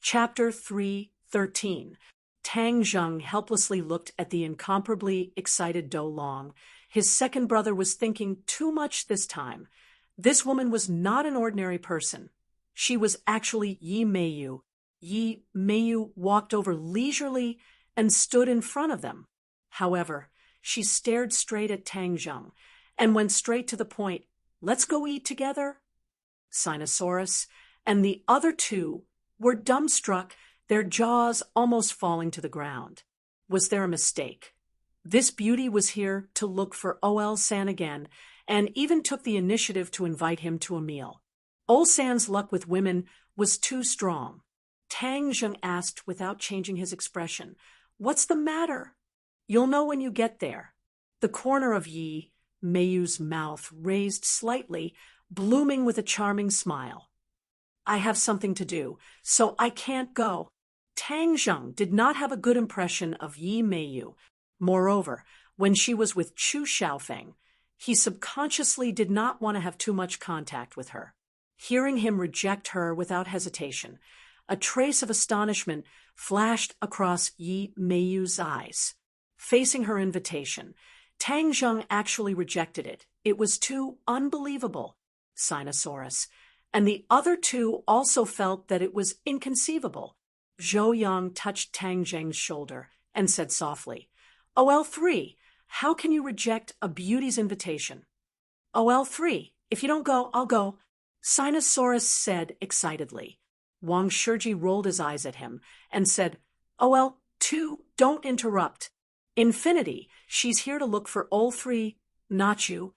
Chapter 3:13. Tang Zheng helplessly looked at the incomparably excited Do Long. His second brother was thinking too much this time. This woman was not an ordinary person. She was actually Yi Meiyu. Yi Meiyu walked over leisurely and stood in front of them. However, she stared straight at Tang Zheng and went straight to the point. "Let's go eat together?" Sinosaurus and the other two were dumbstruck, their jaws almost falling to the ground. Was there a mistake? This beauty was here to look for Ol-san again, and even took the initiative to invite him to a meal. Ol-san's luck with women was too strong. Tang Zheng asked without changing his expression, "What's the matter?" "You'll know when you get there." The corner of Yi Meiyu's mouth raised slightly, blooming with a charming smile. "I have something to do, so I can't go." Tang Zheng did not have a good impression of Yi Meiyu. Moreover, when she was with Chu Xiaofeng, he subconsciously did not want to have too much contact with her. Hearing him reject her without hesitation, a trace of astonishment flashed across Yi Meiyu's eyes. Facing her invitation, Tang Zheng actually rejected it. It was too unbelievable. Sinosaurus and the other two also felt that it was inconceivable. Zhou Yang touched Tang Zheng's shoulder and said softly, "OL3, how can you reject a beauty's invitation?" "OL3, if you don't go, I'll go," Sinosaurus said excitedly. Wang Shiji rolled his eyes at him and said, "OL2, don't interrupt. Infinity, she's here to look for OL3, not you."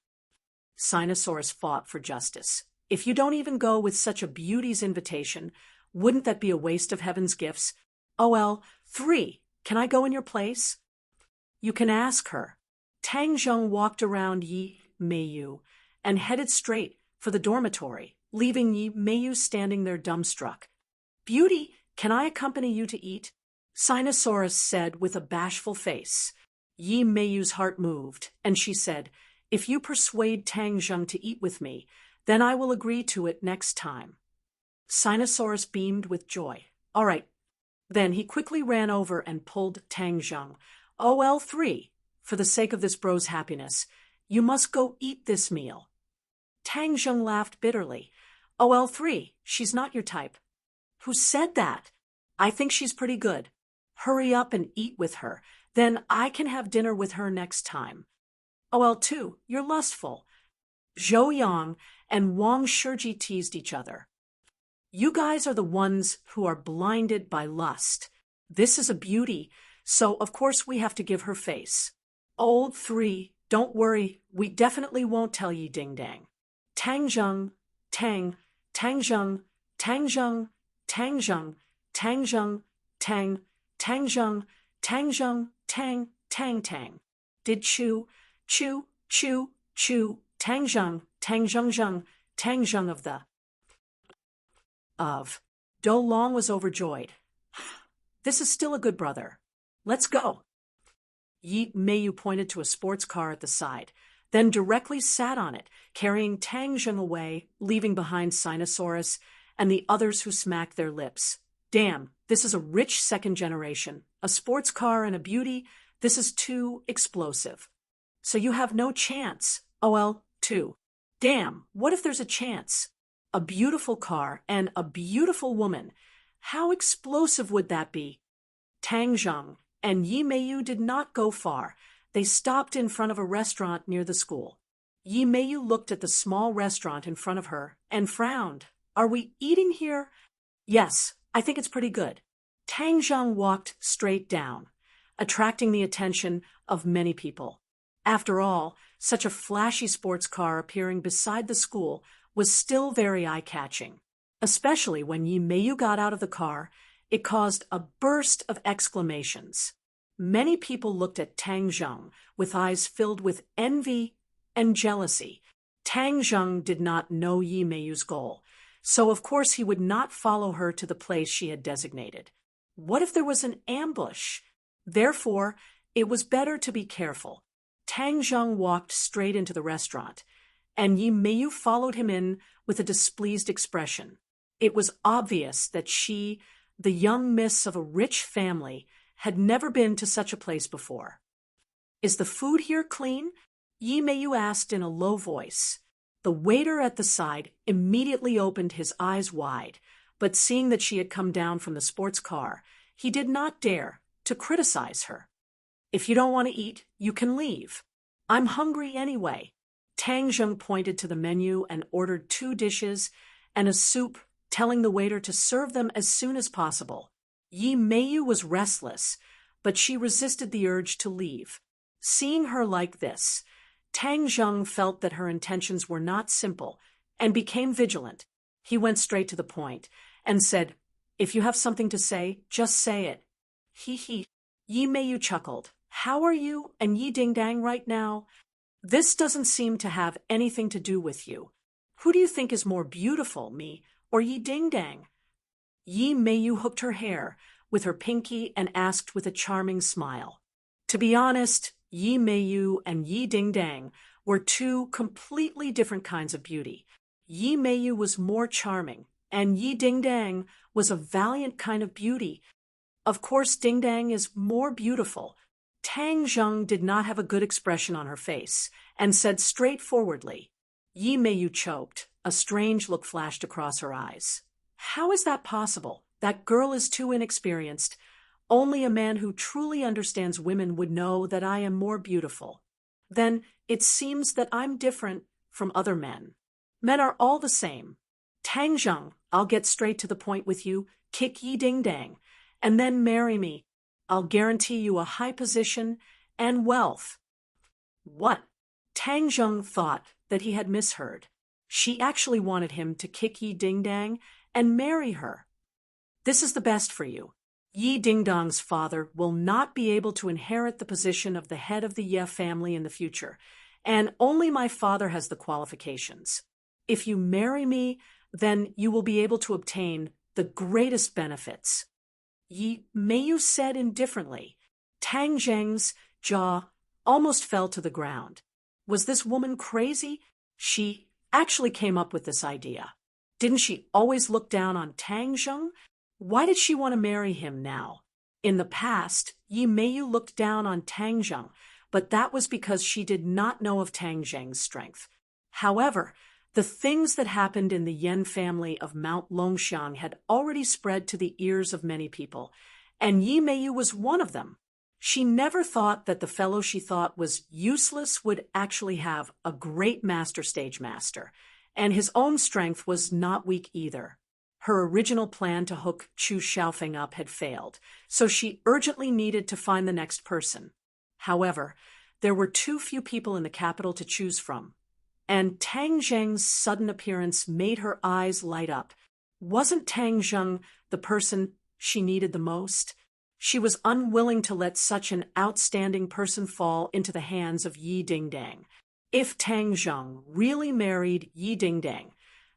Sinosaurus fought for justice. "If you don't even go with such a beauty's invitation, wouldn't that be a waste of heaven's gifts? OL3, can I go in your place?" "You can ask her." Tang Zheng walked around Yi Meiyu and headed straight for the dormitory, leaving Yi Meiyu standing there dumbstruck. "Beauty, can I accompany you to eat?" Sinosaurus said with a bashful face. Yi Meiyu's heart moved, and she said, "If you persuade Tang Zheng to eat with me, then I will agree to it next time." Sinosaurus beamed with joy. "All right." Then he quickly ran over and pulled Tang Zheng. "OL3, for the sake of this bro's happiness, you must go eat this meal." Tang Zheng laughed bitterly. "OL3, she's not your type." "Who said that?" "I think she's pretty good. Hurry up and eat with her, then I can have dinner with her next time." "OL2, you're lustful." Zhou Yang and Wang Shiji teased each other. "You guys are the ones who are blinded by lust. This is a beauty, so of course we have to give her face." "OL3, don't worry, we definitely won't tell Yi Ding Dang." Tang Zheng, Tang Zheng, Tang Zheng, Tang Zheng, Tang Zheng, Tang Zheng, Tang Zheng, Tang. Did Chu, Tang Zheng of. Do Long was overjoyed. "This is still a good brother. Let's go." Yi Meiyu pointed to a sports car at the side, then directly sat on it, carrying Tang Zheng away, leaving behind Sinosaurus and the others who smacked their lips. "Damn, this is a rich second generation. A sports car and a beauty, this is too explosive. So you have no chance, OL2. Damn, what if there's a chance? A beautiful car and a beautiful woman. How explosive would that be?" Tang Zheng and Yi Meiyu did not go far. They stopped in front of a restaurant near the school. Yi Meiyu looked at the small restaurant in front of her and frowned. "Are we eating here?" "Yes, I think it's pretty good." Tang Zheng walked straight down, attracting the attention of many people. After all, such a flashy sports car appearing beside the school was still very eye-catching. Especially when Yi Meiyu got out of the car, it caused a burst of exclamations. Many people looked at Tang Zheng with eyes filled with envy and jealousy. Tang Zheng did not know Yi Meiyu's goal, so of course he would not follow her to the place she had designated. What if there was an ambush? Therefore, it was better to be careful. Tang Zheng walked straight into the restaurant, and Yi Meiyu followed him in with a displeased expression. It was obvious that she the young miss of a rich family, had never been to such a place before. "Is the food here clean?" Yi Meiyu asked in a low voice. The waiter at the side immediately opened his eyes wide, but seeing that she had come down from the sports car, he did not dare to criticize her. "If you don't want to eat, you can leave. I'm hungry anyway." Tang Zheng pointed to the menu and ordered 2 dishes and a soup, telling the waiter to serve them as soon as possible. Yi Meiyu was restless, but she resisted the urge to leave. Seeing her like this, Tang Zheng felt that her intentions were not simple and became vigilant. He went straight to the point and said, "If you have something to say, just say it." "He." Yi Meiyu chuckled. "How are you and Yi Dingdang right now? This doesn't seem to have anything to do with you. Who do you think is more beautiful, me or Yi Dingdang?" Yi Meiyu hooked her hair with her pinky and asked with a charming smile. To be honest, Yi Meiyu and Yi Dingdang were 2 completely different kinds of beauty. Yi Meiyu was more charming, and Yi Dingdang was a valiant kind of beauty. Of course, Dingdang is more beautiful. Tang Zheng did not have a good expression on her face, and said straightforwardly. Yi Meiyu choked. A strange look flashed across her eyes. "How is that possible? That girl is too inexperienced. Only a man who truly understands women would know that I am more beautiful. Then it seems that I'm different from other men. Men are all the same. Tang Zheng, I'll get straight to the point with you, kick Yi Dingdang, and then marry me. I'll guarantee you a high position and wealth." What? Tang Zheng thought that he had misheard. She actually wanted him to kick Yi Dingdang and marry her. "This is the best for you. Yi Dingdang's father will not be able to inherit the position of the head of the Ye family in the future, and only my father has the qualifications. If you marry me, then you will be able to obtain the greatest benefits." Yi Meiyu said indifferently. Tang Zheng's jaw almost fell to the ground. Was this woman crazy? She actually came up with this idea. Didn't she always look down on Tang Zheng? Why did she want to marry him now? In the past, Yi Meiyu looked down on Tang Zheng, but that was because she did not know of Tang Zheng's strength. However, the things that happened in the Yan family of Mount Longxiang had already spread to the ears of many people, and Yi Meiyu was one of them. She never thought that the fellow she thought was useless would actually have a great stage master, and his own strength was not weak either. Her original plan to hook Chu Xiaofeng up had failed, so she urgently needed to find the next person. However, there were too few people in the capital to choose from, and Tang Zheng's sudden appearance made her eyes light up. Wasn't Tang Zheng the person she needed the most? She was unwilling to let such an outstanding person fall into the hands of Yi Dingdang. If Tang Zheng really married Yi Dingdang,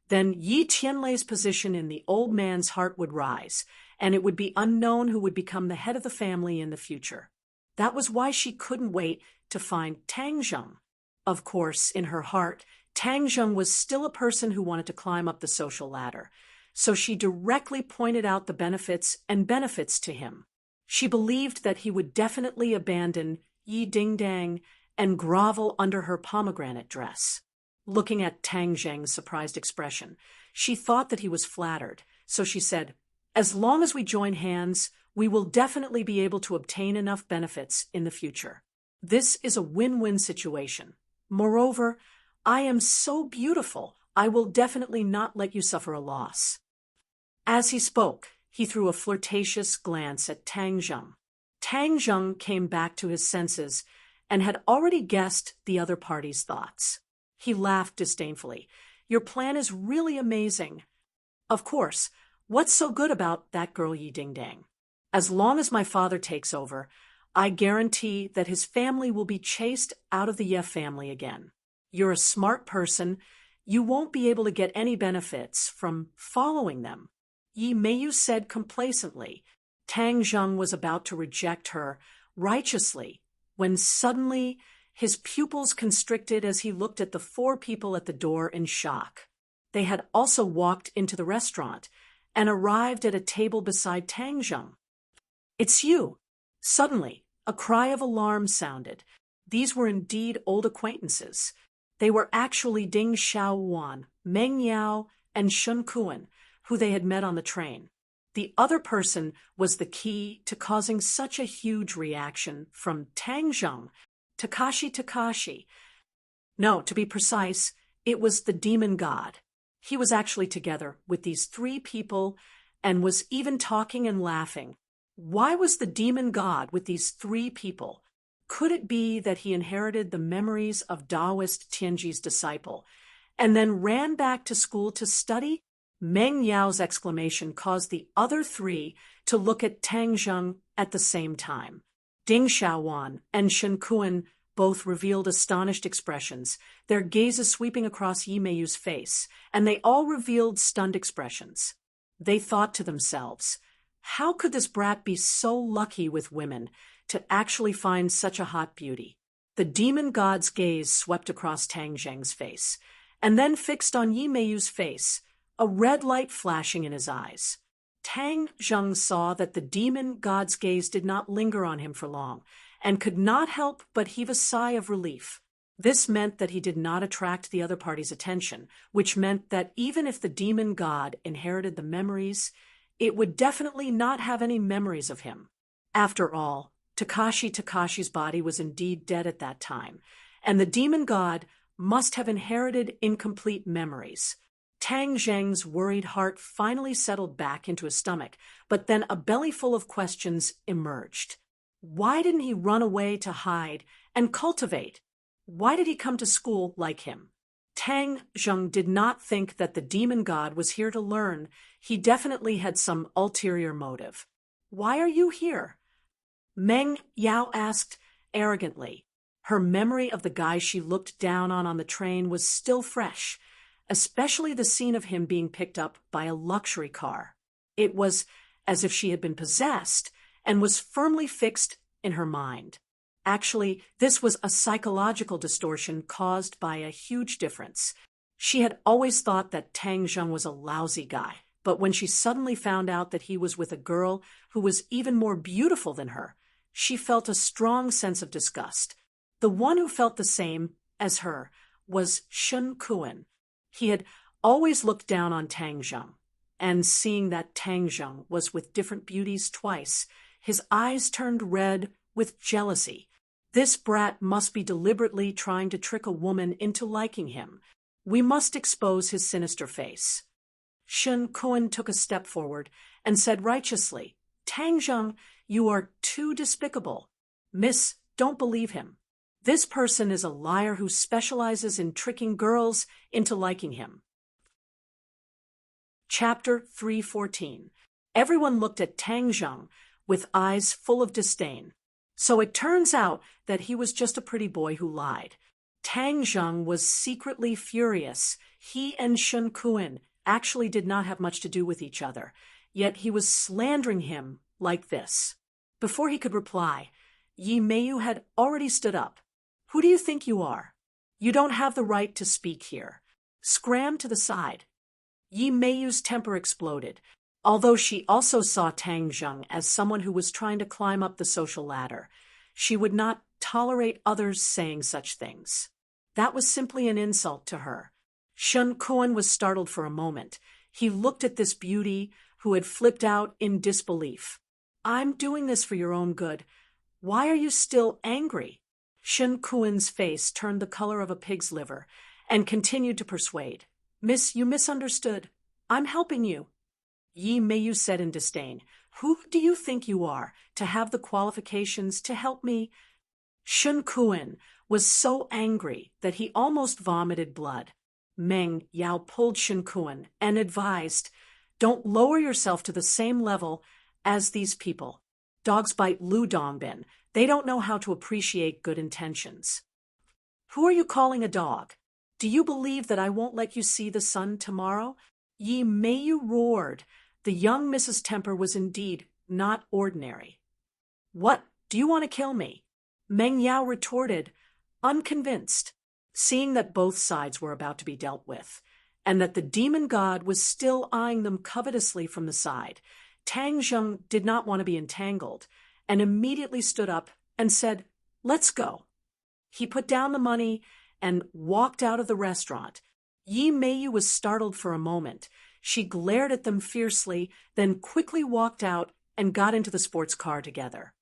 then Yi Tianlei's position in the old man's heart would rise, and it would be unknown who would become the head of the family in the future. That was why she couldn't wait to find Tang Zheng. Of course, in her heart, Tang Zheng was still a person who wanted to climb up the social ladder, so she directly pointed out the benefits to him. She believed that he would definitely abandon Yi Dingdang and grovel under her pomegranate dress. Looking at Tang Zheng's surprised expression, she thought that he was flattered, so she said, "As long as we join hands, we will definitely be able to obtain enough benefits in the future. This is a win-win situation. Moreover, I am so beautiful, I will definitely not let you suffer a loss." As he spoke, he threw a flirtatious glance at Tang Zheng. Tang Zheng came back to his senses and had already guessed the other party's thoughts. He laughed disdainfully. "Your plan is really amazing. Of course, what's so good about that girl Yi Dingdang? As long as my father takes over, I guarantee that his family will be chased out of the Ye family again. You're a smart person. You won't be able to get any benefits from following them." Yi Meiyu said complacently. Tang Zheng was about to reject her righteously when suddenly his pupils constricted as he looked at the 4 people at the door in shock. They had also walked into the restaurant, and arrived at a table beside Tang Zheng. "It's you!" Suddenly, a cry of alarm sounded. These were indeed old acquaintances. They were actually Ding Xiaowan, Meng Yao, and Shun Kuan, who they had met on the train. The other person was the key to causing such a huge reaction from Tang Zheng, Takashi. No, to be precise, it was the demon god. He was actually together with these three people and was even talking and laughing. Why was the demon god with these three people? Could it be that he inherited the memories of Taoist Tianji's disciple and then ran back to school to study? Meng Yao's exclamation caused the other three to look at Tang Zheng at the same time. Ding Xiaowan and Shen Kuan both revealed astonished expressions, their gazes sweeping across Yi Meiyu's face, and they all revealed stunned expressions. They thought to themselves, how could this brat be so lucky with women to actually find such a hot beauty? The demon god's gaze swept across Tang Zheng's face, and then fixed on Yi Meiyu's face, a red light flashing in his eyes. Tang Zheng saw that the demon god's gaze did not linger on him for long, and could not help but heave a sigh of relief. This meant that he did not attract the other party's attention, which meant that even if the demon god inherited the memories, it would definitely not have any memories of him. After all, Takashi's body was indeed dead at that time, and the demon god must have inherited incomplete memories. Tang Zheng's worried heart finally settled back into his stomach, but then a belly full of questions emerged. Why didn't he run away to hide and cultivate? Why did he come to school like him? Tang Zheng did not think that the demon god was here to learn. He definitely had some ulterior motive. Why are you here? Meng Yao asked arrogantly. Her memory of the guy she looked down on the train was still fresh, especially the scene of him being picked up by a luxury car. It was as if she had been possessed and was firmly fixed in her mind. Actually, this was a psychological distortion caused by a huge difference. She had always thought that Tang Zheng was a lousy guy, but when she suddenly found out that he was with a girl who was even more beautiful than her, she felt a strong sense of disgust. The one who felt the same as her was Shun Kuan. He had always looked down on Tang Zheng, and seeing that Tang Zheng was with different beauties twice, his eyes turned red with jealousy. This brat must be deliberately trying to trick a woman into liking him. We must expose his sinister face. Shun Kuan took a step forward and said righteously, Tang Zheng, you are too despicable. Miss, don't believe him. This person is a liar who specializes in tricking girls into liking him. Chapter 314. Everyone looked at Tang Zheng with eyes full of disdain. So it turns out that he was just a pretty boy who lied. Tang Zheng was secretly furious. He and Shun Kuan actually did not have much to do with each other, yet he was slandering him like this. Before he could reply, Yi Meiyu had already stood up. Who do you think you are? You don't have the right to speak here. Scram to the side. Yi Meiyu's temper exploded, although she also saw Tang Zheng as someone who was trying to climb up the social ladder. She would not tolerate others saying such things. That was simply an insult to her. Shun Kuan was startled for a moment. He looked at this beauty who had flipped out in disbelief. I'm doing this for your own good. Why are you still angry? Shun Kuan's face turned the color of a pig's liver and continued to persuade. Miss, you misunderstood. I'm helping you. Yi Meiyu said in disdain, Who do you think you are to have the qualifications to help me? Shun Kuan was so angry that he almost vomited blood. Meng Yao pulled Shun Kuan and advised, Don't lower yourself to the same level as these people. Dogs bite Lu Dongbin. They don't know how to appreciate good intentions. Who are you calling a dog? Do you believe that I won't let you see the sun tomorrow? Yi Meiyu roared. The young Mrs. Temper was indeed not ordinary. What, do you want to kill me? Meng Yao retorted, unconvinced. Seeing that both sides were about to be dealt with, and that the demon god was still eyeing them covetously from the side. Tang Zheng did not want to be entangled, and immediately stood up and said, "Let's go." He put down the money and walked out of the restaurant. Yi Meiyu was startled for a moment. She glared at them fiercely, then quickly walked out and got into the sports car together.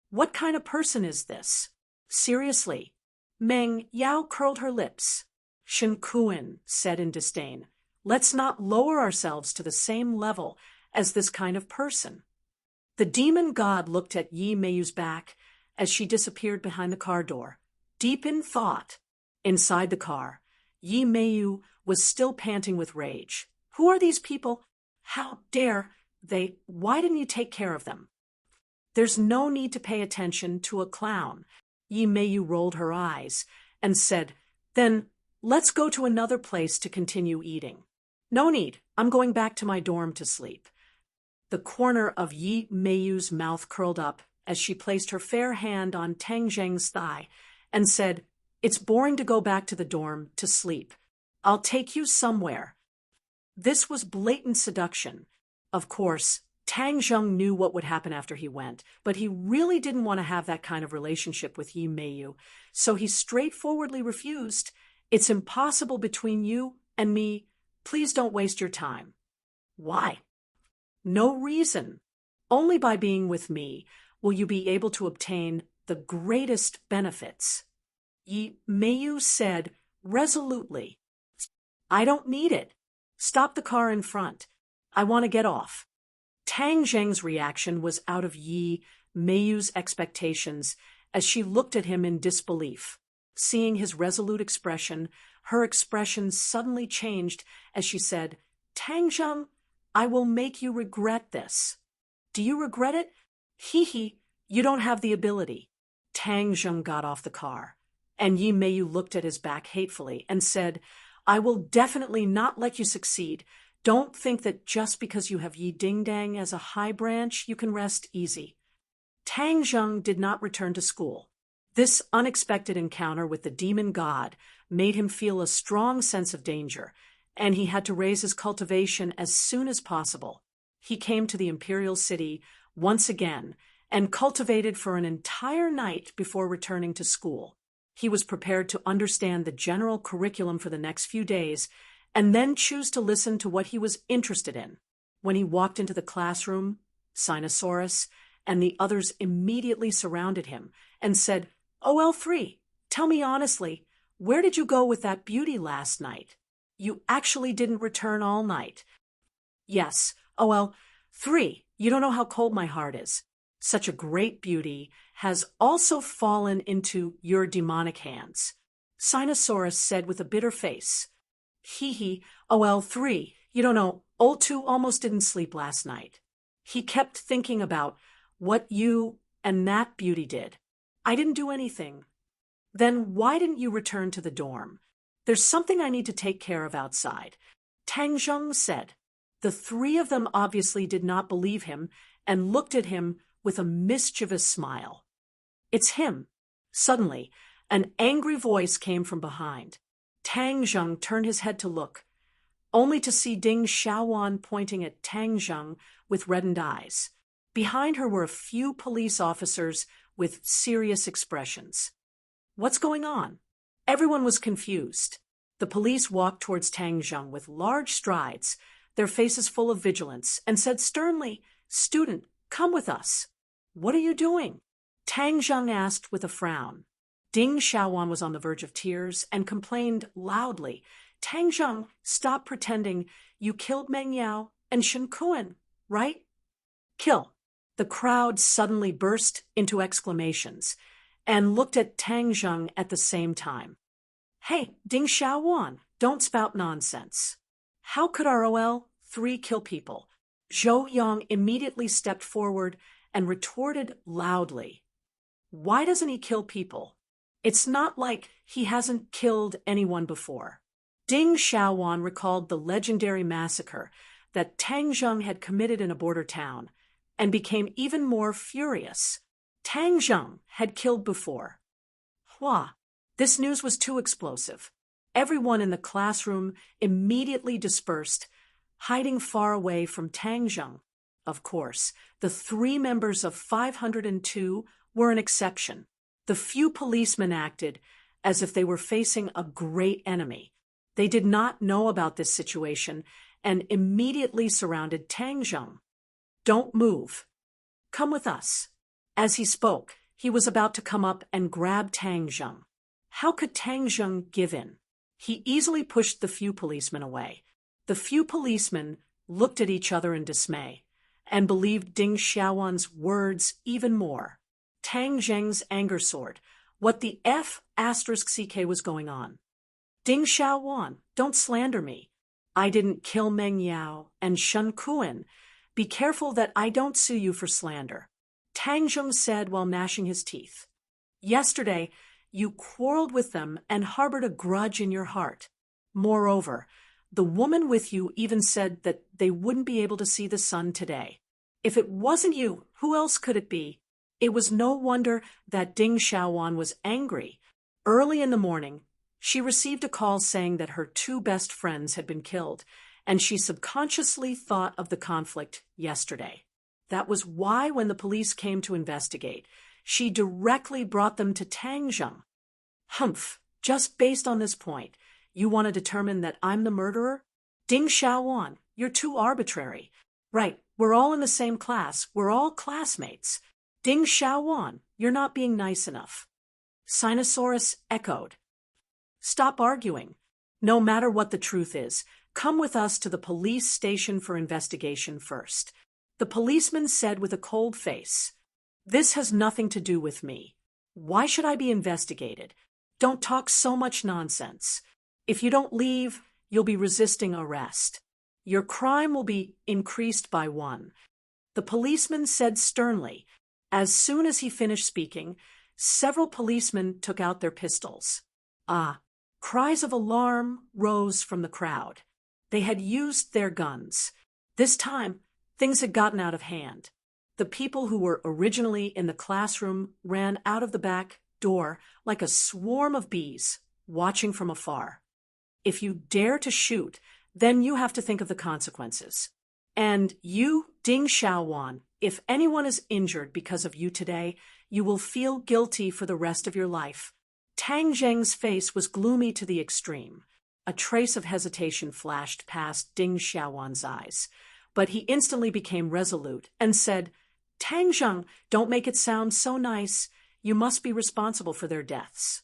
What kind of person is this? Seriously. Meng Yao curled her lips. Shen Kuan said in disdain, "Let's not lower ourselves to the same level as this kind of person." The demon god looked at Yi Meiyu's back as she disappeared behind the car door, deep in thought. Inside the car, Yi Meiyu was still panting with rage. Who are these people? How dare they? Why didn't you take care of them? There's no need to pay attention to a clown. Yi Meiyu rolled her eyes and said, "Then let's go to another place to continue eating." "No need. I'm going back to my dorm to sleep." The corner of Yi Meiyu's mouth curled up as she placed her fair hand on Tang Zheng's thigh and said, "It's boring to go back to the dorm to sleep. I'll take you somewhere." This was blatant seduction. Of course, Tang Zheng knew what would happen after he went, but he really didn't want to have that kind of relationship with Yi Meiyu, so he straightforwardly refused. "It's impossible between you and me. Please don't waste your time." "Why?" "No reason. Only by being with me will you be able to obtain the greatest benefits." Yi Meiyu said resolutely, "I don't need it. Stop the car in front. I want to get off." Tang Zheng's reaction was out of Yi Meiyu's expectations as she looked at him in disbelief. Seeing his resolute expression, her expression suddenly changed as she said, "Tang Zheng, I will make you regret this." "Do you regret it?" "Hee, you don't have the ability." Tang Zheng got off the car, and Yi Meiyu looked at his back hatefully and said, "I will definitely not let you succeed. Don't think that just because you have Yi Ding Dang as a high branch, you can rest easy." Tang Zheng did not return to school. This unexpected encounter with the demon god made him feel a strong sense of danger, and he had to raise his cultivation as soon as possible. He came to the imperial city once again and cultivated for an entire night before returning to school. He was prepared to understand the general curriculum for the next few days and then choose to listen to what he was interested in. When he walked into the classroom, Sinosaurus and the others immediately surrounded him and said, "OL3, tell me honestly, where did you go with that beauty last night? You actually didn't return all night." "Yes, OL3, you don't know how cold my heart is. Such a great beauty has also fallen into your demonic hands," Sinosaurus said with a bitter face. "Hee, OL3, you don't know, Ol2 almost didn't sleep last night. He kept thinking about what you and that beauty did." "I didn't do anything." "Then why didn't you return to the dorm?" "There's something I need to take care of outside," Tang Zheng said. The three of them obviously did not believe him and looked at him with a mischievous smile. "It's him." Suddenly, an angry voice came from behind. Tang Zheng turned his head to look, only to see Ding Xiaowan pointing at Tang Zheng with reddened eyes. Behind her were a few police officers with serious expressions. "What's going on?" Everyone was confused. The police walked towards Tang Zheng with large strides, their faces full of vigilance, and said sternly, "Student, come with us." "What are you doing?" Tang Zheng asked with a frown. Ding Xiaowan was on the verge of tears and complained loudly, "Tang Zheng, stop pretending. You killed Meng Yao and Shen Kuan, right?" "Kill." The crowd suddenly burst into exclamations and looked at Tang Zheng at the same time. "Hey, Ding Xiaowan, don't spout nonsense. How could our OL3 kill people?" Zhou Yang immediately stepped forward and retorted loudly, "Why doesn't he kill people? It's not like he hasn't killed anyone before." Ding Xiaowan recalled the legendary massacre that Tang Zheng had committed in a border town and became even more furious. Tang Zheng had killed before. This news was too explosive. everyone in the classroom immediately dispersed, hiding far away from Tang Zheng. Of course, the 3 members of 502 were an exception. The few policemen acted as if they were facing a great enemy. They did not know about this situation and immediately surrounded Tang Zheng. "Don't move. Come with us." As he spoke, he was about to come up and grab Tang Zheng. How could Tang Zheng give in? He easily pushed the few policemen away. The few policemen looked at each other in dismay and believed Ding Xiaowan's words even more. Tang Zheng's anger soared. What the F***ck was going on? "Ding Xiaowan, don't slander me. I didn't kill Meng Yao and Shen Kuan. Be careful that I don't sue you for slander," Tang Zheng said while gnashing his teeth. "Yesterday, you quarreled with them and harbored a grudge in your heart. Moreover, the woman with you even said that they wouldn't be able to see the sun today. If it wasn't you, who else could it be?" It was no wonder that Ding Xiaowan was angry. Early in the morning, she received a call saying that her 2 best friends had been killed, and she subconsciously thought of the conflict yesterday. That was why, when the police came to investigate, she directly brought them to Tang Zheng. "Humph, just based on this point, you want to determine that I'm the murderer? Ding Xiaowan, you're too arbitrary. Right, we're all in the same class, we're all classmates. Ding Xiaowan, you're not being nice enough." Sinosaurus echoed. "Stop arguing. No matter what the truth is, come with us to the police station for investigation first," the policeman said with a cold face. "This has nothing to do with me. Why should I be investigated? Don't talk so much nonsense. If you don't leave, you'll be resisting arrest. Your crime will be increased by 1. The policeman said sternly. As soon as he finished speaking, several policemen took out their pistols. Cries of alarm rose from the crowd. They had used their guns. This time, things had gotten out of hand. The people who were originally in the classroom ran out of the back door like a swarm of bees, watching from afar. If you dare to shoot, then you have to think of the consequences. And you, Ding Xiaowan, if anyone is injured because of you today, you will feel guilty for the rest of your life. Tang Zheng's face was gloomy to the extreme. A trace of hesitation flashed past Ding Xiaowan's eyes, but he instantly became resolute and said, "Tang Zheng, don't make it sound so nice. You must be responsible for their deaths.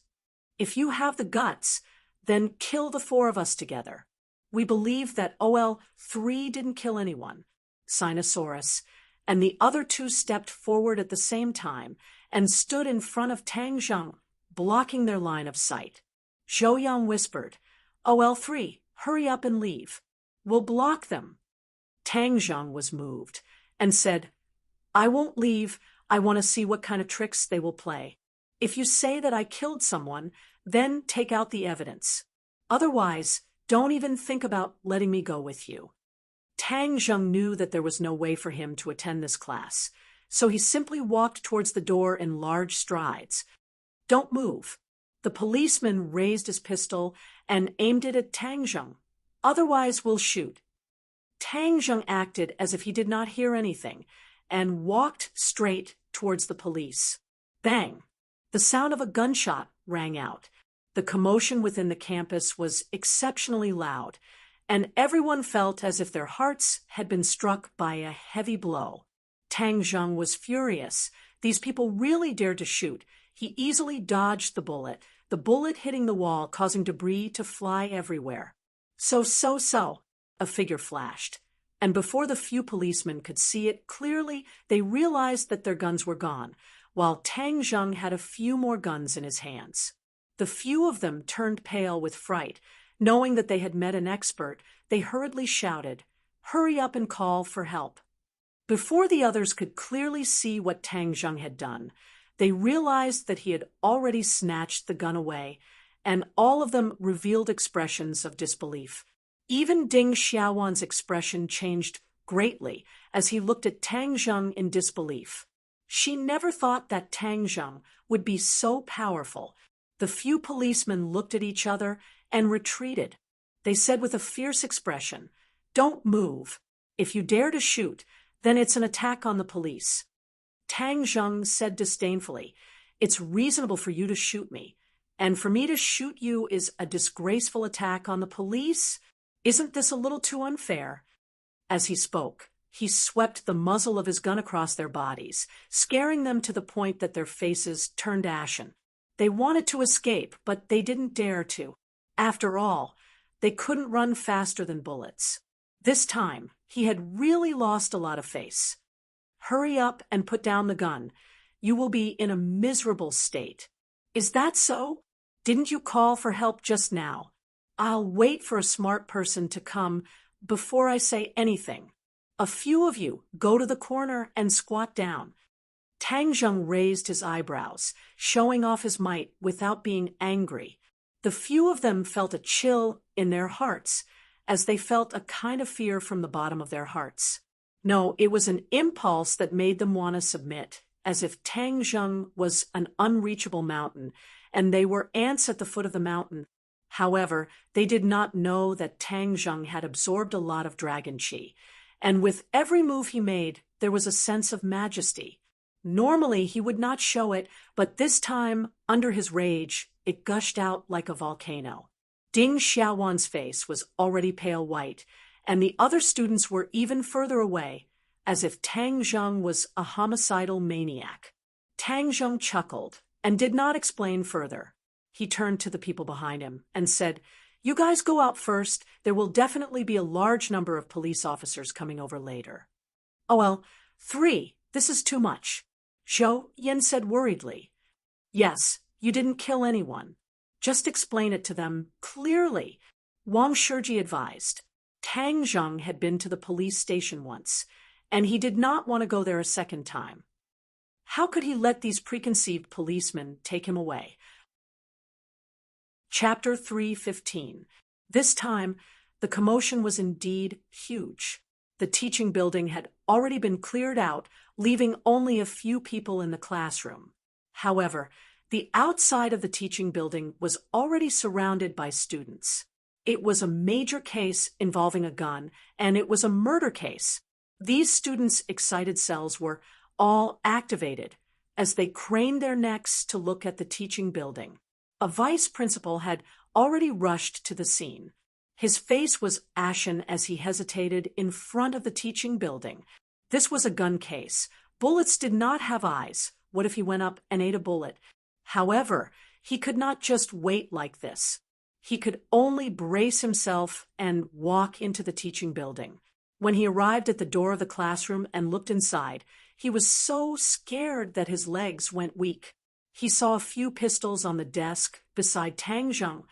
If you have the guts, then kill the 4 of us together. We believe that OL3 didn't kill anyone." Sinosaurus and the other 2 stepped forward at the same time and stood in front of Tang Zheng, blocking their line of sight. Zhou whispered, "OL3, hurry up and leave. We'll block them." Tang Zheng was moved and said, "I won't leave. I want to see what kind of tricks they will play. If you say that I killed someone, then take out the evidence. Otherwise, don't even think about letting me go with you." Tang Zheng knew that there was no way for him to attend this class, so he simply walked towards the door in large strides. "Don't move." The policeman raised his pistol and aimed it at Tang Zheng. "Otherwise, we'll shoot." Tang Zheng acted as if he did not hear anything and walked straight towards the police. Bang! The sound of a gunshot rang out. The commotion within the campus was exceptionally loud, and everyone felt as if their hearts had been struck by a heavy blow. Tang Zheng was furious. These people really dared to shoot. He easily dodged the bullet hitting the wall, causing debris to fly everywhere. So, a figure flashed, and before the few policemen could see it clearly, they realized that their guns were gone, while Tang Zheng had a few more guns in his hands. The few of them turned pale with fright. Knowing that they had met an expert, they hurriedly shouted, "Hurry up and call for help." Before the others could clearly see what Tang Zheng had done, they realized that he had already snatched the gun away, and all of them revealed expressions of disbelief. Even Ding Xiaowan's expression changed greatly as he looked at Tang Zheng in disbelief. She never thought that Tang Zheng would be so powerful. The few policemen looked at each other and retreated. They said with a fierce expression, "Don't move. If you dare to shoot, then it's an attack on the police." Tang Zheng said disdainfully, "It's reasonable for you to shoot me, and for me to shoot you is a disgraceful attack on the police? Isn't this a little too unfair?" As he spoke, he swept the muzzle of his gun across their bodies, scaring them to the point that their faces turned ashen. They wanted to escape, but they didn't dare to. After all, they couldn't run faster than bullets. This time, he had really lost a lot of face. "Hurry up and put down the gun. You will be in a miserable state." "Is that so? Didn't you call for help just now?" "I'll wait for a smart person to come before I say anything. A few of you go to the corner and squat down." Tang Zheng raised his eyebrows, showing off his might without being angry. The few of them felt a chill in their hearts, as they felt a kind of fear from the bottom of their hearts. No, it was an impulse that made them want to submit, as if Tang Zheng was an unreachable mountain, and they were ants at the foot of the mountain. However, they did not know that Tang Zheng had absorbed a lot of dragon qi, and with every move he made, there was a sense of majesty. Normally, he would not show it, but this time, under his rage, it gushed out like a volcano. Ding Xiaowan's face was already pale white, and the other students were even further away, as if Tang Zheng was a homicidal maniac. Tang Zheng chuckled and did not explain further. He turned to the people behind him and said, "You guys go out first. There will definitely be a large number of police officers coming over later." "Oh well, 3. This is too much," Zhou Yin said worriedly. "Yes, you didn't kill anyone. Just explain it to them clearly," Wang Shiji advised. Tang Zheng had been to the police station once, and he did not want to go there a second time. How could he let these preconceived policemen take him away? Chapter 3:15. This time, the commotion was indeed huge. The teaching building had already been cleared out, leaving only a few people in the classroom. However, the outside of the teaching building was already surrounded by students. It was a major case involving a gun, and it was a murder case. These students' excited cells were all activated as they craned their necks to look at the teaching building. A vice principal had already rushed to the scene. His face was ashen as he hesitated in front of the teaching building. This was a gun case. Bullets did not have eyes. What if he went up and ate a bullet? However, he could not just wait like this. He could only brace himself and walk into the teaching building. When he arrived at the door of the classroom and looked inside, he was so scared that his legs went weak. He saw a few pistols on the desk beside Tang Zheng,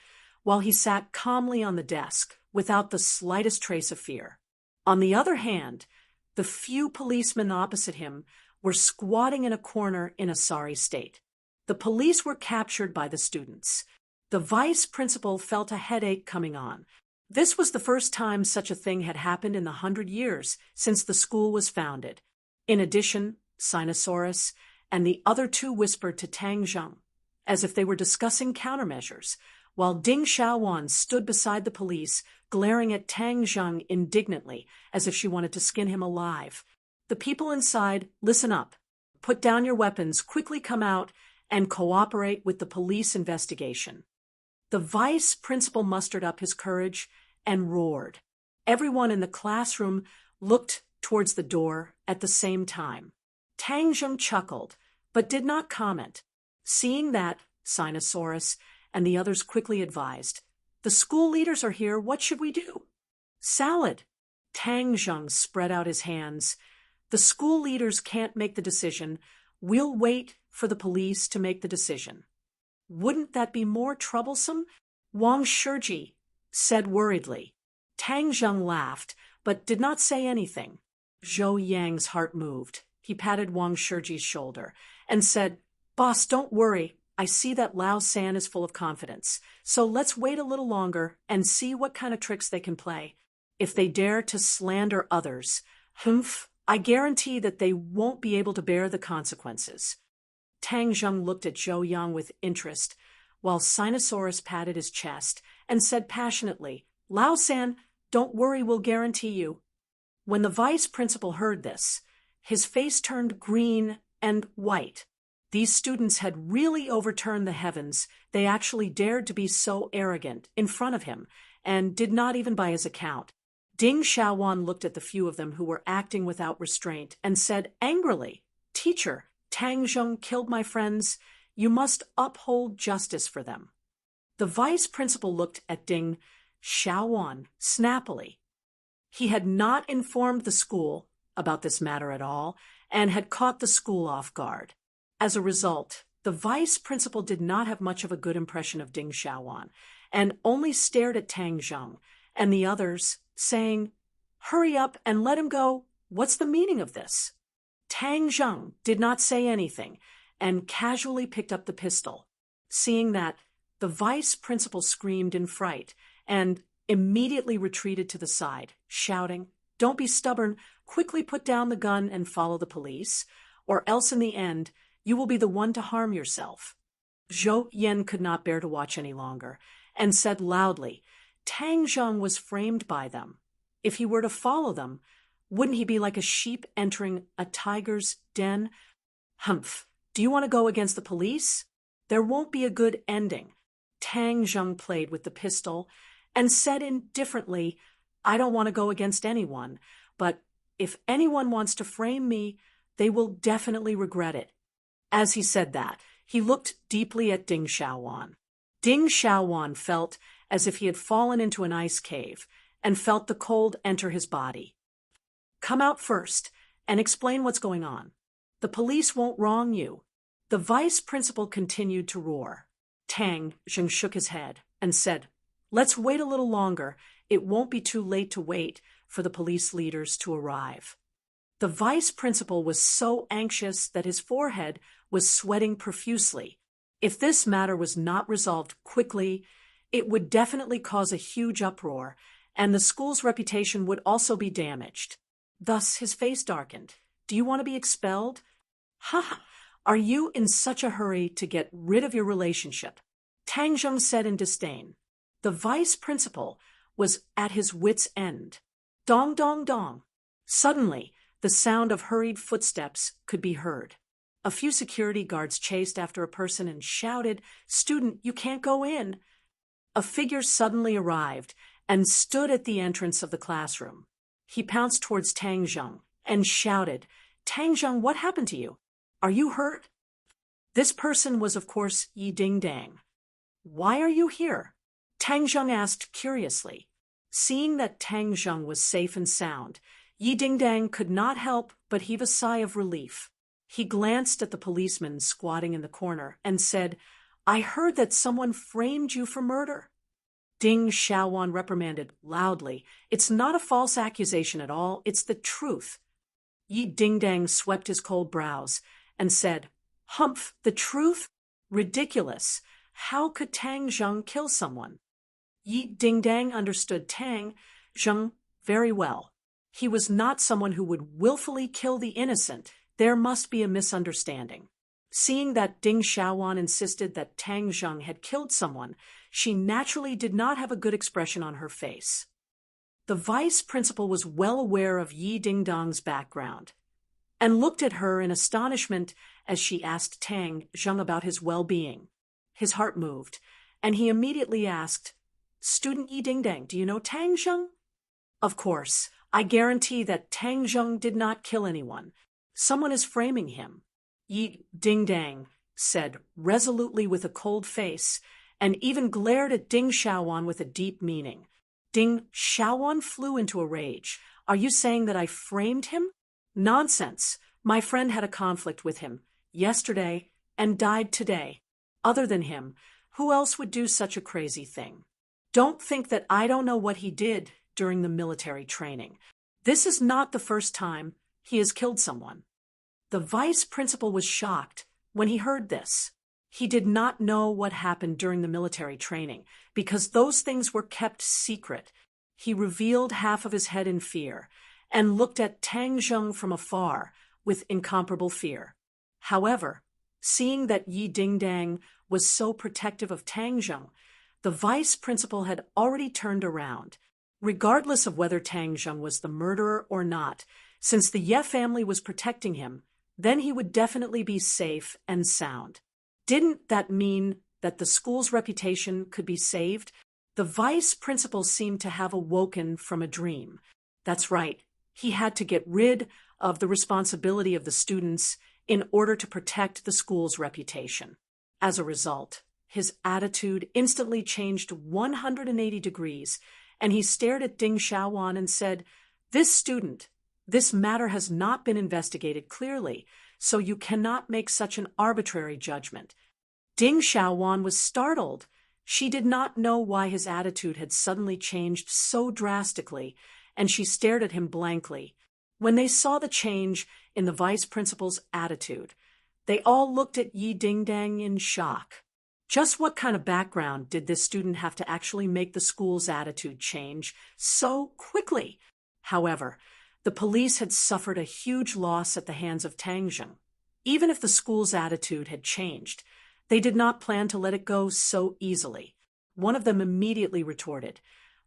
while he sat calmly on the desk without the slightest trace of fear. On the other hand, the few policemen opposite him were squatting in a corner in a sorry state. The police were captured by the students. The vice principal felt a headache coming on. This was the first time such a thing had happened in the 100 years since the school was founded. In addition, Sinosaurus and the other two whispered to Tang Zheng, as if they were discussing countermeasures, while Ding Xiaowan stood beside the police, glaring at Tang Zheng indignantly, as if she wanted to skin him alive. "The people inside, listen up. Put down your weapons, quickly come out, and cooperate with the police investigation." The vice principal mustered up his courage and roared. Everyone in the classroom looked towards the door at the same time. Tang Zheng chuckled, but did not comment. Seeing that, Sinosaurus and the others quickly advised, "The school leaders are here, what should we do?" "Salad." Tang Zheng spread out his hands. "The school leaders can't make the decision. We'll wait for the police to make the decision." "Wouldn't that be more troublesome?" Wang Shiji said worriedly. Tang Zheng laughed, but did not say anything. Zhou Yang's heart moved. He patted Wang Shiji's shoulder and said, "Boss, don't worry. I see that Lao San is full of confidence. So let's wait a little longer and see what kind of tricks they can play. If they dare to slander others, I guarantee that they won't be able to bear the consequences." Tang Zheng looked at Zhou Yang with interest, while Sinosaurus patted his chest and said passionately, "Lao San, don't worry, we'll guarantee you." When the vice principal heard this, his face turned green and white. These students had really overturned the heavens. They actually dared to be so arrogant in front of him, and did not even by his account. Ding Xiaowan looked at the few of them who were acting without restraint and said angrily, "Teacher, Tang Zheng killed my friends. You must uphold justice for them." The vice principal looked at Ding Xiaowan snappily. He had not informed the school about this matter at all and had caught the school off guard. As a result, the vice principal did not have much of a good impression of Ding Xiaowan and only stared at Tang Zheng and the others, saying, "Hurry up and let him go. What's the meaning of this?" Tang Zheng did not say anything and casually picked up the pistol. Seeing that, the vice principal screamed in fright and immediately retreated to the side, shouting, "Don't be stubborn. Quickly put down the gun and follow the police, or else in the end, you will be the one to harm yourself." Zhou Yan could not bear to watch any longer and said loudly, "Tang Zheng was framed by them. If he were to follow them, wouldn't he be like a sheep entering a tiger's den? Humph, do you want to go against the police? There won't be a good ending." Tang Zheng played with the pistol and said indifferently, "I don't want to go against anyone, but if anyone wants to frame me, they will definitely regret it." As he said that, he looked deeply at Ding Xiaowan. Ding Xiaowan felt as if he had fallen into an ice cave and felt the cold enter his body. "Come out first and explain what's going on. The police won't wrong you." The vice principal continued to roar. Tang Zheng shook his head and said, "Let's wait a little longer. It won't be too late to wait for the police leaders to arrive." The vice principal was so anxious that his forehead was sweating profusely. If this matter was not resolved quickly, it would definitely cause a huge uproar, and the school's reputation would also be damaged. Thus his face darkened. "Do you want to be expelled? Ha! Are you in such a hurry to get rid of your relationship?" Tang Zheng said in disdain. The vice principal was at his wits' end. Dong, dong, dong. Suddenly, the sound of hurried footsteps could be heard. A few security guards chased after a person and shouted, "Student, you can't go in." A figure suddenly arrived and stood at the entrance of the classroom. He pounced towards Tang Zheng and shouted, "Tang Zheng, what happened to you? Are you hurt?" This person was, of course, Yi Dingdang. "Why are you here?" Tang Zheng asked curiously. Seeing that Tang Zheng was safe and sound, Yi Dingdang could not help but heave a sigh of relief. He glanced at the policeman squatting in the corner and said, "I heard that someone framed you for murder." Ding Xiaowan reprimanded loudly, "It's not a false accusation at all, it's the truth." Yi Dingdang swept his cold brows and said, "Humph, the truth? Ridiculous. How could Tang Zheng kill someone?" Yi Dingdang understood Tang Zheng very well. He was not someone who would willfully kill the innocent. There must be a misunderstanding. Seeing that Ding Xiaowan insisted that Tang Zheng had killed someone, she naturally did not have a good expression on her face. The vice principal was well aware of Yi Dingdang's background and looked at her in astonishment as she asked Tang Zheng about his well-being. His heart moved, and he immediately asked, "Student Yi Dingdang, do you know Tang Zheng?" "Of course. I guarantee that Tang Zheng did not kill anyone. Someone is framing him," Yi Dingdang said resolutely with a cold face, and even glared at Ding Xiaowan with a deep meaning. Ding Xiaowan flew into a rage. "Are you saying that I framed him?" "Nonsense. My friend had a conflict with him yesterday and died today. Other than him, who else would do such a crazy thing? Don't think that I don't know what he did during the military training. This is not the first time he has killed someone." The vice principal was shocked when he heard this. He did not know what happened during the military training because those things were kept secret. He revealed half of his head in fear and looked at Tang Zheng from afar with incomparable fear. However, seeing that Yi Dingdang was so protective of Tang Zheng, The vice principal had already turned around. Regardless of whether Tang Zheng was the murderer or not, since the Ye family was protecting him, then he would definitely be safe and sound. Didn't that mean that the school's reputation could be saved? The vice principal seemed to have awoken from a dream. That's right, he had to get rid of the responsibility of the students in order to protect the school's reputation. As a result, his attitude instantly changed 180 degrees, and he stared at Ding Xiaowan and said, "This matter has not been investigated clearly, so you cannot make such an arbitrary judgment." Ding Xiaowan was startled. She did not know why his attitude had suddenly changed so drastically, and she stared at him blankly. When they saw the change in the vice principal's attitude, they all looked at Yi Dingdang in shock. Just what kind of background did this student have to actually make the school's attitude change so quickly? However, the police had suffered a huge loss at the hands of Tang Zheng. Even if the school's attitude had changed, they did not plan to let it go so easily. One of them immediately retorted,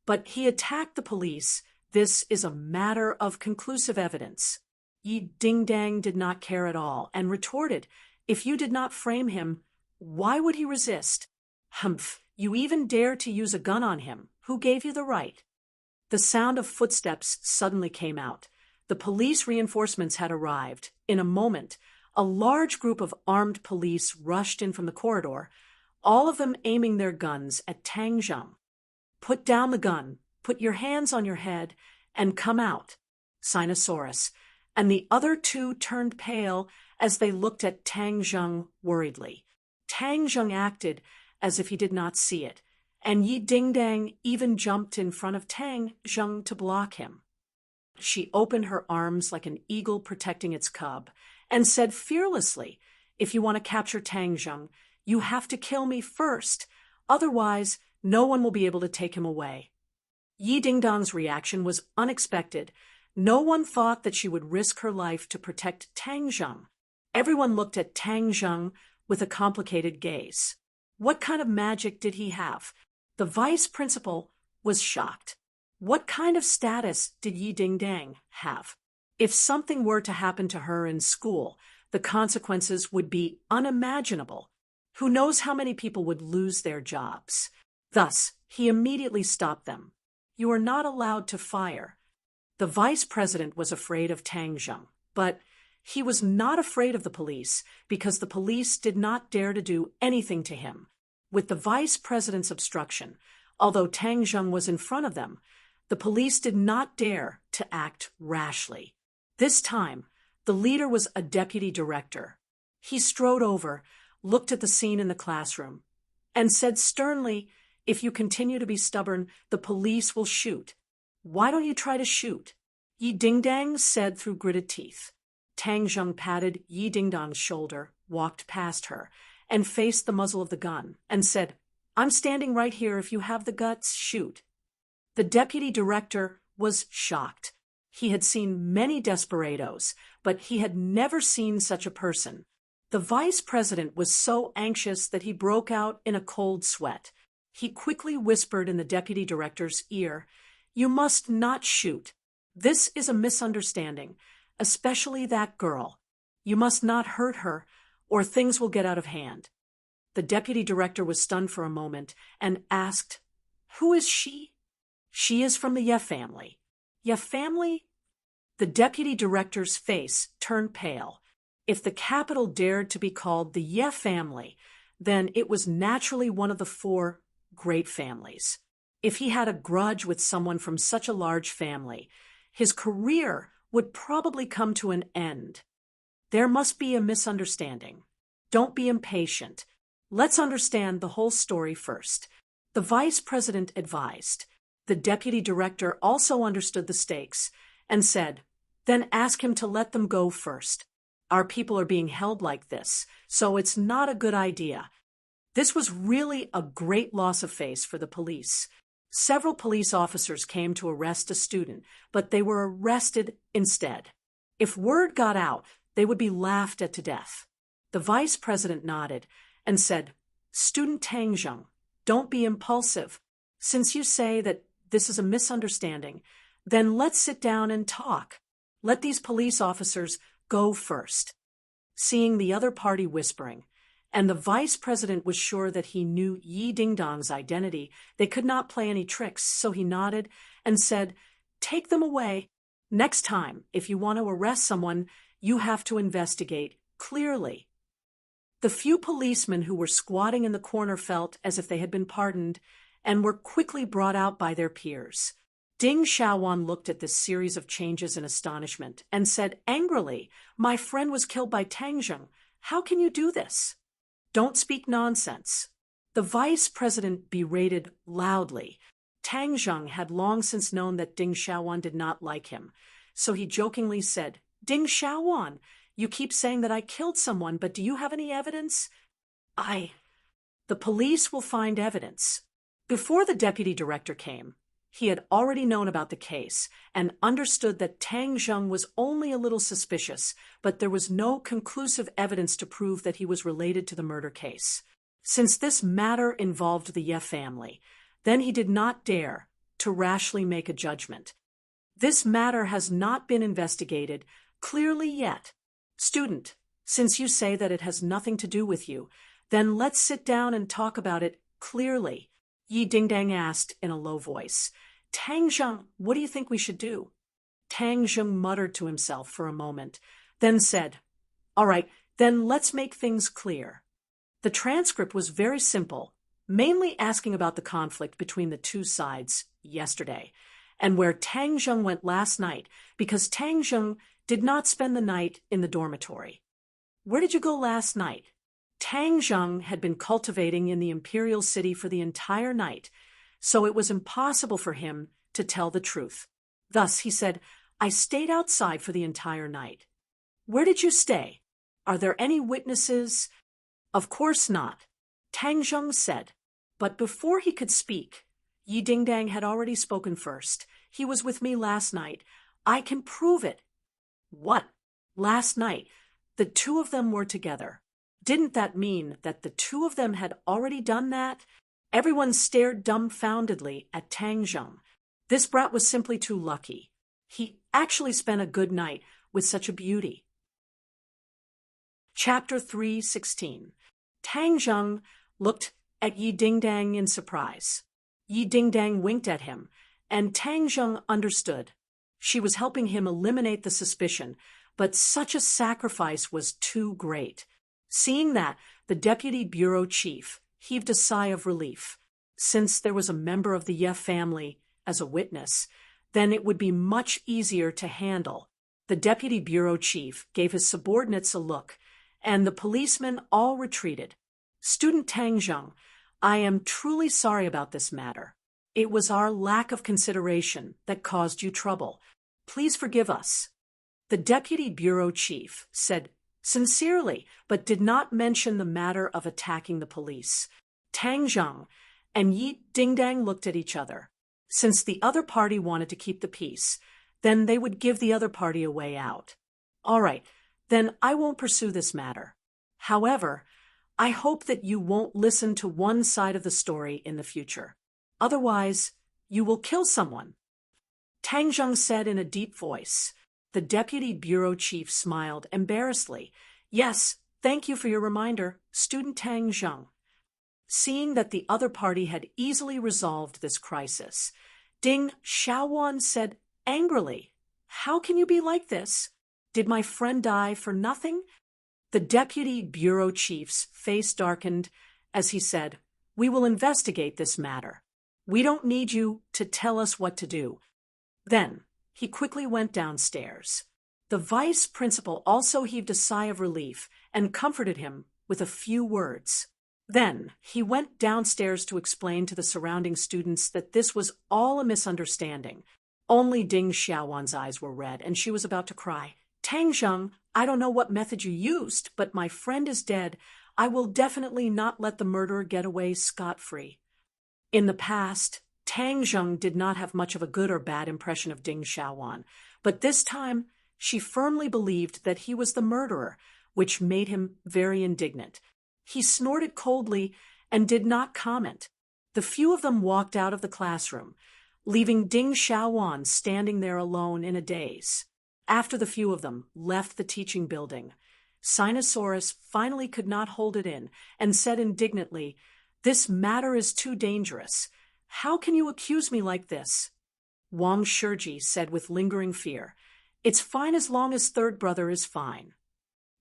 "But he attacked the police. This is a matter of conclusive evidence." Yi Dingdang did not care at all and retorted, "If you did not frame him, why would he resist?" "Humph, you even dare to use a gun on him. Who gave you the right?" The sound of footsteps suddenly came out. The police reinforcements had arrived. In a moment, a large group of armed police rushed in from the corridor, all of them aiming their guns at Tang Zheng. "Put down the gun, put your hands on your head, and come out." Sinosaurus and the other two turned pale as they looked at Tang Zheng worriedly. Tang Zheng acted as if he did not see it, and Yi Dingdang even jumped in front of Tang Zheng to block him. She opened her arms like an eagle protecting its cub and said fearlessly, "If you want to capture Tang Zheng, you have to kill me first. Otherwise, no one will be able to take him away." Yi Dingdang's reaction was unexpected. No one thought that she would risk her life to protect Tang Zheng. Everyone looked at Tang Zheng with a complicated gaze. What kind of magic did he have? The vice principal was shocked. What kind of status did Yi Dingdang have? If something were to happen to her in school, the consequences would be unimaginable. Who knows how many people would lose their jobs? Thus, he immediately stopped them. "You are not allowed to fire." The vice president was afraid of Tang Zheng, but he was not afraid of the police because the police did not dare to do anything to him. With the vice president's obstruction, although Tang Zheng was in front of them, the police did not dare to act rashly. This time, the leader was a deputy director. He strode over, looked at the scene in the classroom, and said sternly, "If you continue to be stubborn, the police will shoot." "Why don't you try to shoot?" Yi Dingdang said through gritted teeth. Tang Zheng patted Yi Dingdang's shoulder, walked past her, and faced the muzzle of the gun, and said, "I'm standing right here. If you have the guts, shoot." The deputy director was shocked. He had seen many desperados, but he had never seen such a person. The vice president was so anxious that he broke out in a cold sweat. He quickly whispered in the deputy director's ear, "You must not shoot. This is a misunderstanding, especially that girl. You must not hurt her, or things will get out of hand." The deputy director was stunned for a moment and asked, "Who is she?" "She is from the Ye family." "Ye family?" The deputy director's face turned pale. If the capital dared to be called the Ye family, then it was naturally one of the four great families. If he had a grudge with someone from such a large family, his career would probably come to an end. There must be a misunderstanding. Don't be impatient. Let's understand the whole story first. The vice president advised. The deputy director also understood the stakes and said, "Then ask him to let them go first. Our people are being held like this, so it's not a good idea." This was really a great loss of face for the police. Several police officers came to arrest a student, but they were arrested instead. If word got out, they would be laughed at to death. The vice president nodded and said, "Student Tang Zheng, don't be impulsive. Since you say that this is a misunderstanding, then let's sit down and talk. Let these police officers go first." Seeing the other party whispering, and the vice president was sure that he knew Yi Dingdong's identity, they could not play any tricks, so he nodded and said, "Take them away. Next time, if you want to arrest someone, you have to investigate clearly." The few policemen who were squatting in the corner felt as if they had been pardoned and were quickly brought out by their peers. Ding Xiaowan looked at this series of changes in astonishment and said angrily, "My friend was killed by Tang Zheng. How can you do this? Don't speak nonsense." The vice president berated loudly. Tang Zheng had long since known that Ding Xiaowan did not like him, so he jokingly said, "Ding Xiaowan, you keep saying that I killed someone, but do you have any evidence?" The police will find evidence." Before the deputy director came, he had already known about the case and understood that Tang Zheng was only a little suspicious, but there was no conclusive evidence to prove that he was related to the murder case. Since this matter involved the Ye family, then he did not dare to rashly make a judgment. "This matter has not been investigated clearly yet. Student, since you say that it has nothing to do with you, then let's sit down and talk about it clearly," Yi Dingdang asked in a low voice. "Tang Zheng, what do you think we should do?" Tang Zheng muttered to himself for a moment, then said, "All right, then let's make things clear." The transcript was very simple, mainly asking about the conflict between the two sides yesterday, and where Tang Zheng went last night, because Tang Zheng did not spend the night in the dormitory. "Where did you go last night?" Tang Zheng had been cultivating in the imperial city for the entire night, so it was impossible for him to tell the truth. Thus he said, "I stayed outside for the entire night." "Where did you stay? Are there any witnesses?" "Of course not," Tang Zheng said. But before he could speak, Yi Dingdang had already spoken first. "He was with me last night. I can prove it." "What? Last night? The two of them were together. Didn't that mean that the two of them had already done that?" Everyone stared dumbfoundedly at Tang Zheng. This brat was simply too lucky. He actually spent a good night with such a beauty. Chapter 3:16. Tang Zheng looked at Yi Dingdang in surprise. Yi Dingdang winked at him, and Tang Zheng understood. She was helping him eliminate the suspicion, but such a sacrifice was too great. Seeing that, the deputy bureau chief heaved a sigh of relief. Since there was a member of the Ye family as a witness, then it would be much easier to handle. The deputy bureau chief gave his subordinates a look, and the policemen all retreated. "Student Tang Zheng, I am truly sorry about this matter. It was our lack of consideration that caused you trouble. Please forgive us." The deputy bureau chief said sincerely, but did not mention the matter of attacking the police. Tang Zheng and Yi Dingdang looked at each other. Since the other party wanted to keep the peace, then they would give the other party a way out. "All right, then I won't pursue this matter. However, I hope that you won't listen to one side of the story in the future. Otherwise, you will kill someone." Tang Zheng said in a deep voice. The deputy bureau chief smiled embarrassedly. "Yes, thank you for your reminder, Student Tang Zheng." Seeing that the other party had easily resolved this crisis, Ding Xiaowan said angrily, "How can you be like this? Did my friend die for nothing?" The deputy bureau chief's face darkened as he said, "We will investigate this matter. We don't need you to tell us what to do." Then he quickly went downstairs. The vice principal also heaved a sigh of relief and comforted him with a few words. Then he went downstairs to explain to the surrounding students that this was all a misunderstanding. Only Ding Xiaowan's eyes were red, and she was about to cry. "Tang Zheng, I don't know what method you used, but my friend is dead. I will definitely not let the murderer get away scot-free." In the past, Tang Zheng did not have much of a good or bad impression of Ding Xiaowan, but this time she firmly believed that he was the murderer, which made him very indignant. He snorted coldly and did not comment. The few of them walked out of the classroom, leaving Ding Xiaowan standing there alone in a daze. After the few of them left the teaching building, Sinosaurus finally could not hold it in and said indignantly, "This matter is too dangerous. How can you accuse me like this?" Wang Shiji said with lingering fear, "It's fine as long as third brother is fine."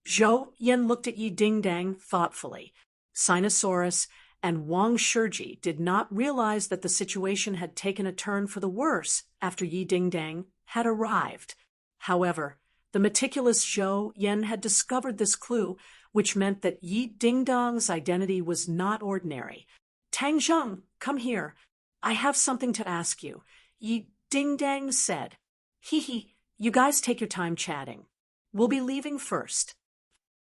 Zhou Yan looked at Yi Dingdang thoughtfully. Sinosaurus and Wang Shiji did not realize that the situation had taken a turn for the worse after Yi Dingdang had arrived. However, the meticulous Zhou Yan had discovered this clue, which meant that Yi Dingdang's identity was not ordinary. "Tang Zheng, come here. I have something to ask you," Yi Dingdang said. "Hee, you guys take your time chatting. We'll be leaving first."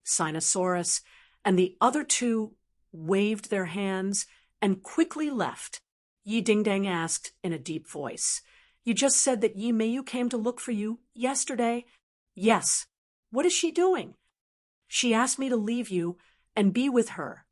Sinosaurus and the other two waved their hands and quickly left. Yi Dingdang asked in a deep voice, "You just said that Yi Meiyu came to look for you yesterday?" "Yes." "What is she doing?" "She asked me to leave you and be with her."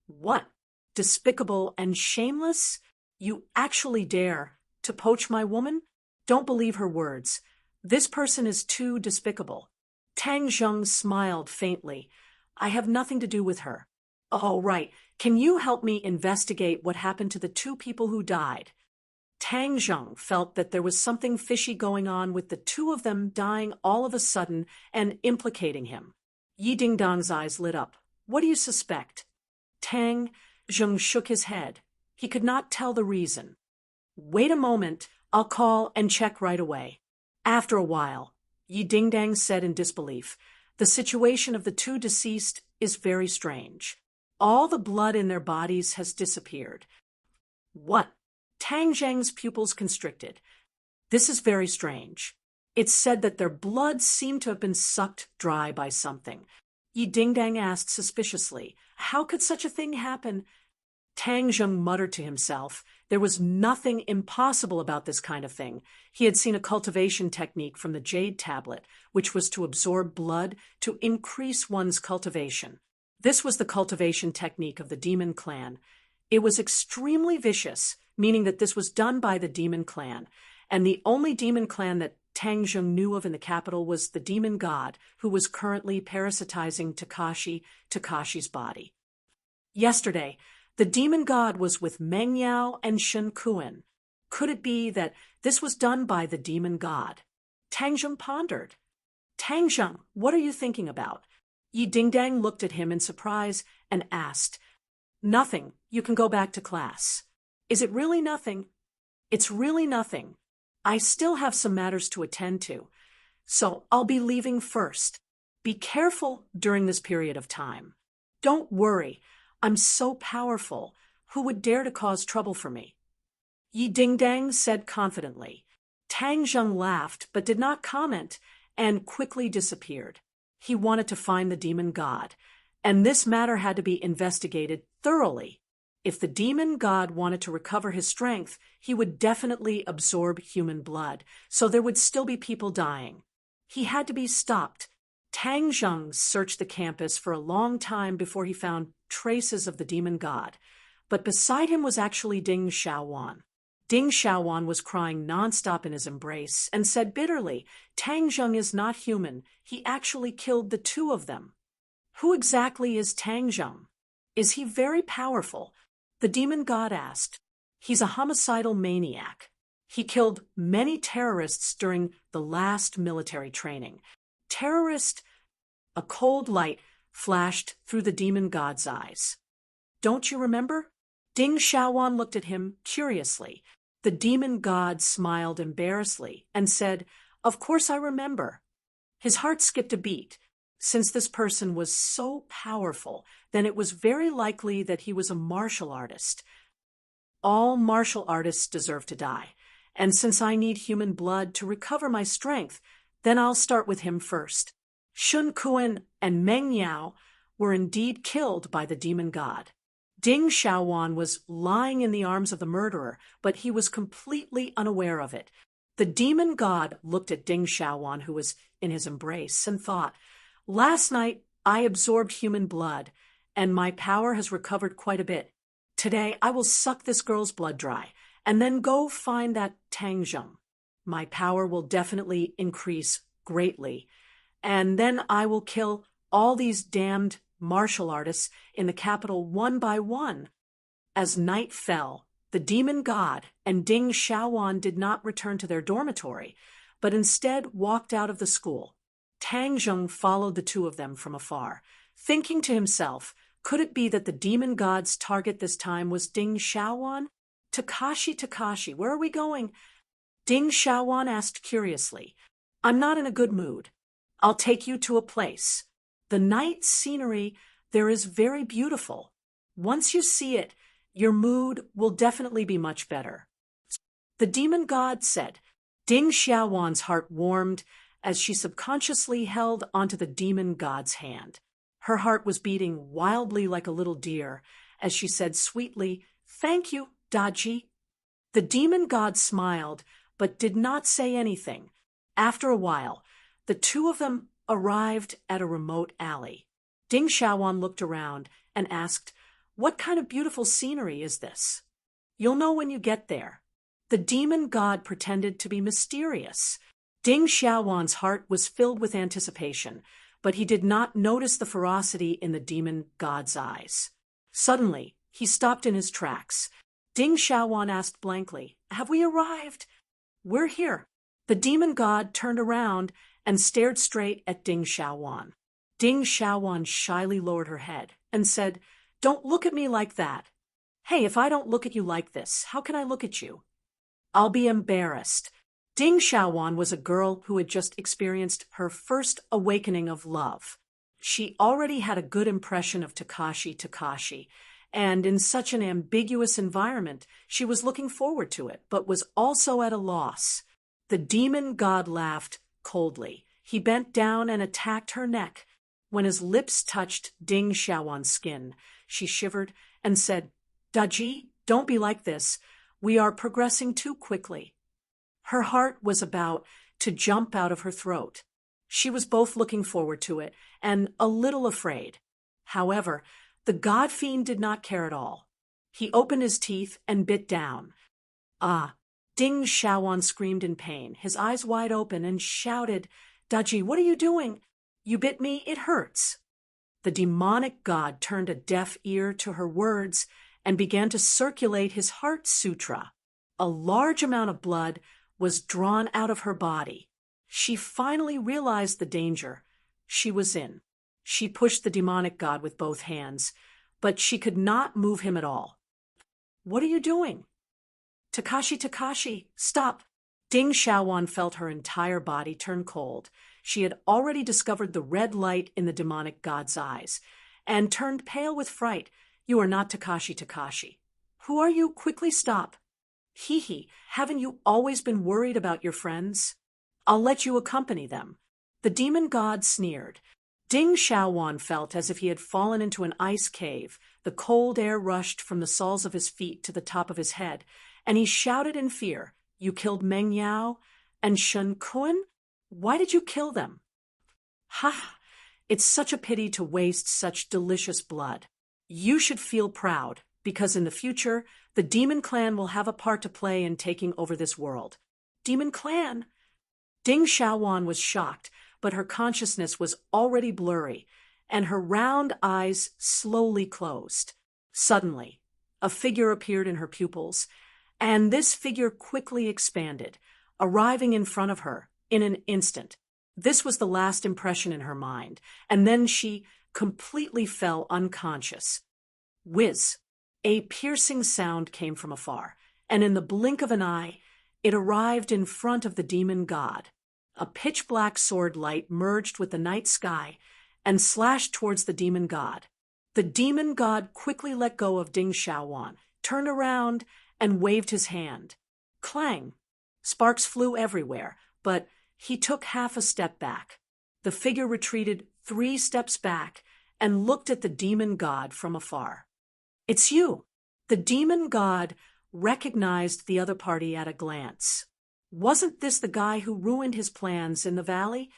"What? Despicable and shameless? You actually dare to poach my woman? Don't believe her words. This person is too despicable." Tang Zheng smiled faintly. "I have nothing to do with her." "Oh, right. Can you help me investigate what happened to the two people who died?" Tang Zheng felt that there was something fishy going on with the two of them dying all of a sudden and implicating him. Yi Dingdang's eyes lit up. "What do you suspect?" Tang Zheng shook his head. He could not tell the reason. "Wait a moment. I'll call and check right away." After a while, Yi Dingdang said in disbelief, "The situation of the two deceased is very strange. All the blood in their bodies has disappeared." "What?" Tang Zheng's pupils constricted. "This is very strange. It's said that their blood seemed to have been sucked dry by something." Yi Dingdang asked suspiciously, "How could such a thing happen?" Tang Zheng muttered to himself. There was nothing impossible about this kind of thing. He had seen a cultivation technique from the jade tablet, which was to absorb blood to increase one's cultivation. This was the cultivation technique of the demon clan. It was extremely vicious, meaning that this was done by the demon clan, and the only demon clan that Tang Zheng knew of in the capital was the demon god, who was currently parasitizing Takashi's body. Yesterday, the demon god was with Meng Yao and Shen Kuan. Could it be that this was done by the demon god? Tang Zheng pondered. "Tang Zheng, what are you thinking about?" Yi Dingdang looked at him in surprise and asked, "Nothing. You can go back to class." "Is it really nothing?" "It's really nothing. I still have some matters to attend to, so I'll be leaving first. Be careful during this period of time." "Don't worry. I'm so powerful. Who would dare to cause trouble for me?" Yi Dingdang said confidently. Tang Zheng laughed but did not comment and quickly disappeared. He wanted to find the demon god, and this matter had to be investigated thoroughly. If the demon god wanted to recover his strength, he would definitely absorb human blood, so there would still be people dying. He had to be stopped. Tang Zheng searched the campus for a long time before he found traces of the demon god, but beside him was actually Ding Xiaowan. Ding Xiaowan was crying nonstop in his embrace and said bitterly, "Tang Zheng is not human. He actually killed the two of them." "Who exactly is Tang Zheng? Is he very powerful?" the demon god asked. "He's a homicidal maniac. He killed many terrorists during the last military training." "Terrorist?" A cold light flashed through the demon god's eyes. "Don't you remember?" Ding Xiaowan looked at him curiously. The demon god smiled embarrassedly and said, "Of course I remember." His heart skipped a beat. Since this person was so powerful, then it was very likely that he was a martial artist. All martial artists deserve to die, and since I need human blood to recover my strength, then I'll start with him first. Shun Kuan and Meng Yao were indeed killed by the demon god. Ding Xiaowan was lying in the arms of the murderer, but he was completely unaware of it. The demon god looked at Ding Xiaowan, who was in his embrace, and thought, "Last night I absorbed human blood, and my power has recovered quite a bit. Today I will suck this girl's blood dry, and then go find that Tang Zheng. My power will definitely increase greatly, and then I will kill all these damned martial artists in the capital one by one. As night fell, the demon god and Ding Xiaowan did not return to their dormitory, but instead walked out of the school. Tang Zheng followed the two of them from afar, thinking to himself, could it be that the demon god's target this time was Ding Xiaowan? Takashi, where are we going? Ding Xiaowan asked curiously. I'm not in a good mood. I'll take you to a place. The night scenery there is very beautiful. Once you see it, your mood will definitely be much better. The demon god said. Ding Xiaowan's heart warmed as she subconsciously held onto the demon god's hand. Her heart was beating wildly like a little deer as she said sweetly, Thank you, Daji. The demon god smiled, but did not say anything. After a while, the two of them arrived at a remote alley. Ding Xiaowan looked around and asked, What kind of beautiful scenery is this? You'll know when you get there. The demon god pretended to be mysterious. Ding Xiaowan's heart was filled with anticipation, but he did not notice the ferocity in the demon god's eyes. Suddenly, he stopped in his tracks. Ding Xiaowan asked blankly, Have we arrived? We're here. The demon god turned around and stared straight at Ding Xiaowan. Ding Xiaowan shyly lowered her head and said, Don't look at me like that. Hey, if I don't look at you like this, how can I look at you? I'll be embarrassed. Ding Xiaowan was a girl who had just experienced her first awakening of love. She already had a good impression of Takashi, and in such an ambiguous environment, she was looking forward to it, but was also at a loss. The demon god laughed coldly. He bent down and attacked her neck. When his lips touched Ding Xiaowan's skin, she shivered and said, Daji, don't be like this. We are progressing too quickly. Her heart was about to jump out of her throat. She was both looking forward to it and a little afraid. However, the god fiend did not care at all. He opened his teeth and bit down. Ah! Ding Xiaowan screamed in pain, his eyes wide open, and shouted, Daji, what are you doing? You bit me, it hurts. The demonic god turned a deaf ear to her words and began to circulate his heart sutra. A large amount of blood was drawn out of her body. She finally realized the danger she was in. She pushed the demonic god with both hands, but she could not move him at all. What are you doing? Takashi, stop! Ding Xiaowan felt her entire body turn cold. She had already discovered the red light in the demonic god's eyes, and turned pale with fright. You are not Takashi. Who are you? Quickly stop. Hee, haven't you always been worried about your friends? I'll let you accompany them. The demon god sneered. Ding Xiaowan felt as if he had fallen into an ice cave. The cold air rushed from the soles of his feet to the top of his head, and he shouted in fear, You killed Meng Yao and Shen Kun? Why did you kill them? Ha! It's such a pity to waste such delicious blood. You should feel proud, because in the future, the Demon Clan will have a part to play in taking over this world. Demon Clan? Ding Xiaowan was shocked, but her consciousness was already blurry, and her round eyes slowly closed. Suddenly, a figure appeared in her pupils, and this figure quickly expanded, arriving in front of her in an instant. This was the last impression in her mind, and then she completely fell unconscious. Whiz! A piercing sound came from afar, and in the blink of an eye, it arrived in front of the demon god. A pitch-black sword light merged with the night sky and slashed towards the demon god. The demon god quickly let go of Ding Xiaowan, turned around, and waved his hand. Clang! Sparks flew everywhere, but he took half a step back. The figure retreated 3 steps back and looked at the demon god from afar. It's you! The demon god recognized the other party at a glance. Wasn't this the guy who ruined his plans in the valley?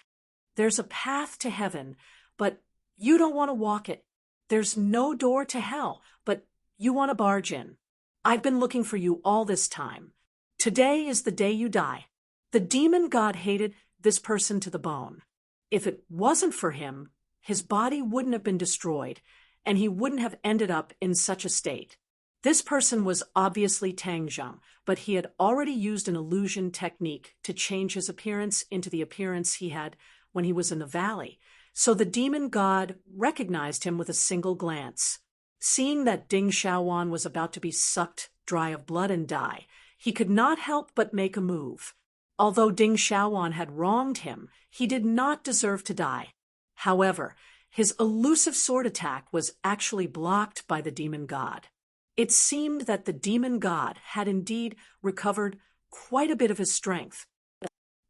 There's a path to heaven, but you don't want to walk it. There's no door to hell, but You want to barge in? I've been looking for you all this time. Today is the day you die. The demon god hated this person to the bone. If it wasn't for him, his body wouldn't have been destroyed, and he wouldn't have ended up in such a state. This person was obviously Tang Zheng, but he had already used an illusion technique to change his appearance into the appearance he had when he was in the valley, so the demon god recognized him with a single glance. Seeing that Ding Xiaowan was about to be sucked dry of blood and die, he could not help but make a move. Although Ding Xiaowan had wronged him, he did not deserve to die. However, his elusive sword attack was actually blocked by the demon god. It seemed that the demon god had indeed recovered quite a bit of his strength.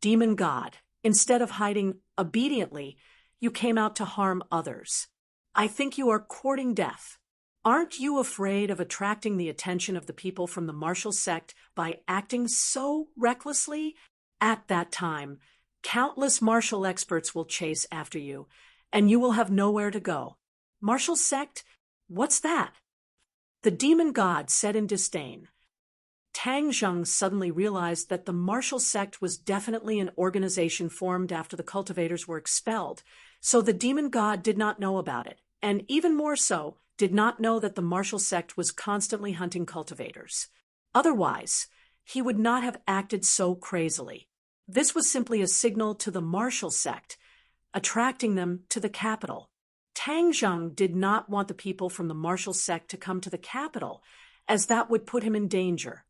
Demon god, instead of hiding obediently, you came out to harm others. I think you are courting death. Aren't you afraid of attracting the attention of the people from the martial sect by acting so recklessly? At that time, countless martial experts will chase after you, and you will have nowhere to go. Martial sect? What's that? The demon god said in disdain. Tang Zheng suddenly realized that the martial sect was definitely an organization formed after the cultivators were expelled, so the demon god did not know about it, and even more so, did not know that the martial sect was constantly hunting cultivators. Otherwise, he would not have acted so crazily. This was simply a signal to the martial sect, attracting them to the capital. Tang Zheng did not want the people from the martial sect to come to the capital, as that would put him in danger.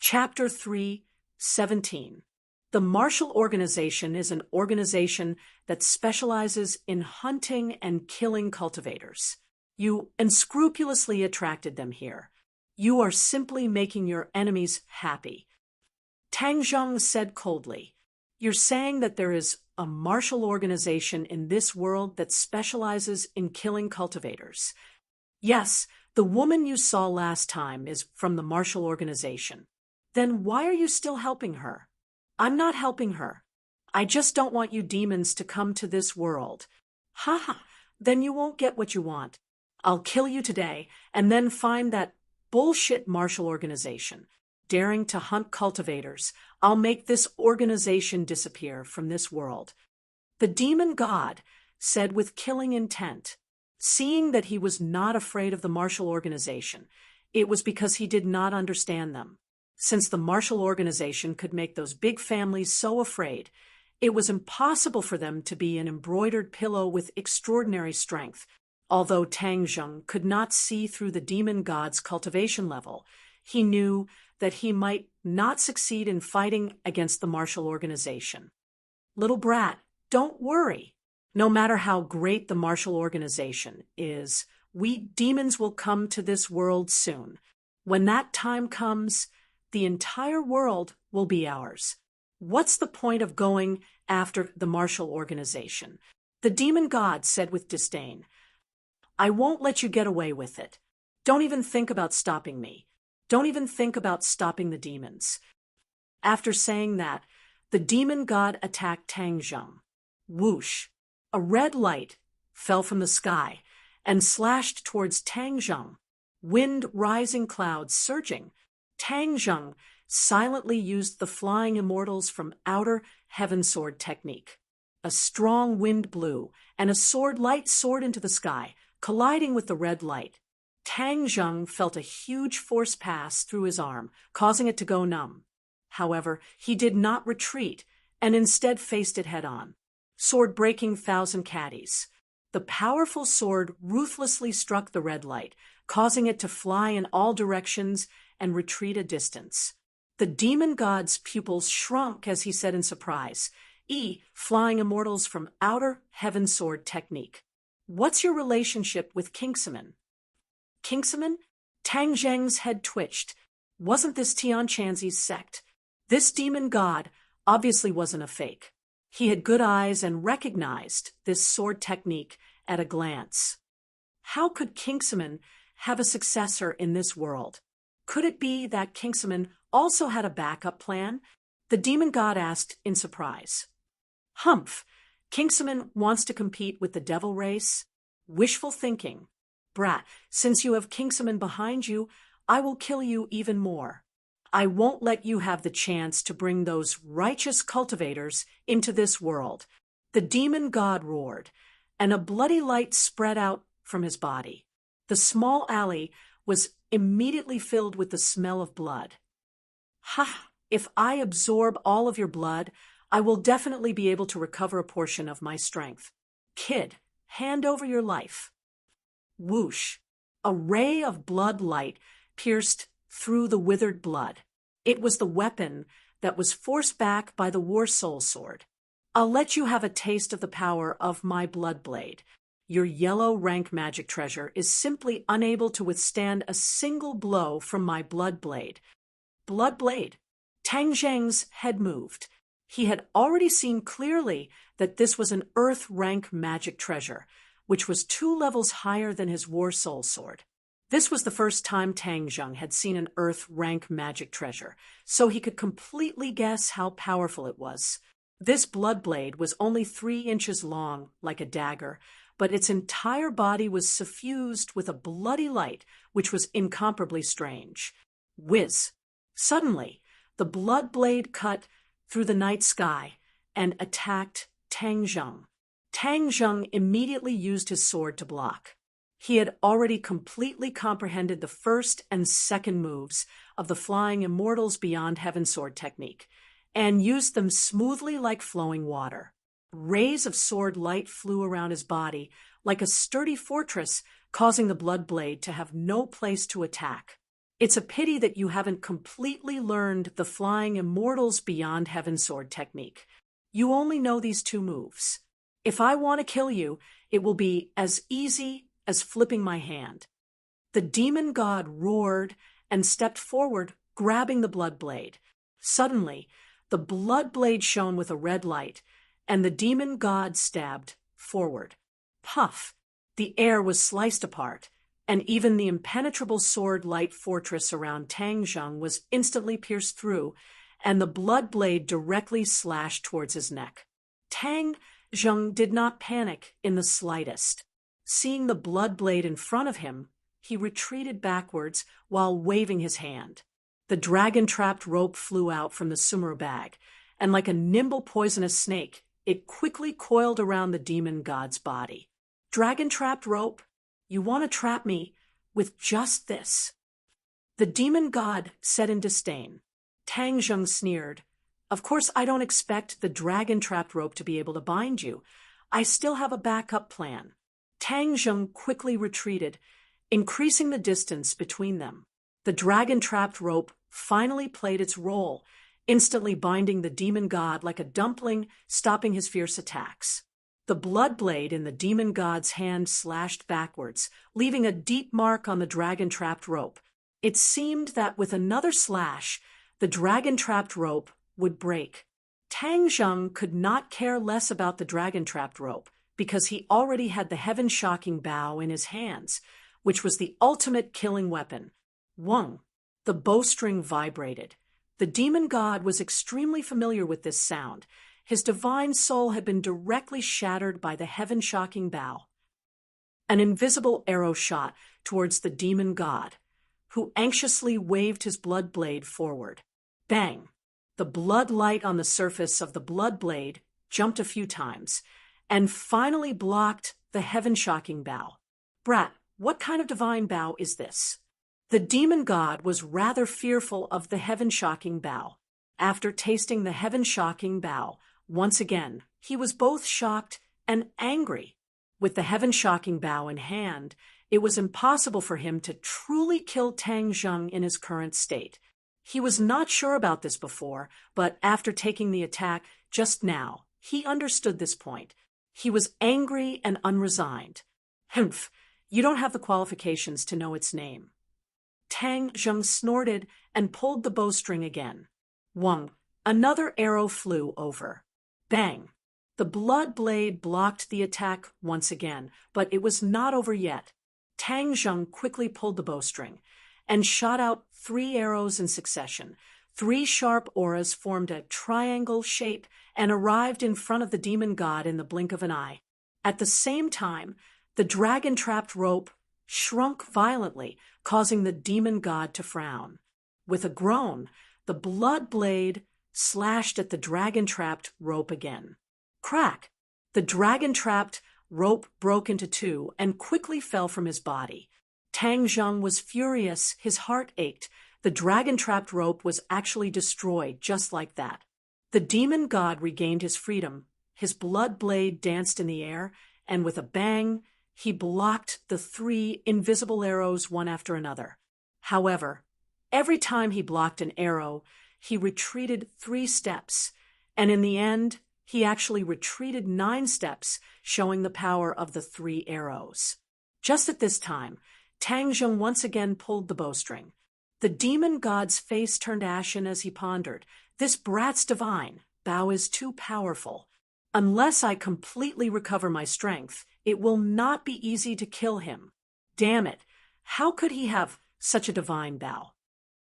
Chapter 3:17. The martial organization is an organization that specializes in hunting and killing cultivators. You unscrupulously attracted them here. You are simply making your enemies happy. Tang Zheng said coldly, "You're saying that there is a martial organization in this world that specializes in killing cultivators?" "Yes, the woman you saw last time is from the martial organization." "Then why are you still helping her?" "I'm not helping her. I just don't want you demons to come to this world." "Ha ha, then you won't get what you want. I'll kill you today and then find that bullshit martial organization. Daring to hunt cultivators, I'll make this organization disappear from this world." The demon god said with killing intent. Seeing that he was not afraid of the martial organization, it was because he did not understand them. Since the martial organization could make those big families so afraid, it was impossible for them to be an embroidered pillow with extraordinary strength. Although Tang Zheng could not see through the demon god's cultivation level, he knew that he might not succeed in fighting against the martial organization. "Little brat, don't worry. No matter how great the martial organization is, we demons will come to this world soon. When that time comes, the entire world will be ours. What's the point of going after the martial organization?" The demon god said with disdain. "I won't let you get away with it. Don't even think about stopping me. Don't even think about stopping the demons." After saying that, the demon god attacked Tang Zheng. Whoosh! A red light fell from the sky and slashed towards Tang Zheng. Wind rising, clouds surging. Tang Zheng silently used the flying immortals from outer heaven sword technique. A strong wind blew, and a light soared into the sky, colliding with the red light. Tang Zheng felt a huge force pass through his arm, causing it to go numb. However, he did not retreat, and instead faced it head-on. Sword breaking thousand caddies. The powerful sword ruthlessly struck the red light, causing it to fly in all directions and retreat a distance. The demon god's pupils shrunk as he said in surprise, "Flying immortals from outer heaven sword technique. What's your relationship with Kingsaman?" "Kingsaman?" Tang Zheng's head twitched. Wasn't this Tian Chanzi's sect? This demon god obviously wasn't a fake. He had good eyes and recognized this sword technique at a glance. How could Kingsaman have a successor in this world? Could it be that Kingsaman also had a backup plan? The demon god asked in surprise. "Humph! Kingsaman wants to compete with the devil race? Wishful thinking. Brat, since you have King Summon behind you, I will kill you even more. I won't let you have the chance to bring those righteous cultivators into this world. The demon god roared, and a bloody light spread out from his body. The small alley was immediately filled with the smell of blood. Ha! If I absorb all of your blood, I will definitely be able to recover a portion of my strength. Kid, hand over your life. Whoosh! A ray of blood light pierced through the withered blood. It was the weapon that was forced back by the War Soul Sword. I'll let you have a taste of the power of my blood blade. Your yellow rank magic treasure is simply unable to withstand a single blow from my blood blade. Blood blade. Tang Zheng's head moved. He had already seen clearly that this was an earth rank magic treasure, which was 2 levels higher than his War Soul Sword. This was the first time Tang Zheng had seen an earth rank magic treasure, so he could completely guess how powerful it was. This blood blade was only 3 inches long, like a dagger, but its entire body was suffused with a bloody light, which was incomparably strange. Whiz! Suddenly, the blood blade cut through the night sky and attacked Tang Zheng. Tang Zheng immediately used his sword to block. He had already completely comprehended the first and second moves of the Flying Immortals Beyond Heaven sword technique, and used them smoothly like flowing water. Rays of sword light flew around his body like a sturdy fortress, causing the blood blade to have no place to attack. It's a pity that you haven't completely learned the Flying Immortals Beyond Heaven sword technique. You only know these 2 moves. If I want to kill you, it will be as easy as flipping my hand. The demon god roared and stepped forward, grabbing the blood blade. Suddenly, the blood blade shone with a red light, and the demon god stabbed forward. Puff! The air was sliced apart, and even the impenetrable sword-light fortress around Tang Zheng was instantly pierced through, and the blood blade directly slashed towards his neck. Tang Zheng did not panic in the slightest. Seeing the blood blade in front of him, he retreated backwards while waving his hand. The dragon-trapped rope flew out from the sumo bag, and like a nimble poisonous snake, it quickly coiled around the demon god's body. Dragon-trapped rope? You want to trap me with just this? The demon god said in disdain. Tang Zheng sneered. Of course I don't expect the dragon-trapped rope to be able to bind you. I still have a backup plan. Tang Zheng quickly retreated, increasing the distance between them. The dragon-trapped rope finally played its role, instantly binding the demon god like a dumpling, stopping his fierce attacks. The blood blade in the demon god's hand slashed backwards, leaving a deep mark on the dragon-trapped rope. It seemed that with another slash, the dragon-trapped rope would break. Tang Zheng could not care less about the dragon-trapped rope, because he already had the heaven-shocking bow in his hands, which was the ultimate killing weapon. Wung! The bowstring vibrated. The demon god was extremely familiar with this sound. His divine soul had been directly shattered by the heaven-shocking bow. An invisible arrow shot towards the demon god, who anxiously waved his blood blade forward. Bang! The blood light on the surface of the blood blade jumped a few times, and finally blocked the heaven-shocking bow. Brat, what kind of divine bow is this? The demon god was rather fearful of the heaven-shocking bow. After tasting the heaven-shocking bow, once again, he was both shocked and angry. With the heaven-shocking bow in hand, it was impossible for him to truly kill Tang Zheng in his current state. He was not sure about this before, but after taking the attack just now, he understood this point. He was angry and unresigned. Humph, you don't have the qualifications to know its name. Tang Zheng snorted and pulled the bowstring again. Wung, another arrow flew over. Bang! The blood blade blocked the attack once again, but it was not over yet. Tang Zheng quickly pulled the bowstring and shot out 3 arrows in succession. 3 sharp auras formed a triangle shape and arrived in front of the demon god in the blink of an eye. At the same time, the dragon-trapped rope shrunk violently, causing the demon god to frown. With a groan, the blood blade slashed at the dragon-trapped rope again. Crack! The dragon-trapped rope broke into two and quickly fell from his body. Tang Zheng was furious, his heart ached. The dragon-trapped rope was actually destroyed just like that. The demon god regained his freedom. His blood blade danced in the air, and with a bang, he blocked the 3 invisible arrows one after another. However, every time he blocked an arrow, he retreated 3 steps, and in the end, he actually retreated 9 steps, showing the power of the 3 arrows. Just at this time, Tang Zheng once again pulled the bowstring. The demon god's face turned ashen as he pondered. This brat's divine bow is too powerful. Unless I completely recover my strength, it will not be easy to kill him. Damn it, how could he have such a divine bow?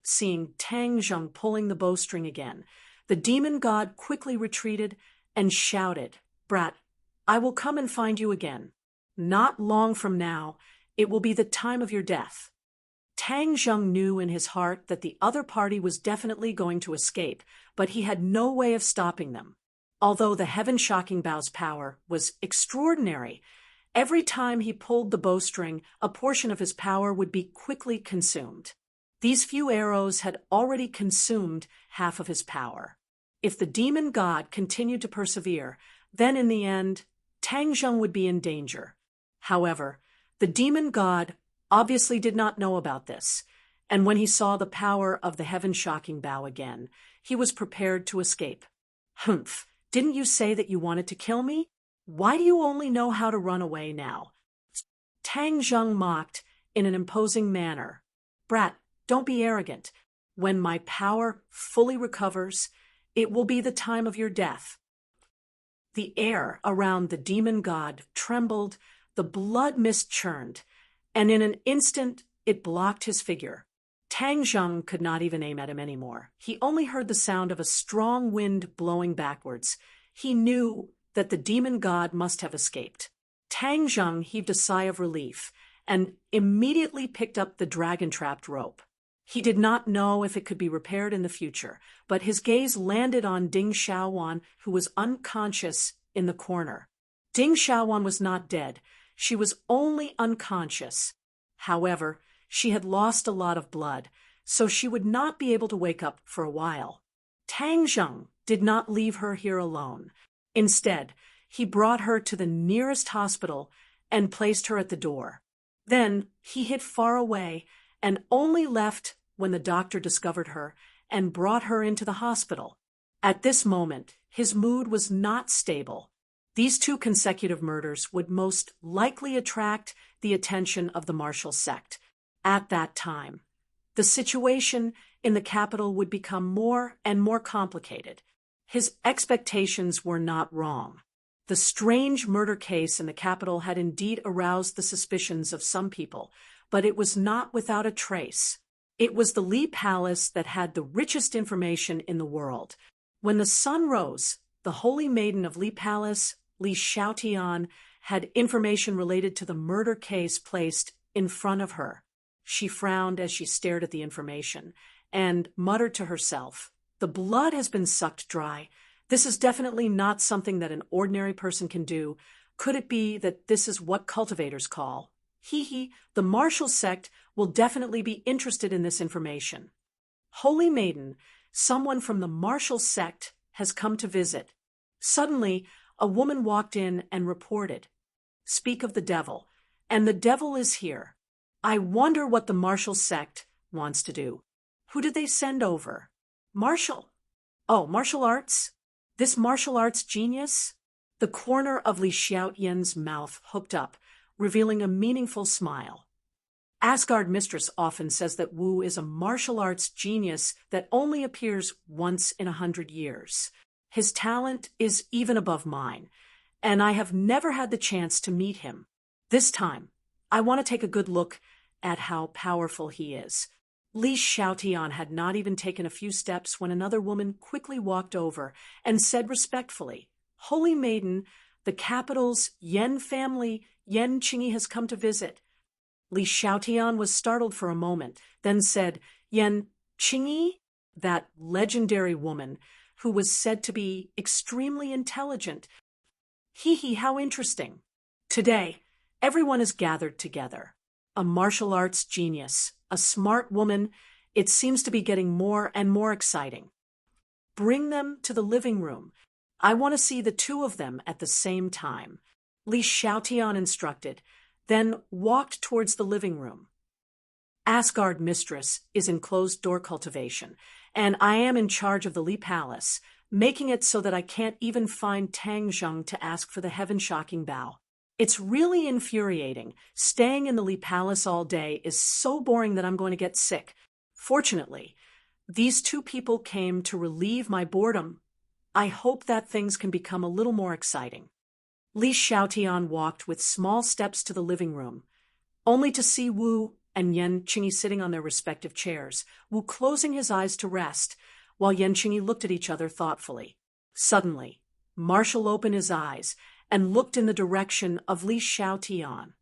Seeing Tang Zheng pulling the bowstring again, the demon god quickly retreated and shouted, "Brat, I will come and find you again. Not long from now, it will be the time of your death." Tang Zheng knew in his heart that the other party was definitely going to escape, but he had no way of stopping them. Although the heaven-shocking bow's power was extraordinary, every time he pulled the bowstring, a portion of his power would be quickly consumed. These few arrows had already consumed half of his power. If the demon god continued to persevere, then in the end, Tang Zheng would be in danger. However, the demon god obviously did not know about this, and when he saw the power of the heaven-shocking bow again, he was prepared to escape. "Humph, didn't you say that you wanted to kill me? Why do you only know how to run away now?" Tang Zheng mocked in an imposing manner. "Brat, don't be arrogant. When my power fully recovers, it will be the time of your death." The air around the demon god trembled, the blood mist churned, and in an instant it blocked his figure. Tang Zheng could not even aim at him anymore. He only heard the sound of a strong wind blowing backwards. He knew that the demon god must have escaped. Tang Zheng heaved a sigh of relief and immediately picked up the dragon-trapped rope. He did not know if it could be repaired in the future, but his gaze landed on Ding Xiaowan, who was unconscious in the corner. Ding Xiaowan was not dead. She was only unconscious. However, she had lost a lot of blood, so she would not be able to wake up for a while. Tang Zheng did not leave her here alone. Instead, he brought her to the nearest hospital and placed her at the door. Then he hid far away and only left when the doctor discovered her and brought her into the hospital. At this moment, his mood was not stable. These 2 consecutive murders would most likely attract the attention of the martial sect. At that time, the situation in the capital would become more and more complicated. His expectations were not wrong. The strange murder case in the capital had indeed aroused the suspicions of some people, but it was not without a trace. It was the Li Palace that had the richest information in the world. When the sun rose, the holy maiden of Li Palace, Li Xiaotian, had information related to the murder case placed in front of her. She frowned as she stared at the information and muttered to herself, "The blood has been sucked dry. This is definitely not something that an ordinary person can do. Could it be that this is what cultivators call? The martial sect will definitely be interested in this information. Holy maiden, someone from the martial sect has come to visit." Suddenly, a woman walked in and reported, "Speak of the devil, and the devil is here. I wonder what the martial sect wants to do. Who did they send over? Martial arts? This martial arts genius?" The corner of Li Xiaotian's mouth hooked up, revealing a meaningful smile. Asgard Mistress often says that Wu is a martial arts genius that only appears once in 100 years. His talent is even above mine, and I have never had the chance to meet him. This time, I want to take a good look at how powerful he is. Li Xiaotian had not even taken a few steps when another woman quickly walked over and said respectfully, "Holy maiden, the capital's Yan family, Yan Qingyi, has come to visit." Li Xiaotian was startled for a moment, then said, Yan Qingyi, that legendary woman who was said to be extremely intelligent. Hee, how interesting. Today, everyone is gathered together. A martial arts genius, a smart woman. It seems to be getting more and more exciting. Bring them to the living room. I want to see the two of them at the same time. Li Xiaotian instructed, then walked towards the living room. Asgard Mistress is in closed-door cultivation, and I am in charge of the Li Palace, making it so that I can't even find Tang Zheng to ask for the heaven-shocking bow. It's really infuriating. Staying in the Li Palace all day is so boring that I'm going to get sick. Fortunately, these two people came to relieve my boredom. I hope that things can become a little more exciting. Li Xiaotian walked with small steps to the living room, only to see Wu and Yan Qingyi sitting on their respective chairs, Wu closing his eyes to rest, while Yan Qingyi looked at each other thoughtfully. Suddenly, Marshall opened his eyes and looked in the direction of Li Xiaotian.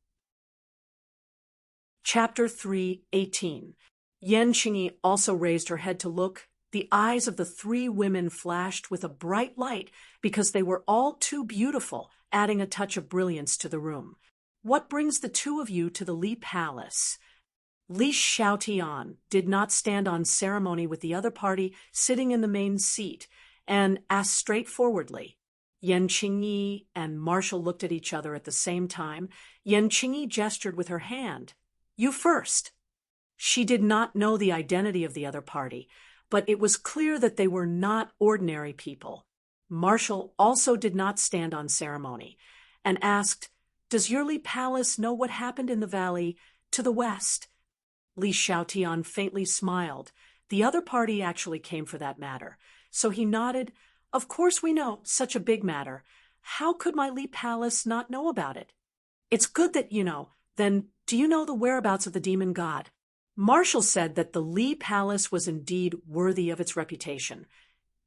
Chapter 3:18. Yan Qingyi also raised her head to look. The eyes of the three women flashed with a bright light because they were all too beautiful, adding a touch of brilliance to the room. What brings the two of you to the Li Palace? Li Xiaotian did not stand on ceremony with the other party sitting in the main seat and asked straightforwardly. Yan Qingyi and Marshall looked at each other at the same time. Yan Qingyi gestured with her hand. You first. She did not know the identity of the other party, but it was clear that they were not ordinary people. Marshall also did not stand on ceremony and asked, Does your Li Palace know what happened in the valley to the west? Li Xiaotian faintly smiled. The other party actually came for that matter, so he nodded. Of course we know, such a big matter. How could my Li Palace not know about it? It's good that you know. Then, do you know the whereabouts of the demon god? Marshall said that the Li Palace was indeed worthy of its reputation.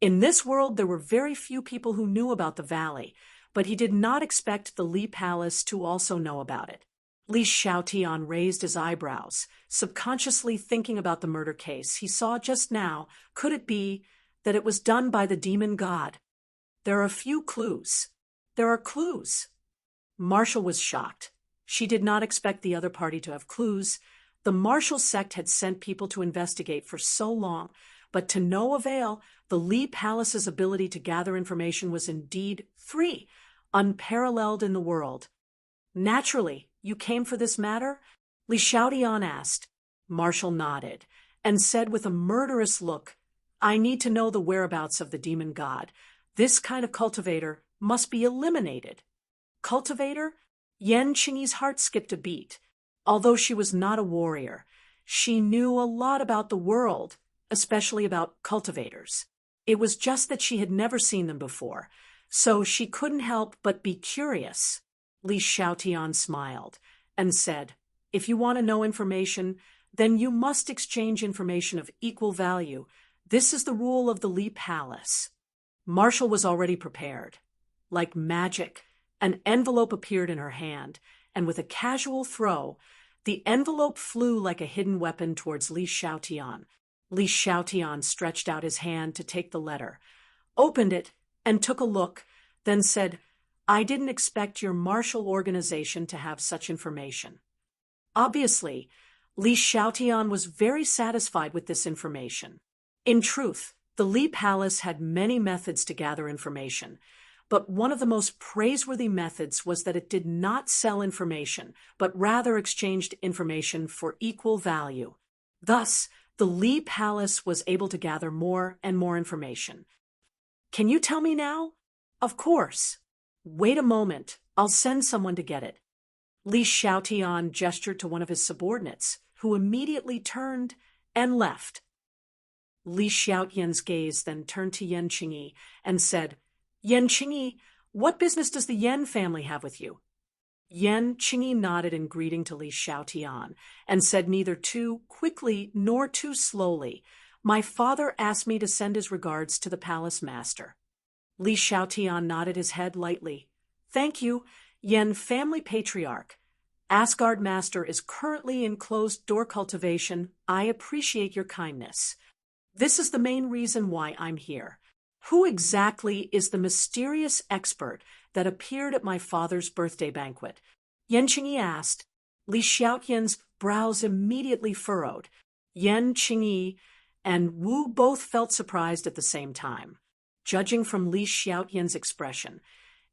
In this world there were very few people who knew about the valley, but he did not expect the Li Palace to also know about it. Li Xiaotian raised his eyebrows, subconsciously thinking about the murder case he saw just now. Could it be that it was done by the demon god? There are a few clues. There are clues. Marshall was shocked. She did not expect the other party to have clues. The Marshall sect had sent people to investigate for so long, but to no avail. The Li Palace's ability to gather information was indeed unparalleled in the world. Naturally, you came for this matter? Li Xiaotian asked. Marshall nodded and said with a murderous look, I need to know the whereabouts of the demon god. This kind of cultivator must be eliminated. Cultivator? Yan Qingyi's heart skipped a beat. Although she was not a warrior, she knew a lot about the world, especially about cultivators. It was just that she had never seen them before, so she couldn't help but be curious. Li Xiaotian smiled and said, If you want to know information, then you must exchange information of equal value. This is the rule of the Li Palace. Marshall was already prepared. Like magic, an envelope appeared in her hand, and with a casual throw, the envelope flew like a hidden weapon towards Li Xiaotian. Li Xiaotian stretched out his hand to take the letter, opened it, and took a look, then said, I didn't expect your martial organization to have such information. Obviously, Li Xiaotian was very satisfied with this information. In truth, the Li Palace had many methods to gather information, but one of the most praiseworthy methods was that it did not sell information, but rather exchanged information for equal value. Thus, the Li Palace was able to gather more and more information. Can you tell me now? Of course. Wait a moment, I'll send someone to get it. Li Xiaotian gestured to one of his subordinates, who immediately turned and left. Li Xiaotian's gaze then turned to Yan Qingyi and said, Yan Qingyi, what business does the Yan family have with you? Yan Qingyi nodded in greeting to Li Xiaotian and said neither too quickly nor too slowly, My father asked me to send his regards to the palace master. Li Xiaotian nodded his head lightly. Thank you, Yan family patriarch. Asgard Master is currently in closed-door cultivation. I appreciate your kindness. This is the main reason why I'm here. Who exactly is the mysterious expert that appeared at my father's birthday banquet? Yan Qingyi asked. Li Xiaotian's brows immediately furrowed. Yan Qingyi and Wu both felt surprised at the same time. Judging from Li Xiaotian's expression,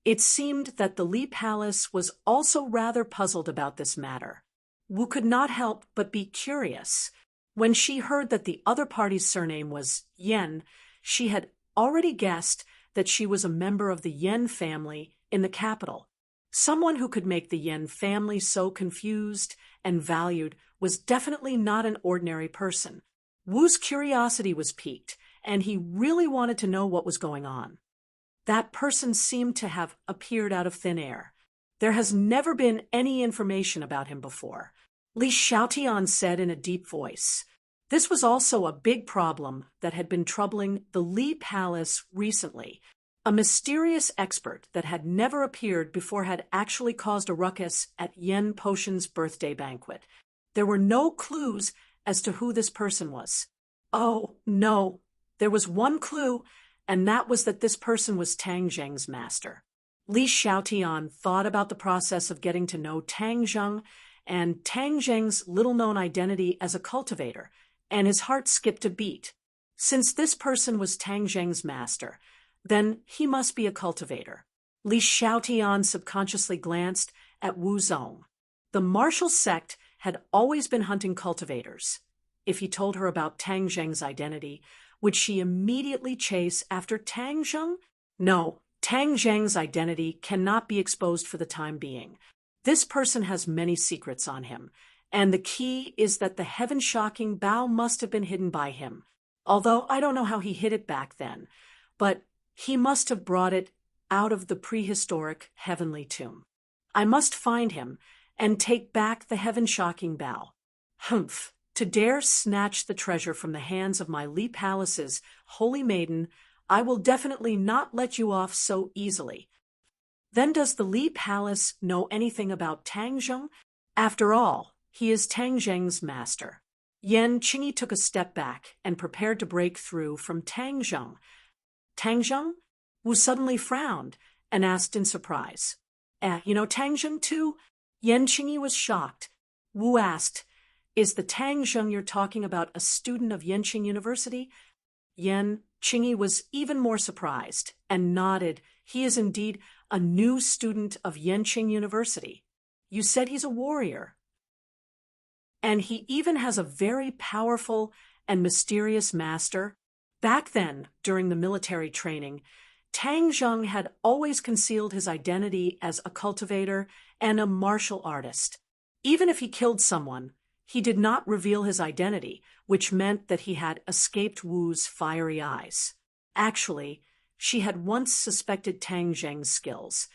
it seemed that the Li Palace was also rather puzzled about this matter. Wu could not help but be curious. When she heard that the other party's surname was Yan, she had already guessed that she was a member of the Yan family in the capital. Someone who could make the Yan family so confused and valued was definitely not an ordinary person. Wu's curiosity was piqued, and he really wanted to know what was going on. That person seemed to have appeared out of thin air. There has never been any information about him before, Li Xiaotian said in a deep voice. This was also a big problem that had been troubling the Li Palace recently. A mysterious expert that had never appeared before had actually caused a ruckus at Yan Potion's birthday banquet. There were no clues as to who this person was. Oh, no. There was one clue, and that was that this person was Tang Zheng's master. Li Xiaotian thought about the process of getting to know Tang Zheng and Tang Zheng's little-known identity as a cultivator, and his heart skipped a beat. Since this person was Tang Zheng's master, then he must be a cultivator. Li Xiaotian subconsciously glanced at Wu Zong. The martial sect had always been hunting cultivators. If he told her about Tang Zheng's identity, would she immediately chase after Tang Zheng? No, Tang Zheng's identity cannot be exposed for the time being. This person has many secrets on him, and the key is that the heaven-shocking bow must have been hidden by him. Although I don't know how he hid it back then, but he must have brought it out of the prehistoric heavenly tomb. I must find him and take back the heaven-shocking bow. Humph! To dare snatch the treasure from the hands of my Li Palace's holy maiden, I will definitely not let you off so easily. Then does the Li Palace know anything about Tang Zheng? After all, he is Tang Zheng's master. Yan Qingyi took a step back and prepared to break through from Tang Zheng. Tang Zheng? Wu suddenly frowned and asked in surprise. You know Tang Zheng too? Yan Qingyi was shocked. Wu asked, Is the Tang Zheng you're talking about a student of Yanqing University? Yan Qingyi was even more surprised and nodded. He is indeed a new student of Yanqing University. You said he's a warrior. And he even has a very powerful and mysterious master. Back then, during the military training, Tang Zheng had always concealed his identity as a cultivator and a martial artist. Even if he killed someone, he did not reveal his identity, which meant that he had escaped Wu's fiery eyes. Actually, she had once suspected Tang Zheng's skills,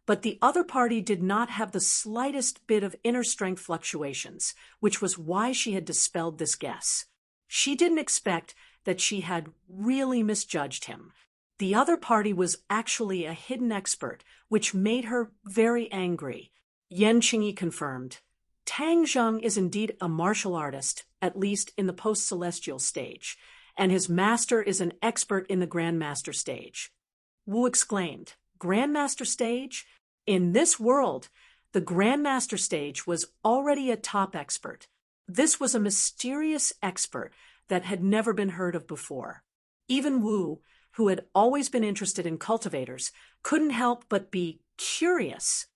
but the other party did not have the slightest bit of inner strength fluctuations, which was why she had dispelled this guess. She didn't expect that she had really misjudged him. The other party was actually a hidden expert, which made her very angry. Yan Qingyi confirmed. Tang Zheng is indeed a martial artist, at least in the post-celestial stage, and his master is an expert in the Grandmaster stage. Wu exclaimed, Grandmaster stage? In this world, the Grandmaster stage was already a top expert. This was a mysterious expert that had never been heard of before. Even Wu, who had always been interested in cultivators, couldn't help but be curious.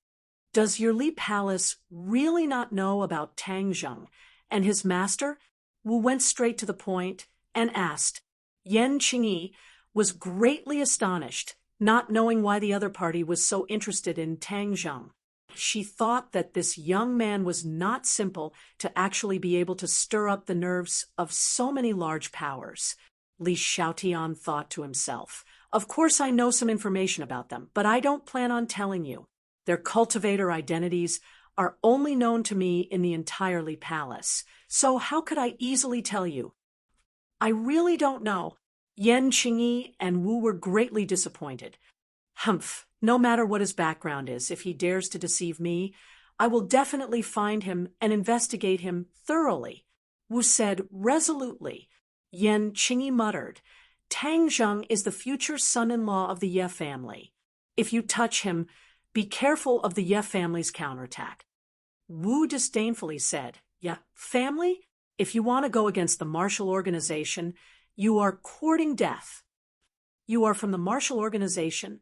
Does your Li Palace really not know about Tang Zheng and his master? Wu went straight to the point and asked. Yan Qingyi was greatly astonished, not knowing why the other party was so interested in Tang Zheng. She thought that this young man was not simple to actually be able to stir up the nerves of so many large powers. Li Xiaotian thought to himself, Of course I know some information about them, but I don't plan on telling you. Their cultivator identities are only known to me in the entire Li Palace, so how could I easily tell you? I really don't know. Yan Qingyi and Wu were greatly disappointed. Humph, no matter what his background is, if he dares to deceive me, I will definitely find him and investigate him thoroughly, Wu said resolutely. Yan Qingyi muttered, Tang Zheng is the future son-in-law of the Ye family. If you touch him, be careful of the Ye family's counterattack. Wu disdainfully said, Ye family? If you want to go against the martial organization, you are courting death. You are from the martial organization?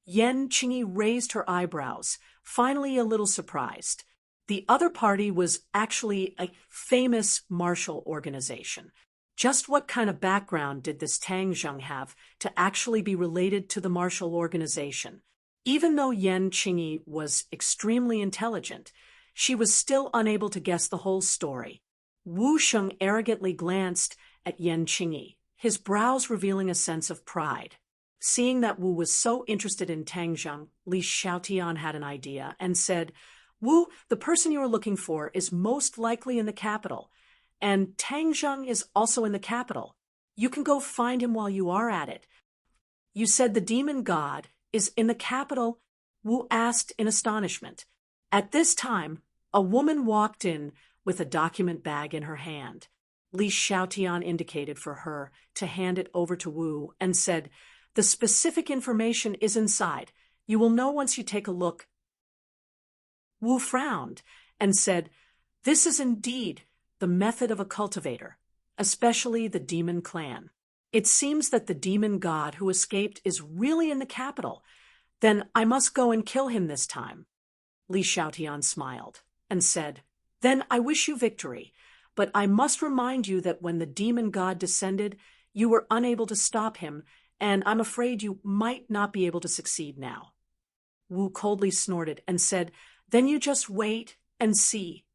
Yan Qingyi raised her eyebrows, finally a little surprised. The other party was actually a famous martial organization. Just what kind of background did this Tang Zheng have to actually be related to the martial organization? Even though Yan Qingyi was extremely intelligent, she was still unable to guess the whole story. Wu Sheng arrogantly glanced at Yan Qingyi, his brows revealing a sense of pride. Seeing that Wu was so interested in Tang Zheng, Li Xiaotian had an idea and said, Wu, the person you are looking for is most likely in the capital, and Tang Zheng is also in the capital. You can go find him while you are at it. You said the demon god is in the capital? Wu asked in astonishment. At this time, a woman walked in with a document bag in her hand. Li Xiaotian indicated for her to hand it over to Wu and said, The specific information is inside. You will know once you take a look. Wu frowned and said, This is indeed the method of a cultivator, especially the demon clan. It seems that the demon god who escaped is really in the capital. Then I must go and kill him this time. Li Xiaotian smiled and said, Then I wish you victory, but I must remind you that when the demon god descended, you were unable to stop him, and I'm afraid you might not be able to succeed now. Wu coldly snorted and said, Then you just wait and see.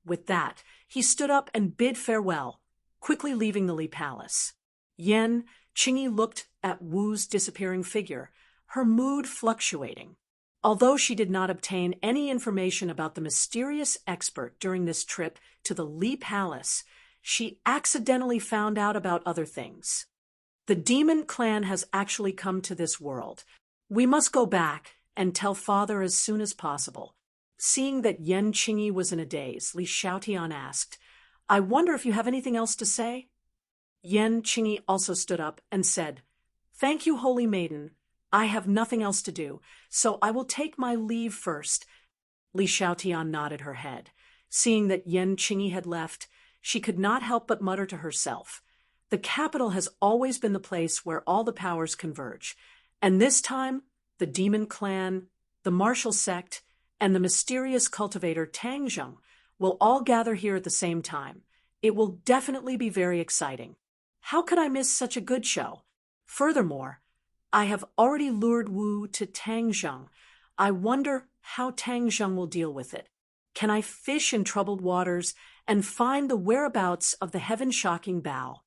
With that, he stood up and bid farewell, quickly leaving the Li Palace. Yan Qingyi looked at Wu's disappearing figure, her mood fluctuating. Although she did not obtain any information about the mysterious expert during this trip to the Li Palace, she accidentally found out about other things. The demon clan has actually come to this world. We must go back and tell father as soon as possible. Seeing that Yan Qingyi was in a daze, Li Xiaotian asked, I wonder if you have anything else to say? Yan Qingyi also stood up and said, Thank you, holy maiden. I have nothing else to do, so I will take my leave first. Li Xiaotian nodded her head. Seeing that Yan Qingyi had left, she could not help but mutter to herself, The capital has always been the place where all the powers converge, and this time, the demon clan, the martial sect, and the mysterious cultivator Tang Zheng will all gather here at the same time. It will definitely be very exciting. How could I miss such a good show? Furthermore, I have already lured Wu to Tang Zheng. I wonder how Tang Zheng will deal with it. Can I fish in troubled waters and find the whereabouts of the heaven-shocking bow?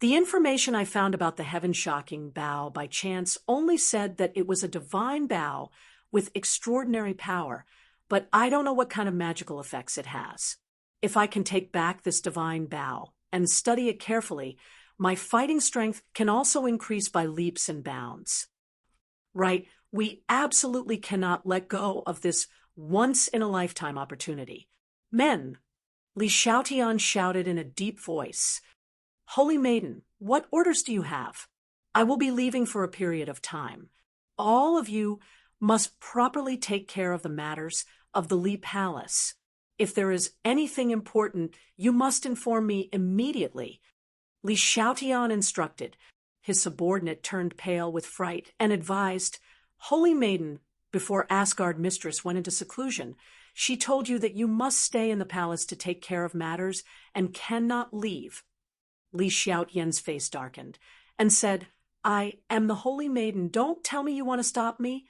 The information I found about the heaven-shocking bow by chance only said that it was a divine bow with extraordinary power, but I don't know what kind of magical effects it has. If I can take back this divine bow and study it carefully, my fighting strength can also increase by leaps and bounds. Right, we absolutely cannot let go of this once-in-a-lifetime opportunity. Men, Li Xiaotian shouted in a deep voice. Holy Maiden, what orders do you have? I will be leaving for a period of time. All of you must properly take care of the matters of the Li Palace. If there is anything important, you must inform me immediately. Li Xiaotian instructed. His subordinate turned pale with fright and advised, Holy Maiden, before Asgard Mistress went into seclusion, she told you that you must stay in the palace to take care of matters and cannot leave. Li Xiaotian's face darkened and said, I am the Holy Maiden. Don't tell me you want to stop me.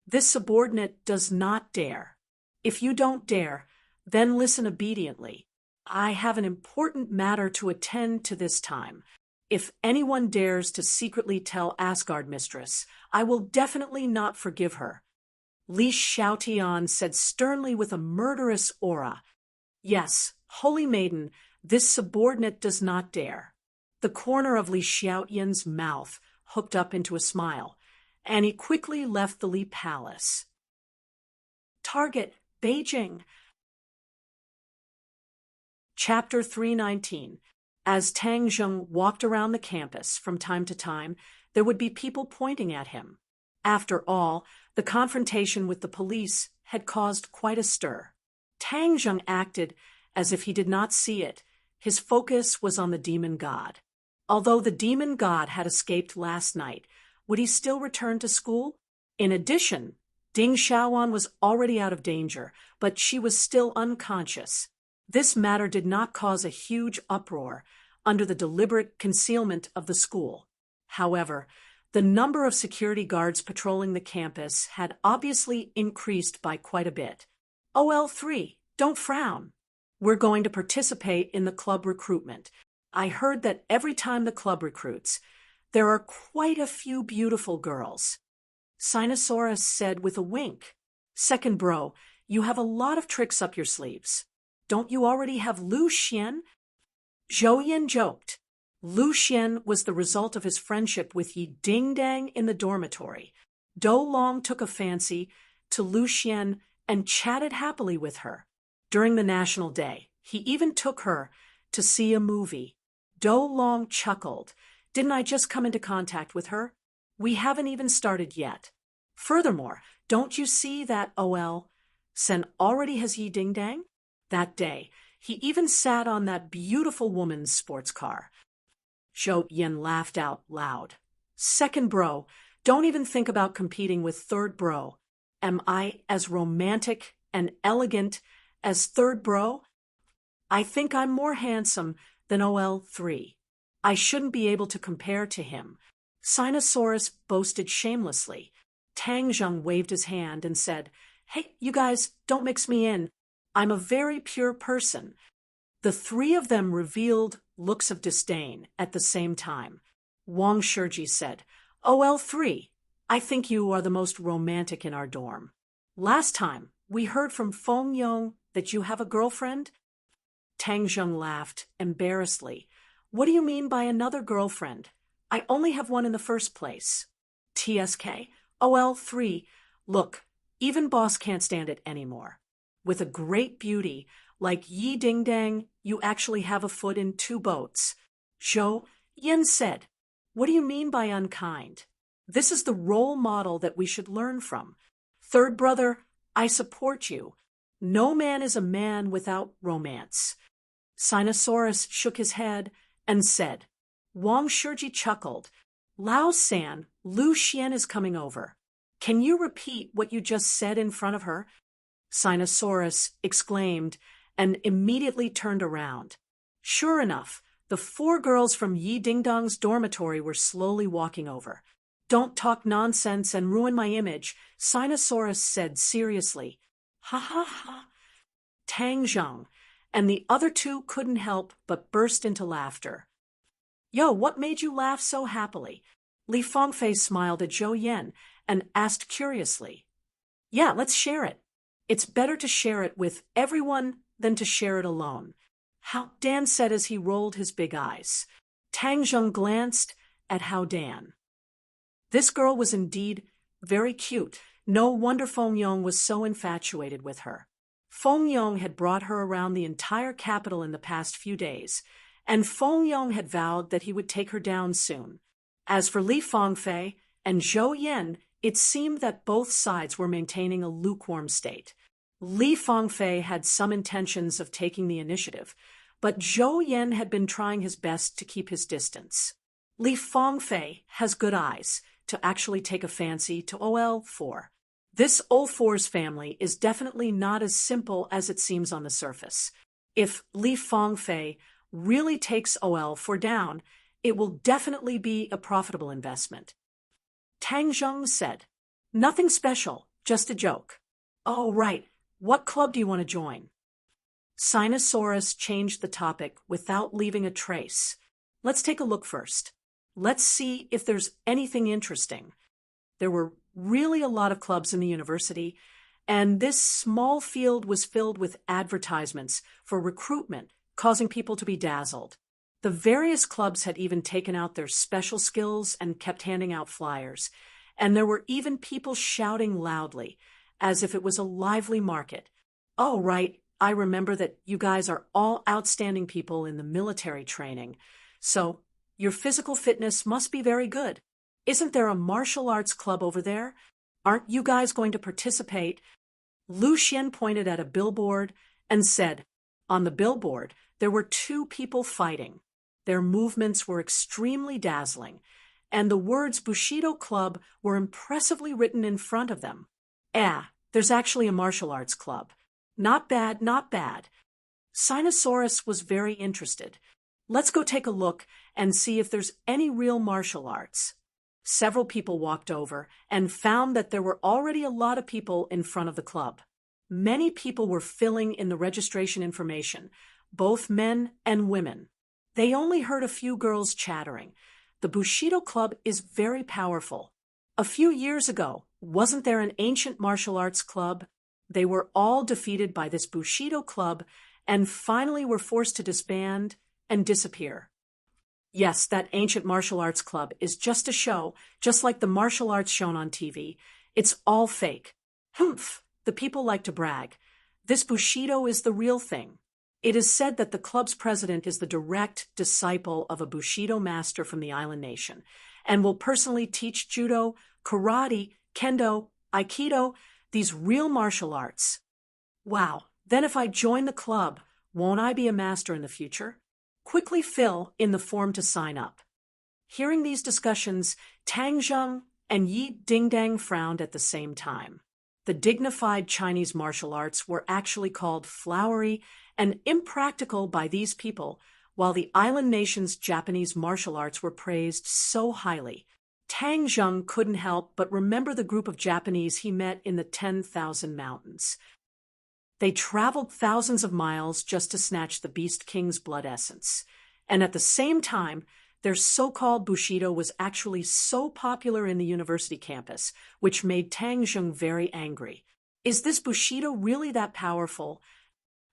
This subordinate does not dare. If you don't dare, then listen obediently. I have an important matter to attend to this time. If anyone dares to secretly tell Asgard Mistress, I will definitely not forgive her. Li Xiaotian said sternly with a murderous aura, Yes, Holy Maiden, this subordinate does not dare. The corner of Li Xiaotian's mouth hooked up into a smile, and he quickly left the Li Palace. Target Beijing. Chapter 319. As Tang Zheng walked around the campus from time to time, there would be people pointing at him. After all, the confrontation with the police had caused quite a stir. Tang Zheng acted as if he did not see it. His focus was on the demon god. Although the demon god had escaped last night, would he still return to school? In addition, Ding Xiaoan was already out of danger, but she was still unconscious. This matter did not cause a huge uproar under the deliberate concealment of the school. However, the number of security guards patrolling the campus had obviously increased by quite a bit. OL3, don't frown. We're going to participate in the club recruitment. I heard that every time the club recruits, there are quite a few beautiful girls. Sinosaurus said with a wink. Second bro, you have a lot of tricks up your sleeves. Don't you already have Lu Xian? Zhou Yin joked. Lu Xian was the result of his friendship with Yi Dingdang in the dormitory. Dou Long took a fancy to Lu Xian and chatted happily with her. During the National Day, he even took her to see a movie. Dou Long chuckled. Didn't I just come into contact with her? We haven't even started yet. Furthermore, don't you see that OL Sen already has Yi Dingdang? That day, he even sat on that beautiful woman's sports car. Zhou Yin laughed out loud. Second bro, don't even think about competing with third bro. Am I as romantic and elegant as third bro? I think I'm more handsome than OL3. I shouldn't be able to compare to him. Sinosaurus boasted shamelessly. Tang Zheng waved his hand and said, Hey, you guys, don't mix me in. I'm a very pure person. The three of them revealed looks of disdain at the same time. Wang Shiji said, OL3, I think you are the most romantic in our dorm. Last time, we heard from Feng Yong that you have a girlfriend? Tang Zheng laughed embarrassedly. What do you mean by another girlfriend? I only have one in the first place. TSK, OL3, look, even boss can't stand it anymore. With a great beauty like Yi Dingdang, you actually have a foot in two boats. Zhou Yin said, What do you mean by unkind? This is the role model that we should learn from. Third brother, I support you. No man is a man without romance. Sinosaurus shook his head and said, Wang Shiji chuckled. Lao San, Lu Xian is coming over. Can you repeat what you just said in front of her? Sinosaurus exclaimed and immediately turned around. Sure enough, the four girls from Yi Dingdong's dormitory were slowly walking over. Don't talk nonsense and ruin my image, Sinosaurus said seriously. Ha ha ha. Tang Zheng and the other two couldn't help but burst into laughter. Yo, what made you laugh so happily? Li Fengfei smiled at Zhou Yin and asked curiously. Yeah, let's share it. It's better to share it with everyone than to share it alone. Hao Dan said as he rolled his big eyes. Tang Zheng glanced at Hao Dan. This girl was indeed very cute. No wonder Feng Yong was so infatuated with her. Feng Yong had brought her around the entire capital in the past few days, and Feng Yong had vowed that he would take her down soon. As for Li Fengfei and Zhou Yin, it seemed that both sides were maintaining a lukewarm state. Li Fengfei had some intentions of taking the initiative, but Zhou Yin had been trying his best to keep his distance. Li Fengfei has good eyes to actually take a fancy to OL4. This OL4's family is definitely not as simple as it seems on the surface. If Li Fengfei really takes OL4 down, it will definitely be a profitable investment. Tang Zheng said, Nothing special, just a joke. Oh, right. What club do you want to join? Sinosaurus changed the topic without leaving a trace. Let's take a look first. Let's see if there's anything interesting. There were really a lot of clubs in the university, and this small field was filled with advertisements for recruitment, causing people to be dazzled. The various clubs had even taken out their special skills and kept handing out flyers, and there were even people shouting loudly, as if it was a lively market. Oh, right. I remember that you guys are all outstanding people in the military training. So, your physical fitness must be very good. Isn't there a martial arts club over there? Aren't you guys going to participate? Lu Xian pointed at a billboard and said, on the billboard, there were two people fighting. Their movements were extremely dazzling, and the words Bushido Club were impressively written in front of them. There's actually a martial arts club. Not bad, not bad. Sinosaurus was very interested. Let's go take a look and see if there's any real martial arts. Several people walked over and found that there were already a lot of people in front of the club. Many people were filling in the registration information, both men and women. They only heard a few girls chattering. The Bushido Club is very powerful. A few years ago, wasn't there an ancient martial arts club? They were all defeated by this Bushido Club and finally were forced to disband and disappear. Yes, that ancient martial arts club is just a show, just like the martial arts shown on TV. It's all fake. Humph, the people like to brag. This Bushido is the real thing. It is said that the club's president is the direct disciple of a Bushido master from the island nation and will personally teach judo, karate, kendo, aikido, these real martial arts. Wow, then if I join the club, won't I be a master in the future? Quickly fill in the form to sign up. Hearing these discussions, Tang Zheng and Yi Dingdang frowned at the same time. The dignified Chinese martial arts were actually called flowery and impractical by these people, while the island nation's Japanese martial arts were praised so highly. Tang Zheng couldn't help but remember the group of Japanese he met in the 10,000 mountains. They traveled thousands of miles just to snatch the Beast King's blood essence. And at the same time, their so-called Bushido was actually so popular in the university campus, which made Tang Zheng very angry. Is this Bushido really that powerful?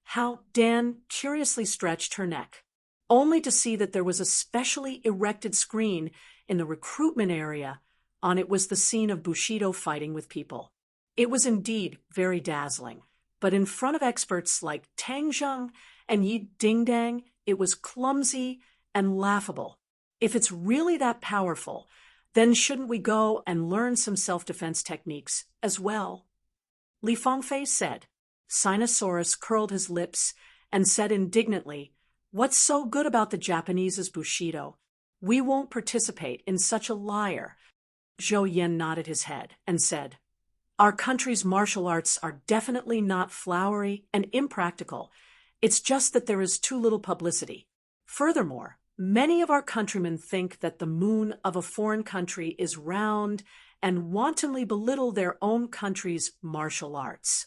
How Dan curiously stretched her neck, only to see that there was a specially erected screen in the recruitment area. On it was the scene of Bushido fighting with people. It was indeed very dazzling. But in front of experts like Tang Zheng and Yi Dingdang, it was clumsy and laughable. If it's really that powerful, then shouldn't we go and learn some self-defense techniques as well? Li Fengfei said. Sinosaurus curled his lips and said indignantly, "What's so good about the Japanese's Bushido? We won't participate in such a liar." Zhou Yen nodded his head and said, "Our country's martial arts are definitely not flowery and impractical. It's just that there is too little publicity. Furthermore, many of our countrymen think that the moon of a foreign country is round and wantonly belittle their own country's martial arts.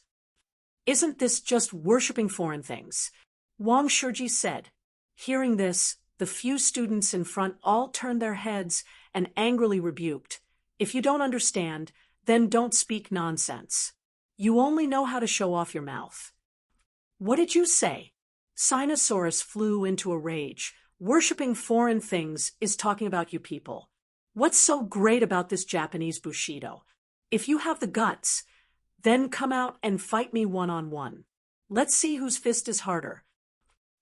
Isn't this just worshipping foreign things?" Wang Shiji said. Hearing this, the few students in front all turned their heads and angrily rebuked, "If you don't understand, then don't speak nonsense. You only know how to show off your mouth." "What did you say?" Sinosaurus flew into a rage. "Worshipping foreign things is talking about you people. What's so great about this Japanese Bushido? If you have the guts, then come out and fight me one-on-one. Let's see whose fist is harder."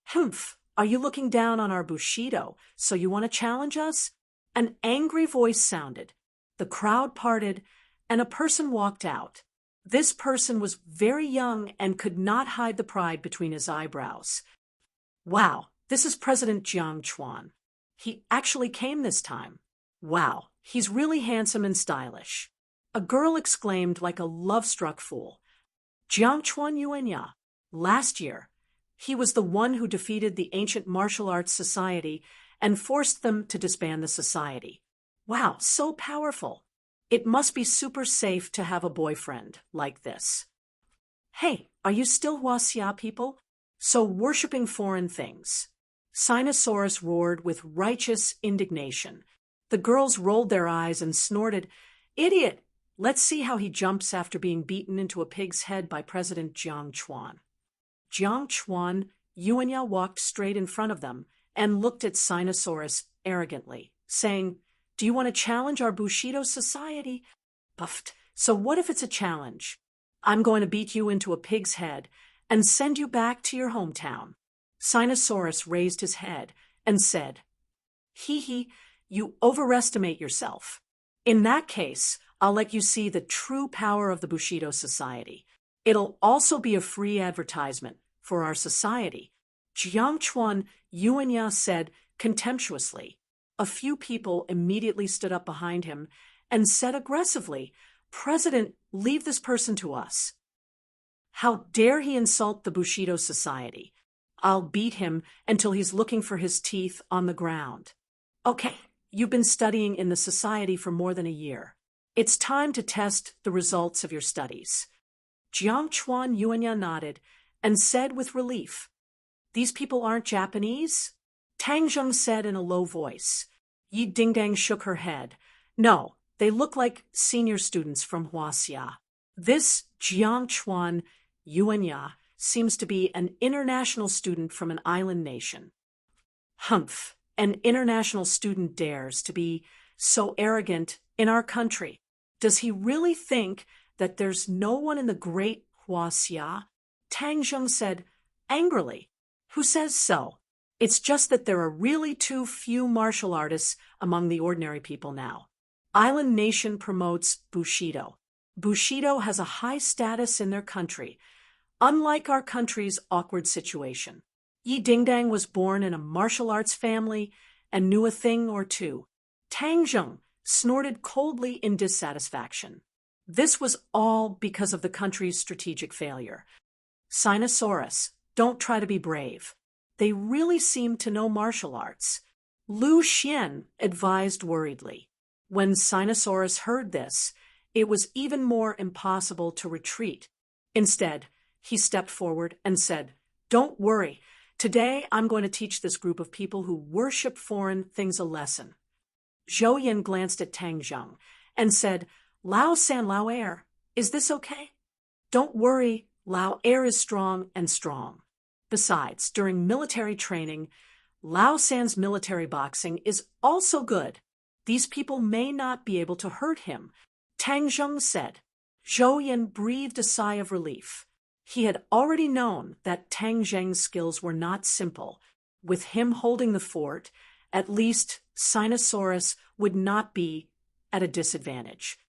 "Humph, are you looking down on our Bushido, so you want to challenge us?" An angry voice sounded. The crowd parted, and a person walked out. This person was very young and could not hide the pride between his eyebrows. "Wow, this is President Jiang Chuan. He actually came this time. Wow, he's really handsome and stylish." A girl exclaimed like a love-struck fool. "Jiang Chuan Yuanya. Last year, he was the one who defeated the ancient martial arts society and forced them to disband the society. Wow, so powerful. It must be super safe to have a boyfriend like this." "Hey, are you still Huaxia people? So worshipping foreign things?" Sinosaurus roared with righteous indignation. The girls rolled their eyes and snorted, "Idiot! Let's see how he jumps after being beaten into a pig's head by President Jiang Chuan." Jiang Chuan Yuanya walked straight in front of them and looked at Sinosaurus arrogantly, saying, "Do you want to challenge our Bushido society?" Puffed. "So what if it's a challenge? I'm going to beat you into a pig's head, and send you back to your hometown. Sinosaurus raised his head and said, "Hee hee, you overestimate yourself. In that case, I'll let you see the true power of the Bushido Society. It'll also be a free advertisement for our society." Jiangchuan Yuanya said contemptuously. A few people immediately stood up behind him and said aggressively, "President, leave this person to us. How dare he insult the Bushido Society? I'll beat him until he's looking for his teeth on the ground." "Okay, you've been studying in the society for more than a year. It's time to test the results of your studies." Jiangchuan Yuanya nodded and said with relief, "These people aren't Japanese?" Tang Zheng said in a low voice. Yi Dingdang shook her head. "No, they look like senior students from Huaxia." This Jiangchuan Yuanya seems to be an international student from an island nation. Humph, an international student dares to be so arrogant in our country. Does he really think that there's no one in the great Huaxia? Tang Zheng said angrily. "Who says so? It's just that there are really too few martial artists among the ordinary people now. Island Nation promotes Bushido. Bushido has a high status in their country, unlike our country's awkward situation. Yi Dingdang was born in a martial arts family and knew a thing or two." Tang Zheng snorted coldly in dissatisfaction. This was all because of the country's strategic failure. "Sinosaurus, don't try to be brave. They really seem to know martial arts," Lu Xian advised worriedly. When Sinosaurus heard this, it was even more impossible to retreat. Instead, he stepped forward and said, "Don't worry. Today I'm going to teach this group of people who worship foreign things a lesson." Zhou Yin glanced at Tang Zheng and said, "Lao San Lao Air, is this okay?" "Don't worry, Lao Air is strong and strong. Besides, during military training, Lao San's military boxing is also good. These people may not be able to hurt him," Tang Zheng said. Zhou Yin breathed a sigh of relief. He had already known that Tang Zheng's skills were not simple. With him holding the fort, at least Sinosaurus would not be at a disadvantage.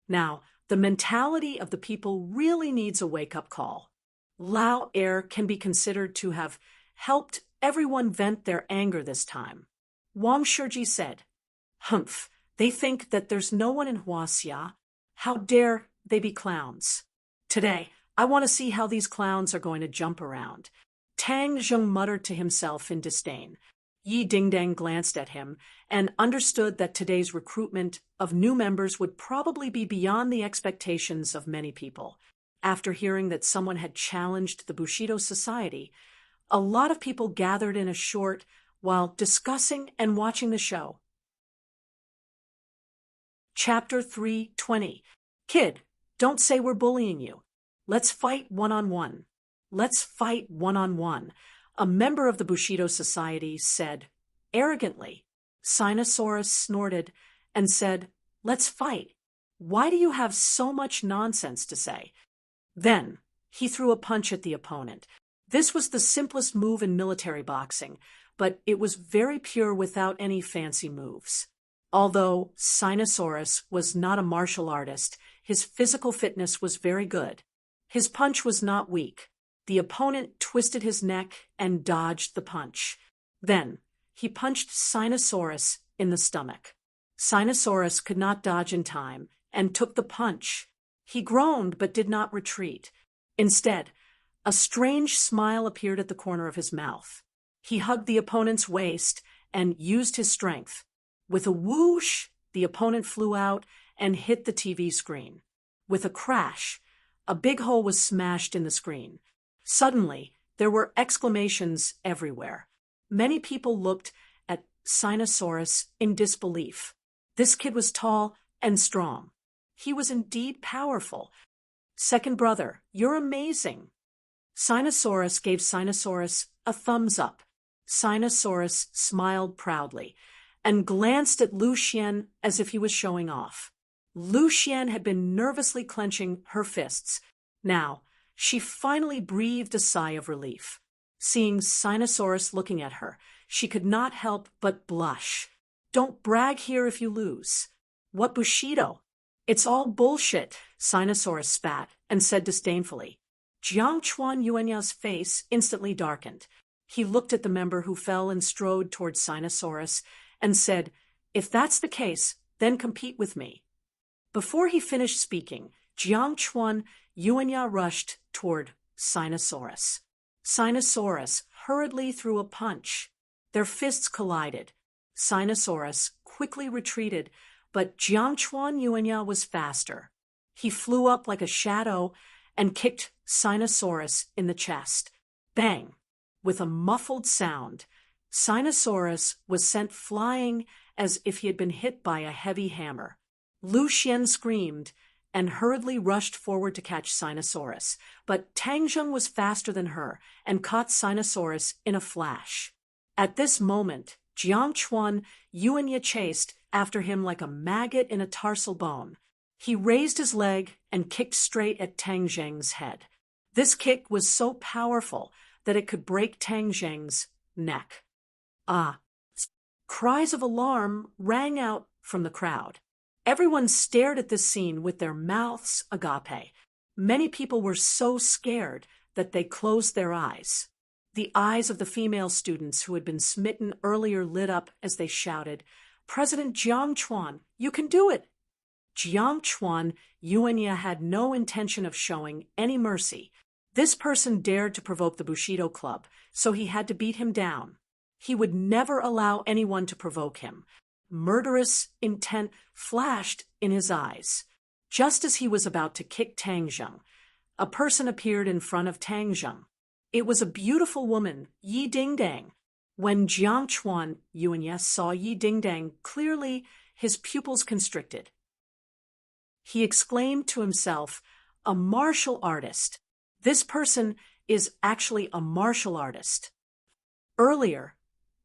Now, the mentality of the people really needs a wake-up call. Lao Air can be considered to have helped everyone vent their anger this time. Wang Shiji said, "Humph, they think that there's no one in Huaxia. How dare they be clowns? Today, I want to see how these clowns are going to jump around." Tang Zheng muttered to himself in disdain. Yi Dingdang glanced at him and understood that today's recruitment of new members would probably be beyond the expectations of many people. After hearing that someone had challenged the Bushido Society, a lot of people gathered in a short while discussing and watching the show. Chapter 3:20. "Kid, don't say we're bullying you. Let's fight one-on-one. Let's fight one-on-one," a member of the Bushido Society said arrogantly. Sinosaurus snorted and said, "Let's fight. Why do you have so much nonsense to say?" Then he threw a punch at the opponent. This was the simplest move in military boxing, but it was very pure without any fancy moves. Although Sinosaurus was not a martial artist, his physical fitness was very good. His punch was not weak. The opponent twisted his neck and dodged the punch. Then he punched Sinosaurus in the stomach. Sinosaurus could not dodge in time and took the punch. He groaned but did not retreat. Instead, a strange smile appeared at the corner of his mouth. He hugged the opponent's waist and used his strength. With a whoosh, the opponent flew out and hit the TV screen. With a crash, a big hole was smashed in the screen. Suddenly, there were exclamations everywhere. Many people looked at Sinosaurus in disbelief. This kid was tall and strong. He was indeed powerful. "Second brother, you're amazing." Sinosaurus gave Sinosaurus a thumbs up. Sinosaurus smiled proudly and glanced at Lu Xian as if he was showing off. Lu Xian had been nervously clenching her fists. Now, She finally breathed a sigh of relief. Seeing Sinosaurus looking at her, she could not help but blush. Don't brag here if you lose. What Bushido? It's all bullshit, Sinosaurus spat and said disdainfully. Jiang Chuan Yuanya's face instantly darkened. He looked at the member who fell and strode towards Sinosaurus and said, "If that's the case, then compete with me." Before he finished speaking, Jiang Chuan Yuanya rushed toward Sinosaurus. Sinosaurus hurriedly threw a punch. Their fists collided. Sinosaurus quickly retreated, but Jiang Chuan Yuanya was faster. He flew up like a shadow and kicked Sinosaurus in the chest. Bang! With a muffled sound, Sinosaurus was sent flying as if he had been hit by a heavy hammer. Lu Xian screamed and hurriedly rushed forward to catch Sinosaurus, but Tang Zheng was faster than her and caught Sinosaurus in a flash. At this moment, Jiang Chuan Yuanya chased after him like a maggot in a tarsal bone. He raised his leg and kicked straight at Tang Zheng's head. This kick was so powerful that it could break Tang Zheng's neck. Ah! Cries of alarm rang out from the crowd. Everyone stared at this scene with their mouths agape. Many people were so scared that they closed their eyes. The eyes of the female students who had been smitten earlier lit up as they shouted, "President Jiang Chuan, you can do it!" Jiang Chuan Yuanya had no intention of showing any mercy. This person dared to provoke the Bushido Club, so he had to beat him down. He would never allow anyone to provoke him. Murderous intent flashed in his eyes. Just as he was about to kick Tang Zheng, a person appeared in front of Tang Zheng. It was a beautiful woman, Yi Dingdang. When Jiang Chuan Yuanya saw Yi Dingdang clearly, his pupils constricted. He exclaimed to himself, "A martial artist. This person is actually a martial artist." Earlier,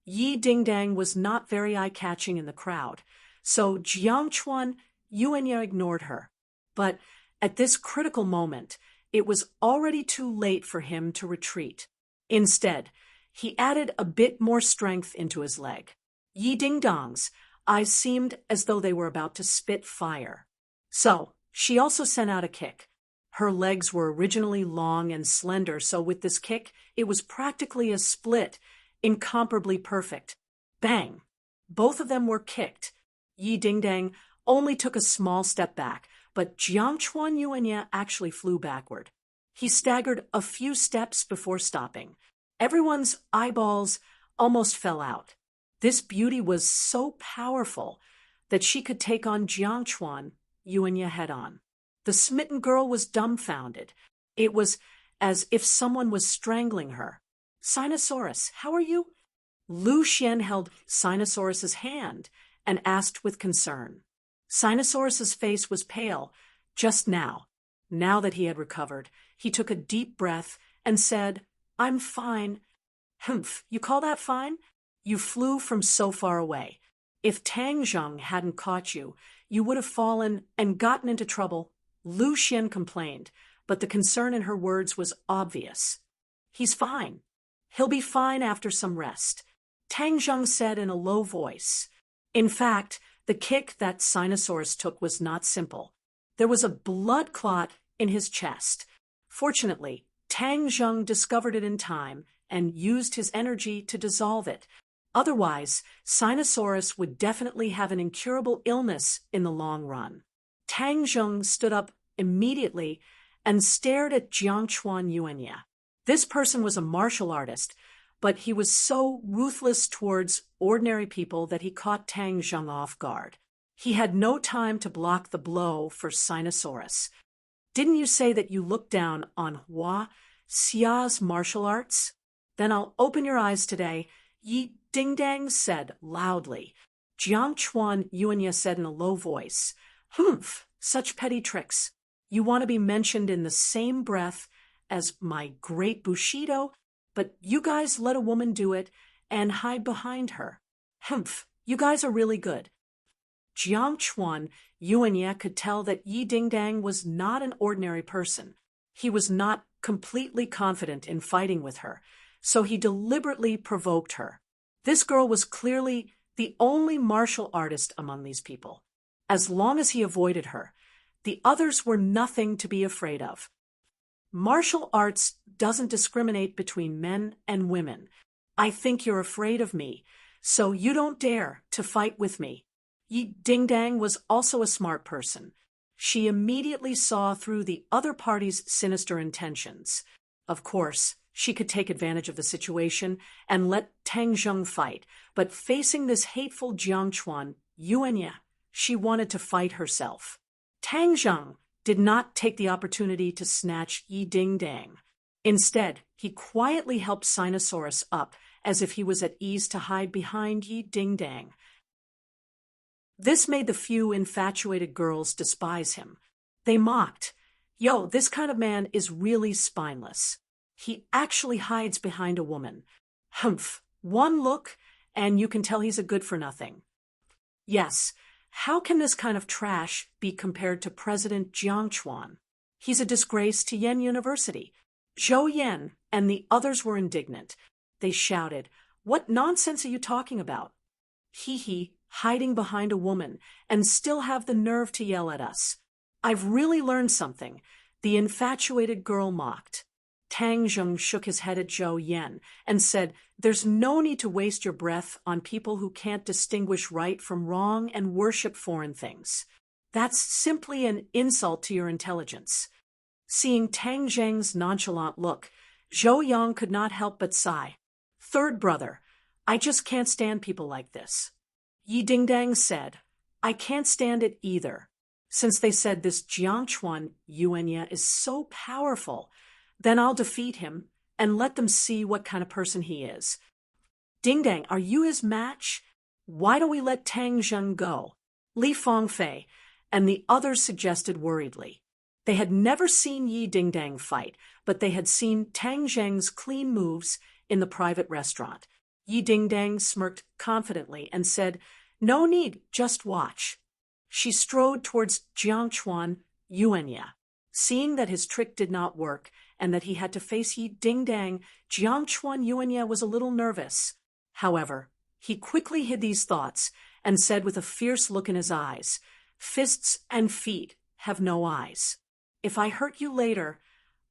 Yi Dingdang was not very eye-catching in the crowd, so Jiang Chuan Yuanya ignored her. But at this critical moment, it was already too late for him to retreat. Instead, he added a bit more strength into his leg. Yi Dingdang's eyes seemed as though they were about to spit fire. So, she also sent out a kick. Her legs were originally long and slender, so with this kick, it was practically a split, incomparably perfect. Bang! Both of them were kicked. Yi Dingdang only took a small step back, but Jiang Chuan Yuanya actually flew backward. He staggered a few steps before stopping. Everyone's eyeballs almost fell out. This beauty was so powerful that she could take on Jiang Chuan Yuanya head-on. The smitten girl was dumbfounded. It was as if someone was strangling her. "Sinosaurus, how are you?" Lu Xian held Sinosaurus's hand and asked with concern. Sinosaurus's face was pale just now. Now that he had recovered, he took a deep breath and said, "I'm fine." "Humph, you call that fine? You flew from so far away. If Tang Zheng hadn't caught you, you would have fallen and gotten into trouble." Lu Xian complained, but the concern in her words was obvious. "He's fine. He'll be fine after some rest," Tang Zheng said in a low voice. In fact, the kick that Sinosaurus took was not simple. There was a blood clot in his chest. Fortunately, Tang Zheng discovered it in time and used his energy to dissolve it. Otherwise, Sinosaurus would definitely have an incurable illness in the long run. Tang Zheng stood up immediately and stared at Jiang Chuan Yuanya. This person was a martial artist, but he was so ruthless towards ordinary people that he caught Tang Zheng off guard. He had no time to block the blow for Sinosaurus. "Didn't you say that you looked down on Hua Xia's martial arts? Then I'll open your eyes today," Yi Dingdang said loudly. Jiang Chuan Yuanya said in a low voice, "Humph, such petty tricks. You want to be mentioned in the same breath as my great Bushido, but you guys let a woman do it and hide behind her. Humph, you guys are really good." Jiang Chuan Yuanya could tell that Yi Dingdang was not an ordinary person. He was not completely confident in fighting with her, so he deliberately provoked her. This girl was clearly the only martial artist among these people. As long as he avoided her, the others were nothing to be afraid of. Martial arts doesn't discriminate between men and women. I think you're afraid of me, so you don't dare to fight with me. Yi Dingdang was also a smart person. She immediately saw through the other party's sinister intentions. Of course, she could take advantage of the situation and let Tang Zheng fight, but facing this hateful Jiang Chuan, Yuanya, she wanted to fight herself. Tang Zheng did not take the opportunity to snatch Yi Dingdang. Instead, he quietly helped Sinosaurus up as if he was at ease to hide behind Yi Dingdang. This made the few infatuated girls despise him. They mocked, "Yo, this kind of man is really spineless. He actually hides behind a woman. Humph, one look, and you can tell he's a good-for-nothing." Yes, how can this kind of trash be compared to President Jiang Chuan? He's a disgrace to Yen University. Zhou Yan and the others were indignant. They shouted, "What nonsense are you talking about? He, hiding behind a woman, and still have the nerve to yell at us. I've really learned something," the infatuated girl mocked. Tang Zheng shook his head at Zhou Yan and said, "There's no need to waste your breath on people who can't distinguish right from wrong and worship foreign things. That's simply an insult to your intelligence." Seeing Tang Zheng's nonchalant look, Zhou Yang could not help but sigh. "Third brother, I just can't stand people like this." Yi Dingdang said, "I can't stand it either. Since they said this Jiang Chuan Yuanya is so powerful, then I'll defeat him and let them see what kind of person he is. Dingdang, are you his match? Why don't we let Tang Zheng go?" Li Fangfei and the others suggested worriedly. They had never seen Yi Dingdang fight, but they had seen Tang Zheng's clean moves in the private restaurant. Yi Dingdang smirked confidently and said, "No need, just watch." She strode towards Jiang Chuan Yuanya. Seeing that his trick did not work and that he had to face Yi Dingdang, Jiang Chuan Yuanya was a little nervous. However, he quickly hid these thoughts and said with a fierce look in his eyes, "Fists and feet have no eyes. If I hurt you later,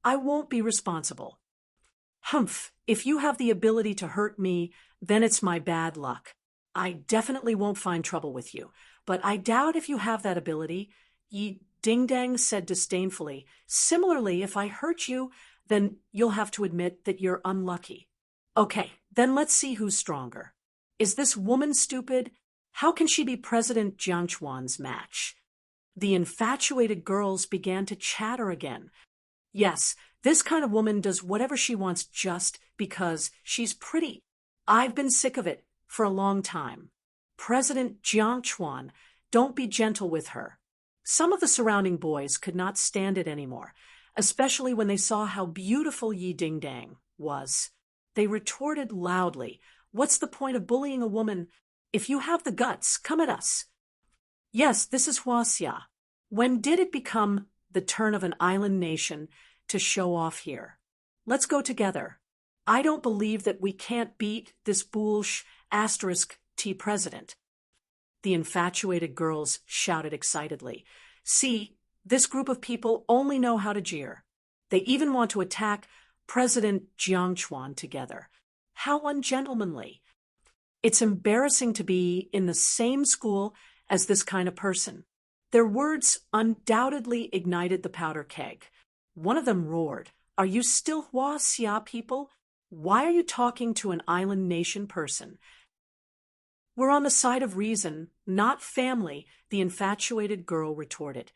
I won't be responsible." "Humph, if you have the ability to hurt me, then it's my bad luck. I definitely won't find trouble with you, but I doubt if you have that ability," Yi Dingdang said disdainfully. "Similarly, if I hurt you, then you'll have to admit that you're unlucky." "Okay, then let's see who's stronger. Is this woman stupid? How can she be President Jiang Chuan's match?" The infatuated girls began to chatter again. "Yes, this kind of woman does whatever she wants just because she's pretty. I've been sick of it for a long time. President Jiang Chuan, don't be gentle with her." Some of the surrounding boys could not stand it anymore, especially when they saw how beautiful Yi Dingdang was. They retorted loudly, "What's the point of bullying a woman? If you have the guts, come at us." Yes, this is Huaxia. When did it become the turn of an island nation to show off here? Let's go together. I don't believe that we can't beat this bulsh *T president. The infatuated girls shouted excitedly. "See, this group of people only know how to jeer. They even want to attack President Jiang Chuan together. How ungentlemanly. It's embarrassing to be in the same school as this kind of person." Their words undoubtedly ignited the powder keg. One of them roared, "Are you still Huaxia people? Why are you talking to an island nation person?" "We're on the side of reason, not family," the infatuated girl retorted.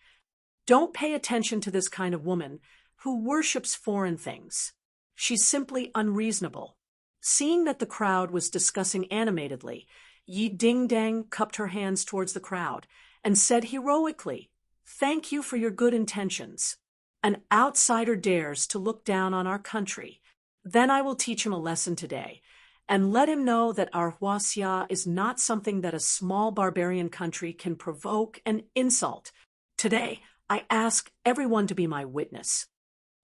"Don't pay attention to this kind of woman who worships foreign things. She's simply unreasonable." Seeing that the crowd was discussing animatedly, Yi Dingdang cupped her hands towards the crowd and said heroically, "Thank you for your good intentions. An outsider dares to look down on our country. Then I will teach him a lesson today, and let him know that our Huaxia is not something that a small barbarian country can provoke and insult. Today, I ask everyone to be my witness."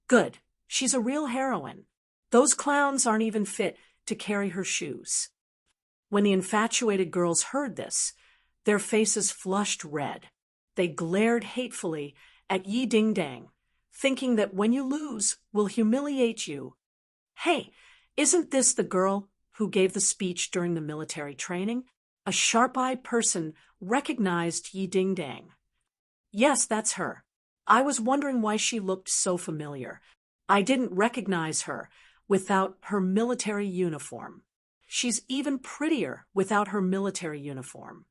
"Good," She's a real heroine. Those clowns aren't even fit to carry her shoes." When the infatuated girls heard this, their faces flushed red. They glared hatefully at Yi Ding-dang, thinking that when you lose, we'll humiliate you. "Hey, isn't this the girl who gave the speech during the military training?" A sharp-eyed person recognized Yi Ding-dang. "Yes, that's her. I was wondering why she looked so familiar. I didn't recognize her without her military uniform. She's even prettier without her military uniform.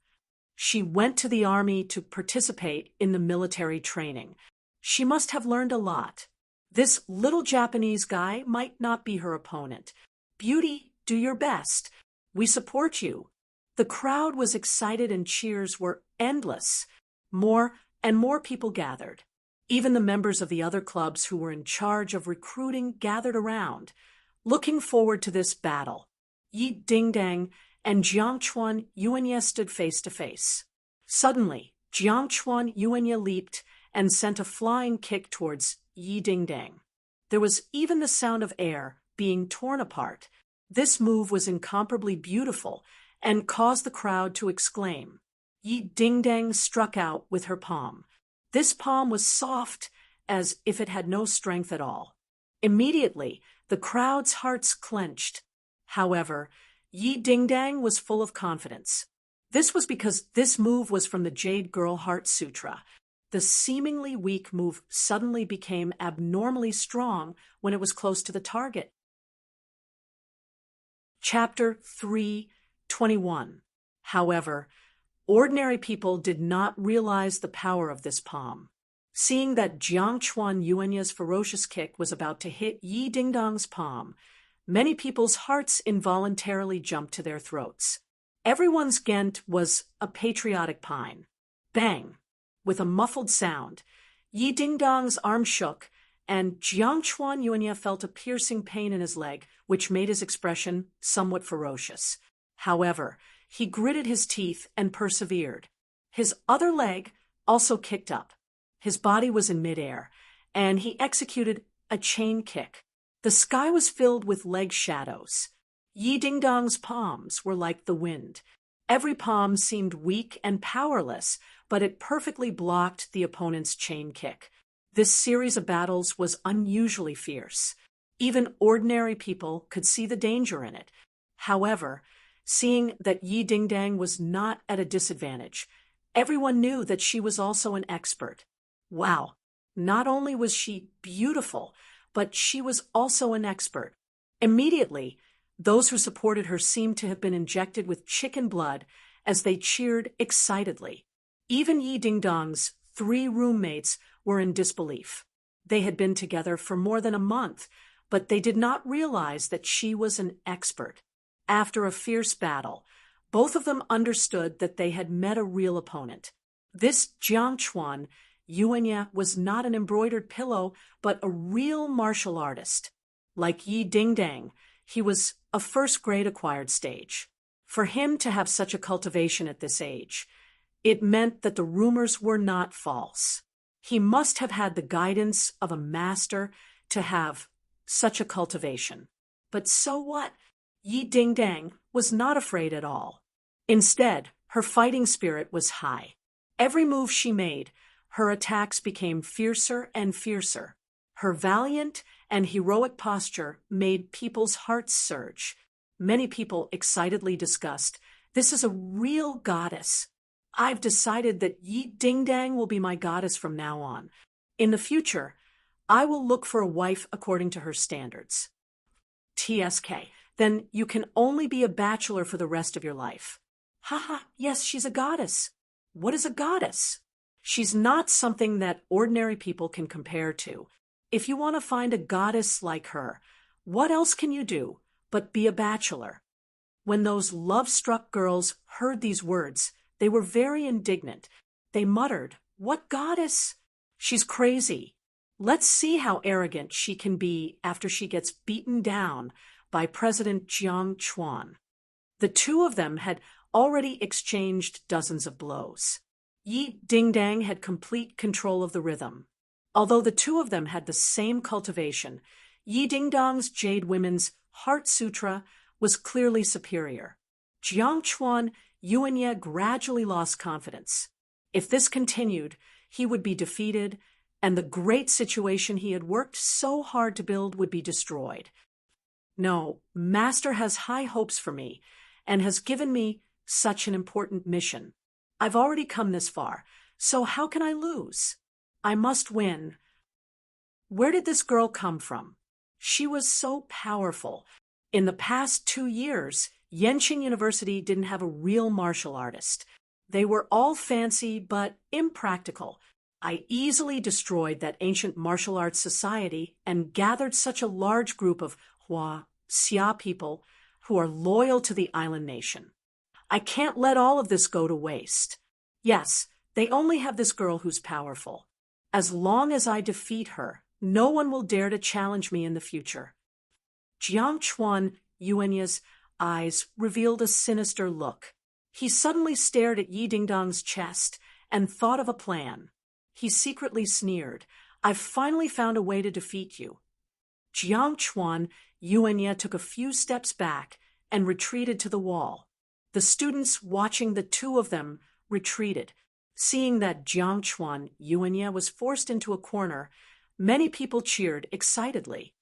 She went to the army to participate in the military training. She must have learned a lot. This little Japanese guy might not be her opponent. Beauty, do your best. We support you." The crowd was excited and cheers were endless. More and more people gathered. Even the members of the other clubs who were in charge of recruiting gathered around, looking forward to this battle. Yi Ding-dang and Jiangchuan Yuanya stood face to face. Suddenly, Jiangchuan Yuanya leaped and sent a flying kick towards Yi Ding-dang. There was even the sound of air being torn apart. This move was incomparably beautiful and caused the crowd to exclaim. Yi Ding-dang struck out with her palm. This palm was soft, as if it had no strength at all. Immediately, the crowd's hearts clenched. However, Yi Ding-dang was full of confidence. This was because this move was from the Jade Girl Heart Sutra. The seemingly weak move suddenly became abnormally strong when it was close to the target. Chapter 3:21. However, ordinary people did not realize the power of this palm. Seeing that Jiangchuan Yuanya's ferocious kick was about to hit Yi Ding-dang's palm, many people's hearts involuntarily jumped to their throats. Everyone's gent was a patriotic pine. Bang! With a muffled sound, Yi Ding-dang's arm shook, and Jiangchuan Yuanya felt a piercing pain in his leg, which made his expression somewhat ferocious. However, he gritted his teeth and persevered. His other leg also kicked up. His body was in midair, and he executed a chain kick. The sky was filled with leg shadows. Yi Ding-dang's palms were like the wind. Every palm seemed weak and powerless, but it perfectly blocked the opponent's chain kick. This series of battles was unusually fierce. Even ordinary people could see the danger in it. However, seeing that Yi Ding-dang was not at a disadvantage, everyone knew that she was also an expert. Wow, not only was she beautiful, but she was also an expert. Immediately, those who supported her seemed to have been injected with chicken blood as they cheered excitedly. Even Yi Ding-dang's 3 roommates were in disbelief. They had been together for more than a month, but they did not realize that she was an expert. After a fierce battle, both of them understood that they had met a real opponent. This Jiangchuan Yuanya was not an embroidered pillow, but a real martial artist. Like Yi Ding-dang, he was a first-grade acquired stage. For him to have such a cultivation at this age, it meant that the rumors were not false. He must have had the guidance of a master to have such a cultivation. But so what? Yi Ding-dang was not afraid at all. Instead, her fighting spirit was high. Every move she made, her attacks became fiercer and fiercer. Her valiant and heroic posture made people's hearts surge. Many people excitedly discussed, "This is a real goddess. I've decided that Yi Ding-dang will be my goddess from now on. In the future, I will look for a wife according to her standards." TSK. Then you can only be a bachelor for the rest of your life. Haha, yes, she's a goddess. What is a goddess? She's not something that ordinary people can compare to. If you want to find a goddess like her, what else can you do but be a bachelor? When those love-struck girls heard these words, they were very indignant. They muttered, "What goddess? She's crazy. Let's see how arrogant she can be after she gets beaten down by President Jiang Chuan." The two of them had already exchanged dozens of blows. Yi Ding-dang had complete control of the rhythm. Although the two of them had the same cultivation, Yi Dingdong's Jade Women's Heart Sutra was clearly superior. Jiang Chuan Yuanye gradually lost confidence. If this continued, he would be defeated, and the great situation he had worked so hard to build would be destroyed. No, Master has high hopes for me, and has given me such an important mission. I've already come this far, so how can I lose? I must win. Where did this girl come from? She was so powerful. In the past 2 years, Yenqing University didn't have a real martial artist. They were all fancy but impractical. I easily destroyed that ancient martial arts society and gathered such a large group of Xia people who are loyal to the island nation. I can't let all of this go to waste. Yes, they only have this girl who's powerful. As long as I defeat her, no one will dare to challenge me in the future. Jiang Chuan Yuanye's eyes revealed a sinister look. He suddenly stared at Yi Dingdong's chest and thought of a plan. He secretly sneered, "I've finally found a way to defeat you." Jiang Chuan Yuanye took a few steps back and retreated to the wall. The students watching the two of them retreated. Seeing that Jiang Chuan Yuanye was forced into a corner, many people cheered excitedly.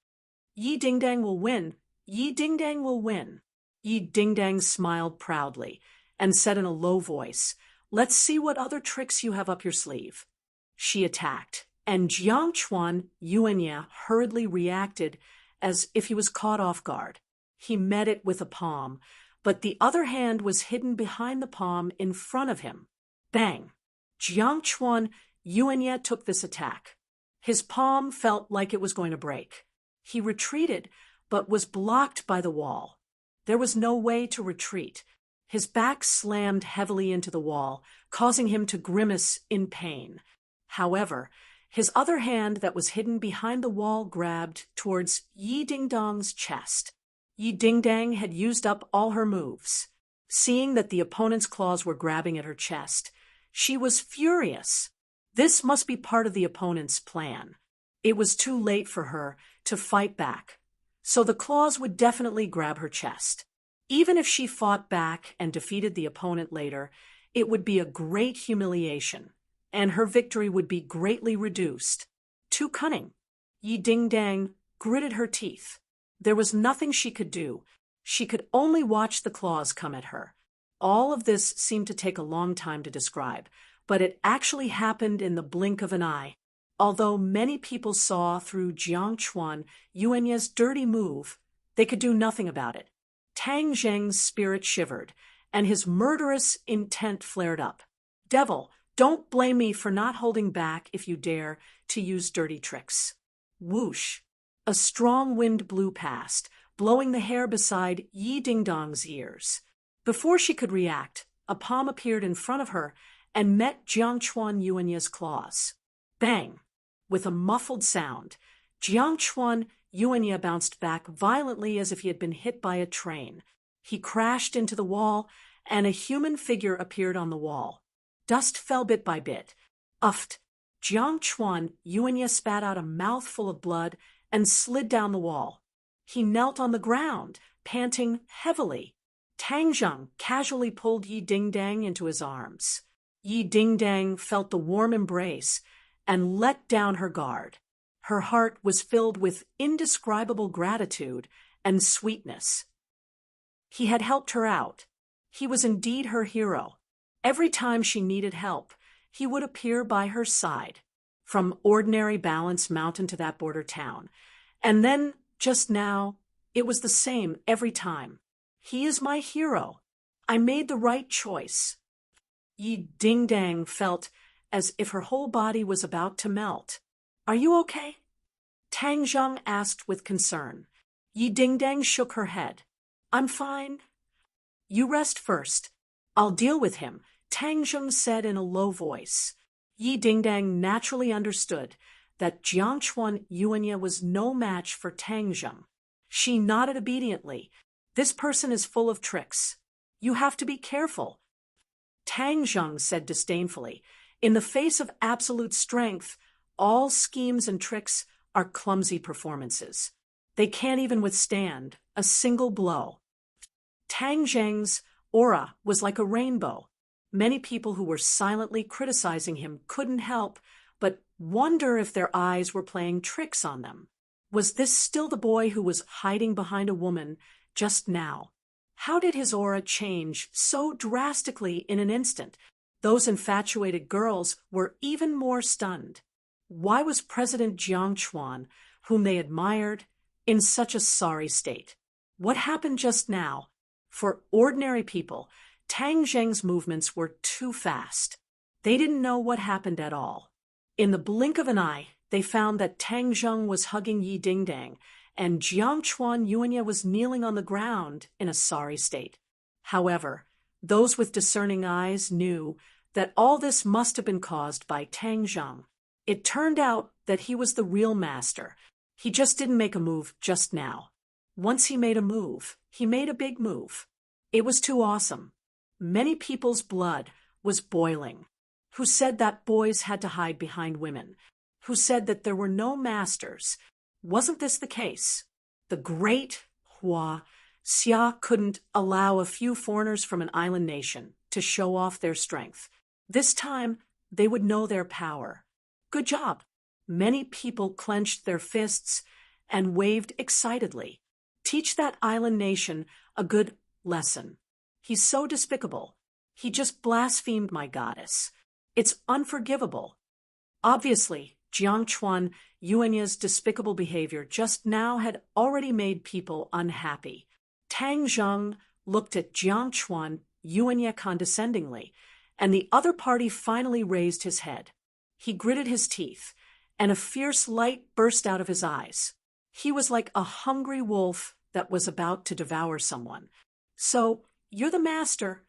Yi Dingdang will win! Yi Dingdang will win! Yi Dingdang smiled proudly and said in a low voice, "Let's see what other tricks you have up your sleeve." She attacked, and Jiang Chuan Yuanye hurriedly reacted as if he was caught off guard. He met it with a palm, but the other hand was hidden behind the palm in front of him. Bang! Jiang Chuan Yuanye took this attack. His palm felt like it was going to break. He retreated, but was blocked by the wall. There was no way to retreat. His back slammed heavily into the wall, causing him to grimace in pain. However, his other hand that was hidden behind the wall grabbed towards Yi Dingdong's chest. Yi Dingdang had used up all her moves. Seeing that the opponent's claws were grabbing at her chest, she was furious. This must be part of the opponent's plan. It was too late for her to fight back, so the claws would definitely grab her chest. Even if she fought back and defeated the opponent later, it would be a great humiliation, and her victory would be greatly reduced. Too cunning. Yi Dingdang gritted her teeth. There was nothing she could do. She could only watch the claws come at her. All of this seemed to take a long time to describe, but it actually happened in the blink of an eye. Although many people saw through Jiang Chuan Yuanye's dirty move, they could do nothing about it. Tang Zheng's spirit shivered, and his murderous intent flared up. "Devil, don't blame me for not holding back if you dare to use dirty tricks." Whoosh! A strong wind blew past, blowing the hair beside Yi Dingdong's ears. Before she could react, a palm appeared in front of her and met Jiang Chuan Yuanye's claws. Bang! With a muffled sound, Jiang Chuan Yuanye bounced back violently as if he had been hit by a train. He crashed into the wall, and a human figure appeared on the wall. Dust fell bit by bit. Uffed! Jiang Chuan Yuanye spat out a mouthful of blood and slid down the wall. He knelt on the ground, panting heavily. Tang Zheng casually pulled Yi Dingdang into his arms. Yi Dingdang felt the warm embrace and let down her guard. Her heart was filled with indescribable gratitude and sweetness. He had helped her out. He was indeed her hero. Every time she needed help, he would appear by her side, from ordinary Balance Mountain to that border town. And then, just now, it was the same every time. He is my hero. I made the right choice. Yi Dingdang felt as if her whole body was about to melt. "Are you okay?" Tang Zheng asked with concern. Yi Dingdang shook her head. "I'm fine." "You rest first. I'll deal with him," Tang Zheng said in a low voice. Yi Dingdang naturally understood that Jiang Chuan Yuanye was no match for Tang Zheng. She nodded obediently. "This person is full of tricks. You have to be careful." Tang Zheng said disdainfully, "In the face of absolute strength, all schemes and tricks are clumsy performances. They can't even withstand a single blow. Tang Zheng's aura was like a rainbow. Many people who were silently criticizing him couldn't help but wonder if their eyes were playing tricks on them. Was this still the boy who was hiding behind a woman just now? How did his aura change so drastically in an instant? Those infatuated girls were even more stunned. Why was President Jiang Chuan, whom they admired, in such a sorry state? What happened just now? For ordinary people, Tang Zheng's movements were too fast. They didn't know what happened at all. In the blink of an eye, they found that Tang Zheng was hugging Yi Dingdang, and Jiang Chuan Yuanya was kneeling on the ground in a sorry state. However, those with discerning eyes knew that all this must have been caused by Tang Zheng. It turned out that he was the real master. He just didn't make a move just now. Once he made a move, he made a big move. It was too awesome. Many people's blood was boiling. Who said that boys had to hide behind women? Who said that there were no masters? Wasn't this the case? The great Hua Xia couldn't allow a few foreigners from an island nation to show off their strength. This time, they would know their power. Good job. Many people clenched their fists and waved excitedly. Teach that island nation a good lesson. He's so despicable. He just blasphemed my goddess. It's unforgivable. Obviously, Jiang Chuan Yuanya's despicable behavior just now had already made people unhappy. Tang Zheng looked at Jiang Chuan Yuanya condescendingly, and the other party finally raised his head. He gritted his teeth, and a fierce light burst out of his eyes. He was like a hungry wolf that was about to devour someone. So, you're the master.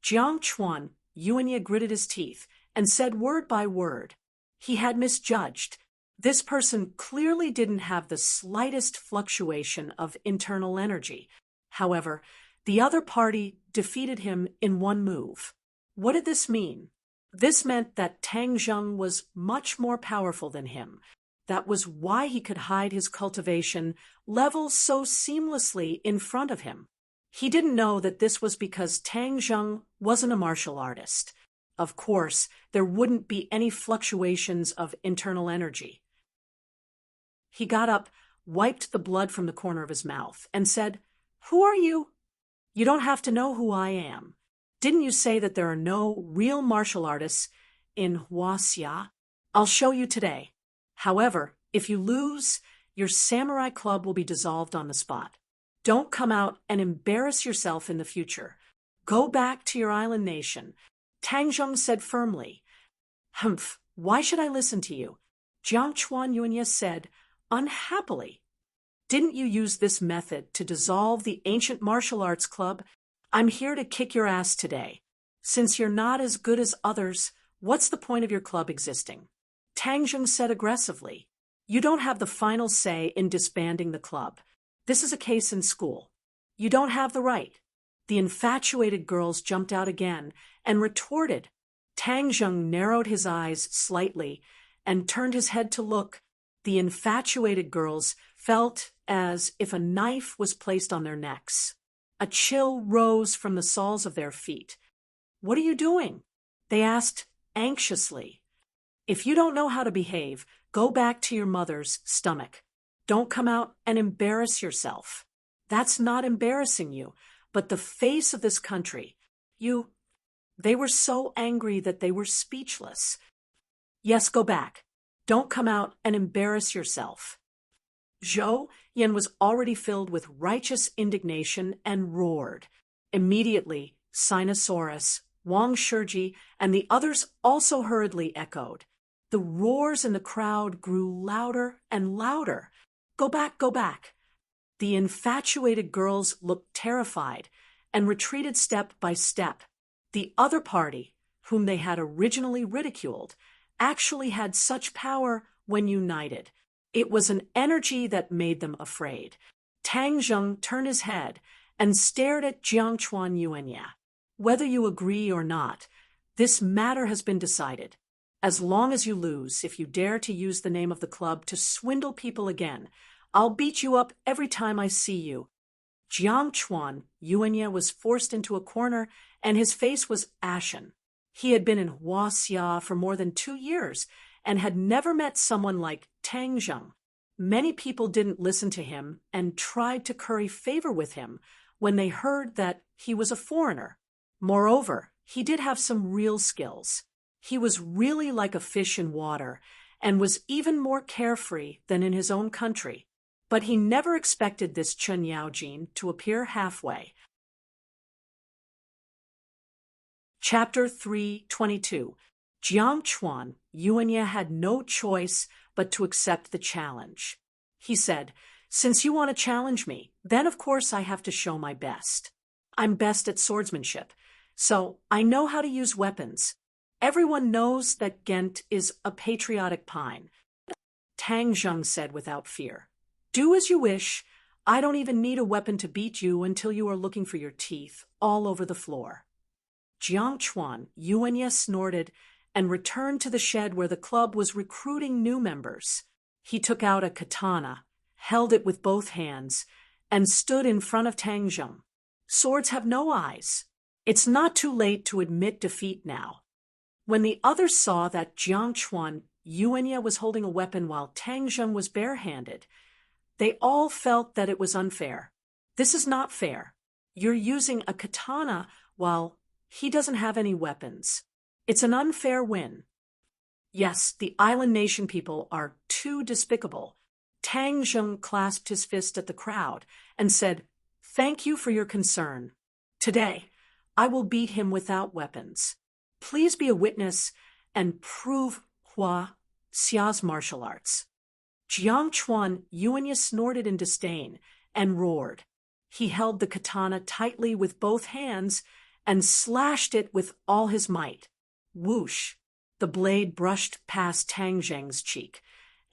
Jiang Chuan Yuanya gritted his teeth and said word by word. He had misjudged. This person clearly didn't have the slightest fluctuation of internal energy. However, the other party defeated him in one move. What did this mean? This meant that Tang Zheng was much more powerful than him. That was why he could hide his cultivation level so seamlessly in front of him. He didn't know that this was because Tang Zheng wasn't a martial artist. Of course, there wouldn't be any fluctuations of internal energy. He got up, wiped the blood from the corner of his mouth, and said, "Who are you?" "You don't have to know who I am. Didn't you say that there are no real martial artists in Huaxia? I'll show you today. However, if you lose, your samurai club will be dissolved on the spot. Don't come out and embarrass yourself in the future. Go back to your island nation." Tang Zheng said firmly. "Humph, why should I listen to you?" Jiang Chuan Yuanya said unhappily. "Didn't you use this method to dissolve the ancient martial arts club? I'm here to kick your ass today. Since you're not as good as others, what's the point of your club existing?" Tang Zheng said aggressively. "You don't have the final say in disbanding the club. This is a case in school. You don't have the right." The infatuated girls jumped out again and retorted. Tang Zheng narrowed his eyes slightly and turned his head to look. The infatuated girls felt as if a knife was placed on their necks. A chill rose from the soles of their feet. "What are you doing?" they asked anxiously. "If you don't know how to behave, go back to your mother's stomach. Don't come out and embarrass yourself. That's not embarrassing you, but the face of this country. They were so angry that they were speechless. "Yes, go back. Don't come out and embarrass yourself." Zhou Yan was already filled with righteous indignation and roared. Immediately, Sinosaurus, Wang Shiji, and the others also hurriedly echoed. The roars in the crowd grew louder and louder. "Go back, go back." The infatuated girls looked terrified and retreated step by step. The other party, whom they had originally ridiculed, actually had such power when united. It was an energy that made them afraid. Tang Zheng turned his head and stared at Jiang Chuan Yuanya. "Whether you agree or not, this matter has been decided. As long as you lose, if you dare to use the name of the club to swindle people again, I'll beat you up every time I see you. Jiang Chuan Yuanya was forced into a corner, and his face was ashen. He had been in Huaxia for more than 2 years and had never met someone like Tang Zheng. Many people didn't listen to him and tried to curry favor with him when they heard that he was a foreigner. Moreover, he did have some real skills. He was really like a fish in water and was even more carefree than in his own country. But he never expected this Chen Yaojin to appear halfway. Chapter 322. Jiang Chuan Yuanya had no choice but to accept the challenge. He said, "Since you want to challenge me, then of course I have to show my best. I'm best at swordsmanship, so I know how to use weapons. Everyone knows that Ghent is a patriotic pine." Tang Zheng said without fear, "Do as you wish. I don't even need a weapon to beat you until you are looking for your teeth all over the floor." Jiang Chuan Yuanya snorted and returned to the shed where the club was recruiting new members. He took out a katana, held it with both hands, and stood in front of Tang Zheng. Swords have no eyes. It's not too late to admit defeat now. When the others saw that Jiang Chuan Yuanya was holding a weapon while Tang Zheng was barehanded, they all felt that it was unfair. This is not fair. You're using a katana while he doesn't have any weapons. It's an unfair win. Yes, the island nation people are too despicable. Tang Zheng clasped his fist at the crowd and said, "Thank you for your concern. Today, I will beat him without weapons. Please be a witness and prove Huaxia's martial arts." Jiang Chuan Yuanya snorted in disdain and roared. He held the katana tightly with both hands and slashed it with all his might. Whoosh! The blade brushed past Tang Zheng's cheek,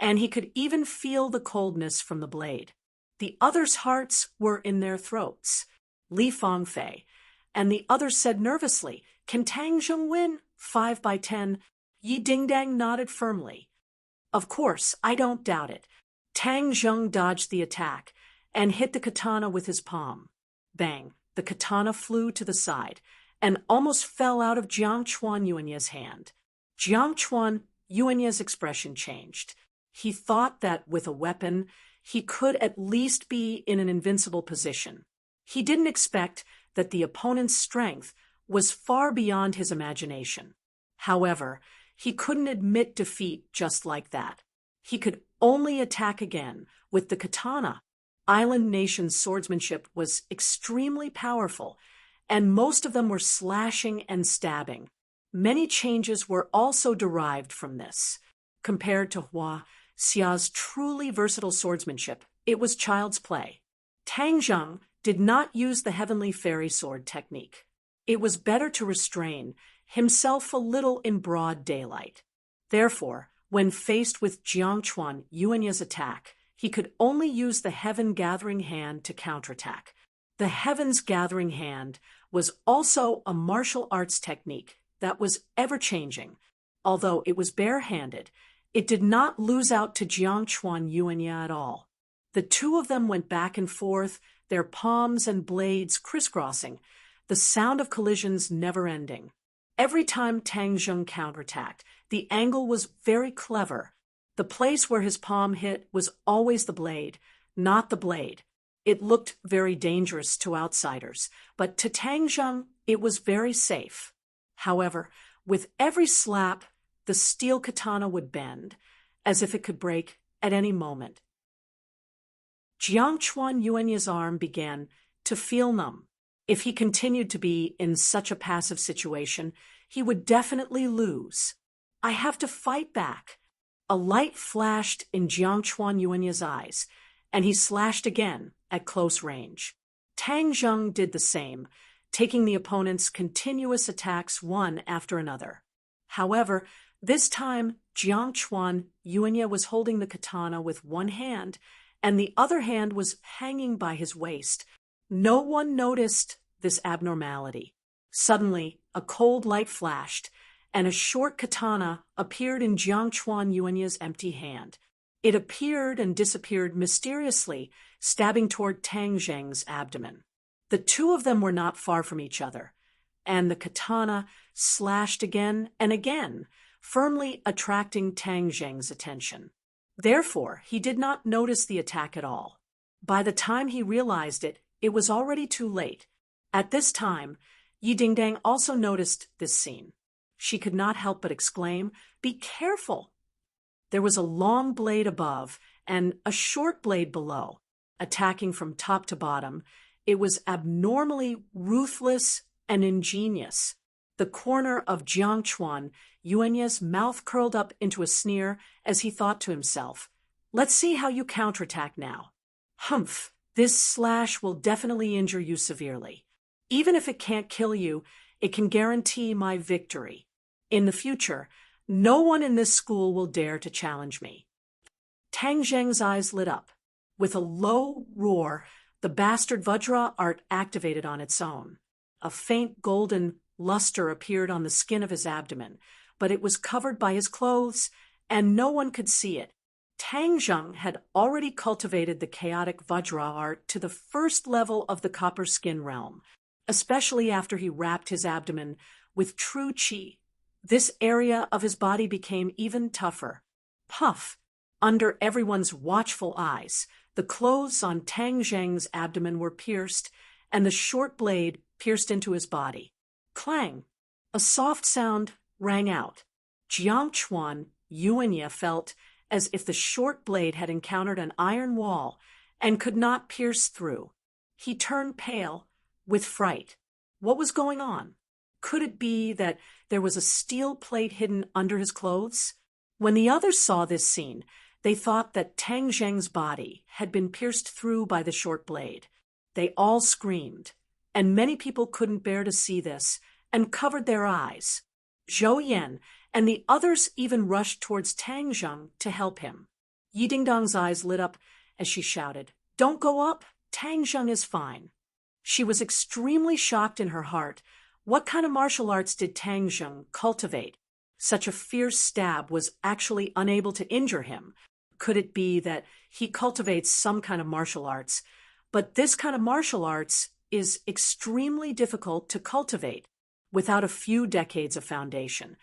and he could even feel the coldness from the blade. The others' hearts were in their throats. Li Fangfei and the others said nervously, "Can Tang Zheng win? 5 by 10. Yi Dingdang nodded firmly. "Of course, I don't doubt it." Tang Zheng dodged the attack and hit the katana with his palm. Bang! The katana flew to the side and almost fell out of Jiang Chuan Yuanya's hand. Jiang Chuan Yuanya's expression changed. He thought that with a weapon, he could at least be in an invincible position. He didn't expect that the opponent's strength was far beyond his imagination. However, he couldn't admit defeat just like that. He could only attack again with the katana. Island nation's swordsmanship was extremely powerful, and most of them were slashing and stabbing. Many changes were also derived from this. Compared to Huaxia's truly versatile swordsmanship, it was child's play. Tang Zheng did not use the heavenly fairy sword technique. It was better to restrain himself a little in broad daylight. Therefore, when faced with Jiang Chuan Yuanya's attack, he could only use the Heaven Gathering Hand to counterattack. The Heaven's Gathering Hand was also a martial arts technique that was ever-changing. Although it was barehanded, it did not lose out to Jiang Chuan Yuanya at all. The two of them went back and forth, their palms and blades crisscrossing, the sound of collisions never ending. Every time Tang Zheng counterattacked, the angle was very clever. The place where his palm hit was always the blade, not the blade. It looked very dangerous to outsiders, but to Tang Zheng, it was very safe. However, with every slap, the steel katana would bend, as if it could break at any moment. Jiang Chuan Yuanya's arm began to feel numb. If he continued to be in such a passive situation, he would definitely lose. "I have to fight back." A light flashed in Jiang Chuan Yuanya's eyes, and he slashed again at close range. Tang Zheng did the same, taking the opponent's continuous attacks one after another. However, this time Jiang Chuan Yuanya was holding the katana with one hand, and the other hand was hanging by his waist. No one noticed this abnormality. Suddenly, a cold light flashed, and a short katana appeared in Jiang Chuan Yuanya's empty hand. It appeared and disappeared mysteriously, stabbing toward Tang Zheng's abdomen. The two of them were not far from each other, and the katana slashed again and again, firmly attracting Tang Zheng's attention. Therefore, he did not notice the attack at all. By the time he realized it, it was already too late. At this time, Yi Dingdang also noticed this scene. She could not help but exclaim, "Be careful!" There was a long blade above and a short blade below, attacking from top to bottom. It was abnormally ruthless and ingenious. The corner of Jiang Chuan, Yuanya's mouth curled up into a sneer as he thought to himself, "Let's see how you counterattack now. Humph, this slash will definitely injure you severely. Even if it can't kill you, it can guarantee my victory. In the future, no one in this school will dare to challenge me." Tang Zheng's eyes lit up. With a low roar, the bastard Vajra art activated on its own. A faint golden luster appeared on the skin of his abdomen, but it was covered by his clothes, and no one could see it. Tang Zheng had already cultivated the chaotic Vajra art to the first level of the copper skin realm, especially after he wrapped his abdomen with true qi. This area of his body became even tougher. Puff! Under everyone's watchful eyes, the clothes on Tang Zheng's abdomen were pierced, and the short blade pierced into his body. Clang! A soft sound rang out. Jiang Chuan, Yuanya, felt as if the short blade had encountered an iron wall and could not pierce through. He turned pale with fright. What was going on? Could it be that there was a steel plate hidden under his clothes? When the others saw this scene, they thought that Tang Zheng's body had been pierced through by the short blade. They all screamed, and many people couldn't bear to see this and covered their eyes. Zhou Yan and the others even rushed towards Tang Zheng to help him. Yi Dingdang's eyes lit up as she shouted, "Don't go up! Tang Zheng is fine." She was extremely shocked in her heart. What kind of martial arts did Tang Zheng cultivate? Such a fierce stab was actually unable to injure him. Could it be that he cultivates some kind of martial arts? But this kind of martial arts is extremely difficult to cultivate without a few decades of foundation.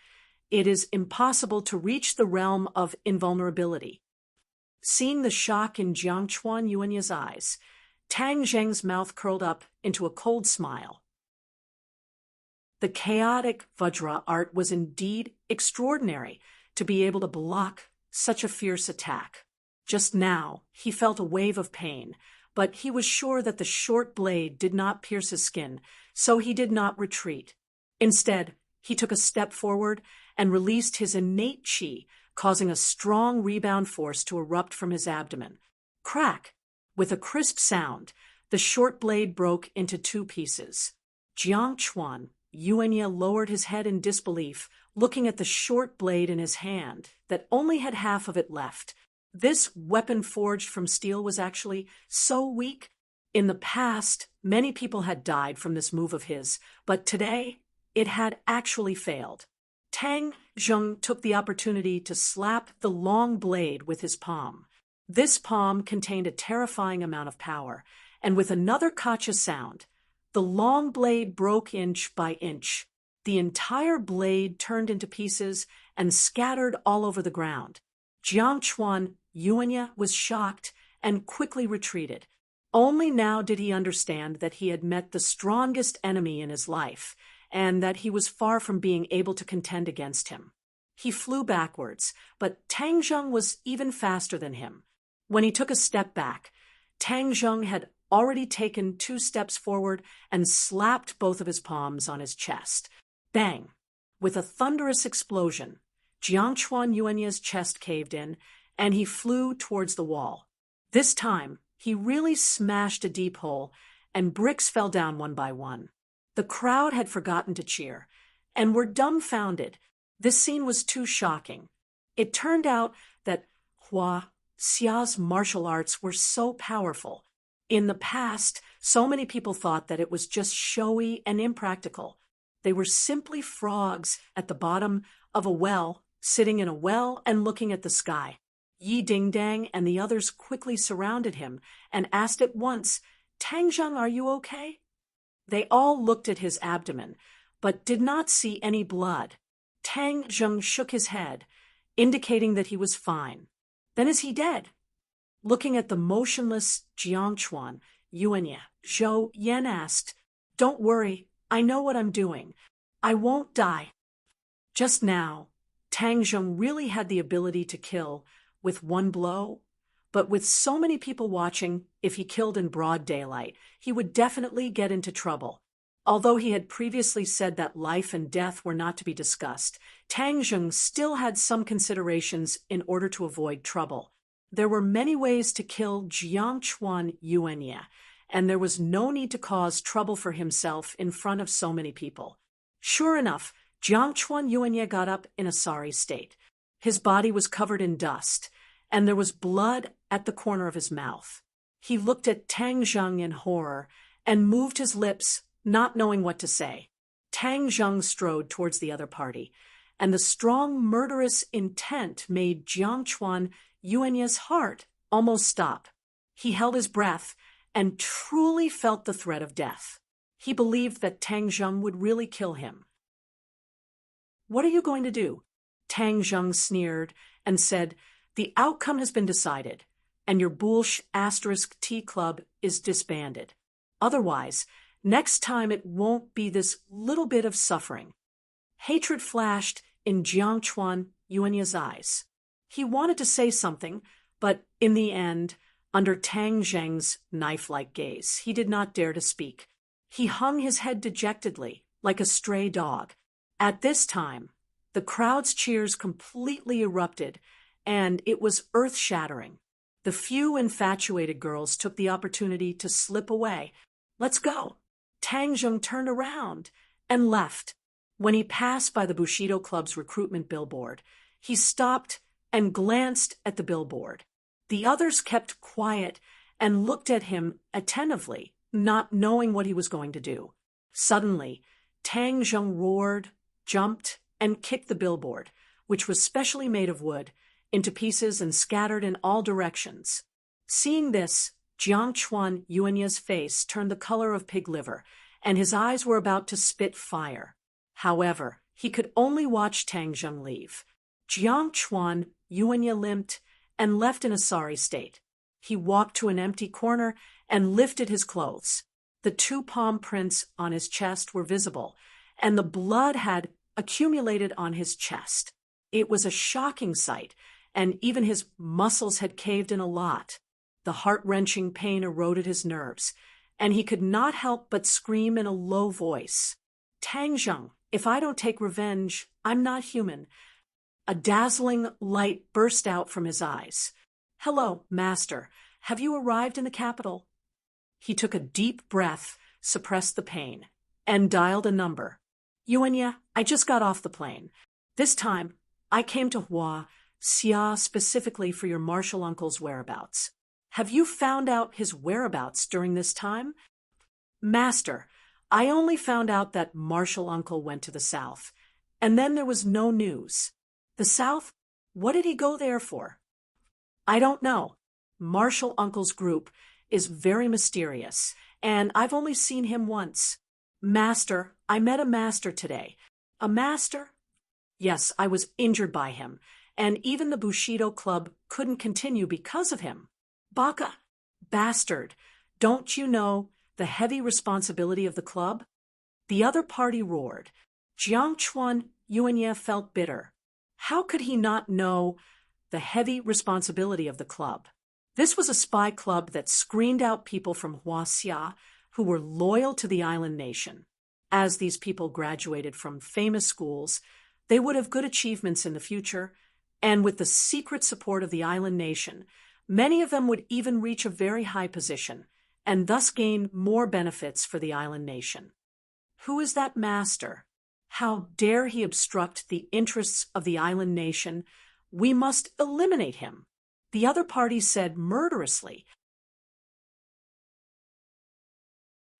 It is impossible to reach the realm of invulnerability. Seeing the shock in Jiang Chuan Yuanya's eyes, Tang Zheng's mouth curled up into a cold smile. The chaotic Vajra art was indeed extraordinary to be able to block such a fierce attack. Just now, he felt a wave of pain, but he was sure that the short blade did not pierce his skin, so he did not retreat. Instead, he took a step forward and released his innate qi, causing a strong rebound force to erupt from his abdomen. Crack! With a crisp sound, the short blade broke into two pieces. Jiang Chuan, Yuanya, lowered his head in disbelief, looking at the short blade in his hand that only had half of it left. This weapon forged from steel was actually so weak. In the past, many people had died from this move of his, but today, it had actually failed. Tang Zheng took the opportunity to slap the long blade with his palm. This palm contained a terrifying amount of power, and with another kacha sound, the long blade broke inch by inch. The entire blade turned into pieces and scattered all over the ground. Jiang Chuan, Yuanya, was shocked and quickly retreated. Only now did he understand that he had met the strongest enemy in his life, and that he was far from being able to contend against him. He flew backwards, but Tang Zheng was even faster than him. When he took a step back, Tang Zheng had already taken 2 steps forward and slapped both of his palms on his chest. Bang! With a thunderous explosion, Jiang Chuan Yuanya's chest caved in, and he flew towards the wall. This time, he really smashed a deep hole, and bricks fell down one by one. The crowd had forgotten to cheer, and were dumbfounded. This scene was too shocking. It turned out that Hua Xia's martial arts were so powerful. In the past, so many people thought that it was just showy and impractical. They were simply frogs at the bottom of a well, sitting in a well and looking at the sky. Yi Dingdang and the others quickly surrounded him and asked at once, "Tang Zheng, are you okay?" They all looked at his abdomen, but did not see any blood. Tang Zheng shook his head, indicating that he was fine. "Then is he dead?" Looking at the motionless Jiangchuan, Yuanya, Zhou Yan asked, "Don't worry, I know what I'm doing. I won't die." Just now, Tang Zheng really had the ability to kill with one blow, but with so many people watching, if he killed in broad daylight, he would definitely get into trouble. Although he had previously said that life and death were not to be discussed, Tang Zheng still had some considerations in order to avoid trouble. There were many ways to kill Jiangchuan Yuanya, and there was no need to cause trouble for himself in front of so many people. Sure enough, Jiangchuan Yuanya got up in a sorry state. His body was covered in dust, and there was blood at the corner of his mouth. He looked at Tang Zheng in horror and moved his lips, not knowing what to say. Tang Zheng strode towards the other party, and the strong murderous intent made Jiangchuan Yuanya's heart almost stop. He held his breath and truly felt the threat of death. He believed that Tang Zheng would really kill him. "What are you going to do?" Tang Zheng sneered and said, "The outcome has been decided, and your Bulsh *T Club is disbanded. Otherwise, next time it won't be this little bit of suffering." Hatred flashed in Jiangchuan Yuanya's eyes. He wanted to say something, but in the end, under Tang Zheng's knife-like gaze, he did not dare to speak. He hung his head dejectedly, like a stray dog. At this time, the crowd's cheers completely erupted, and it was earth-shattering. The few infatuated girls took the opportunity to slip away. "Let's go." Tang Zheng turned around and left. When he passed by the Bushido Club's recruitment billboard, he stopped and glanced at the billboard. The others kept quiet and looked at him attentively, not knowing what he was going to do. Suddenly, Tang Zheng roared, jumped, and kicked the billboard, which was specially made of wood, into pieces and scattered in all directions. Seeing this, Jiangchuan Yuanya's face turned the color of pig liver, and his eyes were about to spit fire. However, he could only watch Tang Zheng leave. Jiangchuan Yuanya limped and left in a sorry state. He walked to an empty corner and lifted his clothes. The 2 palm prints on his chest were visible, and the blood had accumulated on his chest. It was a shocking sight, and even his muscles had caved in a lot. The heart-wrenching pain eroded his nerves, and he could not help but scream in a low voice, "Tang Zheng, if I don't take revenge, I'm not human." A dazzling light burst out from his eyes. "Hello, Master. Have you arrived in the capital?" He took a deep breath, suppressed the pain, and dialed a number. "Yuanya, I just got off the plane. This time, I came to Hua Xia specifically for your martial uncle's whereabouts. Have you found out his whereabouts during this time?" "Master, I only found out that martial uncle went to the south, and then there was no news." "The south? What did he go there for?" "I don't know. Martial uncle's group is very mysterious, and I've only seen him once." "Master, I met a master today." "A master?" "Yes, I was injured by him, and even the Bushido Club couldn't continue because of him." "Baka! Bastard! Don't you know the heavy responsibility of the club?" The other party roared. Jiangchuan Yuanya felt bitter. How could he not know the heavy responsibility of the club? This was a spy club that screened out people from Huaxia who were loyal to the island nation. As these people graduated from famous schools, they would have good achievements in the future, and with the secret support of the island nation, many of them would even reach a very high position, and thus gain more benefits for the island nation. Who is that master? How dare he obstruct the interests of the island nation? We must eliminate him. The other party said murderously.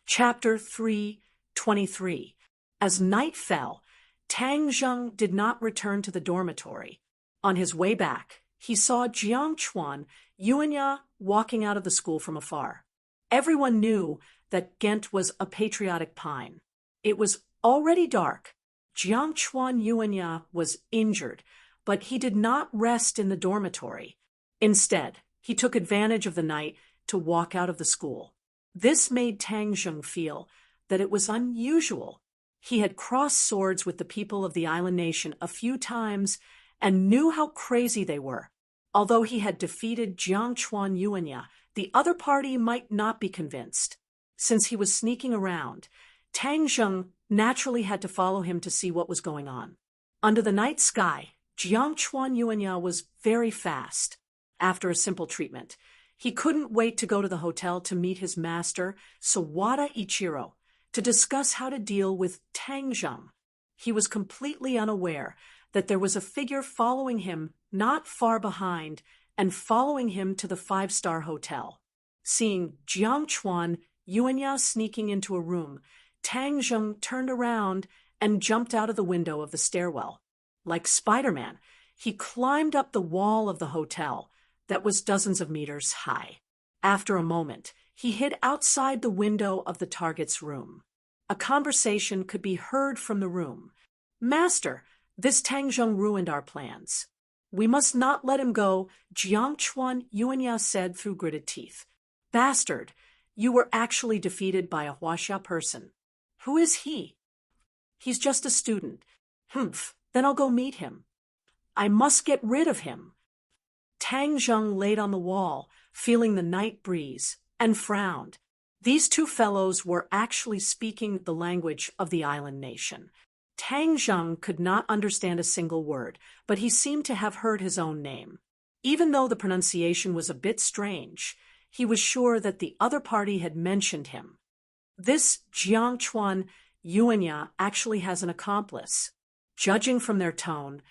Chapter 3:23. As night fell, Tang Zheng did not return to the dormitory. On his way back, he saw Jiang Chuan, Yuanya, walking out of the school from afar. Everyone knew that Ghent was a patriotic pine. It was already dark. Jiang Chuan Yuanya was injured, but he did not rest in the dormitory. Instead, he took advantage of the night to walk out of the school. This made Tang Zheng feel that it was unusual. He had crossed swords with the people of the island nation a few times and knew how crazy they were. Although he had defeated Jiang Chuan Yuanya, the other party might not be convinced. Since he was sneaking around, Tang Zheng naturally had to follow him to see what was going on. Under the night sky, Jiang Chuan Yuanya was very fast. After a simple treatment, he couldn't wait to go to the hotel to meet his master, Sawada Ichiro, to discuss how to deal with Tang Zheng. He was completely unaware that there was a figure following him not far behind and following him to the five-star hotel. Seeing Jiang Chuan Yuanya sneaking into a room, Tang Zheng turned around and jumped out of the window of the stairwell. Like Spider-Man, he climbed up the wall of the hotel that was dozens of meters high. After a moment, he hid outside the window of the target's room. A conversation could be heard from the room. "Master, this Tang Zheng ruined our plans. We must not let him go," Jiang Chuan Yuanya said through gritted teeth. "Bastard, you were actually defeated by a Huaxia person." "Who is he?" "He's just a student." "Humph, then I'll go meet him." "I must get rid of him." Tang Zheng laid on the wall, feeling the night breeze, and frowned. These two fellows were actually speaking the language of the island nation. Tang Zheng could not understand a single word, but he seemed to have heard his own name. Even though the pronunciation was a bit strange, he was sure that the other party had mentioned him. This Jiang Chuan Yuanya actually has an accomplice. Judging from their tone,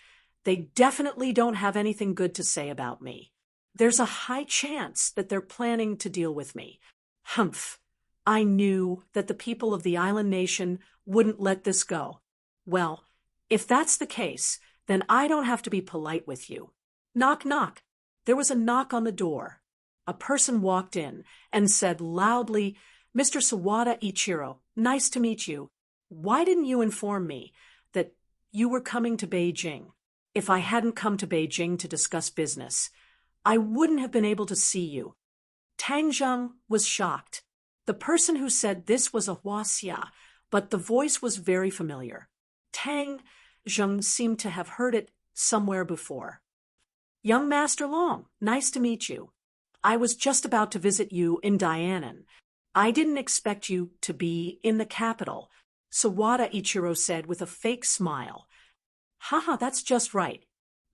they definitely don't have anything good to say about me. There's a high chance that they're planning to deal with me. Humph. I knew that the people of the island nation wouldn't let this go. Well, if that's the case, then I don't have to be polite with you. Knock, knock. There was a knock on the door. A person walked in and said loudly, "Mr. Sawada Ichiro, nice to meet you. Why didn't you inform me that you were coming to Beijing? If I hadn't come to Beijing to discuss business, I wouldn't have been able to see you." Tang Zheng was shocked. The person who said this was a Huaxia, but the voice was very familiar. Tang Zheng seemed to have heard it somewhere before. "Young Master Long, nice to meet you. I was just about to visit you in Dianan. I didn't expect you to be in the capital," Sawada Ichiro said with a fake smile. "Haha, that's just right.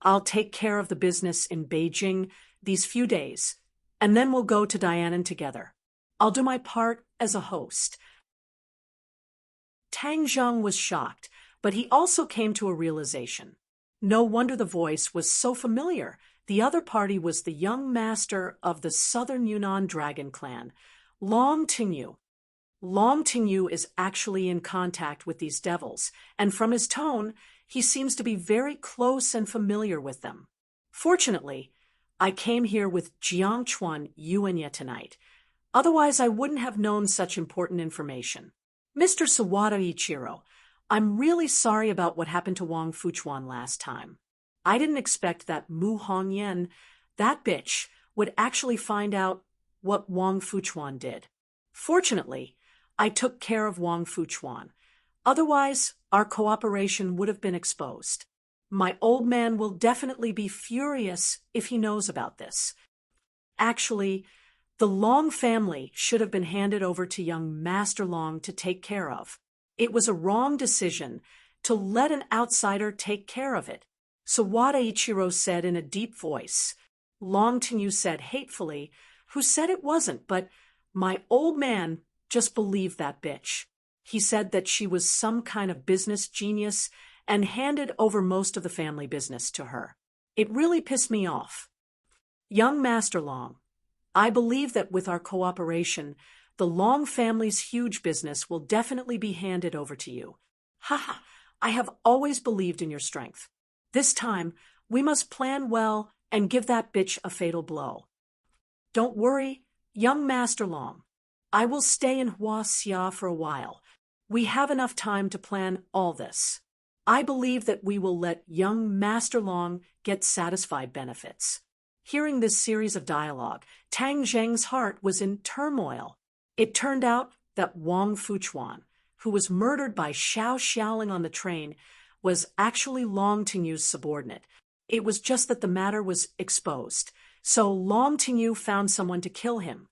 I'll take care of the business in Beijing these few days, and then we'll go to Dianan together. I'll do my part as a host." Tang Zheng was shocked, but he also came to a realization. No wonder the voice was so familiar. The other party was the young master of the Southern Yunnan Dragon Clan, Long Tingyu. Long Tingyu is actually in contact with these devils, and from his tone, he seems to be very close and familiar with them. Fortunately, I came here with Jiang Chuan Yuanya tonight. Otherwise, I wouldn't have known such important information. "Mr. Sawada Ichiro, I'm really sorry about what happened to Wang Fuchuan last time. I didn't expect that Mu Hongyan, that bitch, would actually find out what Wang Fuchuan did. Fortunately, I took care of Wang Fuchuan. Otherwise, our cooperation would have been exposed. My old man will definitely be furious if he knows about this. Actually, the Long family should have been handed over to young Master Long to take care of. It was a wrong decision to let an outsider take care of it," Sawada Ichiro said in a deep voice. Long Tingyu said hatefully, "Who said it wasn't? But my old man just believed that bitch. He said that she was some kind of business genius and handed over most of the family business to her. It really pissed me off. Young Master Long, I believe that with our cooperation, the Long family's huge business will definitely be handed over to you. Haha, I have always believed in your strength. This time, we must plan well and give that bitch a fatal blow. Don't worry, young Master Long. I will stay in Huaxia for a while. We have enough time to plan all this. I believe that we will let young Master Long get satisfied benefits. Hearing this series of dialogue, Tang Zheng's heart was in turmoil. It turned out that Wang Fuchuan, who was murdered by Xiao Xiaoling on the train, was actually Long Tingyu's subordinate. It was just that the matter was exposed, so Long Tingyu found someone to kill him.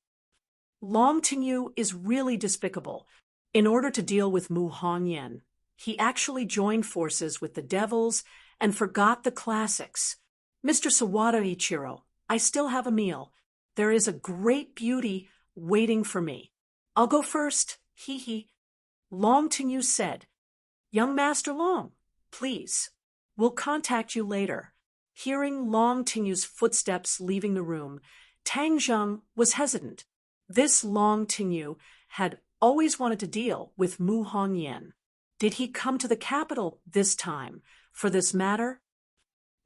Long Tingyu is really despicable. In order to deal with Mu Hongyan, he actually joined forces with the devils and forgot the classics. Mr. Sawada Ichiro, I still have a meal. There is a great beauty waiting for me. I'll go first, hee. Long Tingyu said, Young Master Long, please. We'll contact you later. Hearing Long Tingyu's footsteps leaving the room, Tang Zheng was hesitant. This Long Tingyu had always wanted to deal with Mu Hongyan. Did he come to the capital this time for this matter?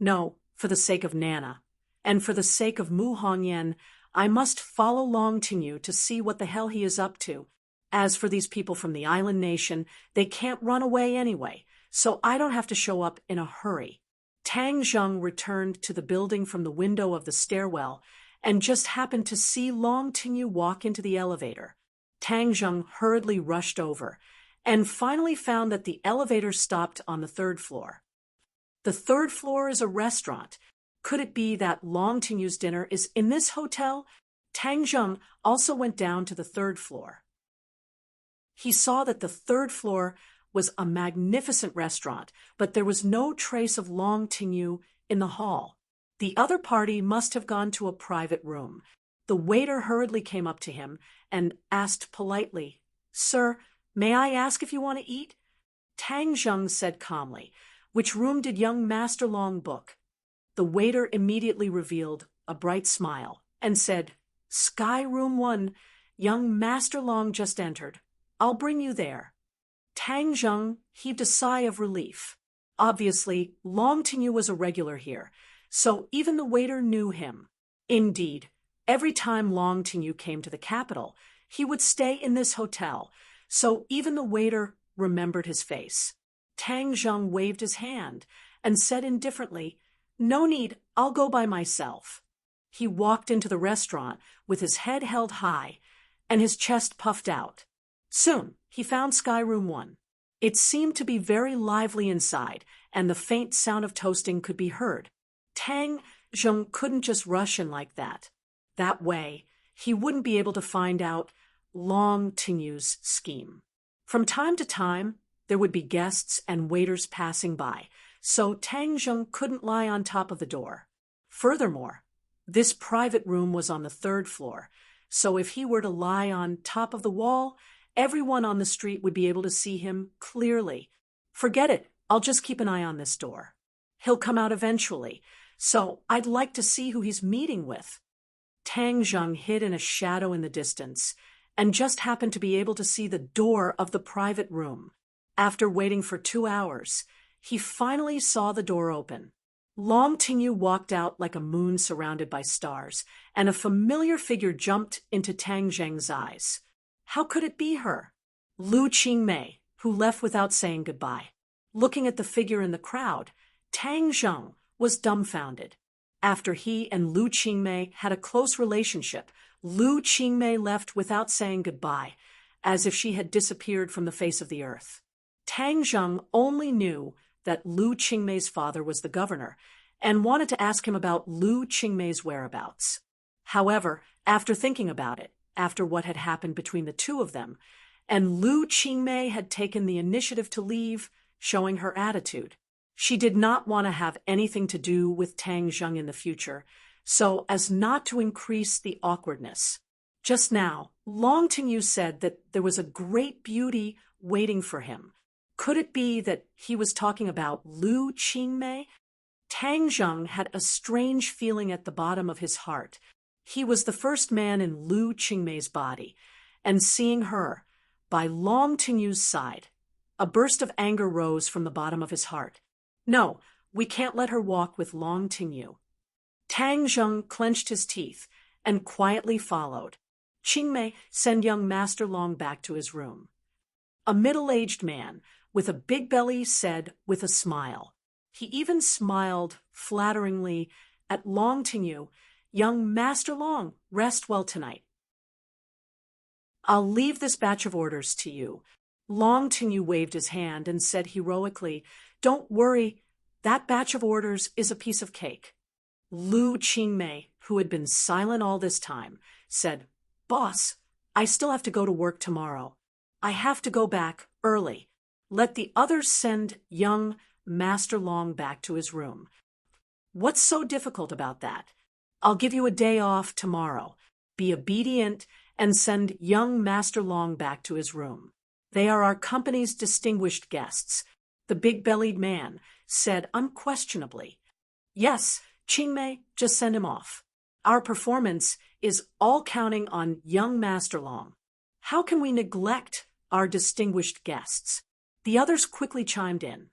No, for the sake of Nana, and for the sake of Mu Hongyan, I must follow Long Tingyu to see what the hell he is up to. As for these people from the island nation, they can't run away anyway, so I don't have to show up in a hurry. Tang Zheng returned to the building from the window of the stairwell and just happened to see Long Tingyu walk into the elevator. Tang Zheng hurriedly rushed over and finally found that the elevator stopped on the 3rd floor. The 3rd floor is a restaurant. Could it be that Long Tingyu's dinner is in this hotel? Tang Zheng also went down to the 3rd floor. He saw that the 3rd floor was a magnificent restaurant, but there was no trace of Long Tingyu in the hall. The other party must have gone to a private room. The waiter hurriedly came up to him and asked politely, Sir, may I ask if you want to eat? Tang Zheng said calmly, Which room did young Master Long book? The waiter immediately revealed a bright smile and said, Sky Room 1, young Master Long just entered. I'll bring you there. Tang Zheng heaved a sigh of relief. Obviously, Long Tingyu was a regular here, so even the waiter knew him. Indeed, every time Long Tingyu came to the capital, he would stay in this hotel, so even the waiter remembered his face. Tang Zheng waved his hand and said indifferently, No need, I'll go by myself. He walked into the restaurant with his head held high and his chest puffed out. Soon, he found Sky Room 1. It seemed to be very lively inside, and the faint sound of toasting could be heard. Tang Zheng couldn't just rush in like that. That way, he wouldn't be able to find out Long Tingyu's scheme. From time to time, there would be guests and waiters passing by, so Tang Zheng couldn't lie on top of the door. Furthermore, this private room was on the 3rd floor, so if he were to lie on top of the wall, everyone on the street would be able to see him clearly. Forget it, I'll just keep an eye on this door. He'll come out eventually, so I'd like to see who he's meeting with. Tang Zheng hid in a shadow in the distance and just happened to be able to see the door of the private room. After waiting for 2 hours, he finally saw the door open. Long Tingyu walked out like a moon surrounded by stars, and a familiar figure jumped into Tang Zheng's eyes. How could it be her? Lu Qingmei, who left without saying goodbye. Looking at the figure in the crowd, Tang Zheng was dumbfounded. After he and Lu Qingmei had a close relationship, Lu Qingmei left without saying goodbye, as if she had disappeared from the face of the earth. Tang Zheng only knew that Lu Qingmei's father was the governor, and wanted to ask him about Lu Qingmei's whereabouts. However, after thinking about it, after what had happened between the two of them, and Lu Qingmei had taken the initiative to leave, showing her attitude. She did not want to have anything to do with Tang Zheng in the future, so as not to increase the awkwardness. Just now, Long Tingyu said that there was a great beauty waiting for him. Could it be that he was talking about Lu Qingmei? Tang Zheng had a strange feeling at the bottom of his heart. He was the first man in Lu Qingmei's body, and seeing her, by Long Tingyu's side, a burst of anger rose from the bottom of his heart. No, we can't let her walk with Long Tingyu. Tang Zheng clenched his teeth and quietly followed. Qingmei, send young Master Long back to his room. A middle-aged man with a big belly said with a smile. He even smiled flatteringly at Long Tinyu. Young Master Long, rest well tonight. I'll leave this batch of orders to you. Long Tinyu waved his hand and said heroically, Don't worry, that batch of orders is a piece of cake. Lu Qingmei, who had been silent all this time, said, Boss, I still have to go to work tomorrow. I have to go back early. Let the others send young Master Long back to his room. What's so difficult about that? I'll give you a day off tomorrow. Be obedient and send young Master Long back to his room. They are our company's distinguished guests. The big-bellied man said unquestionably. Yes, Qingmei, just send him off. Our performance is all counting on young Master Long. How can we neglect our distinguished guests? The others quickly chimed in.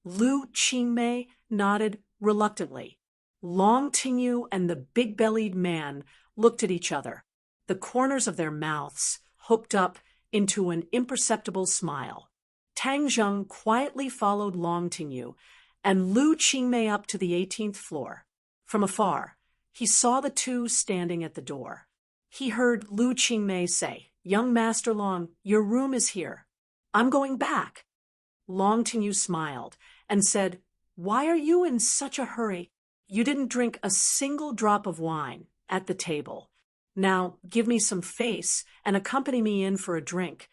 Lu Qingmei nodded reluctantly. Long Tinyu and the big-bellied man looked at each other. The corners of their mouths hooked up into an imperceptible smile. Tang Zheng quietly followed Long Tinyu and Lu Qingmei up to the 18th floor. From afar, he saw the two standing at the door. He heard Lu Qingmei say, Young Master Long, your room is here. I'm going back. Long Tinyu smiled and said, Why are you in such a hurry? You didn't drink a single drop of wine at the table. Now give me some face and accompany me in for a drink.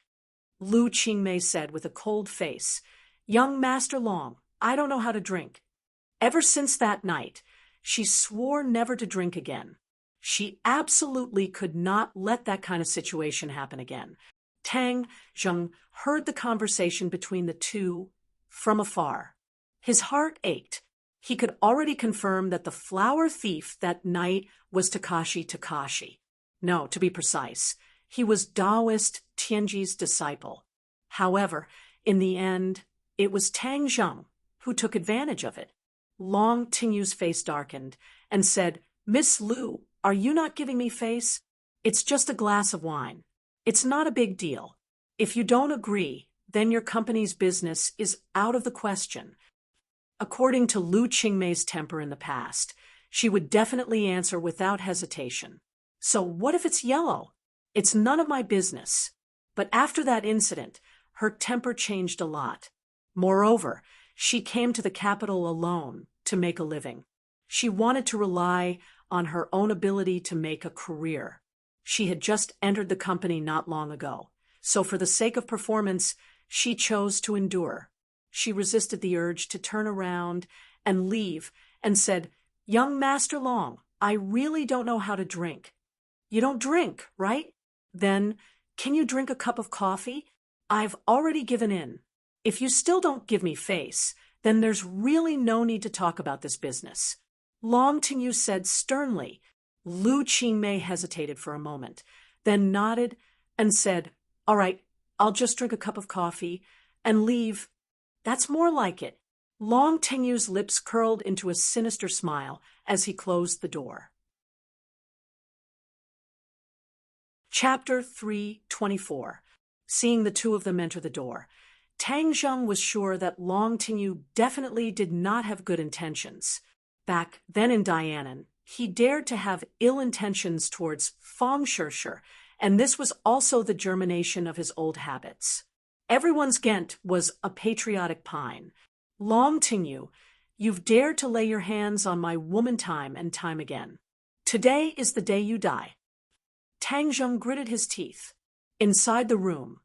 Lu Qingmei said with a cold face, Young Master Long, I don't know how to drink. Ever since that night, she swore never to drink again. She absolutely could not let that kind of situation happen again. Tang Zheng heard the conversation between the two from afar. His heart ached. He could already confirm that the flower thief that night was Takashi. No, to be precise, he was Taoist Tianji's disciple. However, in the end, it was Tang Zheng who took advantage of it. Long Tinyu's face darkened and said, Miss Lu, are you not giving me face? It's just a glass of wine. It's not a big deal. If you don't agree, then your company's business is out of the question. According to Lu Qingmei's temper in the past, she would definitely answer without hesitation. So what if it's yellow? It's none of my business. But after that incident, her temper changed a lot. Moreover, she came to the capital alone to make a living. She wanted to rely on her own ability to make a career. She had just entered the company not long ago, so for the sake of performance, she chose to endure. She resisted the urge to turn around and leave and said, Young Master Long, I really don't know how to drink. You don't drink, right? Then, can you drink a cup of coffee? I've already given in. If you still don't give me face, then there's really no need to talk about this business. Long Tinyu said sternly. Lu Qingmei hesitated for a moment, then nodded and said, All right, I'll just drink a cup of coffee and leave. That's more like it. Long Tinyu's lips curled into a sinister smile as he closed the door. Chapter 324. Seeing the two of them enter the door, Tang Zheng was sure that Long Tinyu definitely did not have good intentions. Back then in Dianan, he dared to have ill intentions towards Fong Shishir, and this was also the germination of his old habits. Everyone's Ghent was a patriotic pine. Long Tinyu, you've dared to lay your hands on my woman time and time again. Today is the day you die. Tang Zheng gritted his teeth. Inside the room,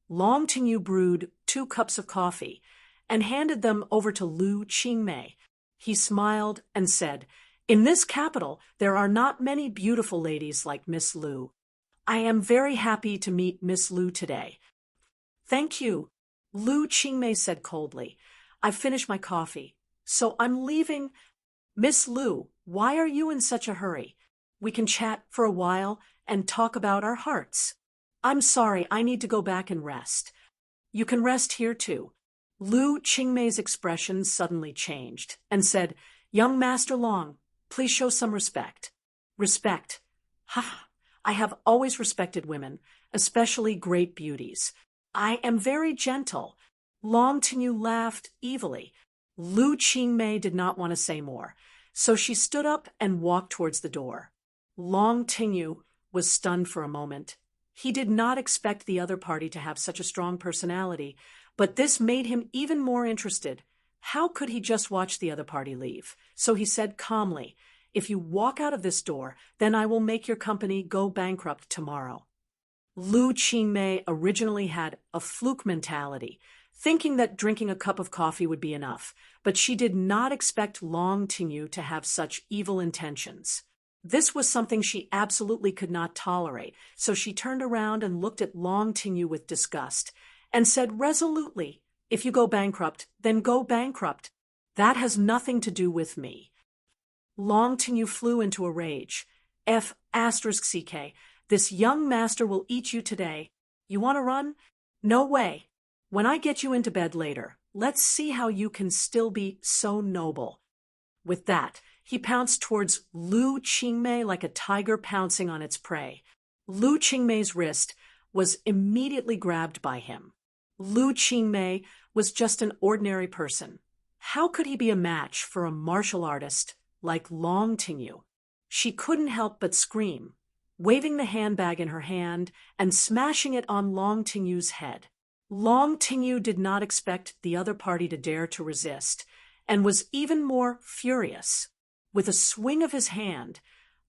Long Tinyu brewed 2 cups of coffee and handed them over to Lu Qingmei. He smiled and said, In this capital, there are not many beautiful ladies like Miss Lu. I am very happy to meet Miss Lu today. Thank you, Lu Qingmei said coldly. I've finished my coffee, so I'm leaving. Miss Lu, why are you in such a hurry? We can chat for a while and talk about our hearts. I'm sorry, I need to go back and rest. You can rest here too. Lu Qingmei's expression suddenly changed and said, Young Master Long, Please show some respect. Respect. Ha! I have always respected women, especially great beauties. I am very gentle. Long Tinyu laughed evilly. Lu Qingmei did not want to say more, so she stood up and walked towards the door. Long Tinyu was stunned for a moment. He did not expect the other party to have such a strong personality, but this made him even more interested. How could he just watch the other party leave? So he said calmly, "If you walk out of this door, then I will make your company go bankrupt tomorrow." Lu Qingmei originally had a fluke mentality, thinking that drinking a cup of coffee would be enough, but she did not expect Long Tinyu to have such evil intentions. This was something she absolutely could not tolerate, so she turned around and looked at Long Tinyu with disgust, and said resolutely, "If you go bankrupt, then go bankrupt. That has nothing to do with me." Long Tinyu flew into a rage. F***CK, this young master will eat you today. You want to run? No way. When I get you into bed later, let's see how you can still be so noble. With that, he pounced towards Lu Qingmei like a tiger pouncing on its prey. Lu Qingmei's wrist was immediately grabbed by him. Lu Qingmei was just an ordinary person. How could he be a match for a martial artist like Long Tinyu? She couldn't help but scream, waving the handbag in her hand and smashing it on Long Tinyu's head. Long Tinyu did not expect the other party to dare to resist, and was even more furious. With a swing of his hand,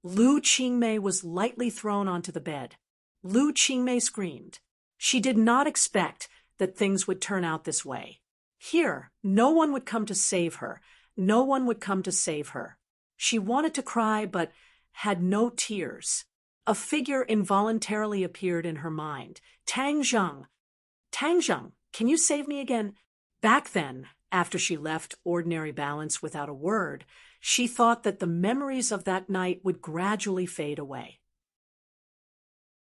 Lu Qingmei was lightly thrown onto the bed. Lu Qingmei screamed. She did not expect that things would turn out this way. Here, no one would come to save her. No one would come to save her. She wanted to cry, but had no tears. A figure involuntarily appeared in her mind. Tang Zheng. Tang Zheng, can you save me again? Back then, after she left Ordinary Balance without a word, she thought that the memories of that night would gradually fade away.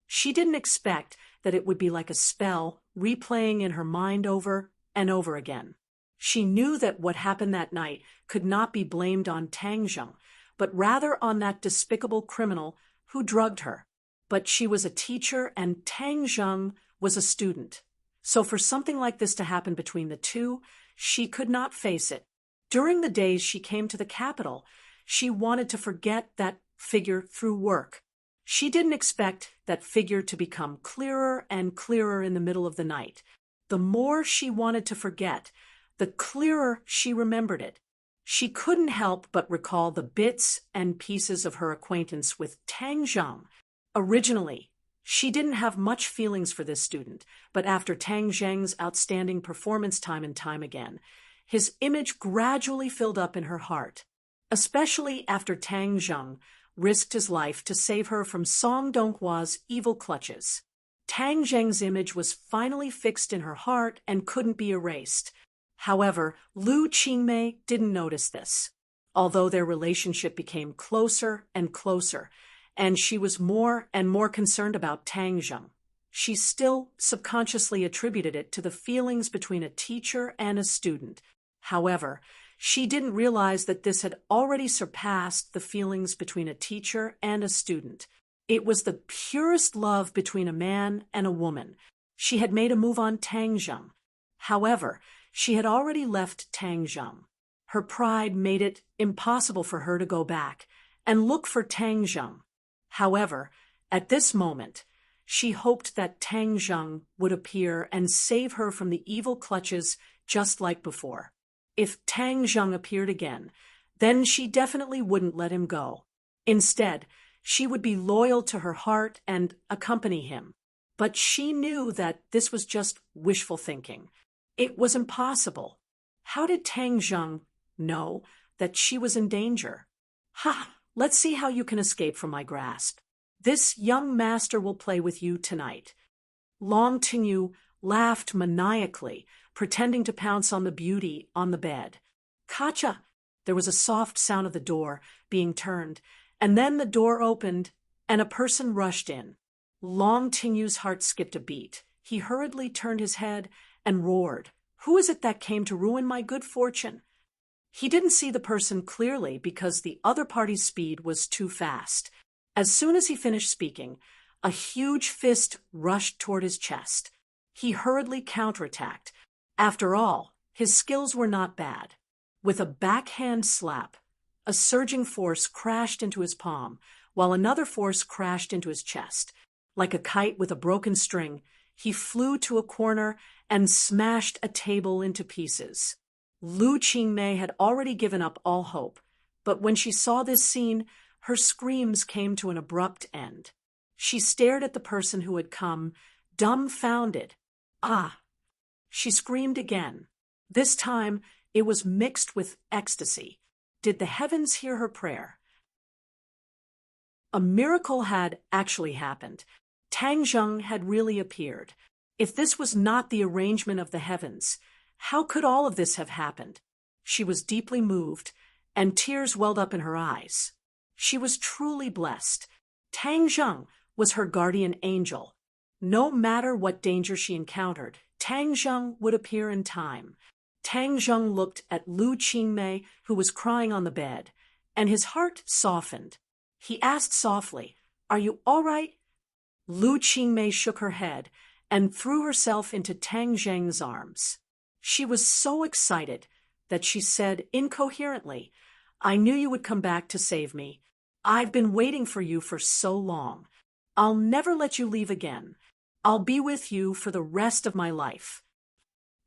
She didn't expect that it would be like a spell, replaying in her mind over and over again. She knew that what happened that night could not be blamed on Tang Zheng, but rather on that despicable criminal who drugged her. But she was a teacher and Tang Zheng was a student. So for something like this to happen between the two, she could not face it. During the days she came to the capital, she wanted to forget that figure through work. She didn't expect that figure to become clearer and clearer in the middle of the night. The more she wanted to forget, the clearer she remembered it. She couldn't help but recall the bits and pieces of her acquaintance with Tang Zheng. Originally, she didn't have much feelings for this student, but after Tang Zheng's outstanding performance time and time again, his image gradually filled up in her heart, especially after Tang Zheng risked his life to save her from Song Donghua's evil clutches. Tang Zheng's image was finally fixed in her heart and couldn't be erased. However, Lu Qingmei didn't notice this. Although their relationship became closer and closer, and she was more and more concerned about Tang Zheng, she still subconsciously attributed it to the feelings between a teacher and a student. However, she didn't realize that this had already surpassed the feelings between a teacher and a student. It was the purest love between a man and a woman. She had made a move on Tang Zheng. However, she had already left Tang Zheng. Her pride made it impossible for her to go back and look for Tang Zheng. However, at this moment, she hoped that Tang Zheng would appear and save her from the evil clutches just like before. If Tang Zheng appeared again, then she definitely wouldn't let him go. Instead, she would be loyal to her heart and accompany him. But she knew that this was just wishful thinking. It was impossible. How did Tang Zheng know that she was in danger? Ha! Let's see how you can escape from my grasp. This young master will play with you tonight. Long Tinyu laughed maniacally, pretending to pounce on the beauty on the bed. Kacha! There was a soft sound of the door being turned, and then the door opened, and a person rushed in. Long Tinyu's heart skipped a beat. He hurriedly turned his head and roared, "Who is it that came to ruin my good fortune?" He didn't see the person clearly because the other party's speed was too fast. As soon as he finished speaking, a huge fist rushed toward his chest. He hurriedly counterattacked. After all, his skills were not bad. With a backhand slap, a surging force crashed into his palm, while another force crashed into his chest. Like a kite with a broken string, he flew to a corner and smashed a table into pieces. Lu Qingmei had already given up all hope, but when she saw this scene, her screams came to an abrupt end. She stared at the person who had come, dumbfounded. Ah! She screamed again. This time, it was mixed with ecstasy. Did the heavens hear her prayer? A miracle had actually happened. Tang Zheng had really appeared. If this was not the arrangement of the heavens, how could all of this have happened? She was deeply moved, and tears welled up in her eyes. She was truly blessed. Tang Zheng was her guardian angel. No matter what danger she encountered, Tang Zheng would appear in time. Tang Zheng looked at Lu Qingmei, who was crying on the bed, and his heart softened. He asked softly, "Are you all right?" Lu Qingmei shook her head and threw herself into Tang Zheng's arms. She was so excited that she said incoherently, "I knew you would come back to save me. I've been waiting for you for so long. I'll never let you leave again. I'll be with you for the rest of my life."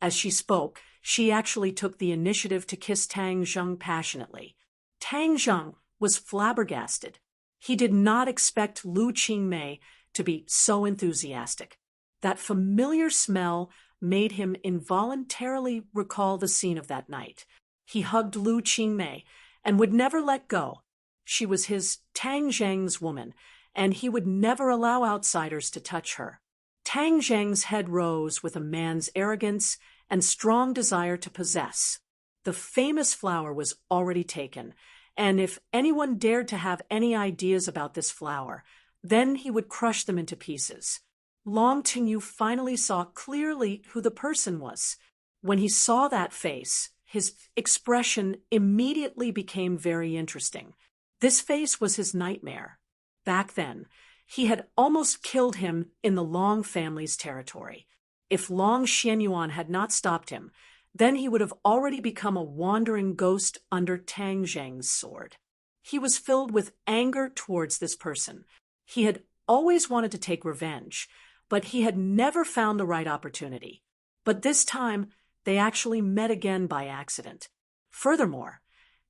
As she spoke, she actually took the initiative to kiss Tang Zheng passionately. Tang Zheng was flabbergasted. He did not expect Lu Qingmei to be so enthusiastic. That familiar smell made him involuntarily recall the scene of that night. He hugged Lu Qingmei and would never let go. She was his Tang Zheng's woman, and he would never allow outsiders to touch her. Tang Zheng's head rose with a man's arrogance and strong desire to possess. The famous flower was already taken, and if anyone dared to have any ideas about this flower, then he would crush them into pieces. Long Tingyu finally saw clearly who the person was. When he saw that face, his expression immediately became very interesting. This face was his nightmare. Back then, he had almost killed him in the Long family's territory. If Long Xianyuan had not stopped him, then he would have already become a wandering ghost under Tang Zheng's sword. He was filled with anger towards this person. He had always wanted to take revenge, but he had never found the right opportunity. But this time, they actually met again by accident. Furthermore,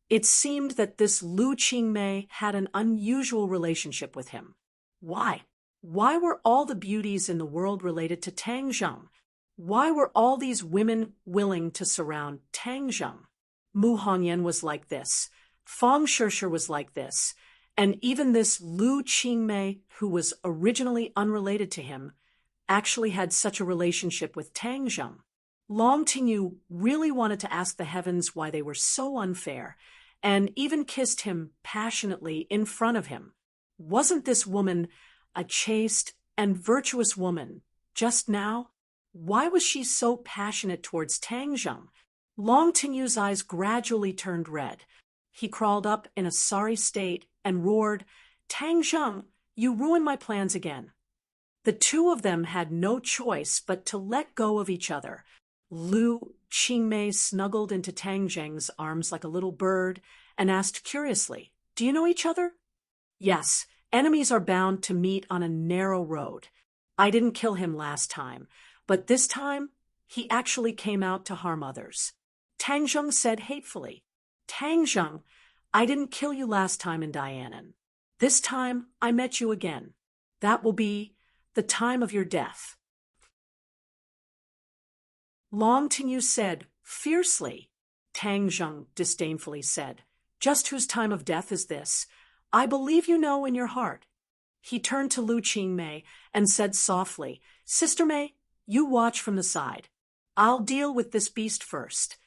it seemed that this Lu Qingmei had an unusual relationship with him. Why? Why were all the beauties in the world related to Tang Zheng? Why were all these women willing to surround Tang Zheng? Mu Hongyan was like this. Fang Shishir was like this. And even this Lu Qingmei, who was originally unrelated to him, actually had such a relationship with Tang Zheng. Long Tingyu really wanted to ask the heavens why they were so unfair, and even kissed him passionately in front of him. Wasn't this woman a chaste and virtuous woman just now? Why was she so passionate towards Tang Zheng? Long Tingyu's eyes gradually turned red. He crawled up in a sorry state and roared, "Tang Zheng, you ruined my plans again." The two of them had no choice but to let go of each other. Lu Qingmei snuggled into Tang Zheng's arms like a little bird and asked curiously, "Do you know each other?" "Yes, enemies are bound to meet on a narrow road. I didn't kill him last time, but this time he actually came out to harm others." Tang Zheng said hatefully, "Tang Zheng, I didn't kill you last time in Dianan. This time I met you again. That will be the time of your death." Long Tingyu said fiercely. Tang Zheng disdainfully said, "Just whose time of death is this? I believe you know in your heart." He turned to Lu Qingmei and said softly, "Sister Mei, you watch from the side. I'll deal with this beast first."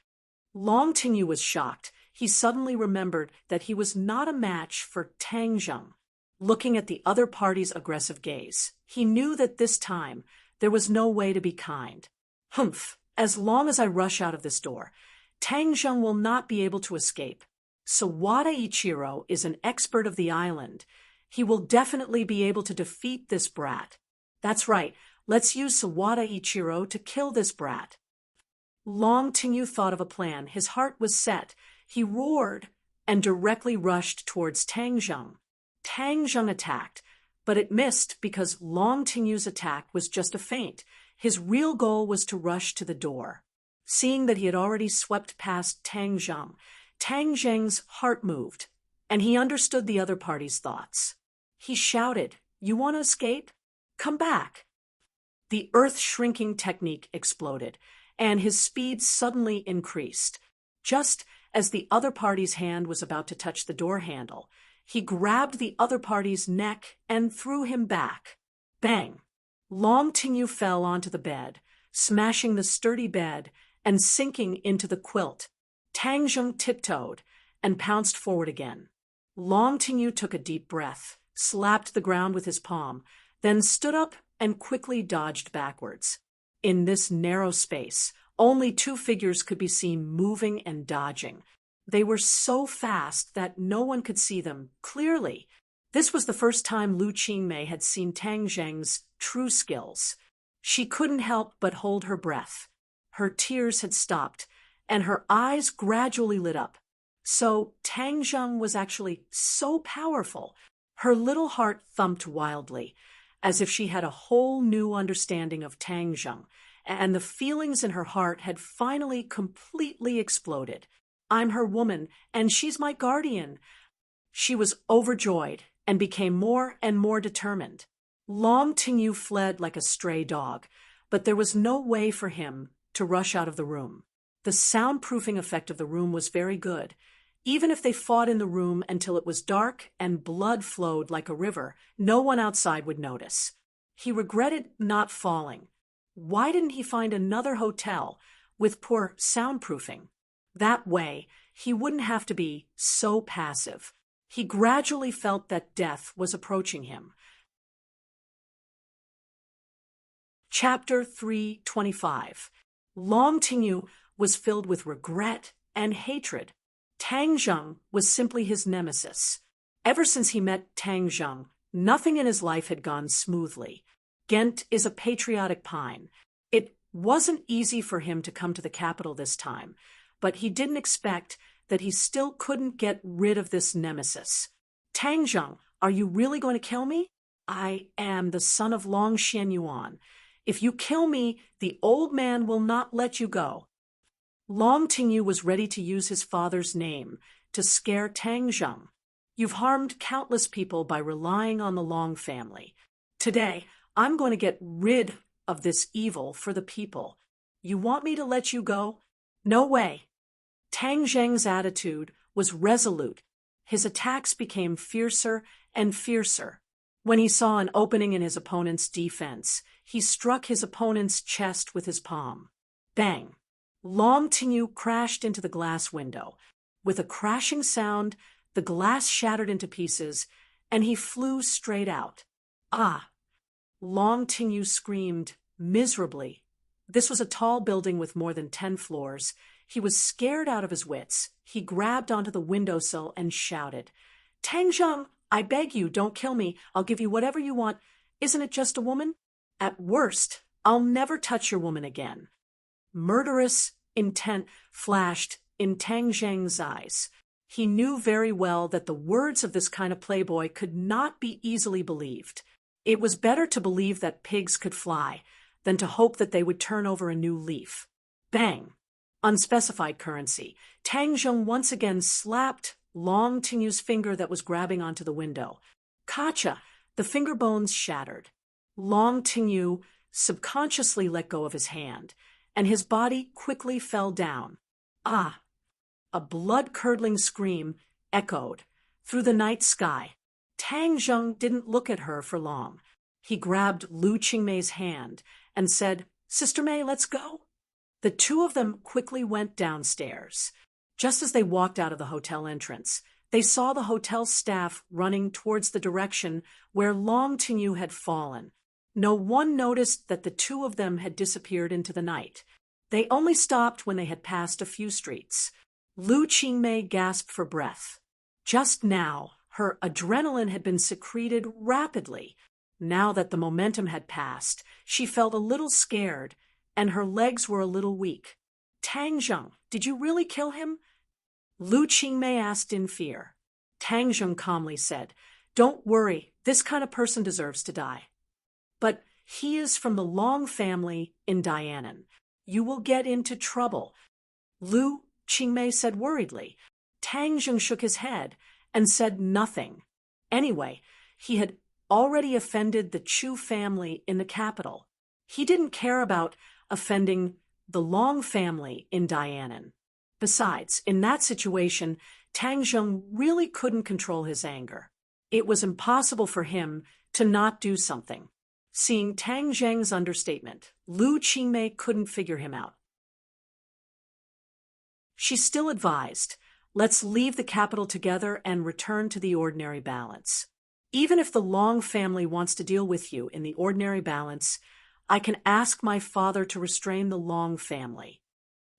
Long Tingyu was shocked. He suddenly remembered that he was not a match for Tang Zheng. Looking at the other party's aggressive gaze, he knew that this time there was no way to be kind. "Humph, as long as I rush out of this door, Tang Zheng will not be able to escape. Sawada Ichiro is an expert of the island. He will definitely be able to defeat this brat. That's right, let's use Sawada Ichiro to kill this brat. Long Tingyu thought of a plan. His heart was set. He roared and directly rushed towards Tang Zheng. Tang Zheng attacked, but it missed because Long Tingyu's attack was just a feint. His real goal was to rush to the door. Seeing that he had already swept past Tang Zheng's heart moved, and he understood the other party's thoughts. He shouted, "You want to escape? Come back!" The earth-shrinking technique exploded, and his speed suddenly increased. Just as the other party's hand was about to touch the door handle, he grabbed the other party's neck and threw him back. Bang! Long Tingyu fell onto the bed, smashing the sturdy bed and sinking into the quilt. Tang Zheng tiptoed and pounced forward again. Long Tingyu took a deep breath, slapped the ground with his palm, then stood up and quickly dodged backwards. In this narrow space, only two figures could be seen moving and dodging. They were so fast that no one could see them clearly. This was the first time Lu Qingmei had seen Tang Zheng's true skills. She couldn't help but hold her breath. Her tears had stopped, and her eyes gradually lit up. So Tang Zheng was actually so powerful. Her little heart thumped wildly, as if she had a whole new understanding of Tang Zheng, and the feelings in her heart had finally completely exploded. I'm her woman, and she's my guardian. She was overjoyed and became more and more determined. Long Tingyu fled like a stray dog, but there was no way for him to rush out of the room. The soundproofing effect of the room was very good. Even if they fought in the room until it was dark and blood flowed like a river, no one outside would notice. He regretted not falling. Why didn't he find another hotel with poor soundproofing? That way, he wouldn't have to be so passive. He gradually felt that death was approaching him. Chapter 325. Long Tingyu was filled with regret and hatred. Tang Zheng was simply his nemesis. Ever since he met Tang Zheng, nothing in his life had gone smoothly. Ghent is a patriotic pine. It wasn't easy for him to come to the capital this time, but he didn't expect that he still couldn't get rid of this nemesis. Tang Zheng, are you really going to kill me? I am the son of Long Xianyuan. If you kill me, the old man will not let you go. Long Tingyu was ready to use his father's name to scare Tang Zheng. You've harmed countless people by relying on the Long family. Today, I'm going to get rid of this evil for the people. You want me to let you go? No way. Tang Zheng's attitude was resolute. His attacks became fiercer and fiercer. When he saw an opening in his opponent's defense, he struck his opponent's chest with his palm. Bang! Long Tingyu crashed into the glass window. With a crashing sound, the glass shattered into pieces, and he flew straight out. Ah! Long Tingyu screamed miserably. This was a tall building with more than 10 floors. He was scared out of his wits. He grabbed onto the windowsill and shouted, "Tang Zheng, I beg you, don't kill me. I'll give you whatever you want. Isn't it just a woman? At worst, I'll never touch your woman again." Murderous intent flashed in Tang Zheng's eyes. He knew very well that the words of this kind of playboy could not be easily believed. It was better to believe that pigs could fly than to hope that they would turn over a new leaf. Bang! Unspecified currency. Tang Zheng once again slapped Long Tingyu's finger that was grabbing onto the window. Kacha! The finger bones shattered. Long Tingyu subconsciously let go of his hand, and his body quickly fell down. Ah! A blood-curdling scream echoed through the night sky. Tang Zheng didn't look at her for long. He grabbed Lu Qingmei's hand and said, "Sister May, let's go." The two of them quickly went downstairs. Just as they walked out of the hotel entrance, they saw the hotel staff running towards the direction where Long Tingyu had fallen. No one noticed that the two of them had disappeared into the night. They only stopped when they had passed a few streets. Lu Qingmei gasped for breath. Just now, her adrenaline had been secreted rapidly. Now that the momentum had passed, she felt a little scared, and her legs were a little weak. Tang Zheng, did you really kill him? Lu Qingmei asked in fear. Tang Zheng calmly said, Don't worry, this kind of person deserves to die. But he is from the Long family in Dianan. You will get into trouble. Lu Qingmei said worriedly. Tang Zheng shook his head and said nothing. Anyway, he had already offended the Chu family in the capital. He didn't care about offending the Long family in Dianan. Besides, in that situation, Tang Zheng really couldn't control his anger. It was impossible for him to not do something. Seeing Tang Zheng's understatement, Lu Qingmei couldn't figure him out. She still advised, let's leave the capital together and return to the ordinary balance. Even if the Long family wants to deal with you in the ordinary balance, I can ask my father to restrain the Long family.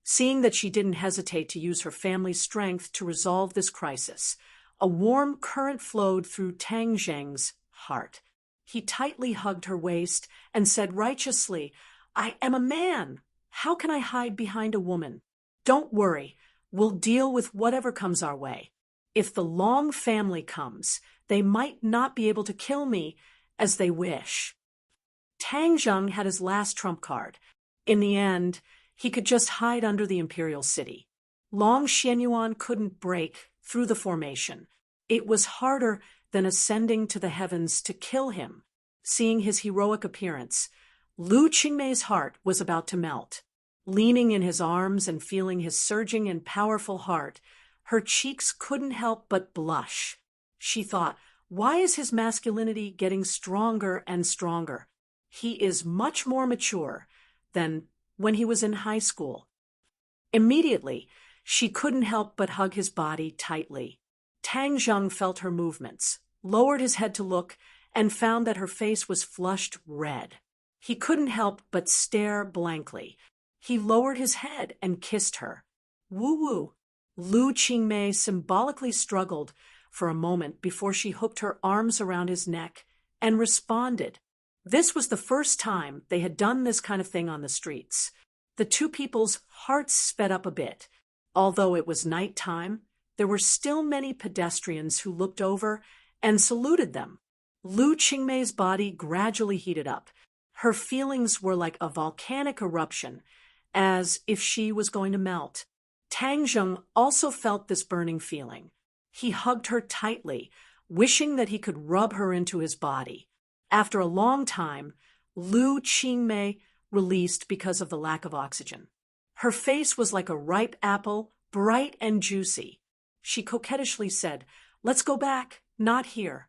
Seeing that she didn't hesitate to use her family's strength to resolve this crisis, a warm current flowed through Tang Zheng's heart. He tightly hugged her waist and said righteously, I am a man. How can I hide behind a woman? Don't worry. We'll deal with whatever comes our way. If the Long family comes, they might not be able to kill me as they wish. Tang Zheng had his last trump card. In the end, he could just hide under the imperial city. Long Xianyuan couldn't break through the formation. It was harder than ascending to the heavens to kill him. Seeing his heroic appearance, Lu Qingmei's heart was about to melt. Leaning in his arms and feeling his surging and powerful heart, her cheeks couldn't help but blush. She thought, why is his masculinity getting stronger and stronger? He is much more mature than when he was in high school. Immediately, she couldn't help but hug his body tightly. Tang Zheng felt her movements, lowered his head to look, and found that her face was flushed red. He couldn't help but stare blankly. He lowered his head and kissed her. Woo-woo. Lu Qingmei symbolically struggled for a moment before she hooked her arms around his neck and responded. This was the first time they had done this kind of thing on the streets. The two people's hearts sped up a bit. Although it was night time, there were still many pedestrians who looked over and saluted them. Lu Qingmei's body gradually heated up. Her feelings were like a volcanic eruption, as if she was going to melt. Tang Zheng also felt this burning feeling. He hugged her tightly, wishing that he could rub her into his body. After a long time, Lu Qingmei released because of the lack of oxygen. Her face was like a ripe apple, bright and juicy. She coquettishly said, Let's go back, not here.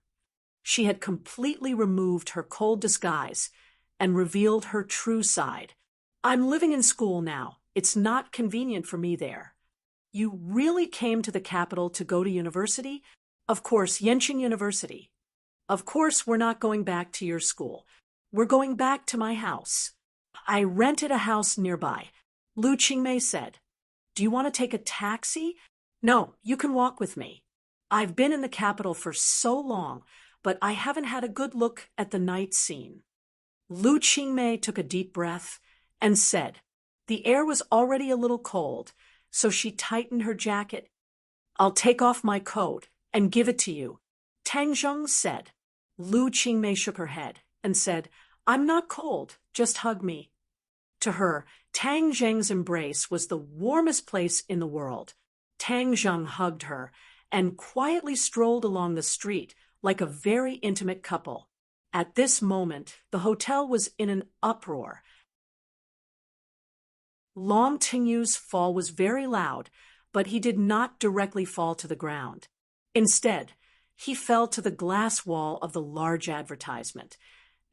She had completely removed her cold disguise and revealed her true side. I'm living in school now. It's not convenient for me there. You really came to the capital to go to university? Of course, Yanqing University. Of course, we're not going back to your school. We're going back to my house. I rented a house nearby. Lu Qingmei said. Do you want to take a taxi? No, you can walk with me. I've been in the capital for so long, but I haven't had a good look at the night scene. Lu Qingmei took a deep breath and said, the air was already a little cold, so she tightened her jacket. I'll take off my coat and give it to you. Tang Zheng said. Lu Qingmei shook her head and said, I'm not cold, just hug me. To her, Tang Zheng's embrace was the warmest place in the world. Tang Zheng hugged her and quietly strolled along the street like a very intimate couple. At this moment, the hotel was in an uproar. Long Tingyu's fall was very loud, but he did not directly fall to the ground. Instead, he fell to the glass wall of the large advertisement,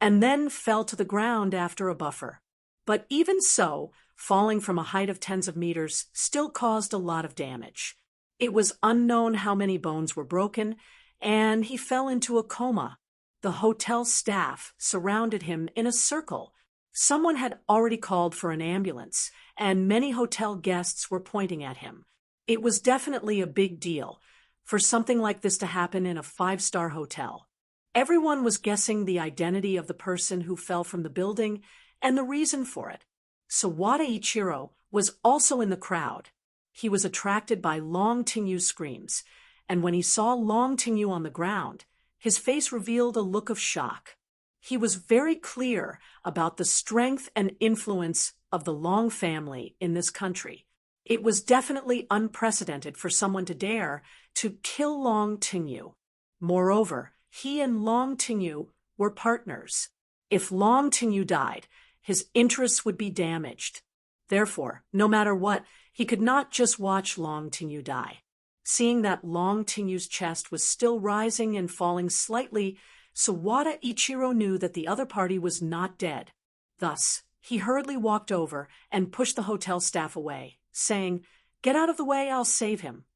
and then fell to the ground after a buffer. But even so, falling from a height of tens of meters still caused a lot of damage. It was unknown how many bones were broken, and he fell into a coma. The hotel staff surrounded him in a circle, Someone had already called for an ambulance, and many hotel guests were pointing at him. It was definitely a big deal for something like this to happen in a five-star hotel. Everyone was guessing the identity of the person who fell from the building and the reason for it. Sawada Ichiro was also in the crowd. He was attracted by Long Tingyu's screams, and when he saw Long Tingyu on the ground, his face revealed a look of shock. He was very clear about the strength and influence of the Long family in this country. It was definitely unprecedented for someone to dare to kill Long Tingyu. Moreover, he and Long Tingyu were partners. If Long Tingyu died, his interests would be damaged. Therefore, no matter what, he could not just watch Long Tingyu die. Seeing that Long Tingyu's chest was still rising and falling slightly, Sawada Ichiro knew that the other party was not dead. Thus, he hurriedly walked over and pushed the hotel staff away, saying, "Get out of the way, I'll save him."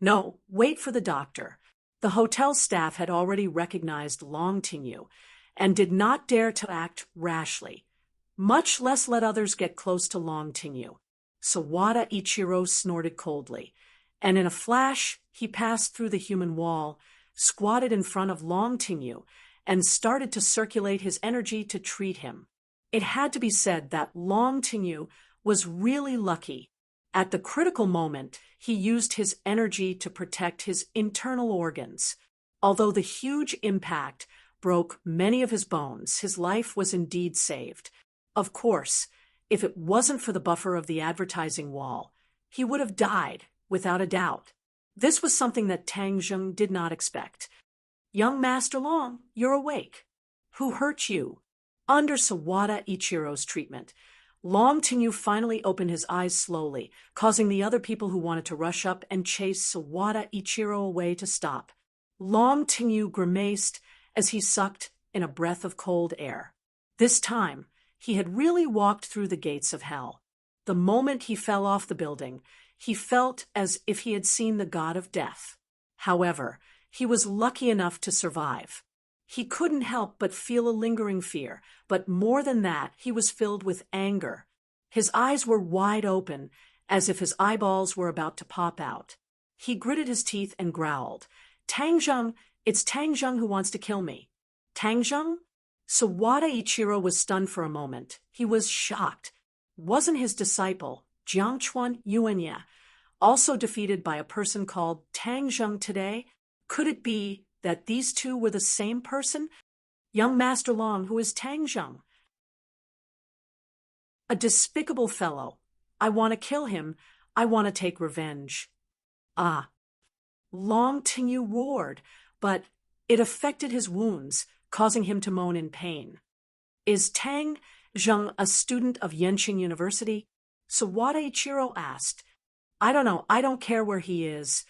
"No, wait for the doctor." The hotel staff had already recognized Long Tingyu and did not dare to act rashly, much less let others get close to Long Tingyu. Sawada Ichiro snorted coldly, and in a flash he passed through the human wall, squatted in front of Long Tingyu, and started to circulate his energy to treat him. It had to be said that Long Tingyu was really lucky. At the critical moment, he used his energy to protect his internal organs. Although the huge impact broke many of his bones, his life was indeed saved. Of course, if it wasn't for the buffer of the advertising wall, he would have died, without a doubt. This was something that Tang Zheng did not expect. "Young Master Long, you're awake. Who hurt you?" Under Sawada Ichiro's treatment, Long Tingyu finally opened his eyes slowly, causing the other people who wanted to rush up and chase Sawada Ichiro away to stop. Long Tingyu grimaced as he sucked in a breath of cold air. This time, he had really walked through the gates of hell. The moment he fell off the building, he felt as if he had seen the god of death. However, he was lucky enough to survive. He couldn't help but feel a lingering fear, but more than that, he was filled with anger. His eyes were wide open, as if his eyeballs were about to pop out. He gritted his teeth and growled, "Tang Zheng, it's Tang Zheng who wants to kill me." "Tang Zheng?" Sawada Ichiro was stunned for a moment. He was shocked. Wasn't his disciple, Jiangchuan Yuanya, also defeated by a person called Tang Zheng today? Could it be that these two were the same person? "Young Master Long, who is Tang Zheng?" "A despicable fellow. I want to kill him. I want to take revenge." "Ah." Long Tingyu roared, but it affected his wounds, causing him to moan in pain. "Is Tang Zheng a student of Yenqing University?" Sawada Ichiro asked. "I don't know. I don't care where he is.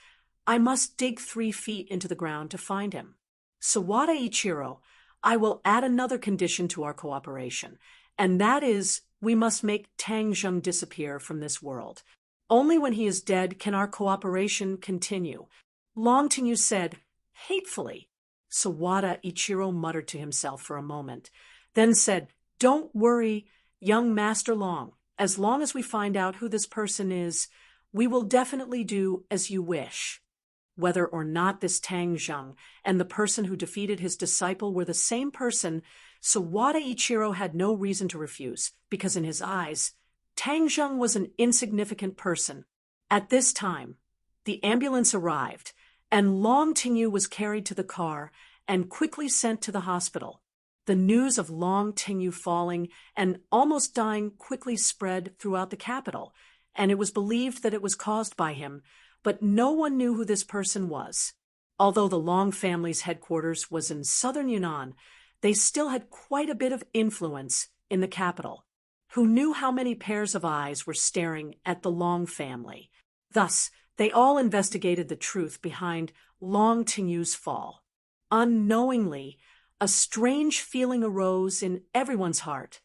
I must dig 3 feet into the ground to find him." "Sawada Ichiro, I will add another condition to our cooperation, and that is we must make Tang Zheng disappear from this world. Only when he is dead can our cooperation continue," Long Tingyu said, hatefully. Sawada Ichiro muttered to himself for a moment, then said, "Don't worry, young Master Long. As long as we find out who this person is, we will definitely do as you wish." Whether or not this Tang Zheng and the person who defeated his disciple were the same person, Sawada Ichiro had no reason to refuse, because in his eyes, Tang Zheng was an insignificant person. At this time, the ambulance arrived, and Long Tingyu was carried to the car and quickly sent to the hospital. The news of Long Tingyu falling and almost dying quickly spread throughout the capital, and it was believed that it was caused by him, but no one knew who this person was. Although the Long family's headquarters was in southern Yunnan, they still had quite a bit of influence in the capital. Who knew how many pairs of eyes were staring at the Long family? Thus, they all investigated the truth behind Long Tingyu's fall. Unknowingly, a strange feeling arose in everyone's heart.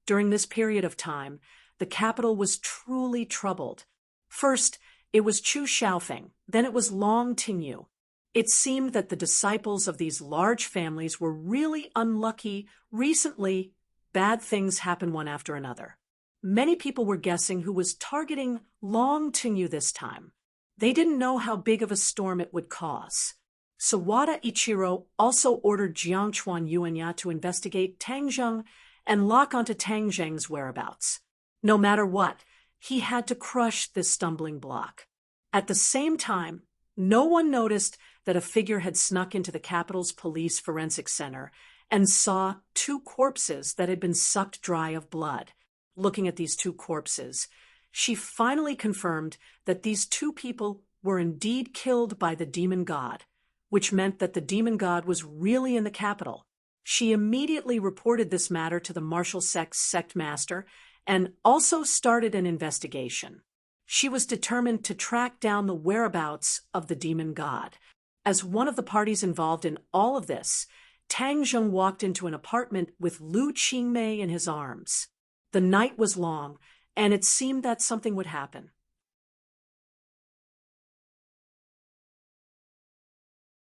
During this period of time, the capital was truly troubled. First, it was Chu Xiaofeng, then it was Long Tingyu. It seemed that the disciples of these large families were really unlucky recently. bad things happen one after another. Many people were guessing who was targeting Long Qingyu this time. They didn't know how big of a storm it would cause. Sawada Ichiro also ordered Jiang Chuan Yuanya to investigate Tang Zheng and lock onto Tang Zheng's whereabouts. No matter what, he had to crush this stumbling block. At the same time, no one noticed that a figure had snuck into the capital's police forensic center and saw two corpses that had been sucked dry of blood. Looking at these two corpses, she finally confirmed that these two people were indeed killed by the demon god, which meant that the demon god was really in the capital. She immediately reported this matter to the martial sect master and also started an investigation. She was determined to track down the whereabouts of the demon god. As one of the parties involved in all of this, Tang Zheng walked into an apartment with Lu Qingmei in his arms. The night was long, and it seemed that something would happen.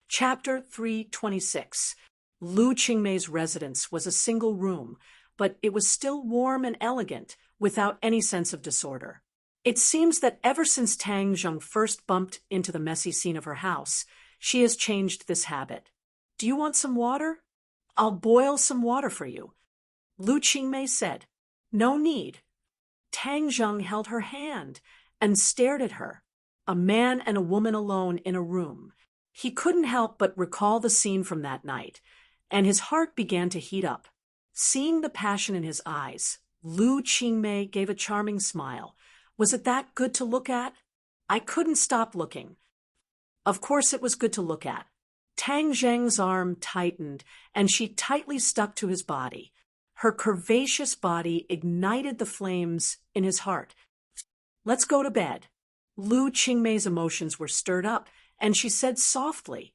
Chapter 326. Lu Qingmei's residence was a single room, but it was still warm and elegant, without any sense of disorder. It seems that ever since Tang Zheng first bumped into the messy scene of her house, she has changed this habit. Do you want some water? I'll boil some water for you. Lu Qingmei said. No need. Tang Zheng held her hand and stared at her, a man and a woman alone in a room. He couldn't help but recall the scene from that night, and his heart began to heat up. Seeing the passion in his eyes, Lu Qingmei gave a charming smile. Was it that good to look at? I couldn't stop looking. Of course it was good to look at. Tang Zheng's arm tightened, and she tightly stuck to his body. Her curvaceous body ignited the flames in his heart. Let's go to bed. Lu Qingmei's emotions were stirred up, and she said softly,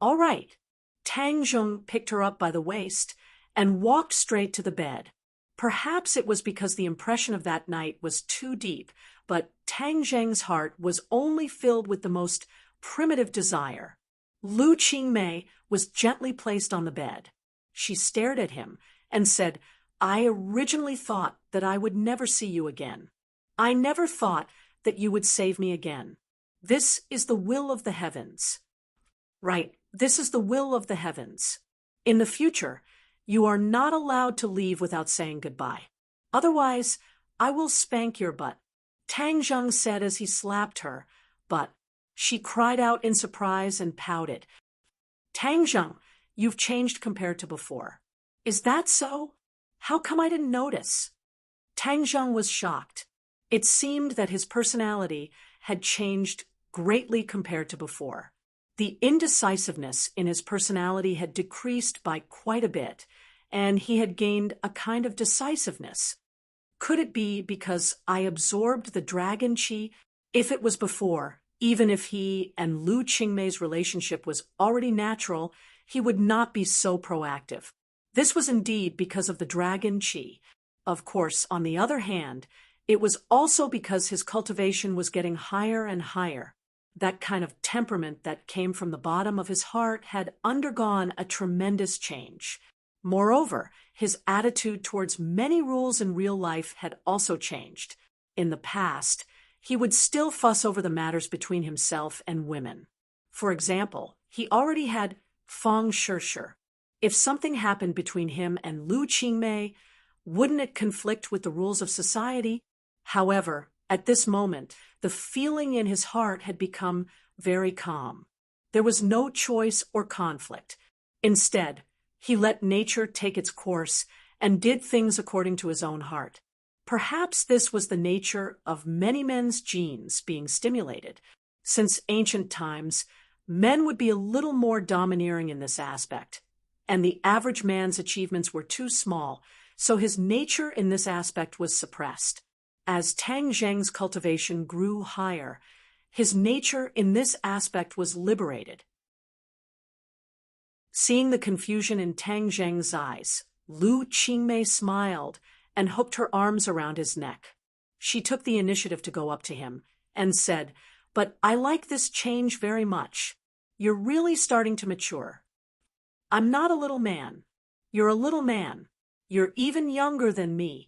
All right. Tang Zheng picked her up by the waist and walked straight to the bed. Perhaps it was because the impression of that night was too deep, but Tang Zheng's heart was only filled with the most primitive desire. Lu Qingmei was gently placed on the bed. She stared at him and said, I originally thought that I would never see you again. I never thought that you would save me again. This is the will of the heavens. Right, this is the will of the heavens. In the future, you are not allowed to leave without saying goodbye. Otherwise, I will spank your butt. Tang Zheng said as he slapped her, but she cried out in surprise and pouted. Tang Zheng, you've changed compared to before. Is that so? How come I didn't notice? Tang Zheng was shocked. It seemed that his personality had changed greatly compared to before. The indecisiveness in his personality had decreased by quite a bit, and he had gained a kind of decisiveness. Could it be because I absorbed the dragon qi? If it was before, even if he and Lu Qingmei's relationship was already natural, he would not be so proactive. This was indeed because of the dragon qi. Of course, on the other hand, it was also because his cultivation was getting higher and higher. That kind of temperament that came from the bottom of his heart had undergone a tremendous change. Moreover, his attitude towards many rules in real life had also changed. In the past, he would still fuss over the matters between himself and women. For example, he already had Fang Shishir. If something happened between him and Lu Qingmei, wouldn't it conflict with the rules of society? However, at this moment, the feeling in his heart had become very calm. There was no choice or conflict. Instead, he let nature take its course and did things according to his own heart. Perhaps this was the nature of many men's genes being stimulated. Since ancient times, men would be a little more domineering in this aspect, and the average man's achievements were too small, so his nature in this aspect was suppressed. As Tang Zheng's cultivation grew higher, his nature in this aspect was liberated. Seeing the confusion in Tang Zheng's eyes, Lu Qingmei smiled and hooked her arms around his neck. She took the initiative to go up to him and said, But I like this change very much. You're really starting to mature. I'm not a little man. You're a little man. You're even younger than me.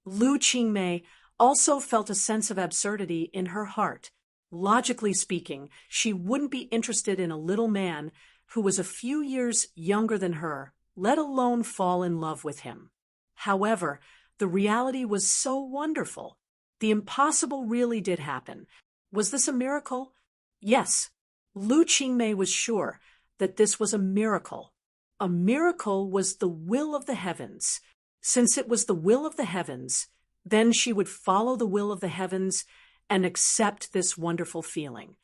Lu Qingmei also felt a sense of absurdity in her heart. Logically speaking, she wouldn't be interested in a little man who was a few years younger than her, let alone fall in love with him. However, the reality was so wonderful. The impossible really did happen. Was this a miracle? Yes. Lu Qingmei was sure that this was a miracle. A miracle was the will of the heavens. Since it was the will of the heavens, then she would follow the will of the heavens and accept this wonderful feeling.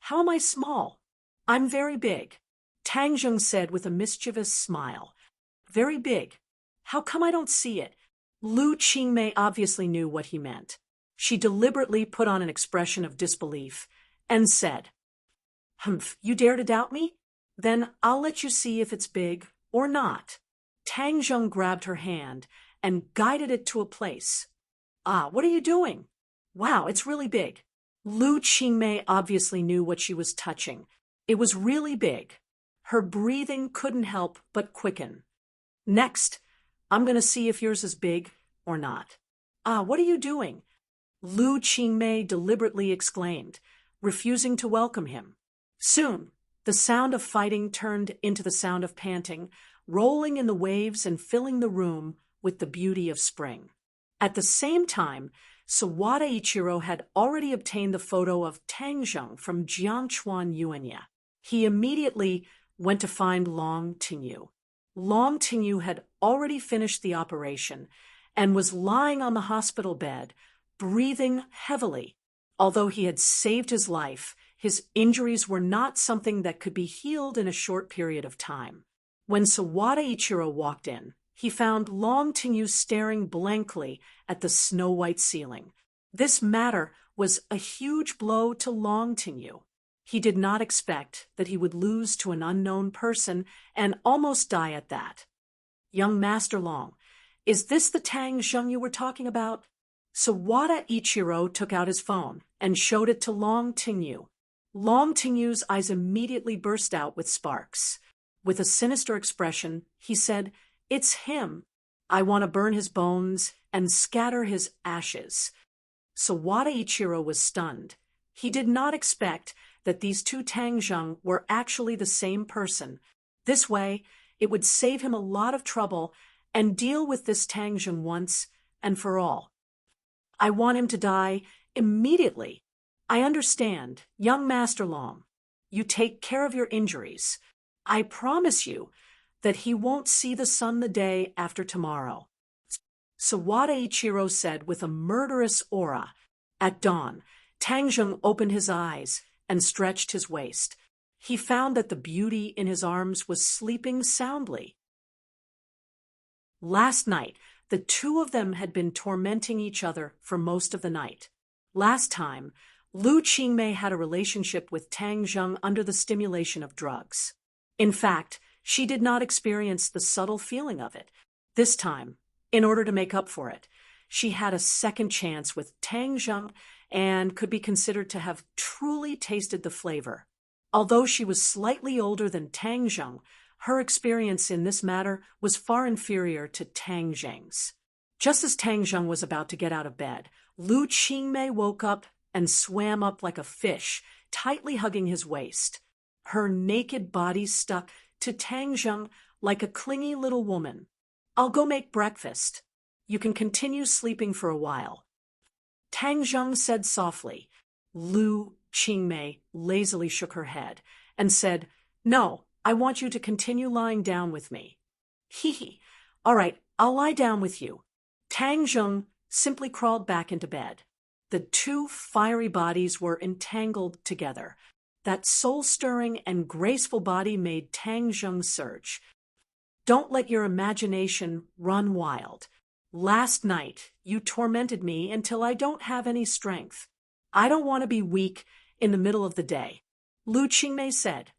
How am I small? I'm very big, Tang Zheng said with a mischievous smile. Very big. How come I don't see it? Lu Qingmei obviously knew what he meant. She deliberately put on an expression of disbelief and said, "Humph, you dare to doubt me? Then I'll let you see if it's big or not." Tang Zheng grabbed her hand and guided it to a place. "Ah, what are you doing? Wow, it's really big." Lu Qingmei obviously knew what she was touching. It was really big. Her breathing couldn't help but quicken. "Next, I'm going to see if yours is big or not." "Ah, what are you doing?" Lu Qingmei deliberately exclaimed, refusing to welcome him. Soon, the sound of fighting turned into the sound of panting, rolling in the waves and filling the room with the beauty of spring. At the same time, Sawada Ichiro had already obtained the photo of Tang Zheng from Jiangchuan Yuanya. He immediately went to find Long Tingyu. Long Tingyu had already finished the operation and was lying on the hospital bed, breathing heavily. Although he had saved his life, his injuries were not something that could be healed in a short period of time. When Sawada Ichiro walked in, he found Long Tingyu staring blankly at the snow-white ceiling. This matter was a huge blow to Long Tingyu. He did not expect that he would lose to an unknown person and almost die at that. "Young Master Long, is this the Tang Zheng you were talking about?" Sawada Ichiro took out his phone and showed it to Long Tingyu. Long Tingyu's eyes immediately burst out with sparks. With a sinister expression, he said, "It's him. I want to burn his bones and scatter his ashes." Sawada Ichiro was stunned. He did not expect that these two Tang Zheng were actually the same person. This way, it would save him a lot of trouble and deal with this Tang Zheng once and for all. "I want him to die immediately. I understand, young Master Long. You take care of your injuries. I promise you that he won't see the sun the day after tomorrow." Sawada Ichiro said with a murderous aura. At dawn, Tang Zheng opened his eyes and stretched his waist. He found that the beauty in his arms was sleeping soundly. Last night, the two of them had been tormenting each other for most of the night. Last time, Lu Qingmei had a relationship with Tang Zheng under the stimulation of drugs. In fact, she did not experience the subtle feeling of it. This time, in order to make up for it, she had a second chance with Tang Zheng and could be considered to have truly tasted the flavor. Although she was slightly older than Tang Zheng, her experience in this matter was far inferior to Tang Zheng's. Just as Tang Zheng was about to get out of bed, Lu Qingmei woke up and swam up like a fish, tightly hugging his waist. Her naked body stuck to Tang Zheng like a clingy little woman. "I'll go make breakfast. You can continue sleeping for a while," Tang Zheng said softly. Lu Qingmei lazily shook her head and said, "No, I want you to continue lying down with me." "Hee. All right, I'll lie down with you." Tang Zheng simply crawled back into bed. The two fiery bodies were entangled together. That soul-stirring and graceful body made Tang Zheng surge. "Don't let your imagination run wild. Last night, you tormented me until I don't have any strength. I don't want to be weak in the middle of the day," Lu Qingmei said.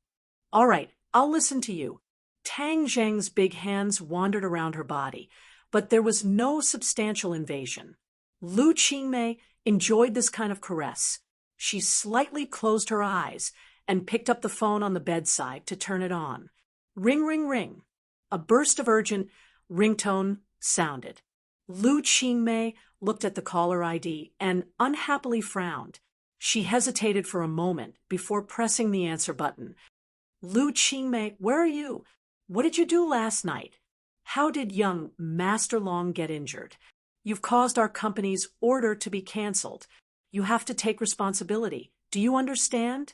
"All right, I'll listen to you." Tang Zheng's big hands wandered around her body, but there was no substantial invasion. Lu Qingmei enjoyed this kind of caress. She slightly closed her eyes and picked up the phone on the bedside to turn it on. Ring, ring, ring. A burst of urgent, ringtone sounded. Lu Qingmei looked at the caller ID and unhappily frowned. She hesitated for a moment before pressing the answer button. Lu Qingmei, where are you? What did you do last night? How did young Master Long get injured? You've caused our company's order to be cancelled. You have to take responsibility. Do you understand?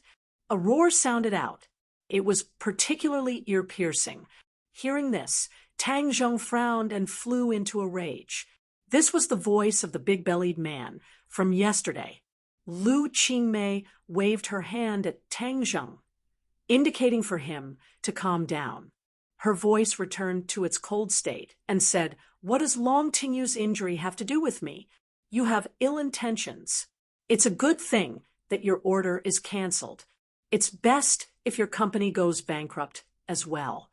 A roar sounded out. It was particularly ear-piercing. Hearing this, Tang Zhong frowned and flew into a rage. This was the voice of the big-bellied man from yesterday. Lu Qingmei waved her hand at Tang Zhong, indicating for him to calm down. Her voice returned to its cold state and said, "What does Long Tingyu's injury have to do with me? You have ill intentions. It's a good thing that your order is cancelled. It's best if your company goes bankrupt as well."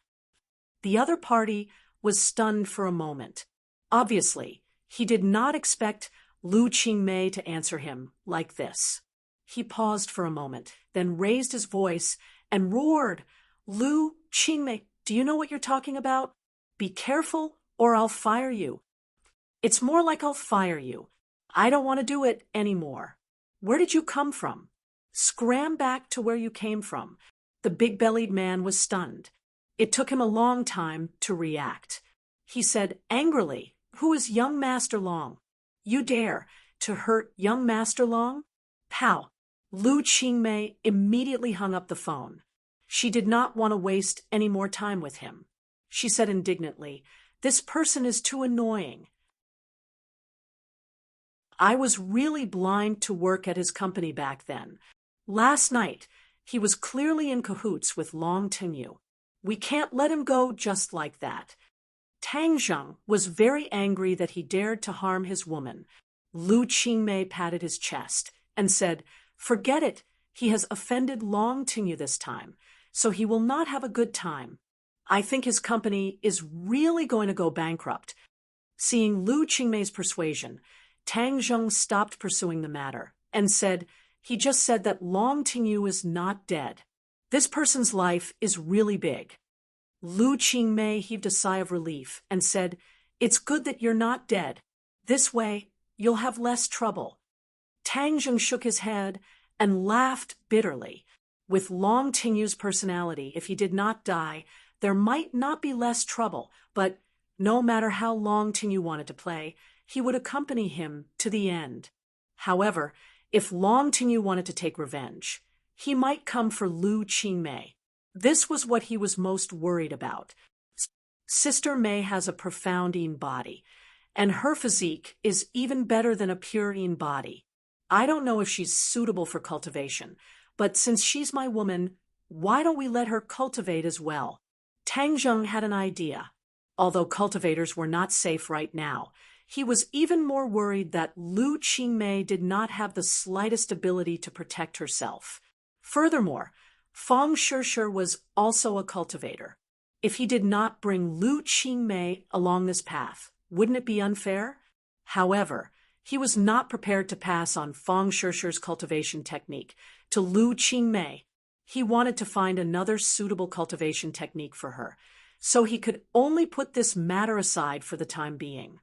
The other party was stunned for a moment. Obviously, he did not expect Lu Qingmei to answer him like this. He paused for a moment, then raised his voice and roared, "Lu Qingmei, do you know what you're talking about? Be careful or I'll fire you." "It's more like I'll fire you. I don't want to do it anymore." "Where did you come from?" "Scram back to where you came from." The big-bellied man was stunned. It took him a long time to react. He said angrily, "Who is young Master Long? You dare to hurt young Master Long?" "Pow!" Lu Qingmei immediately hung up the phone. She did not want to waste any more time with him. She said indignantly, "This person is too annoying. I was really blind to work at his company back then. Last night, he was clearly in cahoots with Long Tingyu. We can't let him go just like that." Tang Zhong was very angry that he dared to harm his woman. Lu Qingmei patted his chest and said, "Forget it. He has offended Long Tingyu this time, so he will not have a good time. I think his company is really going to go bankrupt." Seeing Lu Qingmei's persuasion, Tang Zhong stopped pursuing the matter and said, "He just said that Long Tingyu is not dead. This person's life is really big." Lu Qingmei heaved a sigh of relief and said, "It's good that you're not dead. This way, you'll have less trouble." Tang Zhong shook his head and laughed bitterly. With Long Tingyu's personality, if he did not die, there might not be less trouble, but no matter how Long Tingyu wanted to play, he would accompany him to the end. However, if Long Tingyu wanted to take revenge, he might come for Lu Qingmei. This was what he was most worried about. Sister Mei has a profound Yin body, and her physique is even better than a pure Yin body. I don't know if she's suitable for cultivation, but since she's my woman, why don't we let her cultivate as well? Tang Zhong had an idea. Although cultivators were not safe right now, he was even more worried that Lu Qingmei did not have the slightest ability to protect herself. Furthermore, Fang Shishir was also a cultivator. If he did not bring Lu Qingmei along this path, wouldn't it be unfair? However, he was not prepared to pass on Fang Shishir's cultivation technique to Lu Qingmei. He wanted to find another suitable cultivation technique for her, so he could only put this matter aside for the time being.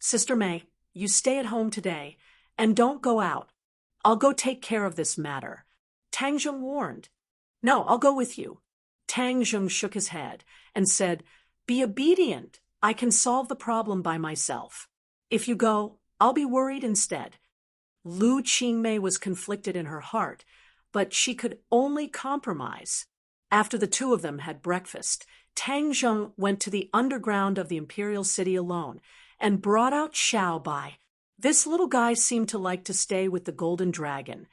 "Sister Mei, you stay at home today, and don't go out. I'll go take care of this matter," Tang Zhong warned. "No, I'll go with you." Tang Zhong shook his head and said, "Be obedient. I can solve the problem by myself. If you go, I'll be worried instead." Lu Qingmei was conflicted in her heart, but she could only compromise. After the two of them had breakfast, Tang Zhong went to the underground of the imperial city alone and brought out Xiao Bai. This little guy seemed to like to stay with the golden dragon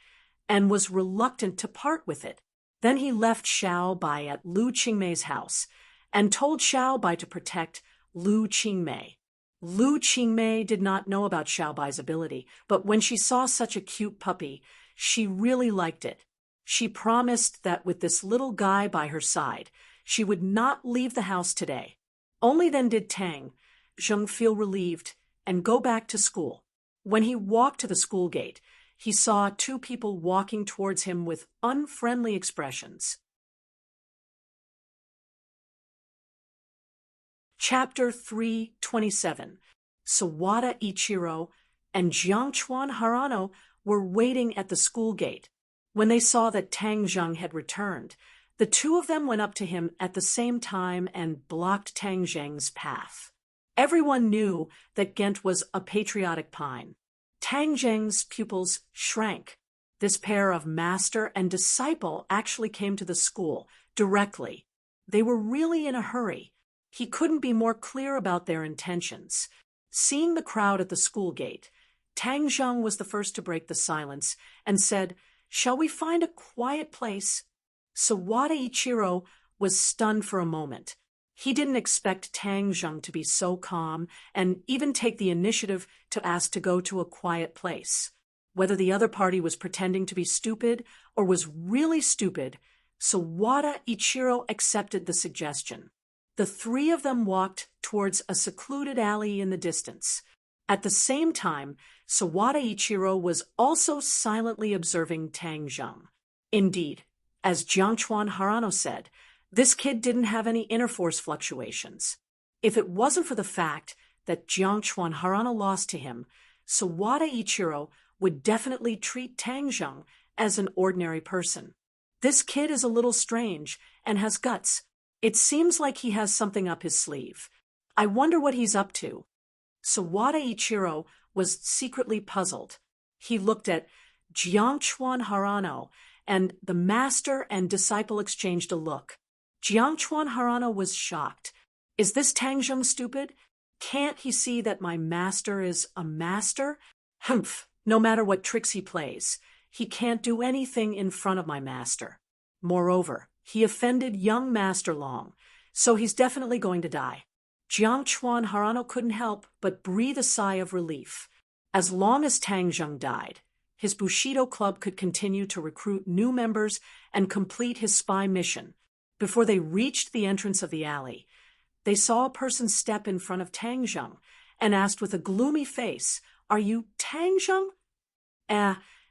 and was reluctant to part with it. Then he left Xiao Bai at Lu Qingmei's house and told Xiao Bai to protect Lu Qingmei. Lu Qingmei did not know about Xiao Bai's ability, but when she saw such a cute puppy, she really liked it. She promised that with this little guy by her side, she would not leave the house today. Only then did Tang Zhong feel relieved and go back to school. When he walked to the school gate, he saw two people walking towards him with unfriendly expressions. Chapter 327. Sawada Ichiro and Jiangchuan Harano were waiting at the school gate. When they saw that Tang Zheng had returned, the two of them went up to him at the same time and blocked Tang Zheng's path. Everyone knew that Ghent was a patriotic pine. Tang Zheng's pupils shrank. This pair of master and disciple actually came to the school directly. They were really in a hurry. He couldn't be more clear about their intentions. Seeing the crowd at the school gate, Tang Zheng was the first to break the silence and said, "Shall we find a quiet place?" Sawada Ichiro was stunned for a moment. He didn't expect Tang Zheng to be so calm and even take the initiative to ask to go to a quiet place. Whether the other party was pretending to be stupid or was really stupid, Sawada Ichiro accepted the suggestion. The three of them walked towards a secluded alley in the distance. At the same time, Sawada Ichiro was also silently observing Tang Zheng. Indeed, as Jiangchuan Harano said, this kid didn't have any inner force fluctuations. If it wasn't for the fact that Jiangchuan Harano lost to him, Sawada Ichiro would definitely treat Tang Zheng as an ordinary person. This kid is a little strange and has guts. It seems like he has something up his sleeve. I wonder what he's up to. Sawada Ichiro was secretly puzzled. He looked at Jiangchuan Harano, and the master and disciple exchanged a look. Jiangchuan Harano was shocked. Is this Tang Zheng stupid? Can't he see that my master is a master? Humph, no matter what tricks he plays, he can't do anything in front of my master. Moreover, he offended young Master Long, so he's definitely going to die. Jiangchuan Harano couldn't help but breathe a sigh of relief. As long as Tang Zheng died, his Bushido club could continue to recruit new members and complete his spy mission. Before they reached the entrance of the alley, they saw a person step in front of Tang Zheng and asked with a gloomy face, "Are you Tang Zheng?"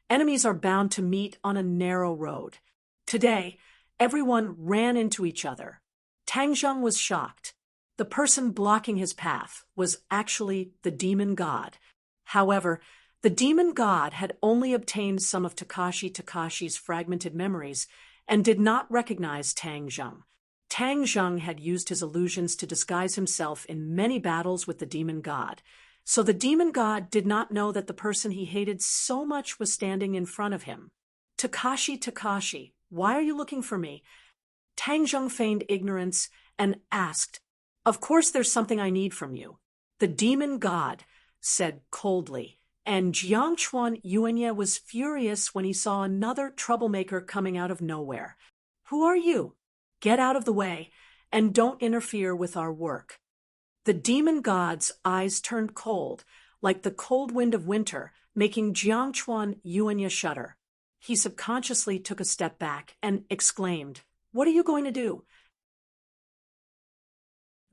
Enemies are bound to meet on a narrow road. Today, everyone ran into each other. Tang Zheng was shocked. The person blocking his path was actually the demon god. However, the demon god had only obtained some of Takashi's fragmented memories and did not recognize Tang Zheng. Tang Zheng had used his illusions to disguise himself in many battles with the demon god, so the demon god did not know that the person he hated so much was standing in front of him. Takashi, why are you looking for me?" Tang Zheng feigned ignorance and asked, "Of course there's something I need from you." The demon god said coldly, and Jiangchuan Yuanya was furious when he saw another troublemaker coming out of nowhere. "Who are you? Get out of the way, and don't interfere with our work." The demon god's eyes turned cold, like the cold wind of winter, making Jiangchuan Yuanya shudder. He subconsciously took a step back and exclaimed, "What are you going to do?"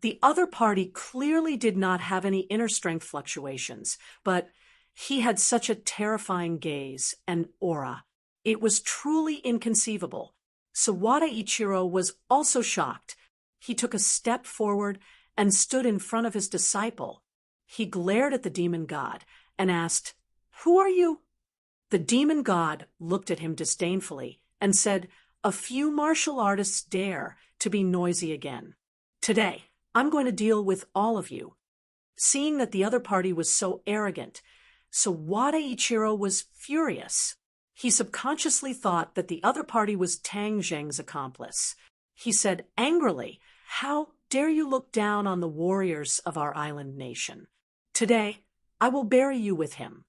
The other party clearly did not have any inner strength fluctuations, but he had such a terrifying gaze and aura. It was truly inconceivable. Sawada Ichiro was also shocked. He took a step forward and stood in front of his disciple. He glared at the demon god and asked, "Who are you?" The demon god looked at him disdainfully and said, "A few martial artists dare to be noisy again. Today, I'm going to deal with all of you." Seeing that the other party was so arrogant, Sawada Ichiro was furious. He subconsciously thought that the other party was Tang Zheng's accomplice. He said angrily, "How dare you look down on the warriors of our island nation? Today, I will bury you with him."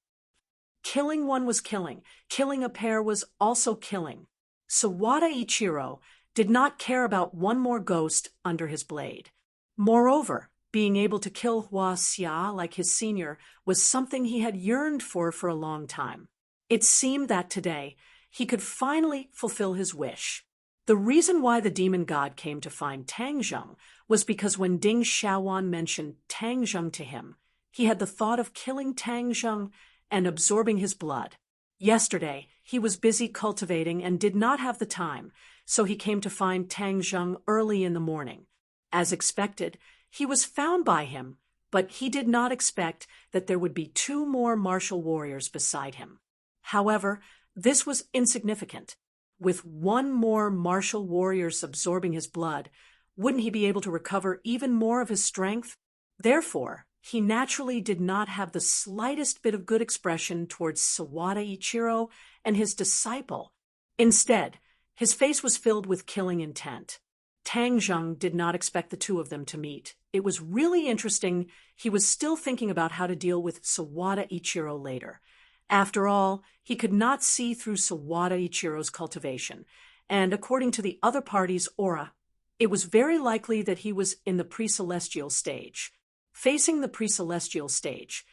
Killing one was killing. Killing a pair was also killing. Sawada Ichiro did not care about one more ghost under his blade. Moreover, being able to kill Hua Xia like his senior was something he had yearned for a long time. It seemed that today he could finally fulfill his wish. The reason why the demon god came to find Tang Zheng was because when Ding Xiaowan mentioned Tang Zheng to him, he had the thought of killing Tang Zheng and absorbing his blood. Yesterday, he was busy cultivating and did not have the time, so he came to find Tang Zheng early in the morning. As expected, He was found by him, but he did not expect that there would be 2 more martial warriors beside him. However, this was insignificant. With 1 more martial warriors absorbing his blood, wouldn't he be able to recover even more of his strength? Therefore, he naturally did not have the slightest bit of good expression towards Sawada Ichiro and his disciple. Instead, his face was filled with killing intent. Tang Zheng did not expect the 2 of them to meet. It was really interesting. He was still thinking about how to deal with Sawada Ichiro later. After all, he could not see through Sawada Ichiro's cultivation, and according to the other party's aura, it was very likely that he was in the pre-celestial stage. Facing the pre-celestial stage,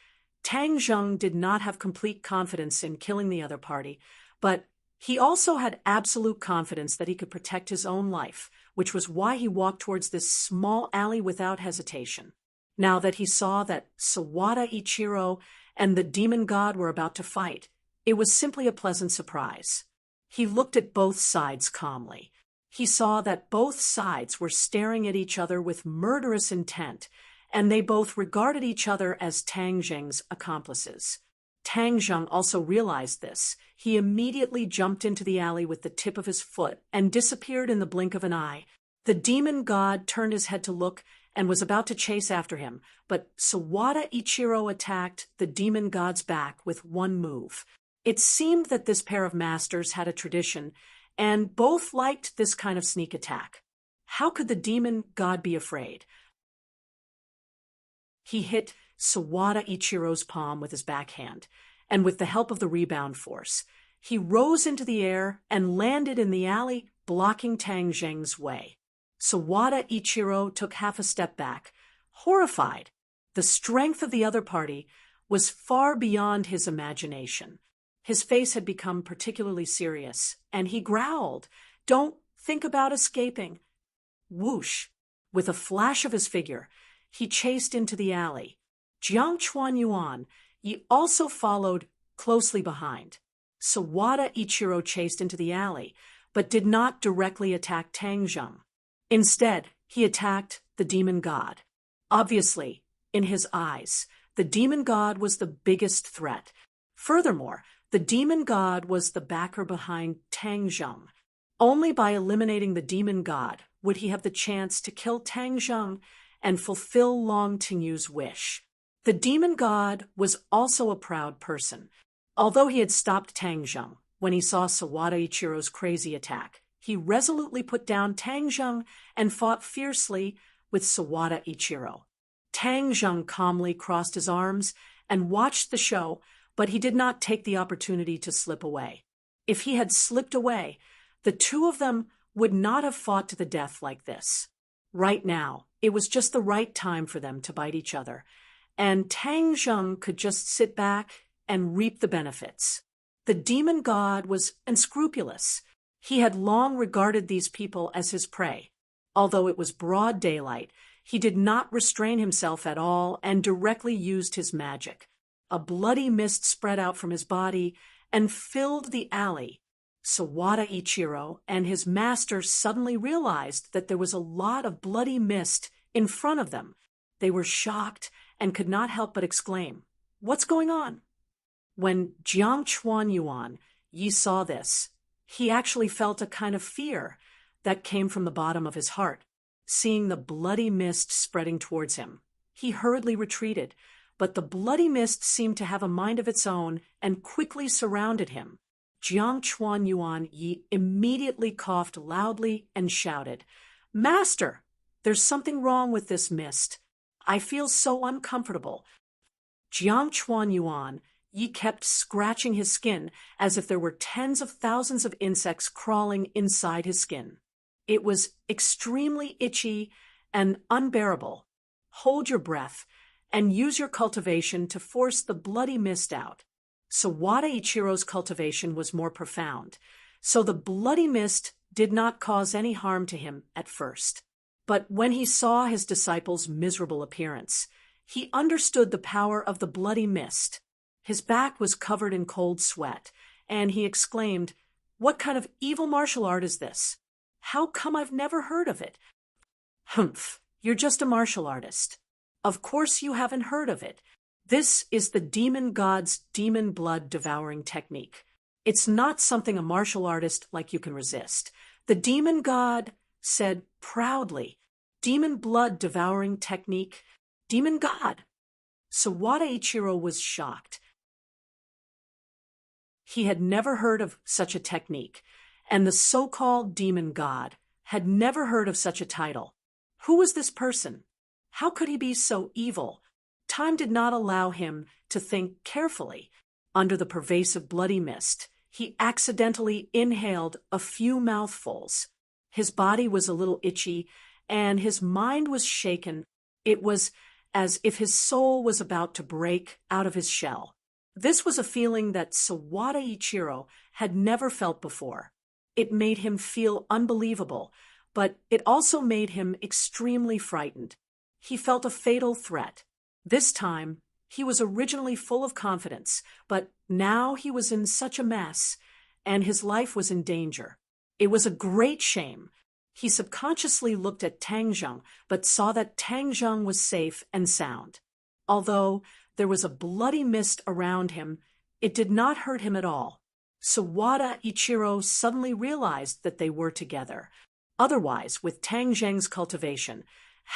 Tang Zheng did not have complete confidence in killing the other party, but he also had absolute confidence that he could protect his own life, which was why he walked towards this small alley without hesitation. Now that he saw that Sawada Ichiro and the demon god were about to fight, it was simply a pleasant surprise. He looked at both sides calmly. He saw that both sides were staring at each other with murderous intent, and they both regarded each other as Tang Zheng's accomplices. Tang Zheng also realized this. He immediately jumped into the alley with the tip of his foot and disappeared in the blink of an eye. The demon god turned his head to look and was about to chase after him, but Sawada Ichiro attacked the demon god's back with 1 move. It seemed that this pair of masters had a tradition, and both liked this kind of sneak attack. How could the demon god be afraid? He hit Sawada Ichiro's palm with his backhand, and with the help of the rebound force, he rose into the air and landed in the alley, blocking Tang Zheng's way. Sawada Ichiro took half a step back, horrified. The strength of the other party was far beyond his imagination. His face had become particularly serious, and he growled, "Don't think about escaping." Whoosh! With a flash of his figure, he chased into the alley. Jiang Chuan Yuan also followed closely behind. Sawada Ichiro chased into the alley, but did not directly attack Tang Zheng. Instead, he attacked the demon god. Obviously, in his eyes, the demon god was the biggest threat. Furthermore, the demon god was the backer behind Tang Zheng. Only by eliminating the demon god would he have the chance to kill Tang Zheng and fulfill Long Tingyu's wish. The demon god was also a proud person. Although he had stopped Tang Zheng when he saw Sawada Ichiro's crazy attack, he resolutely put down Tang Zheng and fought fiercely with Sawada Ichiro. Tang Zheng calmly crossed his arms and watched the show, but he did not take the opportunity to slip away. If he had slipped away, the 2 of them would not have fought to the death like this. Right now, it was just the right time for them to bite each other, and Tang Zheng could just sit back and reap the benefits. The demon god was unscrupulous. He had long regarded these people as his prey. Although it was broad daylight, he did not restrain himself at all and directly used his magic. A bloody mist spread out from his body and filled the alley. Sawada Ichiro and his master suddenly realized that there was a lot of bloody mist in front of them. They were shocked and could not help but exclaim, "What's going on?" When Jiang Chuan Yuan saw this, he actually felt a kind of fear that came from the bottom of his heart. Seeing the bloody mist spreading towards him, he hurriedly retreated, but the bloody mist seemed to have a mind of its own and quickly surrounded him. Jiang Chuan Yuan immediately coughed loudly and shouted, "Master, there's something wrong with this mist. I feel so uncomfortable." Jiang Chuan Yuan kept scratching his skin as if there were tens of thousands of insects crawling inside his skin. It was extremely itchy and unbearable. Hold your breath and use your cultivation to force the bloody mist out. Sawada Ichiro's cultivation was more profound, so the bloody mist did not cause any harm to him at first. But when he saw his disciple's miserable appearance, he understood the power of the bloody mist. His back was covered in cold sweat, and he exclaimed, "What kind of evil martial art is this? How come I've never heard of it?" "Humph, You're just a martial artist. Of course you haven't heard of it. This is the demon god's demon blood devouring technique. It's not something a martial artist like you can resist. The demon god said proudly, demon blood devouring technique, demon god. Sawada Ichiro was shocked. He had never heard of such a technique, and the so-called demon god had never heard of such a title. Who was this person? How could he be so evil? Time did not allow him to think carefully. Under the pervasive bloody mist, he accidentally inhaled a few mouthfuls. His body was a little itchy, and his mind was shaken. It was as if his soul was about to break out of his shell. This was a feeling that Sawada Ichiro had never felt before. It made him feel unbelievable, but it also made him extremely frightened. He felt a fatal threat. This time, he was originally full of confidence, but now he was in such a mess, and his life was in danger. It was a great shame. He subconsciously looked at Tang Zheng, but saw that Tang Zheng was safe and sound. Although there was a bloody mist around him, it did not hurt him at all. Sawada Ichiro suddenly realized that they were together. Otherwise, with Tang Zheng's cultivation,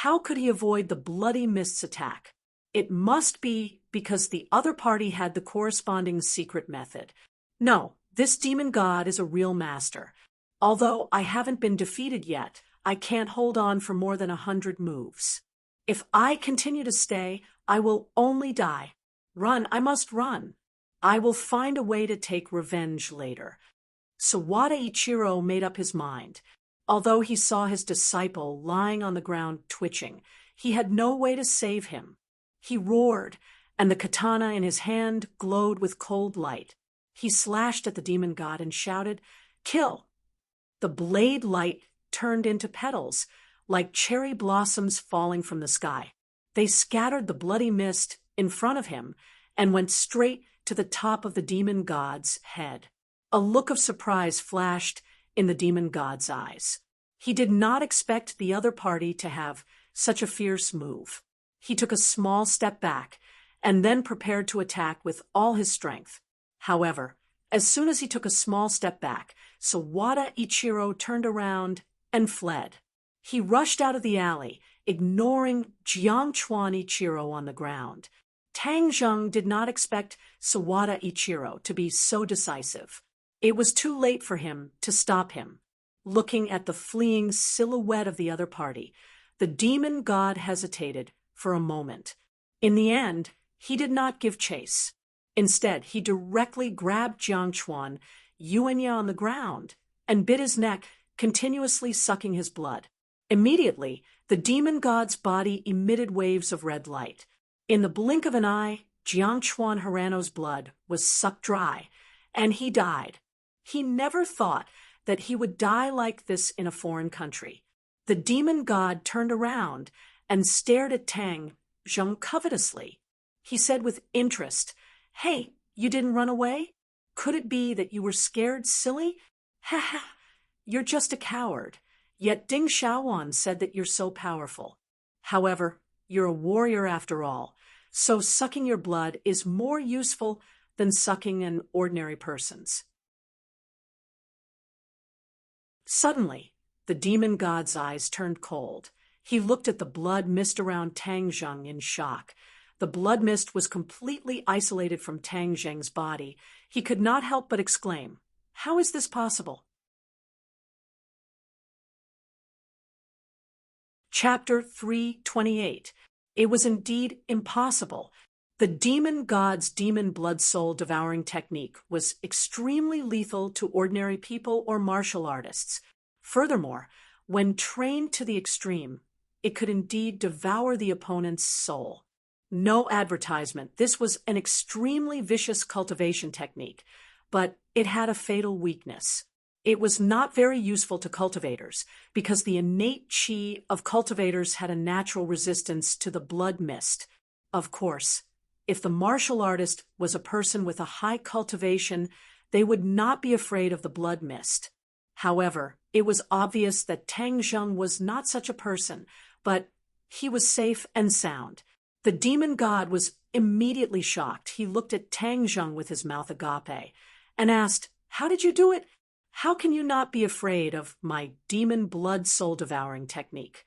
how could he avoid the bloody mist's attack? It must be because the other party had the corresponding secret method. No, this demon god is a real master. Although I haven't been defeated yet, I can't hold on for more than 100 moves. If I continue to stay, I will only die. Run, I must run. I will find a way to take revenge later. Sawada Ichiro made up his mind. Although he saw his disciple lying on the ground twitching, he had no way to save him. He roared, and the katana in his hand glowed with cold light. He slashed at the demon god and shouted, "Kill!" The blade light turned into petals, like cherry blossoms falling from the sky. They scattered the bloody mist in front of him and went straight to the top of the demon god's head. A look of surprise flashed in the demon god's eyes. He did not expect the other party to have such a fierce move. He took a small step back and then prepared to attack with all his strength. However, as soon as he took a small step back, Sawada Ichiro turned around and fled. He rushed out of the alley, ignoring Jiangchuan Ichiro on the ground. Tang Zheng did not expect Sawada Ichiro to be so decisive. It was too late for him to stop him. Looking at the fleeing silhouette of the other party, the demon god hesitated for a moment. In the end, he did not give chase. Instead, he directly grabbed Jiangchuan Yuanya on the ground and bit his neck, continuously sucking his blood. Immediately, the demon god's body emitted waves of red light. In the blink of an eye, Jiangchuan Hirano's blood was sucked dry, and he died. He never thought that he would die like this in a foreign country. The demon god turned around and stared at Tang Zheng covetously. He said with interest, "Hey, you didn't run away? Could it be that you were scared, silly? Ha ha, you're just a coward. Yet Ding Xiaowan said that you're so powerful. However, you're a warrior after all, so sucking your blood is more useful than sucking an ordinary person's." Suddenly, the demon god's eyes turned cold. He looked at the blood mist around Tang Zheng in shock. The blood mist was completely isolated from Tang Zheng's body. He could not help but exclaim, "How is this possible?" Chapter 328. It was indeed impossible. The demon god's demon blood soul devouring technique was extremely lethal to ordinary people or martial artists. Furthermore, when trained to the extreme, it could indeed devour the opponent's soul. No advertisement. This was an extremely vicious cultivation technique, but it had a fatal weakness. It was not very useful to cultivators because the innate chi of cultivators had a natural resistance to the blood mist. Of course, if the martial artist was a person with a high cultivation, they would not be afraid of the blood mist. However, it was obvious that Tang Zheng was not such a person, but He was safe and sound. The demon god was immediately shocked. He looked at Tang Zheng with his mouth agape and asked, "How did you do it? How can you not be afraid of my demon blood soul-devouring technique?"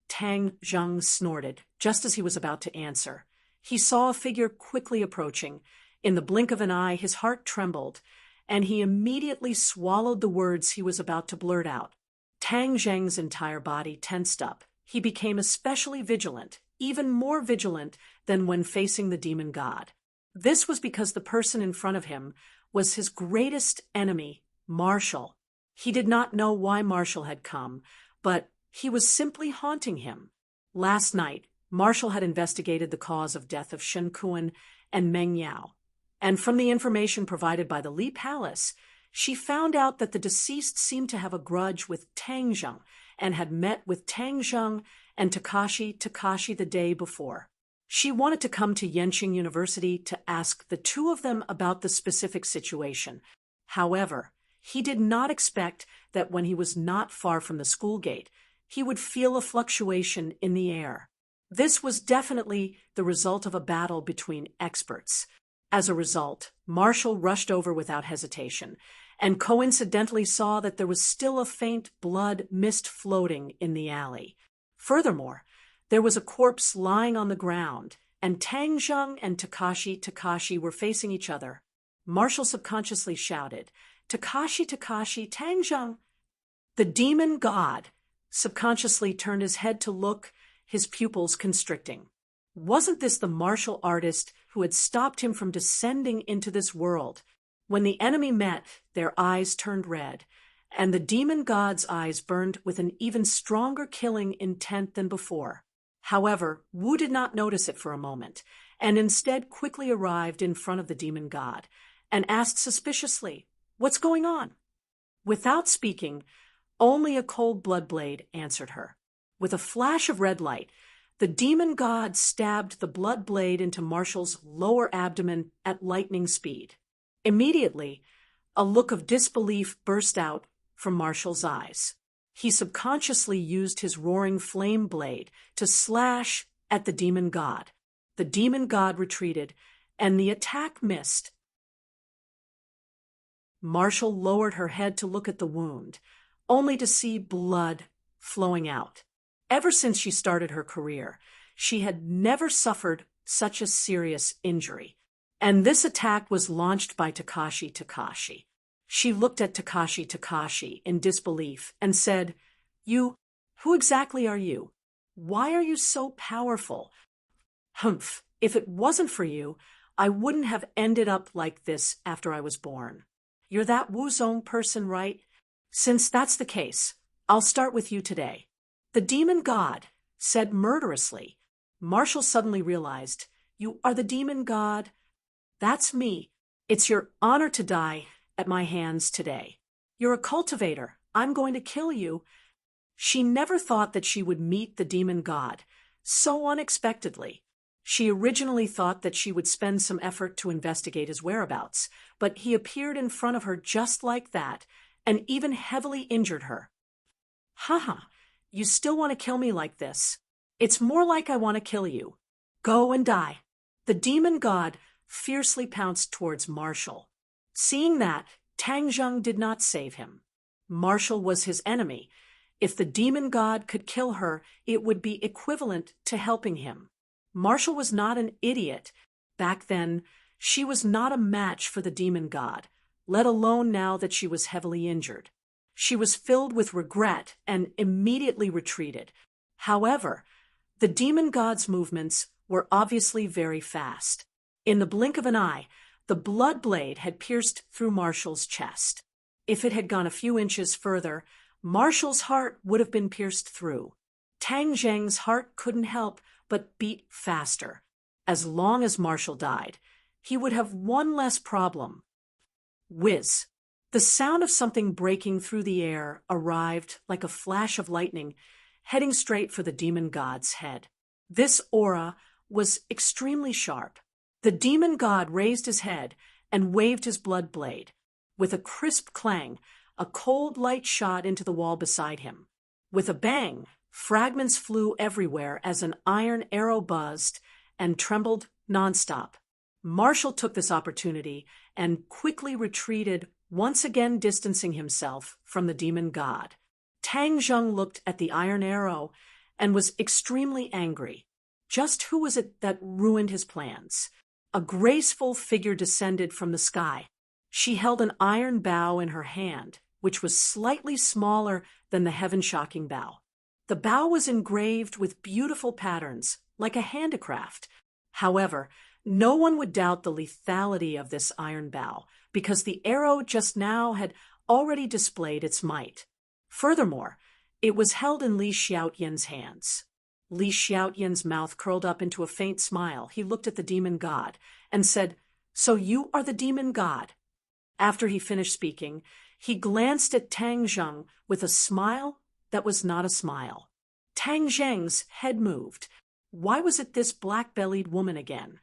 Tang Zheng snorted just as he was about to answer. He saw a figure quickly approaching. In the blink of an eye, his heart trembled, and he immediately swallowed the words he was about to blurt out. Tang Zheng's entire body tensed up. He became especially vigilant, even more vigilant than when facing the demon god. This was because the person in front of him was his greatest enemy, Marshall. He did not know why Marshall had come, but he was simply haunting him. Last night, Marshall had investigated the cause of death of Shen Kuan and Meng Yao, and from the information provided by the Li Palace, she found out that the deceased seemed to have a grudge with Tang Zheng and had met with Tang Zheng and Takashi the day before. She wanted to come to Yenching University to ask the two of them about the specific situation. However, he did not expect that when he was not far from the school gate, he would feel a fluctuation in the air. This was definitely the result of a battle between experts. As a result, Marshall rushed over without hesitation, and coincidentally saw that there was still a faint blood mist floating in the alley. Furthermore, there was a corpse lying on the ground, and Tang Zheng and Takashi were facing each other. Marshall subconsciously shouted, Takashi, Tang Zheng! The demon god subconsciously turned his head to look, his pupils constricting. Wasn't this the martial artist who had stopped him from descending into this world? When the enemy met, their eyes turned red, and the demon god's eyes burned with an even stronger killing intent than before. However, Wu did not notice it for a moment, and instead quickly arrived in front of the demon god, and asked suspiciously, "What's going on?" Without speaking, only a cold blood blade answered her. With a flash of red light, the demon god stabbed the blood blade into Marshall's lower abdomen at lightning speed. Immediately, a look of disbelief burst out from Marshall's eyes. He subconsciously used his roaring flame blade to slash at the demon god. The demon god retreated, and the attack missed. Marshall lowered her head to look at the wound, only to see blood flowing out. Ever since she started her career, she had never suffered such a serious injury. And this attack was launched by Takashi. She looked at Takashi in disbelief and said, "You, who exactly are you? Why are you so powerful?" "Humph, if it wasn't for you, I wouldn't have ended up like this after I was born." "You're that Wuzong person, right? Since that's the case, I'll start with you today." The demon god said murderously. Marshall suddenly realized, "You are the demon god? That's me. It's your honor to die at my hands today. You're a cultivator. I'm going to kill you." She never thought that she would meet the demon god so unexpectedly. She originally thought that she would spend some effort to investigate his whereabouts, but he appeared in front of her just like that, and even heavily injured her. "Haha, you still want to kill me like this? It's more like I want to kill you. Go and die." The demon god fiercely pounced towards Marshall. Seeing that, Tang Zheng did not save him. Marshall was his enemy. If the demon god could kill her, it would be equivalent to helping him. Marshall was not an idiot. Back then, she was not a match for the demon god, let alone now that she was heavily injured. She was filled with regret and immediately retreated. However, the demon god's movements were obviously very fast. In the blink of an eye, the blood blade had pierced through Marshall's chest. If it had gone a few inches further, Marshall's heart would have been pierced through. Tang Zheng's heart couldn't help but beat faster. As long as Marshall died, he would have one less problem. Whiz! The sound of something breaking through the air arrived like a flash of lightning, heading straight for the demon god's head. This aura was extremely sharp. The demon god raised his head and waved his blood blade. With a crisp clang, a cold light shot into the wall beside him. With a bang, Fragments flew everywhere as an iron arrow buzzed and trembled nonstop. Marshall took this opportunity and quickly retreated, once again distancing himself from the demon god. Tang Zheng looked at the iron arrow and was extremely angry. Just who was it that ruined his plans? A graceful figure descended from the sky. She held an iron bow in her hand, which was slightly smaller than the heaven-shocking bow. The bow was engraved with beautiful patterns, like a handicraft. However, no one would doubt the lethality of this iron bow, because the arrow just now had already displayed its might. Furthermore, it was held in Li Xiaotian's hands. Li Xiaotian's mouth curled up into a faint smile. He looked at the demon god and said, "So you are the demon god?" After he finished speaking, he glanced at Tang Zheng with a smile that was not a smile. Tang Zheng's head moved. Why was it this black-bellied woman again?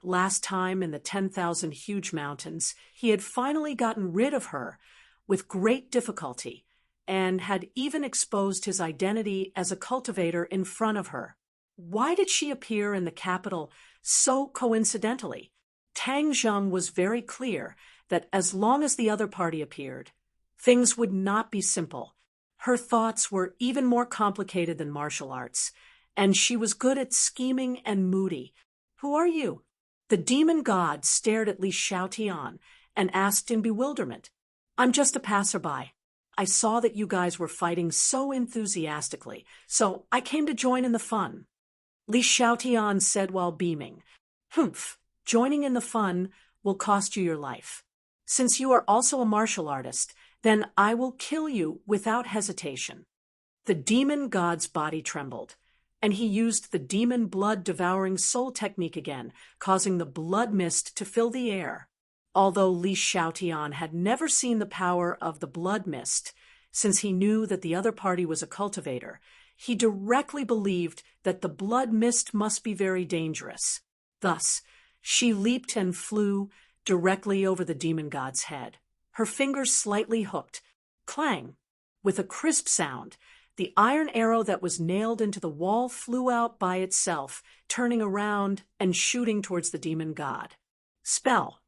Last time in the 10,000 huge mountains, he had finally gotten rid of her with great difficulty, and had even exposed his identity as a cultivator in front of her. Why did she appear in the capital so coincidentally? Tang Zheng was very clear that as long as the other party appeared, things would not be simple. Her thoughts were even more complicated than martial arts, and she was good at scheming and moody. "Who are you?" The demon god stared at Li Xiaotian and asked in bewilderment. "I'm just a passerby. I saw that you guys were fighting so enthusiastically, so I came to join in the fun." Li Xiaotian said while beaming, "Humph, joining in the fun will cost you your life. Since you are also a martial artist, then I will kill you without hesitation." The demon god's body trembled, and he used the demon blood-devouring soul technique again, causing the blood mist to fill the air. Although Li Xiaotian had never seen the power of the blood mist, since he knew that the other party was a cultivator, he directly believed that the blood mist must be very dangerous. Thus, she leaped and flew directly over the demon god's head, her fingers slightly hooked. Clang! With a crisp sound, the iron arrow that was nailed into the wall flew out by itself, turning around and shooting towards the demon god. Spell!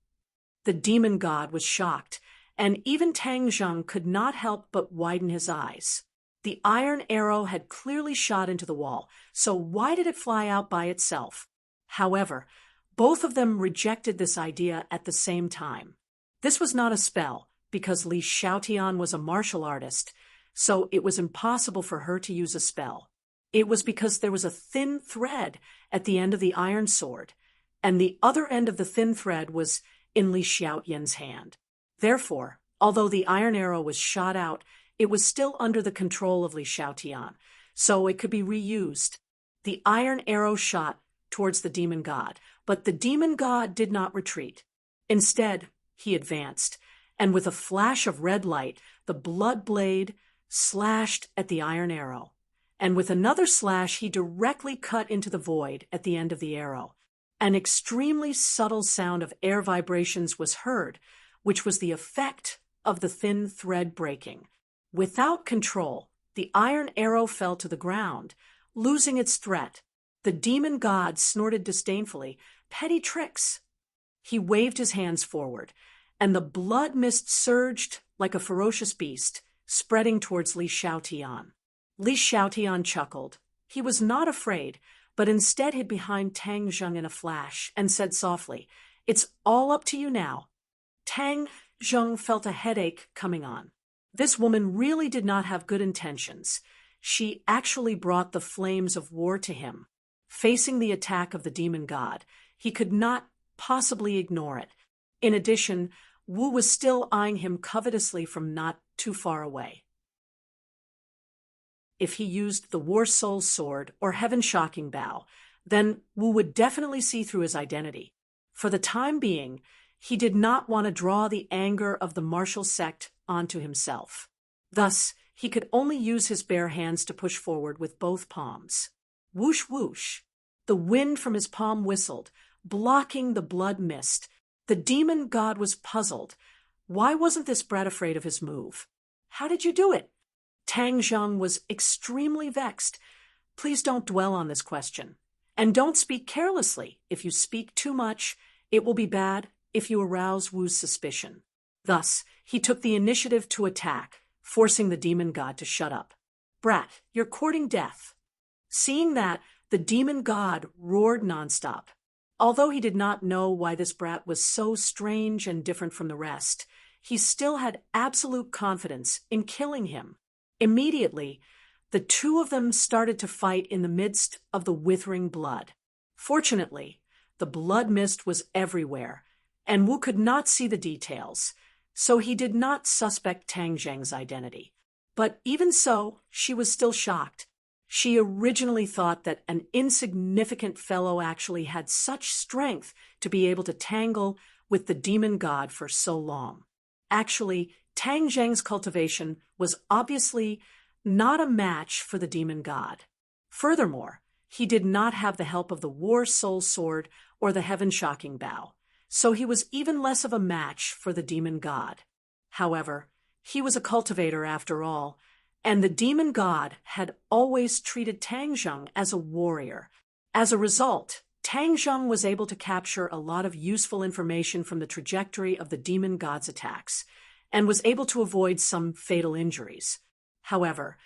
The demon god was shocked, and even Tang Zheng could not help but widen his eyes. The iron arrow had clearly shot into the wall, so why did it fly out by itself? However, both of them rejected this idea at the same time. This was not a spell, because Li Xiaotian was a martial artist, so it was impossible for her to use a spell. It was because there was a thin thread at the end of the iron sword, and the other end of the thin thread was in Li Xiaotian's hand. Therefore, although the iron arrow was shot out, it was still under the control of Li Xiaotian, so it could be reused. The iron arrow shot towards the demon god, but the demon god did not retreat. Instead, he advanced, and with a flash of red light, the blood blade slashed at the iron arrow, and with another slash he directly cut into the void at the end of the arrow. An extremely subtle sound of air vibrations was heard, which was the effect of the thin thread breaking. Without control, the iron arrow fell to the ground, losing its threat. The demon god snorted disdainfully, "Petty tricks." He waved his hands forward, and the blood mist surged like a ferocious beast, spreading towards Li Xiaotian. Li Xiaotian chuckled. He was not afraid, but instead hid behind Tang Zheng in a flash and said softly, "It's all up to you now." Tang Zheng felt a headache coming on. This woman really did not have good intentions. She actually brought the flames of war to him. Facing the attack of the demon god, he could not possibly ignore it. In addition, Wu was still eyeing him covetously from not too far away. If he used the War Soul Sword or Heaven Shocking Bow, then Wu would definitely see through his identity. For the time being, he did not want to draw the anger of the martial sect onto himself. Thus, he could only use his bare hands to push forward with both palms. Whoosh whoosh! The wind from his palm whistled, blocking the blood mist. The demon god was puzzled. Why wasn't this brat afraid of his move? "How did you do it?" Tang Zheng was extremely vexed. Please don't dwell on this question. And don't speak carelessly. If you speak too much, it will be bad if you arouse Wu's suspicion. Thus, he took the initiative to attack, forcing the demon god to shut up. Brat, you're courting death. Seeing that, the demon god roared nonstop. Although he did not know why this brat was so strange and different from the rest, he still had absolute confidence in killing him. Immediately, the two of them started to fight in the midst of the withering blood. Fortunately, the blood mist was everywhere, and Wu could not see the details, so he did not suspect Tang Zheng's identity. But even so, she was still shocked. She originally thought that an insignificant fellow actually had such strength to be able to tangle with the demon god for so long. Actually, Tang Zheng's cultivation was obviously not a match for the demon god. Furthermore, he did not have the help of the War Soul Sword or the Heaven Shocking Bow, so he was even less of a match for the demon god. However, he was a cultivator after all, and the demon god had always treated Tang Zheng as a warrior. As a result, Tang Zheng was able to capture a lot of useful information from the trajectory of the demon god's attacks, and was able to avoid some fatal injuries. However,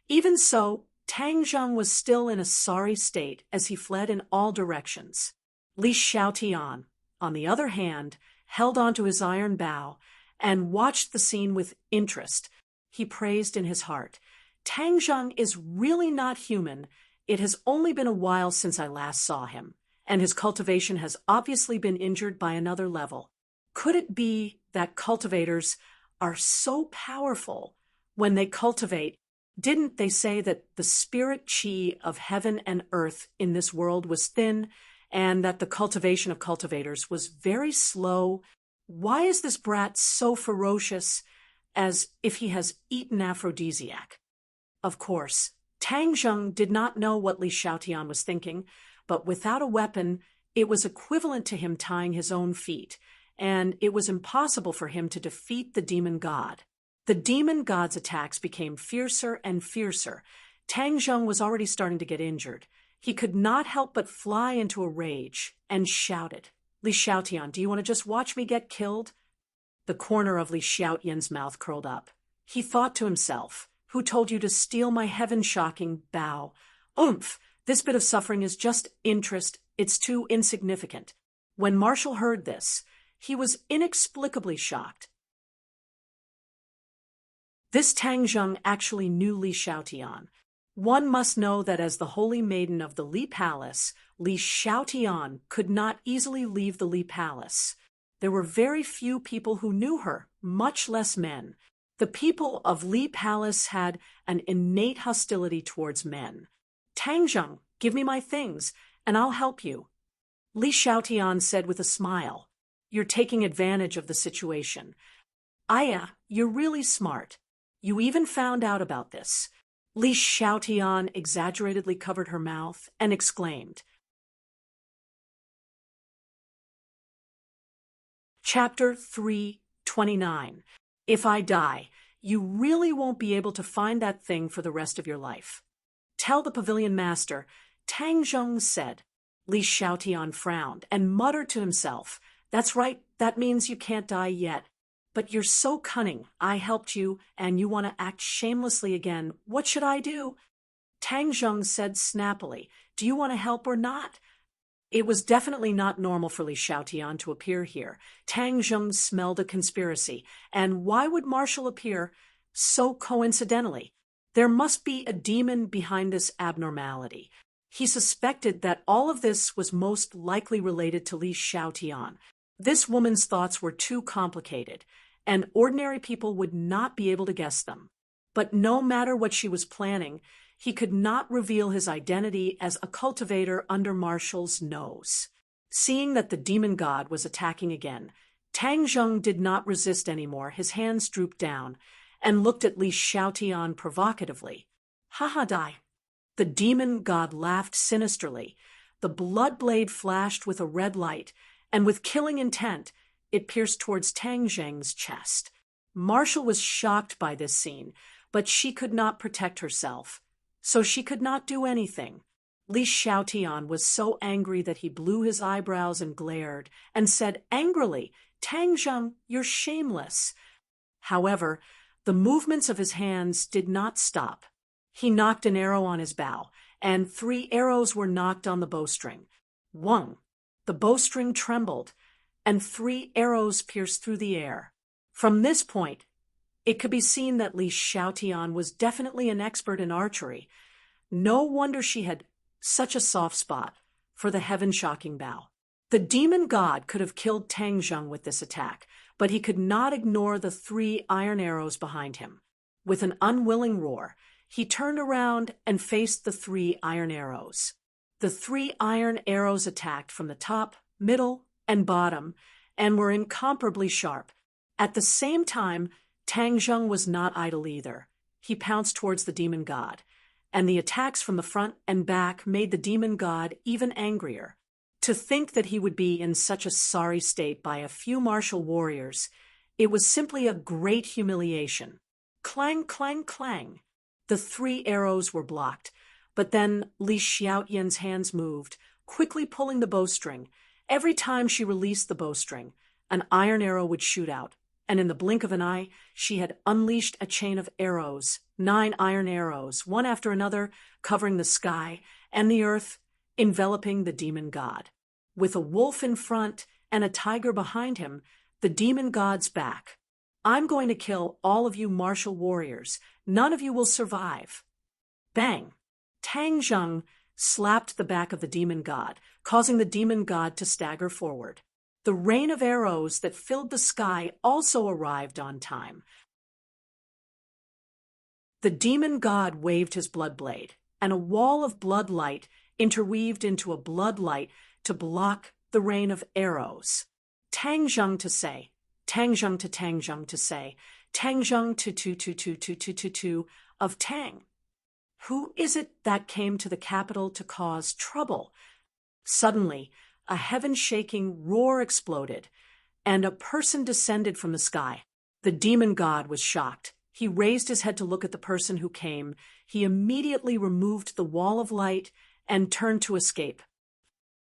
even so, Tang Zheng was still in a sorry state as he fled in all directions. Li Xiaotian, on the other hand, held onto his iron bow and watched the scene with interest. He praised in his heart, "Tang Zheng is really not human. It has only been a while since I last saw him, and his cultivation has obviously been injured by another level. Could it be that cultivators are so powerful when they cultivate? Didn't they say that the spirit chi of heaven and earth in this world was thin, and that the cultivation of cultivators was very slow? Why is this brat so ferocious, as if he has eaten aphrodisiac?" Of course, Tang Zheng did not know what Li Xiaotian was thinking, but without a weapon, it was equivalent to him tying his own feet, and it was impossible for him to defeat the demon god. The demon god's attacks became fiercer and fiercer. Tang Zheng was already starting to get injured. He could not help but fly into a rage and shouted, "Li Xiaotian, do you want to just watch me get killed?" The corner of Li Xiaotian's mouth curled up. He thought to himself, "Who told you to steal my heaven-shocking bow? Oomph! This bit of suffering is just interest. It's too insignificant." When Marshall heard this, he was inexplicably shocked. This Tang Zheng actually knew Li Xiaotian. One must know that as the holy maiden of the Li Palace, Li Xiaotian could not easily leave the Li Palace. There were very few people who knew her, much less men. The people of Li Palace had an innate hostility towards men. "Tang Zheng, give me my things, and I'll help you." Li Xiaotian said with a smile, "You're taking advantage of the situation. Aya, you're really smart. You even found out about this." Li Xiaotian exaggeratedly covered her mouth and exclaimed. Chapter 329. If I die, you really won't be able to find that thing for the rest of your life. "Tell the pavilion master," Tang Zheng said. Li Xiaotian frowned and muttered to himself, "That's right, that means you can't die yet. But you're so cunning. I helped you, and you want to act shamelessly again. What should I do?" Tang Zheng said snappily, "Do you want to help or not?" It was definitely not normal for Li Xiaotian to appear here. Tang Zheng smelled a conspiracy, and why would Marshall appear so coincidentally? There must be a demon behind this abnormality. He suspected that all of this was most likely related to Li Xiaotian. This woman's thoughts were too complicated, and ordinary people would not be able to guess them. But no matter what she was planning, he could not reveal his identity as a cultivator under Marshall's nose. Seeing that the demon god was attacking again, Tang Zheng did not resist anymore. His hands drooped down and looked at Li Xiaotian provocatively. "Ha dai." The demon god laughed sinisterly. The blood blade flashed with a red light, and with killing intent, it pierced towards Tang Zheng's chest. Marshall was shocked by this scene, but she could not protect herself, so she could not do anything. Li Xiaotian was so angry that he blew his eyebrows and glared, and said angrily, "Tang Zheng, you're shameless." However, the movements of his hands did not stop. He knocked an arrow on his bow, and 3 arrows were knocked on the bowstring. One, the bowstring trembled, and 3 arrows pierced through the air. From this point, it could be seen that Li Xiaotian was definitely an expert in archery. No wonder she had such a soft spot for the heaven-shocking bow. The demon god could have killed Tang Zheng with this attack, but he could not ignore the 3 iron arrows behind him. With an unwilling roar, he turned around and faced the 3 iron arrows. The 3 iron arrows attacked from the top, middle, and bottom, and were incomparably sharp. At the same time, Tang Zheng was not idle either. He pounced towards the demon god, and the attacks from the front and back made the demon god even angrier. To think that he would be in such a sorry state by a few martial warriors, it was simply a great humiliation. Clang, clang, clang. The 3 arrows were blocked, but then Li Xiaotian's hands moved, quickly pulling the bowstring. Every time she released the bowstring, an iron arrow would shoot out, and in the blink of an eye, she had unleashed a chain of arrows, 9 iron arrows, one after another, covering the sky and the earth, enveloping the demon god. With a wolf in front and a tiger behind him, the demon god's back. "I'm going to kill all of you martial warriors. None of you will survive." Bang! Tang Zheng slapped the back of the demon god, causing the demon god to stagger forward. The rain of arrows that filled the sky also arrived on time. The demon god waved his blood blade, and a wall of blood light interweaved into a blood light to block the rain of arrows. Tang Zheng to say, Tang Zheng to Tang Zheng to say, Tang Zheng to of Tang. Who is it that came to the capital to cause trouble? Suddenly, a heaven-shaking roar exploded, and a person descended from the sky. The demon god was shocked. He raised his head to look at the person who came. He immediately removed the wall of light and turned to escape.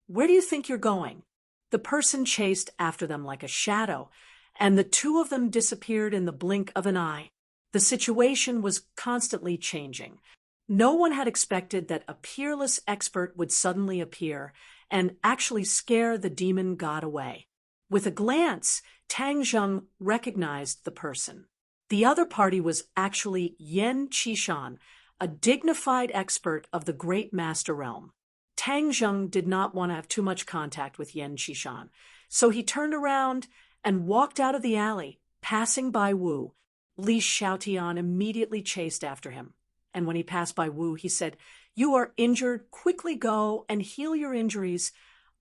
"Where do you think you're going?" The person chased after them like a shadow, and the 2 of them disappeared in the blink of an eye. The situation was constantly changing. No one had expected that a peerless expert would suddenly appear and actually scare the demon god away. With a glance, Tang Zheng recognized the person. The other party was actually Yan Qishan, a dignified expert of the great master realm. Tang Zheng did not want to have too much contact with Yan Qishan, so he turned around and walked out of the alley, passing by Wu. Li Xiaotian immediately chased after him, and when he passed by Wu, he said, "You are injured. Quickly go and heal your injuries.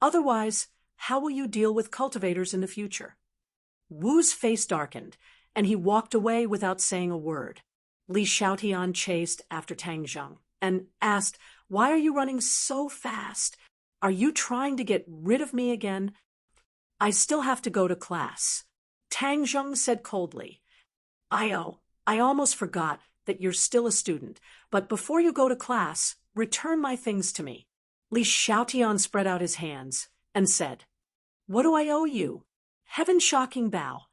Otherwise, how will you deal with cultivators in the future?" Wu's face darkened, and he walked away without saying a word. Li Xiaotian chased after Tang Zheng and asked, "Why are you running so fast? Are you trying to get rid of me again?" "I still have to go to class." Tang Zheng said coldly, I almost forgot that you're still a student, but before you go to class, return my things to me." Li Xiaotian spread out his hands and said, "What do I owe you?" "Heaven-shocking bow."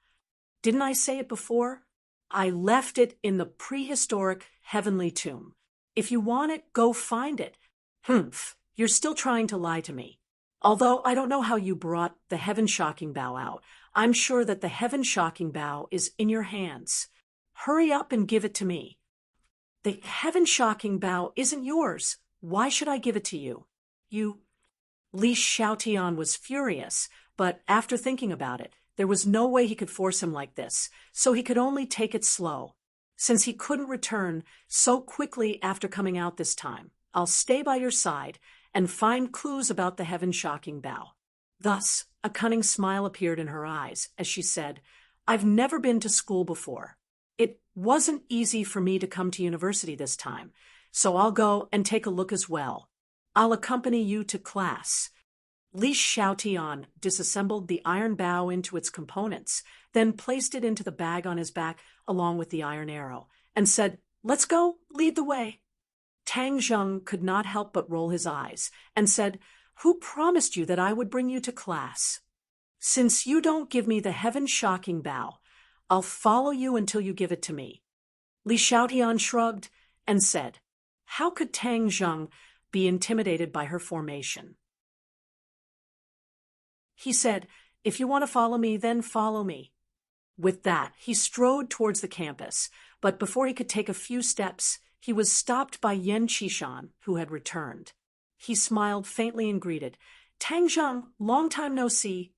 "Didn't I say it before? I left it in the prehistoric heavenly tomb. If you want it, go find it." "Humph, you're still trying to lie to me. Although I don't know how you brought the heaven-shocking bow out, I'm sure that the heaven-shocking bow is in your hands. Hurry up and give it to me." "The heaven-shocking bow isn't yours. Why should I give it to you?" "You—" Li Xiaotian was furious, but after thinking about it, there was no way he could force him like this, so he could only take it slow. "Since he couldn't return so quickly after coming out this time, I'll stay by your side and find clues about the heaven-shocking bow." Thus, a cunning smile appeared in her eyes as she said, "I've never been to school before. It wasn't easy for me to come to university this time, so I'll go and take a look as well. I'll accompany you to class." Li Xiaotian disassembled the iron bow into its components, then placed it into the bag on his back along with the iron arrow, and said, Let's go, lead the way. Tang Zheng could not help but roll his eyes and said, Who promised you that I would bring you to class? Since you don't give me the heaven-shocking bow, I'll follow you until you give it to me. Li Xiaotian shrugged and said, How could Tang Zheng be intimidated by her formation? He said, If you want to follow me, then follow me. With that, he strode towards the campus, but before he could take a few steps, he was stopped by Yan Qishan, who had returned. He smiled faintly and greeted, Tang Zheng, long time no see.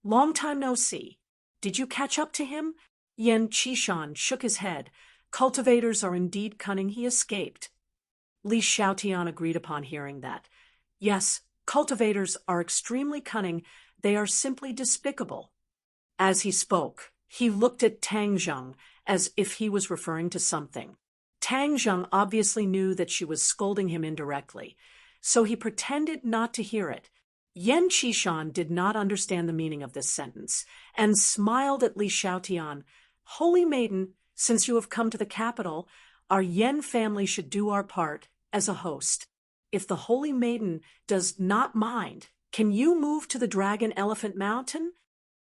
Long time no see. Did you catch up to him? Yan Qishan shook his head. Cultivators are indeed cunning. He escaped. Li Xiaotian agreed upon hearing that. Yes, cultivators are extremely cunning. They are simply despicable. As he spoke, he looked at Tang Zheng as if he was referring to something. Tang Zheng obviously knew that she was scolding him indirectly, so he pretended not to hear it. Yan Qishan did not understand the meaning of this sentence, and smiled at Li Xiaotian. Holy Maiden, since you have come to the capital, our Yan family should do our part as a host. If the Holy Maiden does not mind, can you move to the Dragon Elephant Mountain?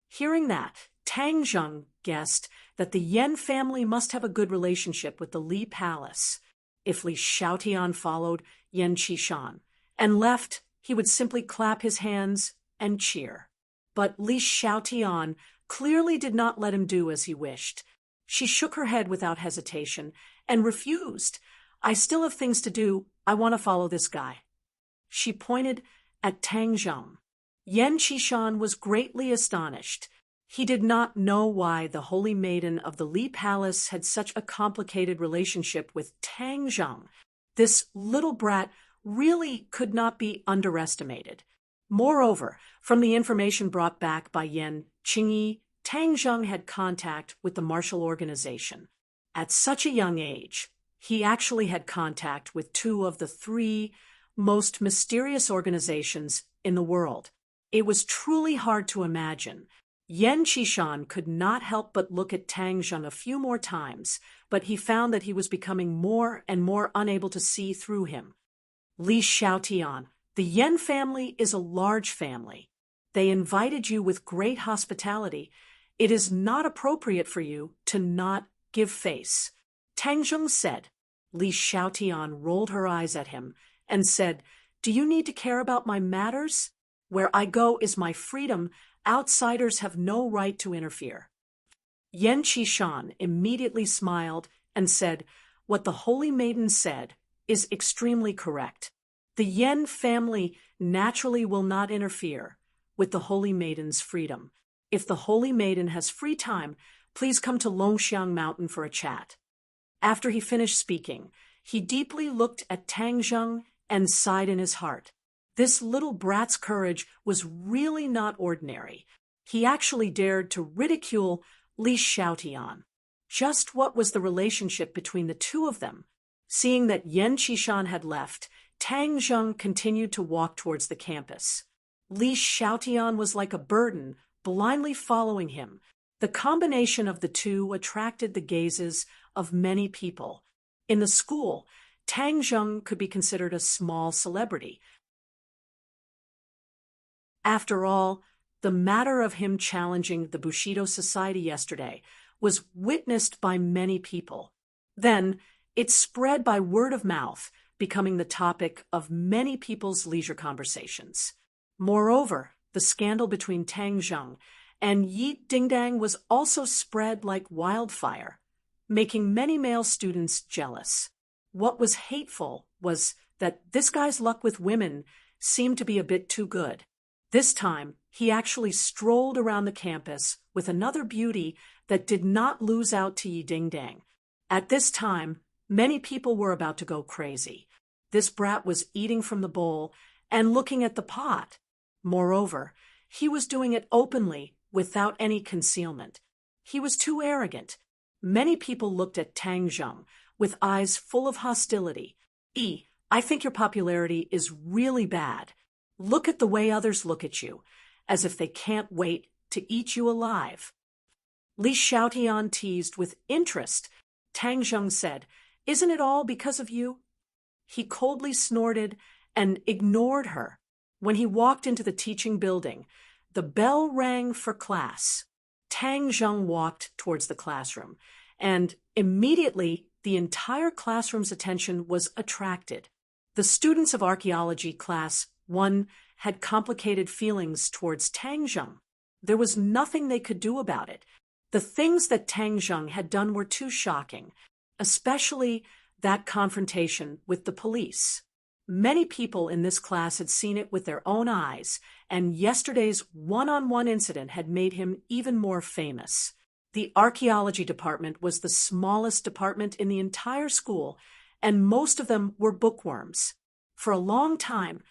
Hearing that, Tang Zheng guessed that the Yan family must have a good relationship with the Li Palace. If Li Xiaotian followed Yan Qishan and left, he would simply clap his hands and cheer. But Li Xiaotian clearly did not let him do as he wished. She shook her head without hesitation and refused. I still have things to do. I want to follow this guy. She pointed at Tang Zheng. Yan Qishan was greatly astonished. He did not know why the Holy Maiden of the Li Palace had such a complicated relationship with Tang Zheng. This little brat really could not be underestimated. Moreover, from the information brought back by Yan Qingyi, Tang Zheng had contact with the martial organization. At such a young age, he actually had contact with two of the three most mysterious organizations in the world. It was truly hard to imagine. Yan Qishan could not help but look at Tang Zheng a few more times, but he found that he was becoming more and more unable to see through him. Li Xiaotian, the Yan family is a large family. They invited you with great hospitality. It is not appropriate for you to not give face. Tang Zheng said. Li Xiaotian rolled her eyes at him and said, Do you need to care about my matters? Where I go is my freedom. Outsiders have no right to interfere. Yan Qishan immediately smiled and said, What the Holy Maiden said is extremely correct. The Yan family naturally will not interfere with the Holy Maiden's freedom. If the Holy Maiden has free time, please come to Longxiang Mountain for a chat. After he finished speaking, he deeply looked at Tang Zheng and sighed in his heart. This little brat's courage was really not ordinary. He actually dared to ridicule Li Xiaotian. Just what was the relationship between the two of them? Seeing that Yan Qishan had left, Tang Zheng continued to walk towards the campus. Li Xiaotian was like a burden, blindly following him. The combination of the two attracted the gazes of many people. In the school, Tang Zheng could be considered a small celebrity. After all, the matter of him challenging the Bushido Society yesterday was witnessed by many people. Then, it spread by word of mouth, becoming the topic of many people's leisure conversations. Moreover, the scandal between Tang Zheng and Yi Dingdang was also spread like wildfire, making many male students jealous. What was hateful was that this guy's luck with women seemed to be a bit too good. This time, he actually strolled around the campus with another beauty that did not lose out to Yi Dingdang. At this time, many people were about to go crazy. This brat was eating from the bowl and looking at the pot. Moreover, he was doing it openly without any concealment. He was too arrogant. Many people looked at Tang Zheng with eyes full of hostility. I think your popularity is really bad. Look at the way others look at you, as if they can't wait to eat you alive. Li Xiaotian teased with interest. Tang Zheng said, Isn't it all because of you?" He coldly snorted and ignored her. When he walked into the teaching building, the bell rang for class. Tang Zheng walked towards the classroom, and immediately the entire classroom's attention was attracted. The students of archaeology class 1 had complicated feelings towards Tang Zheng. There was nothing they could do about it. The things that Tang Zheng had done were too shocking, especially that confrontation with the police. Many people in this class had seen it with their own eyes, and yesterday's one-on-one incident had made him even more famous. The archaeology department was the smallest department in the entire school, and most of them were bookworms. For a long time,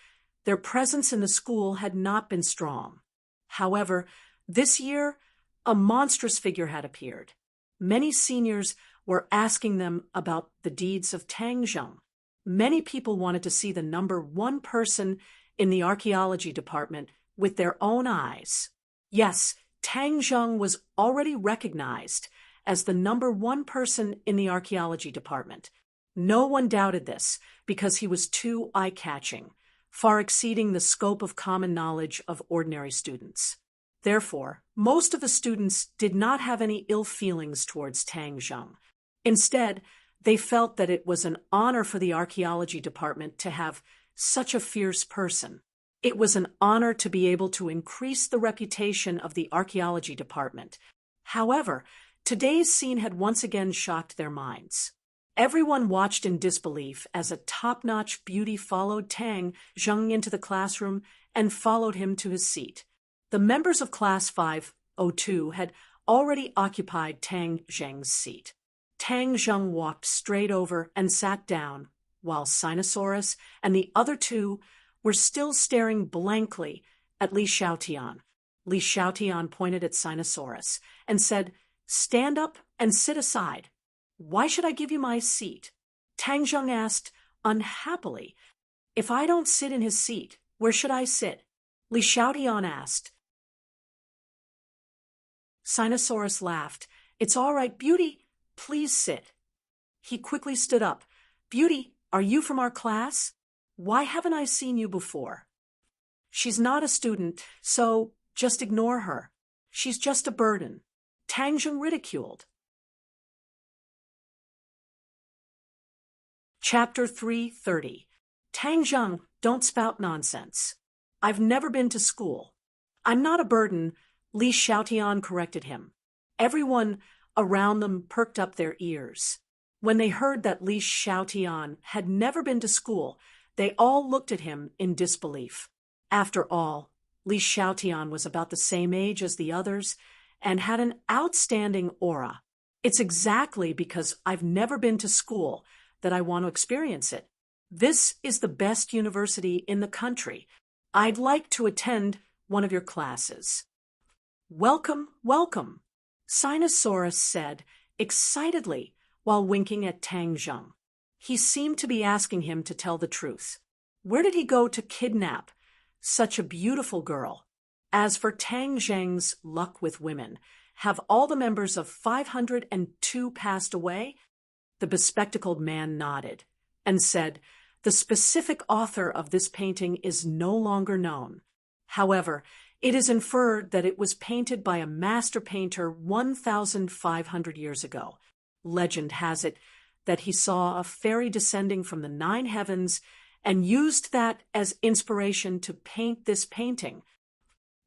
their presence in the school had not been strong. However, this year, a monstrous figure had appeared. Many seniors were asking them about the deeds of Tang Zheng. Many people wanted to see the number 1 person in the archaeology department with their own eyes. Yes, Tang Zheng was already recognized as the number 1 person in the archaeology department. No one doubted this because he was too eye-catching, far exceeding the scope of common knowledge of ordinary students. Therefore, most of the students did not have any ill feelings towards Tang Zheng. Instead, they felt that it was an honor for the archaeology department to have such a fierce person. It was an honor to be able to increase the reputation of the archaeology department. However, today's scene had once again shocked their minds. Everyone watched in disbelief as a top-notch beauty followed Tang Zheng into the classroom and followed him to his seat. The members of Class 502 had already occupied Tang Zheng's seat. Tang Zheng walked straight over and sat down, while Sinosaurus and the other 2 were still staring blankly at Li Xiaotian. Li Xiaotian pointed at Sinosaurus and said, "Stand up and sit aside." "Why should I give you my seat?" Tang Zheng asked unhappily. "If I don't sit in his seat, where should I sit?" Li Xiaotian asked. Sinosaurus laughed. "It's all right, Beauty. Please sit." He quickly stood up. "Beauty, are you from our class? Why haven't I seen you before?" "She's not a student, so just ignore her. She's just a burden." Tang Zheng ridiculed. Chapter 330. Tang Zheng, don't spout nonsense. "I've never been to school." "I'm not a burden," Li Xiaotian corrected him. Everyone around them perked up their ears. When they heard that Li Xiaotian had never been to school, they all looked at him in disbelief. After all, Li Xiaotian was about the same age as the others and had an outstanding aura. "It's exactly because I've never been to school that I want to experience it. This is the best university in the country. I'd like to attend one of your classes." "Welcome, welcome," Sinosaurus said excitedly while winking at Tang Zheng. He seemed to be asking him to tell the truth. Where did he go to kidnap such a beautiful girl? As for Tang Zheng's luck with women, have all the members of 502 passed away? The bespectacled man nodded and said, "The specific author of this painting is no longer known. However, it is inferred that it was painted by a master painter 1,500 years ago. Legend has it that he saw a fairy descending from the 9 heavens and used that as inspiration to paint this painting.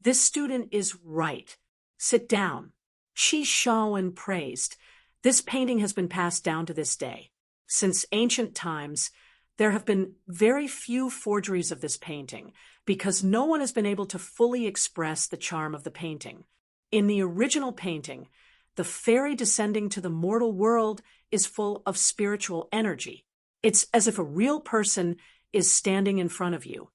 This student is right. Sit down." Shi Shaowen praised. "This painting has been passed down to this day. Since ancient times, there have been very few forgeries of this painting because no one has been able to fully express the charm of the painting. In the original painting, the fairy descending to the mortal world is full of spiritual energy. It's as if a real person is standing in front of you.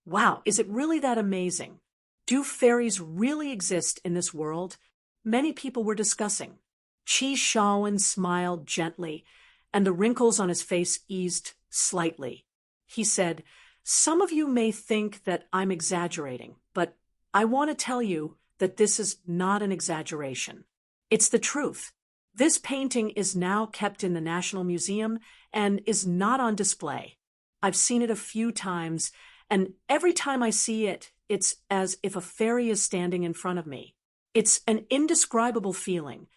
Wow, is it really that amazing? Do fairies really exist in this world?" Many people were discussing. Qi Shaowen smiled gently, and the wrinkles on his face eased slightly. He said, "Some of you may think that I'm exaggerating, but I want to tell you that this is not an exaggeration. It's the truth. This painting is now kept in the National Museum and is not on display. I've seen it a few times, and every time I see it, it's as if a fairy is standing in front of me. It's an indescribable feeling.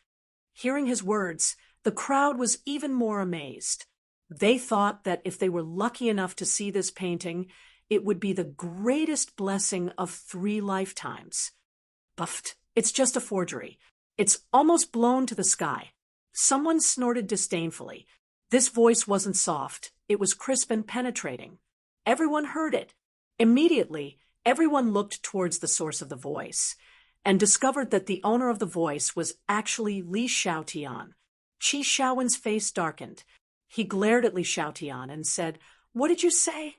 Hearing his words, the crowd was even more amazed. They thought that if they were lucky enough to see this painting, it would be the greatest blessing of 3 lifetimes. Buffed. It's just a forgery. It's almost blown to the sky. Someone snorted disdainfully. This voice wasn't soft. It was crisp and penetrating. Everyone heard it. Immediately, everyone looked towards the source of the voice and discovered that the owner of the voice was actually Li Xiaotian. Qi Shaowen's face darkened. He glared at Li Xiaotian and said, "What did you say?"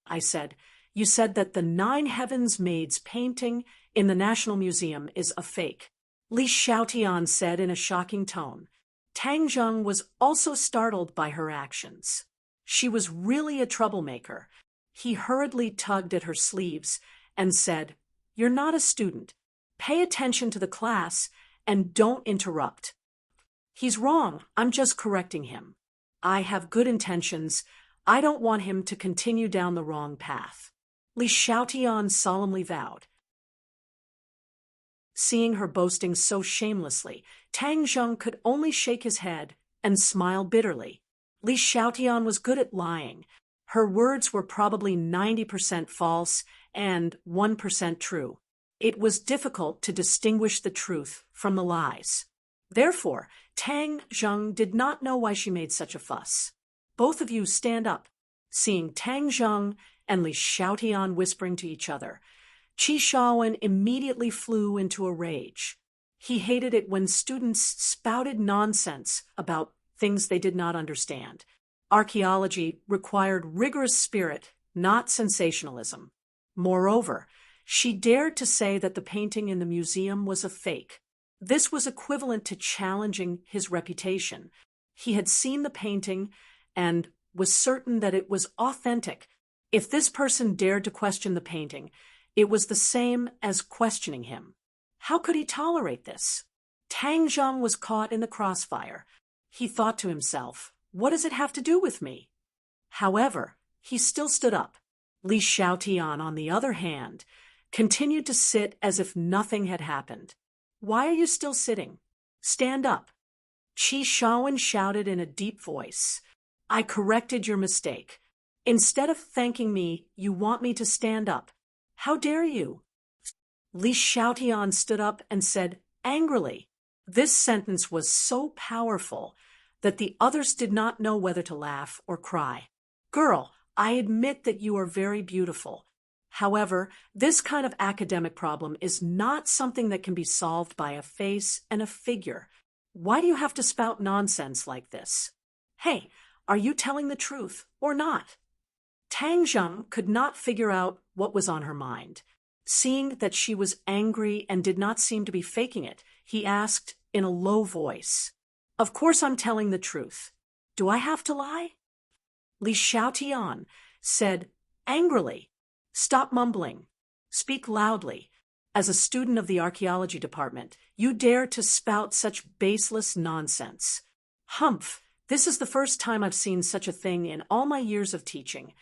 I said, "You said that the 9 Heavens Maids painting in the National Museum is a fake." Li Xiaotian said in a shocking tone. Tang Zheng was also startled by her actions. She was really a troublemaker. He hurriedly tugged at her sleeves and said, "You're not a student. Pay attention to the class and don't interrupt." "He's wrong. I'm just correcting him. I have good intentions. I don't want him to continue down the wrong path." Li Xiaotian solemnly vowed. Seeing her boasting so shamelessly, Tang Zheng could only shake his head and smile bitterly. Li Xiaotian was good at lying. Her words were probably 90% false and 1% true. It was difficult to distinguish the truth from the lies. Therefore, Tang Zheng did not know why she made such a fuss. "Both of you stand up." Seeing Tang Zheng and Li Xiaotian whispering to each other, Qi Shaowen immediately flew into a rage. He hated it when students spouted nonsense about things they did not understand. Archaeology required rigorous spirit, not sensationalism. Moreover, she dared to say that the painting in the museum was a fake. This was equivalent to challenging his reputation. He had seen the painting and was certain that it was authentic. If this person dared to question the painting, it was the same as questioning him. How could he tolerate this? Tang Zheng was caught in the crossfire. He thought to himself, "What does it have to do with me?" However, he still stood up. Li Xiaotian, on the other hand, continued to sit as if nothing had happened. "Why are you still sitting? Stand up." Qi Shaowen shouted in a deep voice, "I corrected your mistake. Instead of thanking me, you want me to stand up. How dare you?" Li Xiaotian stood up and said angrily. This sentence was so powerful that the others did not know whether to laugh or cry. "Girl, I admit that you are very beautiful. However, this kind of academic problem is not something that can be solved by a face and a figure. Why do you have to spout nonsense like this? Hey, are you telling the truth or not?" Tang Zheng could not figure out what was on her mind. Seeing that she was angry and did not seem to be faking it, he asked in a low voice, "Of course I'm telling the truth. Do I have to lie?" Li Xiaotian said angrily, "Stop mumbling. Speak loudly. As a student of the archaeology department, you dare to spout such baseless nonsense. Humph, this is the first time I've seen such a thing in all my years of teaching,"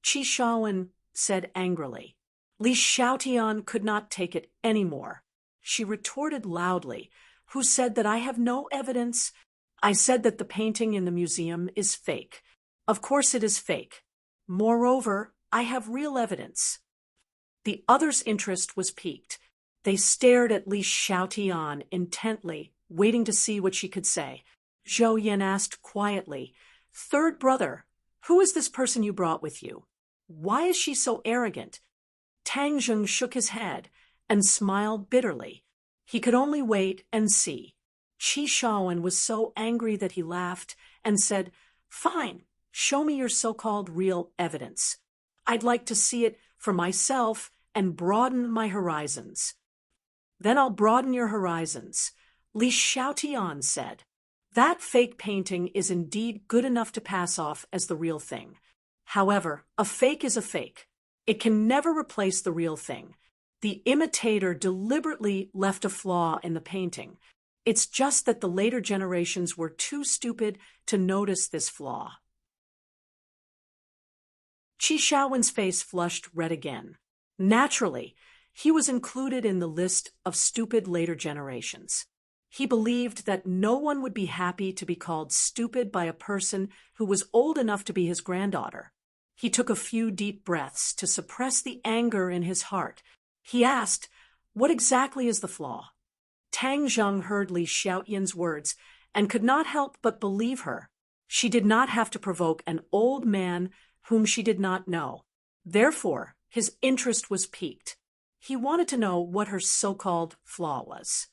Qi Shaowen said angrily. Li Xiaotian could not take it any more. She retorted loudly, "Who said that I have no evidence? I said that the painting in the museum is fake. Of course it is fake. Moreover, I have real evidence." The others' interest was piqued. They stared at Li Xiaotian intently, waiting to see what she could say. Zhou Yin asked quietly, "Third brother, who is this person you brought with you? Why is she so arrogant?" Tang Zheng shook his head and smiled bitterly. He could only wait and see. Qi Shaowen was so angry that he laughed and said, "Fine, show me your so-called real evidence. I'd like to see it for myself and broaden my horizons." "Then I'll broaden your horizons," Li Xiaotian said. "That fake painting is indeed good enough to pass off as the real thing. However, a fake is a fake. It can never replace the real thing. The imitator deliberately left a flaw in the painting. It's just that the later generations were too stupid to notice this flaw. Qi Shaowen's face flushed red again. Naturally, he was included in the list of stupid later generations. He believed that no one would be happy to be called stupid by a person who was old enough to be his granddaughter. He took a few deep breaths to suppress the anger in his heart. He asked, "What exactly is the flaw?" Tang Zheng heard Li Xiaoyan's words and could not help but believe her. She did not have to provoke an old man whom she did not know. Therefore, his interest was piqued. He wanted to know what her so-called flaw was.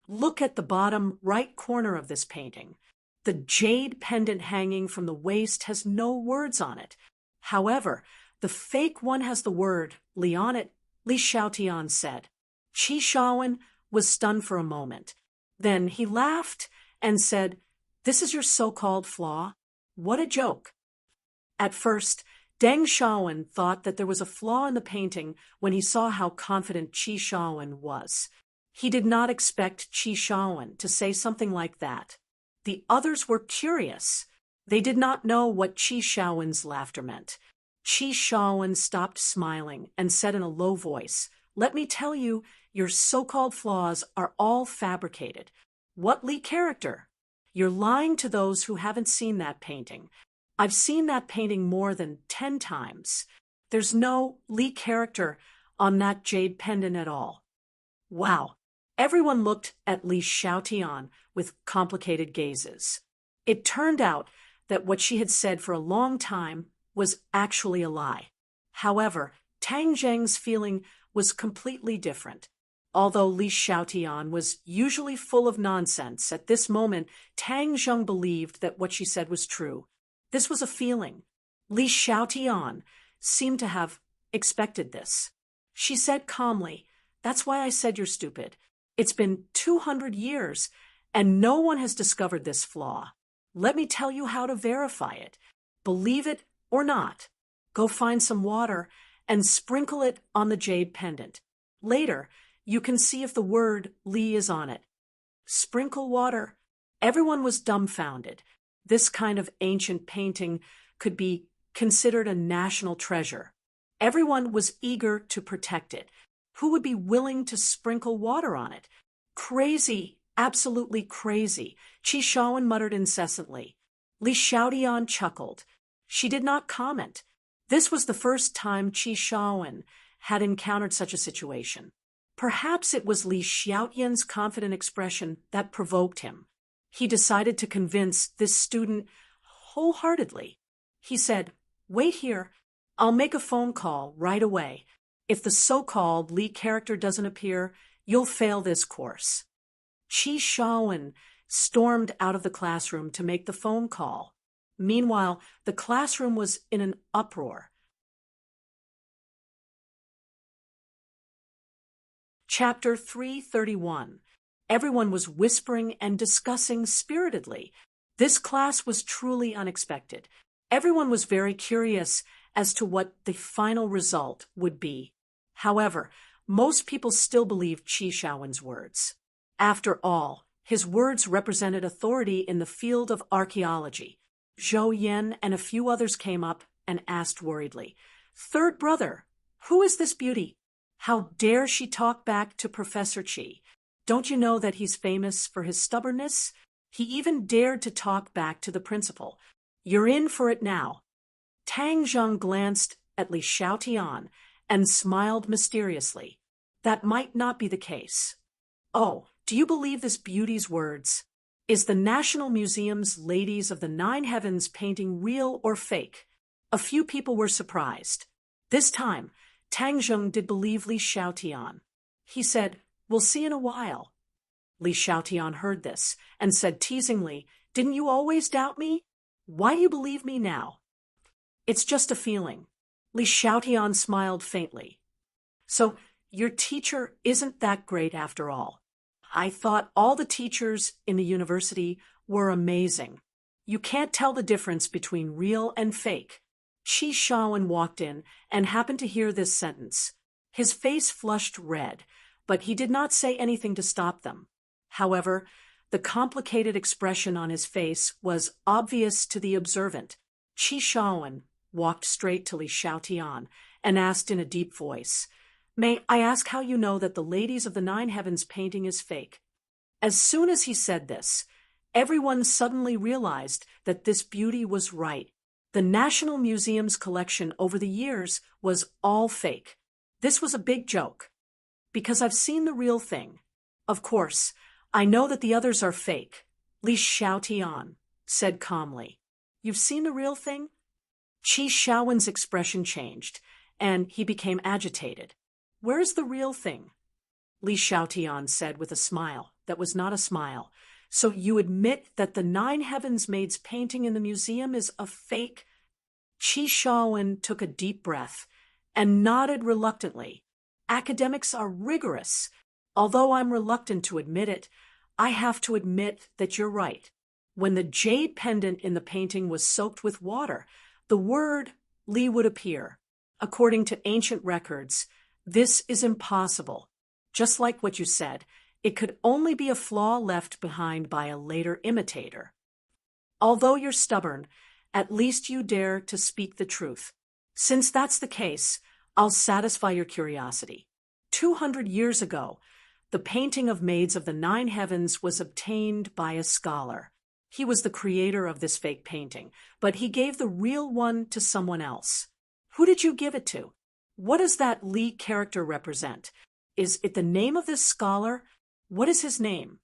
Look at the bottom right corner of this painting. The jade pendant hanging from the waist has no words on it. However, the fake one has the word Li on it, Li Xiaotian said. Qi Shaowen was stunned for a moment. Then he laughed and said, "This is your so-called flaw? What a joke." At first, Deng Shaowen thought that there was a flaw in the painting when he saw how confident Qi Shaowen was. He did not expect Qi Shaowen to say something like that. The others were curious. They did not know what Qi Shaowen's laughter meant. Qi Shaowen stopped smiling and said in a low voice, "Let me tell you, your so-called flaws are all fabricated. What Li character? You're lying to those who haven't seen that painting. I've seen that painting more than 10 times. There's no Li character on that jade pendant at all." Wow! Everyone looked at Li Xiaotian with complicated gazes. It turned out that what she had said for a long time was actually a lie. However, Tang Zheng's feeling was completely different. Although Li Xiaotian was usually full of nonsense, at this moment Tang Zheng believed that what she said was true. This was a feeling. Li Xiaotian seemed to have expected this. She said calmly, "That's why I said you're stupid. It's been 200 years, and no one has discovered this flaw. Let me tell you how to verify it. Believe it or not. Go find some water and sprinkle it on the jade pendant. Later, you can see if the word Li is on it." Sprinkle water. Everyone was dumbfounded. This kind of ancient painting could be considered a national treasure. Everyone was eager to protect it. Who would be willing to sprinkle water on it? Crazy, absolutely crazy, Qi Shaowen muttered incessantly. Li Xiaotian chuckled. She did not comment. This was the first time Qi Shaowen had encountered such a situation. Perhaps it was Li Xiaotian's confident expression that provoked him. He decided to convince this student wholeheartedly. He said, "Wait here. I'll make a phone call right away. If the so-called Li character doesn't appear, you'll fail this course." Qi Shaowen stormed out of the classroom to make the phone call. Meanwhile, the classroom was in an uproar. Chapter 331. Everyone was whispering and discussing spiritedly. This class was truly unexpected. Everyone was very curious as to what the final result would be. However, most people still believed Qi Shaowen's words. After all, his words represented authority in the field of archaeology. Zhou Yan and a few others came up and asked worriedly, "Third brother, who is this beauty? How dare she talk back to Professor Qi? Don't you know that he's famous for his stubbornness? He even dared to talk back to the principal. You're in for it now." Tang Zheng glanced at Li Xiaotian and smiled mysteriously. That might not be the case. "Oh, do you believe this beauty's words? Is the National Museum's Ladies of the Nine Heavens painting real or fake?" A few people were surprised. This time, Tang Zheng did believe Li Xiaotian. He said, "We'll see in a while." Li Xiaotian heard this and said teasingly, "Didn't you always doubt me? Why do you believe me now?" "It's just a feeling." Li Xiaotian smiled faintly. "So, your teacher isn't that great after all. I thought all the teachers in the university were amazing. You can't tell the difference between real and fake." Qi Shaowen walked in and happened to hear this sentence. His face flushed red, but he did not say anything to stop them. However, The complicated expression on his face was obvious to the observant. Qi Shaowen walked straight to Li Xiaotian and asked in a deep voice, "May I ask how you know that the Ladies of the Nine Heavens painting is fake?" As soon as he said this, everyone suddenly realized that this beauty was right. The National Museum's collection over the years was all fake. This was a big joke. Because I've seen the real thing. Of course, I know that the others are fake, Li Xiaotian said calmly. You've seen the real thing? Qi Shaowen's expression changed, and he became agitated. Where is the real thing? Li Xiaotian said with a smile that was not a smile. So you admit that the Nine Heavens Maid's painting in the museum is a fake? Qi Shaowen took a deep breath and nodded reluctantly. Academics are rigorous. Although I'm reluctant to admit it, I have to admit that you're right. When the jade pendant in the painting was soaked with water, the word Li would appear. According to ancient records, this is impossible. Just like what you said, it could only be a flaw left behind by a later imitator. Although you're stubborn, at least you dare to speak the truth. Since that's the case, I'll satisfy your curiosity. 200 years ago, the painting of Maids of the Nine Heavens was obtained by a scholar. He was the creator of this fake painting, but he gave the real one to someone else. Who did you give it to? What does that Li character represent? Is it the name of this scholar? What is his name?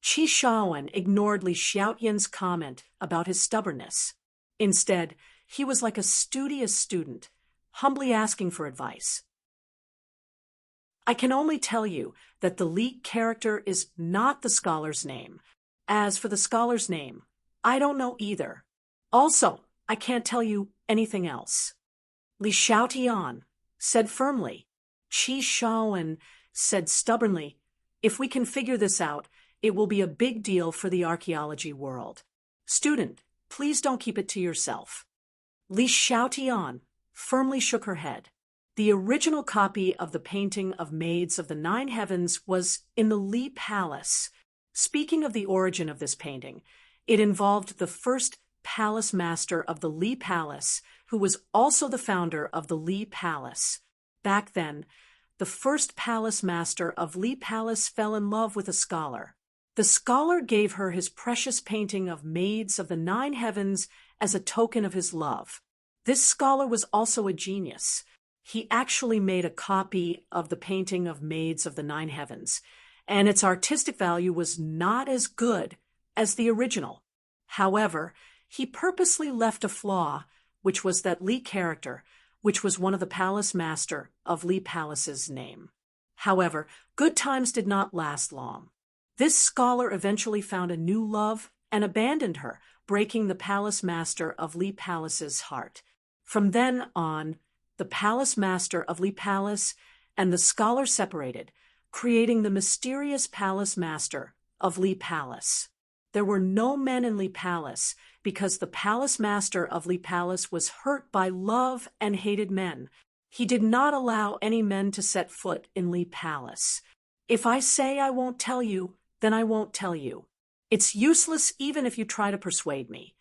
Qi Shaowen ignored Li Xiaotian's comment about his stubbornness. Instead, he was like a studious student, humbly asking for advice. I can only tell you that the Li character is not the scholar's name. As for the scholar's name, I don't know either. Also, I can't tell you anything else. Li Xiaotian said firmly. Qi Shaowen said stubbornly, if we can figure this out, it will be a big deal for the archaeology world. Student, please don't keep it to yourself. Li Xiaotian firmly shook her head. The original copy of the painting of Maids of the Nine Heavens was in the Li Palace. Speaking of the origin of this painting, it involved the first palace master of the Li Palace, who was also the founder of the Li Palace. Back then, the first palace master of Li Palace fell in love with a scholar. The scholar gave her his precious painting of Maids of the Nine Heavens as a token of his love. This scholar was also a genius. He actually made a copy of the painting of Maids of the Nine Heavens, and its artistic value was not as good as the original. However, he purposely left a flaw, which was that Li character, which was one of the palace master of Li Palace's name. However, good times did not last long. This scholar eventually found a new love and abandoned her, breaking the palace master of Li Palace's heart. From then on, the palace master of Li Palace and the scholar separated, creating the mysterious palace master of Li Palace. There were no men in Li Palace because the palace master of Li Palace was hurt by love and hated men. He did not allow any men to set foot in Li Palace. If I say I won't tell you, then I won't tell you. It's useless even if you try to persuade me.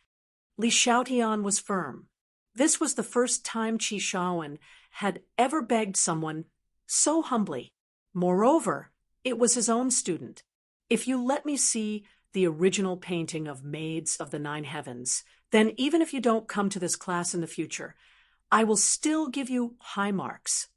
Li Xiaotian was firm. This was the first time Qi Shaowen had ever begged someone so humbly. Moreover, it was his own student. If you let me see the original painting of Maids of the Nine Heavens, then even if you don't come to this class in the future, I will still give you high marks.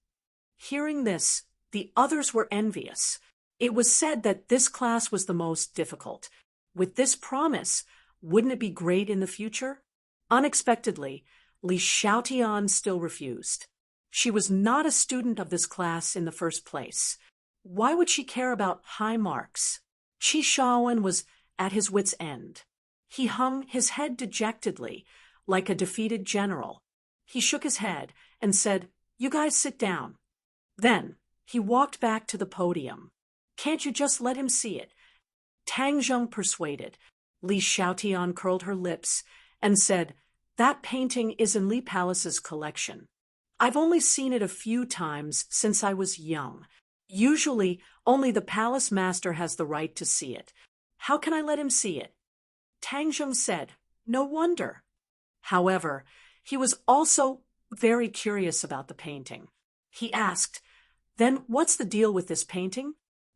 Hearing this, the others were envious. It was said that this class was the most difficult. With this promise, wouldn't it be great in the future? Unexpectedly, Li Xiaotian still refused. She was not a student of this class in the first place. Why would she care about high marks? Qi Shaowen was at his wit's end. He hung his head dejectedly, like a defeated general. He shook his head and said, "You guys sit down." Then he walked back to the podium. "Can't you just let him see it?" Tang Zheng persuaded. Li Xiaotian curled her lips and said, "That painting is in Li Palace's collection. I've only seen it a few times since I was young. Usually, only the palace master has the right to see it. How can I let him see it? Tang Zheng said, no wonder. However, he was also very curious about the painting. He asked, then what's the deal with this painting?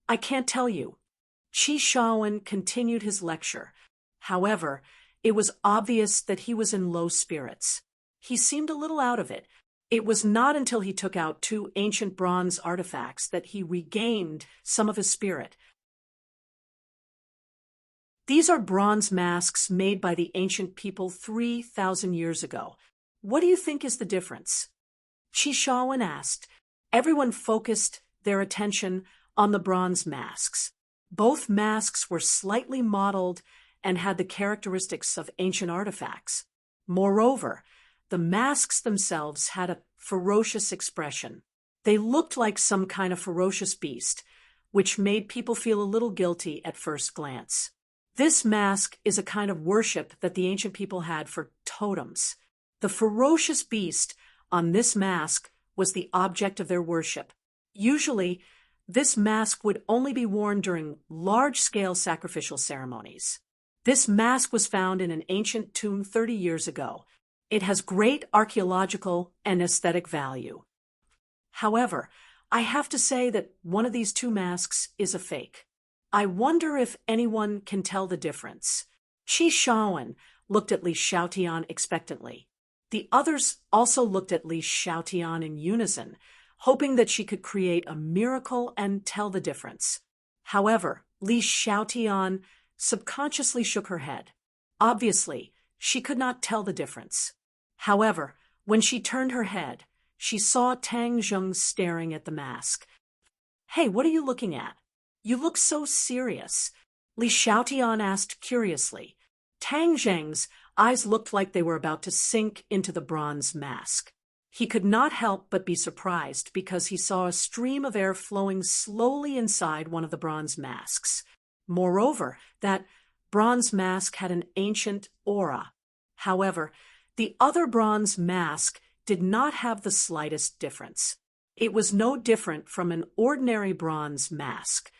I can't tell you. Qi Shaowen continued his lecture. However, it was obvious that he was in low spirits. He seemed a little out of it. It was not until he took out 2 ancient bronze artifacts that he regained some of his spirit. These are bronze masks made by the ancient people 3,000 years ago. What do you think is the difference? Qi Shaowen asked. Everyone focused their attention on the bronze masks. Both masks were slightly modeled and had the characteristics of ancient artifacts. Moreover, the masks themselves had a ferocious expression. They looked like some kind of ferocious beast, which made people feel a little guilty at first glance. This mask is a kind of worship that the ancient people had for totems. The ferocious beast on this mask was the object of their worship. Usually, this mask would only be worn during large-scale sacrificial ceremonies. This mask was found in an ancient tomb 30 years ago. It has great archaeological and aesthetic value. However, I have to say that one of these 2 masks is a fake. I wonder if anyone can tell the difference. Qi Shaowen looked at Li Xiaotian expectantly. The others also looked at Li Xiaotian in unison, hoping that she could create a miracle and tell the difference. However, Li Xiaotian subconsciously shook her head. Obviously, she could not tell the difference. However, when she turned her head, she saw Tang Zheng staring at the mask. Hey, what are you looking at? You look so serious, Li Xiaotian asked curiously. Tang Zheng's eyes looked like they were about to sink into the bronze mask. He could not help but be surprised because he saw a stream of air flowing slowly inside one of the bronze masks. Moreover, that bronze mask had an ancient aura. However, the other bronze mask did not have the slightest difference. It was no different from an ordinary bronze mask.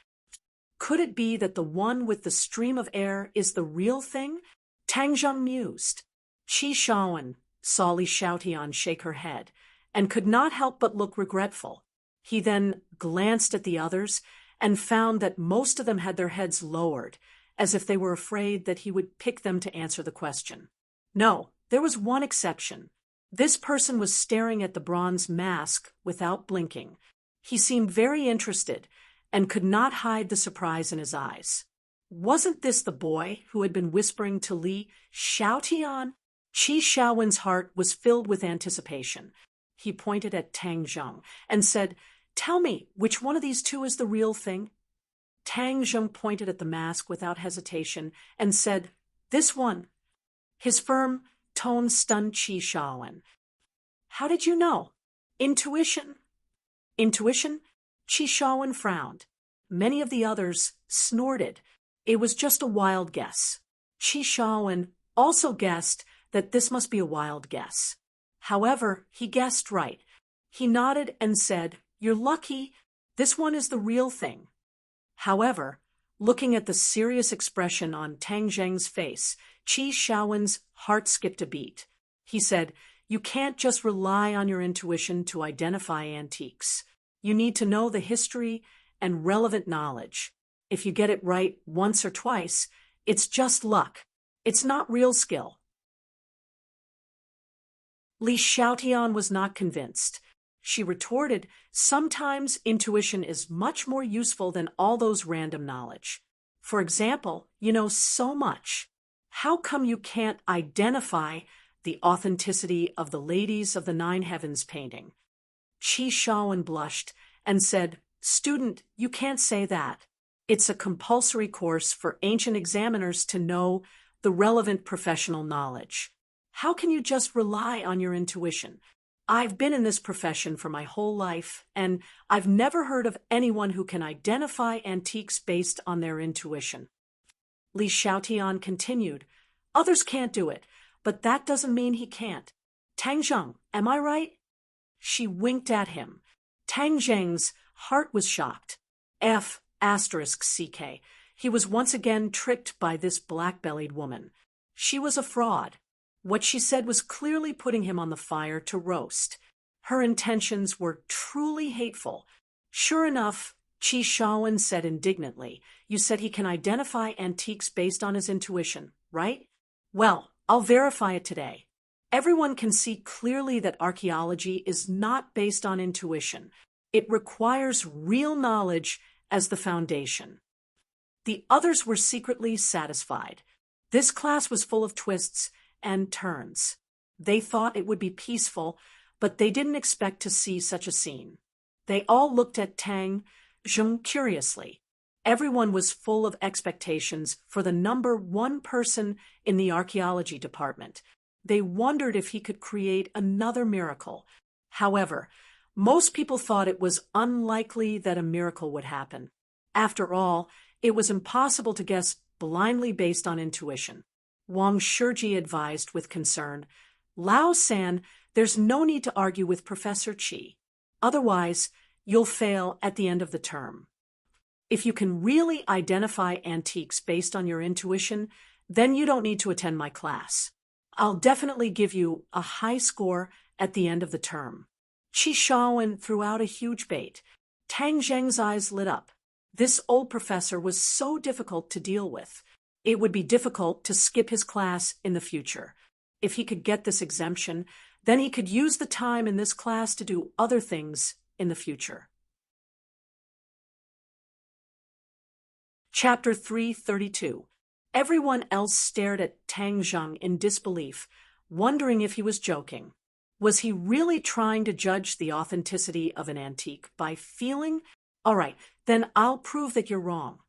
Could it be that the one with the stream of air is the real thing? Tang Zheng mused. Qi Shaowen saw Li Xiaotian shake her head and could not help but look regretful. He then glanced at the others and found that most of them had their heads lowered, as if they were afraid that he would pick them to answer the question. No, there was one exception. This person was staring at the bronze mask without blinking. He seemed very interested and could not hide the surprise in his eyes. Wasn't this the boy who had been whispering to Li Xiaotian? Qi Shaowen's heart was filled with anticipation. He pointed at Tang Zheng and said, "Tell me, which one of these 2 is the real thing?" Tang Zheng pointed at the mask without hesitation and said, "This one." His firm tone stunned Qi Shaowen. "How did you know?" "Intuition." "Intuition?" Qi Shaowen frowned. Many of the others snorted. It was just a wild guess. Qi Shaowen also guessed that this must be a wild guess. However, he guessed right. He nodded and said, "You're lucky. This one is the real thing." However, looking at the serious expression on Tang Zheng's face, Qi Shaowen's heart skipped a beat. He said, "You can't just rely on your intuition to identify antiques. You need to know the history and relevant knowledge. If you get it right once or twice, it's just luck. It's not real skill." Li Xiaotian was not convinced. She retorted, "Sometimes intuition is much more useful than all those random knowledge. For example, you know so much. How come you can't identify the authenticity of the Ladies of the Nine Heavens painting?" Qi Shaowen blushed and said, "Student, you can't say that. It's a compulsory course for ancient examiners to know the relevant professional knowledge. How can you just rely on your intuition? I've been in this profession for my whole life, and I've never heard of anyone who can identify antiques based on their intuition." Li Xiaotian continued, "Others can't do it, but that doesn't mean he can't. Tang Zheng, am I right?" She winked at him. Tang Zheng's heart was shocked. F***ck. He was once again tricked by this black-bellied woman. She was a fraud. What she said was clearly putting him on the fire to roast. Her intentions were truly hateful. Sure enough, Qi Shaowen said indignantly, "You said he can identify antiques based on his intuition, right? Well, I'll verify it today. Everyone can see clearly that archaeology is not based on intuition. It requires real knowledge as the foundation." The others were secretly satisfied. This class was full of twists and turns. They thought it would be peaceful, but they didn't expect to see such a scene. They all looked at Tang Zheng curiously. Everyone was full of expectations for the number one person in the archaeology department. They wondered if he could create another miracle. However, most people thought it was unlikely that a miracle would happen. After all, it was impossible to guess blindly based on intuition. Wang Shiji advised with concern, "Lao San, there's no need to argue with Professor Qi. Otherwise, you'll fail at the end of the term. If you can really identify antiques based on your intuition, then you don't need to attend my class. I'll definitely give you a high score at the end of the term." Qi Shaowen threw out a huge bait. Tang Zheng's eyes lit up. This old professor was so difficult to deal with. It would be difficult to skip his class in the future. If he could get this exemption, then he could use the time in this class to do other things in the future. Chapter 332. Everyone else stared at Tang Zheng in disbelief, wondering if he was joking. Was he really trying to judge the authenticity of an antique by feeling? All right, then I'll prove that you're wrong.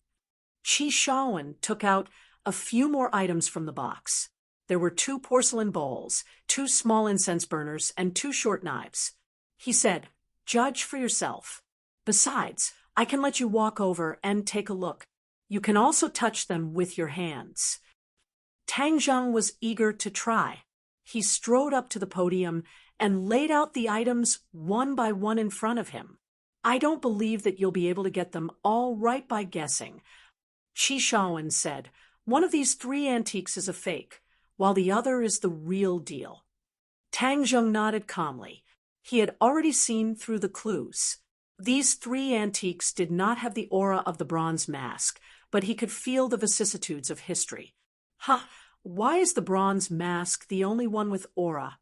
Qi Shaowen took out a few more items from the box. There were 2 porcelain bowls, 2 small incense burners, and 2 short knives. He said, "Judge for yourself. Besides, I can let you walk over and take a look. You can also touch them with your hands." Tang Zheng was eager to try. He strode up to the podium and laid out the items one by one in front of him. "I don't believe that you'll be able to get them all right by guessing." Qi Shaowen said, "One of these 3 antiques is a fake, while the other is the real deal." Tang Zheng nodded calmly. He had already seen through the clues. These 3 antiques did not have the aura of the bronze mask, but he could feel the vicissitudes of history. Why is the bronze mask the only one with aura?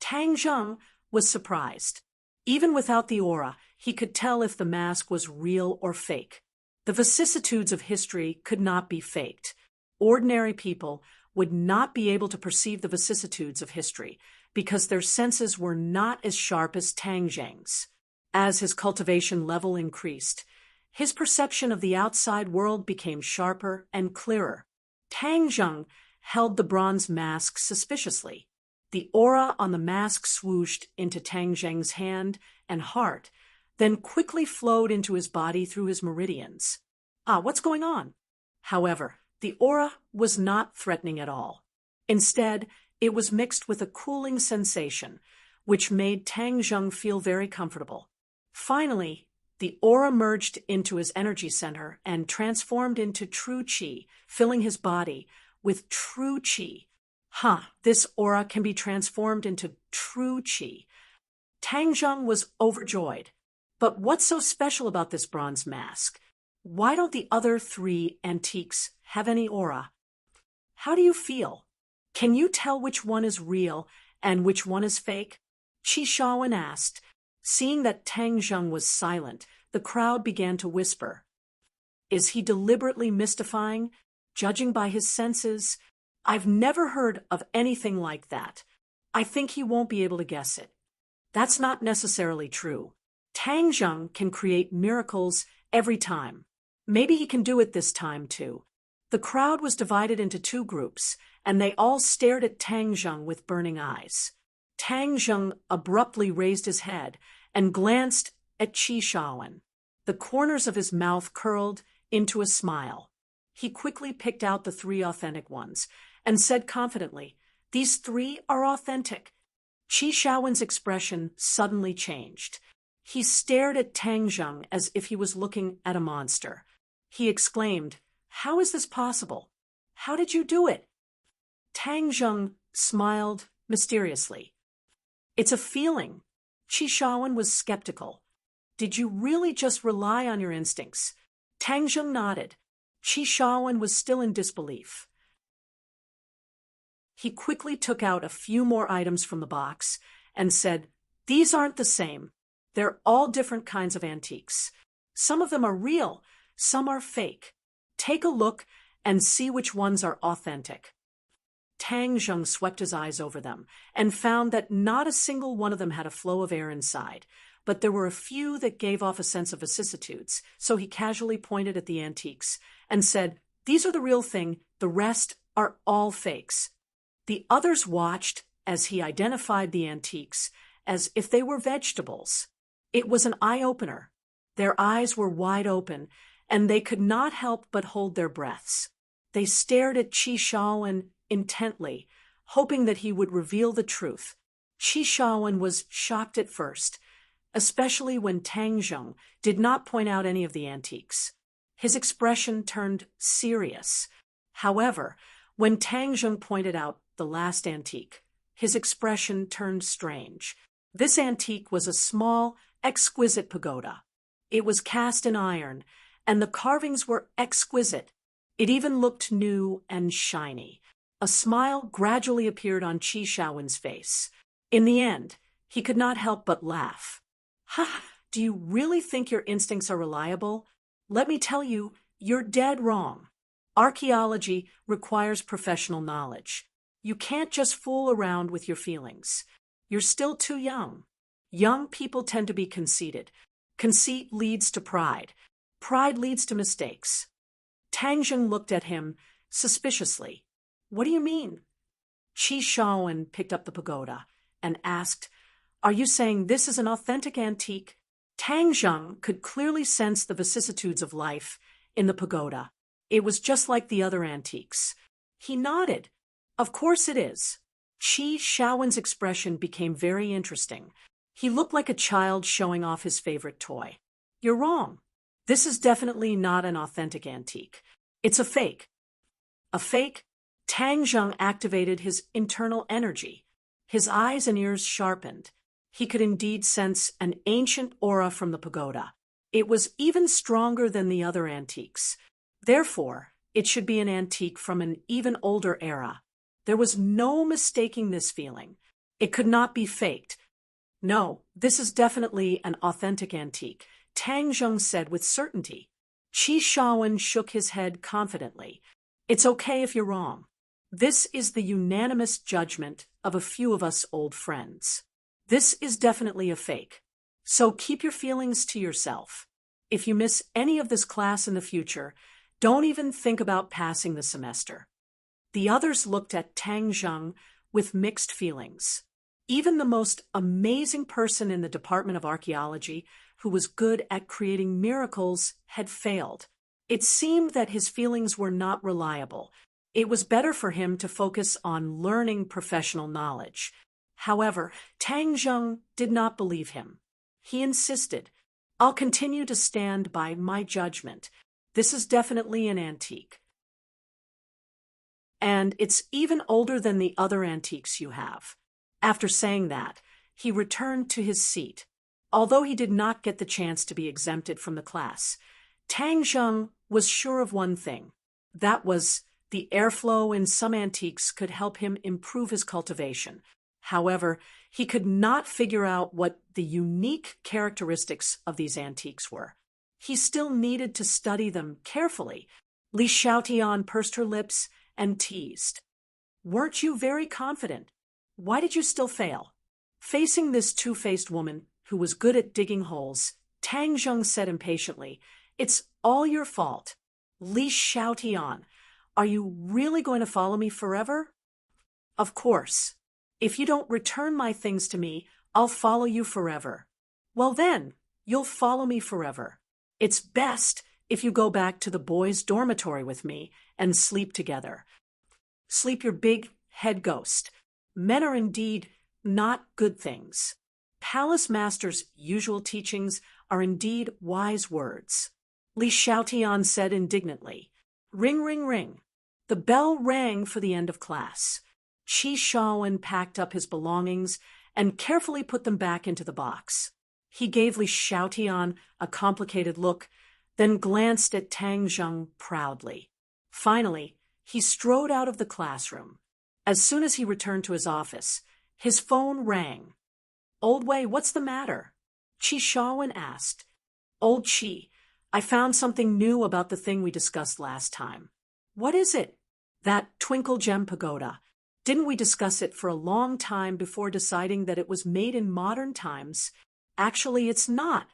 Tang Zheng was surprised. Even without the aura, he could tell if the mask was real or fake. The vicissitudes of history could not be faked. Ordinary people would not be able to perceive the vicissitudes of history because their senses were not as sharp as Tang Zheng's. As his cultivation level increased, his perception of the outside world became sharper and clearer. Tang Zheng held the bronze mask suspiciously. The aura on the mask swooshed into Tang Zheng's hand and heart, then quickly flowed into his body through his meridians. What's going on? However, the aura was not threatening at all. Instead, it was mixed with a cooling sensation, which made Tang Zheng feel very comfortable. Finally, the aura merged into his energy center and transformed into true qi, filling his body with true qi. This aura can be transformed into true qi. Tang Zheng was overjoyed. But what's so special about this bronze mask? Why don't the other 3 antiques have any aura? How do you feel? Can you tell which one is real and which one is fake? Qi Shaowen asked. Seeing that Tang Zheng was silent, the crowd began to whisper. Is he deliberately mystifying, judging by his senses? I've never heard of anything like that. I think he won't be able to guess it. That's not necessarily true. Tang Zheng can create miracles every time. Maybe he can do it this time too. The crowd was divided into 2 groups, and they all stared at Tang Zheng with burning eyes. Tang Zheng abruptly raised his head and glanced at Qi Shaowen. The corners of his mouth curled into a smile. He quickly picked out the 3 authentic ones and said confidently, "These 3 are authentic." Qi Shaowen's expression suddenly changed. He stared at Tang Zheng as if he was looking at a monster. He exclaimed, How is this possible? How did you do it? Tang Zheng smiled mysteriously. It's a feeling. Qi Shaowen was skeptical. Did you really just rely on your instincts? Tang Zheng nodded. Qi Shaowen was still in disbelief. He quickly took out a few more items from the box and said, "These aren't the same. They're all different kinds of antiques. Some of them are real, some are fake. Take a look and see which ones are authentic." Tang Zheng swept his eyes over them and found that not a single one of them had a flow of air inside, but there were a few that gave off a sense of vicissitudes, so he casually pointed at the antiques and said, "These are the real thing, the rest are all fakes." The others watched as he identified the antiques as if they were vegetables. It was an eye-opener. Their eyes were wide open, and they could not help but hold their breaths. They stared at Qi Shaowen intently, hoping that he would reveal the truth. Qi Shaowen was shocked at first, especially when Tang Zheng did not point out any of the antiques. His expression turned serious. However, when Tang Zheng pointed out the last antique, his expression turned strange. This antique was a small, exquisite pagoda. It was cast in iron, and the carvings were exquisite. It even looked new and shiny. A smile gradually appeared on Qi Shaowen's face. In the end, he could not help but laugh. "Ha! Do you really think your instincts are reliable? Let me tell you, you're dead wrong. Archaeology requires professional knowledge. You can't just fool around with your feelings. You're still too young. Young people tend to be conceited. Conceit leads to pride. Pride leads to mistakes." Tang Zheng looked at him suspiciously. "What do you mean?" Qi Shaowen picked up the pagoda and asked, "Are you saying this is an authentic antique?" Tang Zheng could clearly sense the vicissitudes of life in the pagoda. It was just like the other antiques. He nodded. "Of course it is." Qi Shaowen's expression became very interesting. He looked like a child showing off his favorite toy. "You're wrong. This is definitely not an authentic antique. It's a fake." A fake? Tang Zheng activated his internal energy. His eyes and ears sharpened. He could indeed sense an ancient aura from the pagoda. It was even stronger than the other antiques. Therefore, it should be an antique from an even older era. There was no mistaking this feeling. It could not be faked. "No, this is definitely an authentic antique," Tang Zheng said with certainty. Qi Shaowen shook his head confidently. "It's okay if you're wrong. This is the unanimous judgment of a few of us old friends. This is definitely a fake. So keep your feelings to yourself. If you miss any of this class in the future, don't even think about passing the semester." The others looked at Tang Zheng with mixed feelings. Even the most amazing person in the Department of Archaeology, who was good at creating miracles, had failed. It seemed that his feelings were not reliable. It was better for him to focus on learning professional knowledge. However, Tang Zheng did not believe him. He insisted, "I'll continue to stand by my judgment. This is definitely an antique. And it's even older than the other antiques you have." After saying that, he returned to his seat. Although he did not get the chance to be exempted from the class, Tang Zheng was sure of one thing. That was, the airflow in some antiques could help him improve his cultivation. However, he could not figure out what the unique characteristics of these antiques were. He still needed to study them carefully. Li Xiaotian pursed her lips and teased. "Weren't you very confident? Why did you still fail?" Facing this two-faced woman who was good at digging holes, Tang Zheng said impatiently, "It's all your fault. Li Xiaotian, are you really going to follow me forever?" "Of course. If you don't return my things to me, I'll follow you forever." "Well then, you'll follow me forever. It's best if you go back to the boys' dormitory with me and sleep together. Sleep your big head ghost. Men are indeed not good things. Palace Master's usual teachings are indeed wise words," Li Xiaotian said indignantly. Ring, ring, ring. The bell rang for the end of class. Chi Shaowen packed up his belongings and carefully put them back into the box. He gave Li Xiaotian a complicated look, then glanced at Tang Zheng proudly. Finally, he strode out of the classroom. As soon as he returned to his office, his phone rang. "Old Wei, what's the matter?" Chi Shaowen asked. "Old Chi, I found something new about the thing we discussed last time." "What is it?" "That Twinkle Gem Pagoda. Didn't we discuss it for a long time before deciding that it was made in modern times? Actually, it's not.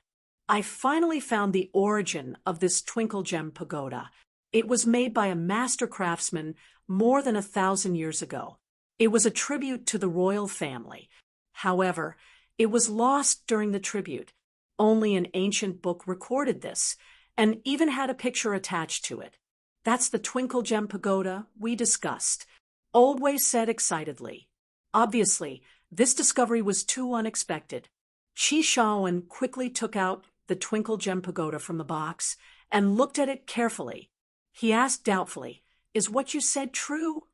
I finally found the origin of this Twinkle Gem Pagoda. It was made by a master craftsman more than 1,000 years ago. It was a tribute to the royal family. However, it was lost during the tribute. Only an ancient book recorded this, and even had a picture attached to it. That's the Twinkle Gem Pagoda we discussed," Old Wei said excitedly. Obviously, this discovery was too unexpected. Chi Shaowen quickly took out the Twinkle Gem Pagoda from the box and looked at it carefully. He asked doubtfully, "Is what you said true?"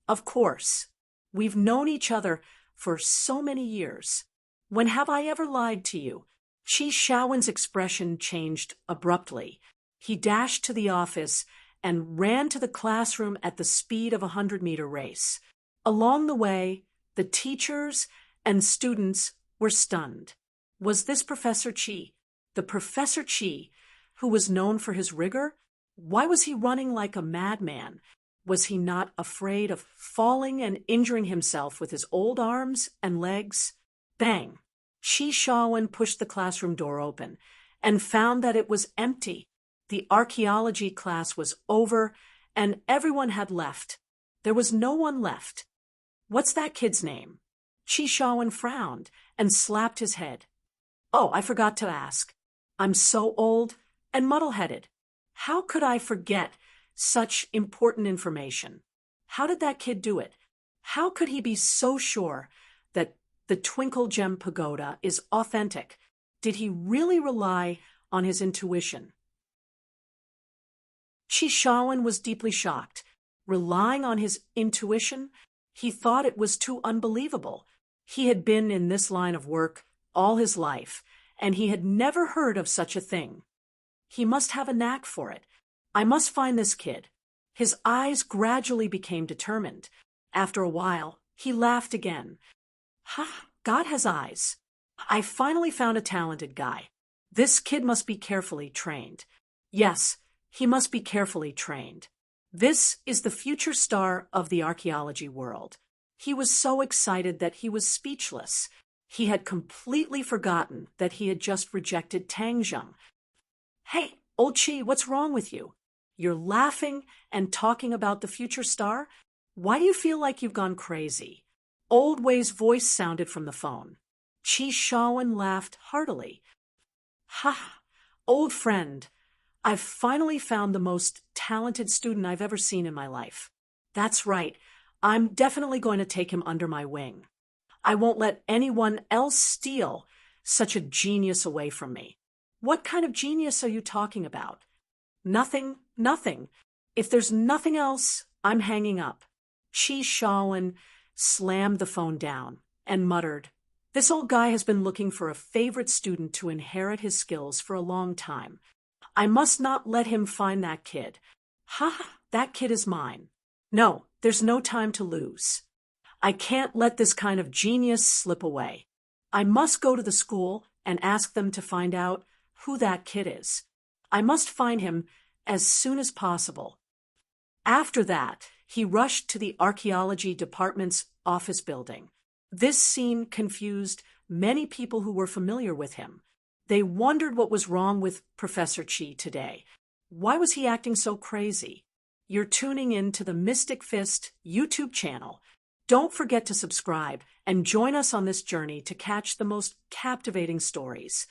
"Of course. We've known each other for so many years. When have I ever lied to you?" Chi Shaowen's expression changed abruptly. He dashed to the office and ran to the classroom at the speed of a 100-meter race. Along the way, the teachers and students were stunned. Was this Professor Chi, the Professor Chi, who was known for his rigor? Why was he running like a madman? Was he not afraid of falling and injuring himself with his old arms and legs? Bang! Chi Shaowen pushed the classroom door open and found that it was empty. The archaeology class was over and everyone had left. There was no one left. "What's that kid's name?" Chi Shaowen frowned and slapped his head. "Oh, I forgot to ask. I'm so old and muddle-headed. How could I forget such important information? How did that kid do it? How could he be so sure that the Twinkle Gem Pagoda is authentic? Did he really rely on his intuition?" Chi Shaowen was deeply shocked. Relying on his intuition? He thought it was too unbelievable. He had been in this line of work all his life, and he had never heard of such a thing. He must have a knack for it. "I must find this kid." His eyes gradually became determined. After a while, he laughed again. "Ha, God has eyes. I finally found a talented guy. This kid must be carefully trained. Yes, he must be carefully trained. This is the future star of the archaeology world." He was so excited that he was speechless. He had completely forgotten that he had just rejected Tang Zheng. "Hey, old Chi, what's wrong with you? You're laughing and talking about the future star? Why do you feel like you've gone crazy?" Old Wei's voice sounded from the phone. Chi Shaowen laughed heartily. "Ha, old friend, I've finally found the most talented student I've ever seen in my life. That's right, I'm definitely going to take him under my wing. I won't let anyone else steal such a genius away from me." "What kind of genius are you talking about?" "Nothing, nothing. If there's nothing else, I'm hanging up." Chi Shaowen slammed the phone down and muttered, "This old guy has been looking for a favorite student to inherit his skills for a long time. I must not let him find that kid. Ha, that kid is mine. No, there's no time to lose. I can't let this kind of genius slip away. I must go to the school and ask them to find out who that kid is. I must find him as soon as possible." After that, he rushed to the archaeology department's office building. This scene confused many people who were familiar with him. They wondered what was wrong with Professor Chi today. Why was he acting so crazy? You're tuning in to the Mystic Fist YouTube channel. Don't forget to subscribe and join us on this journey to catch the most captivating stories.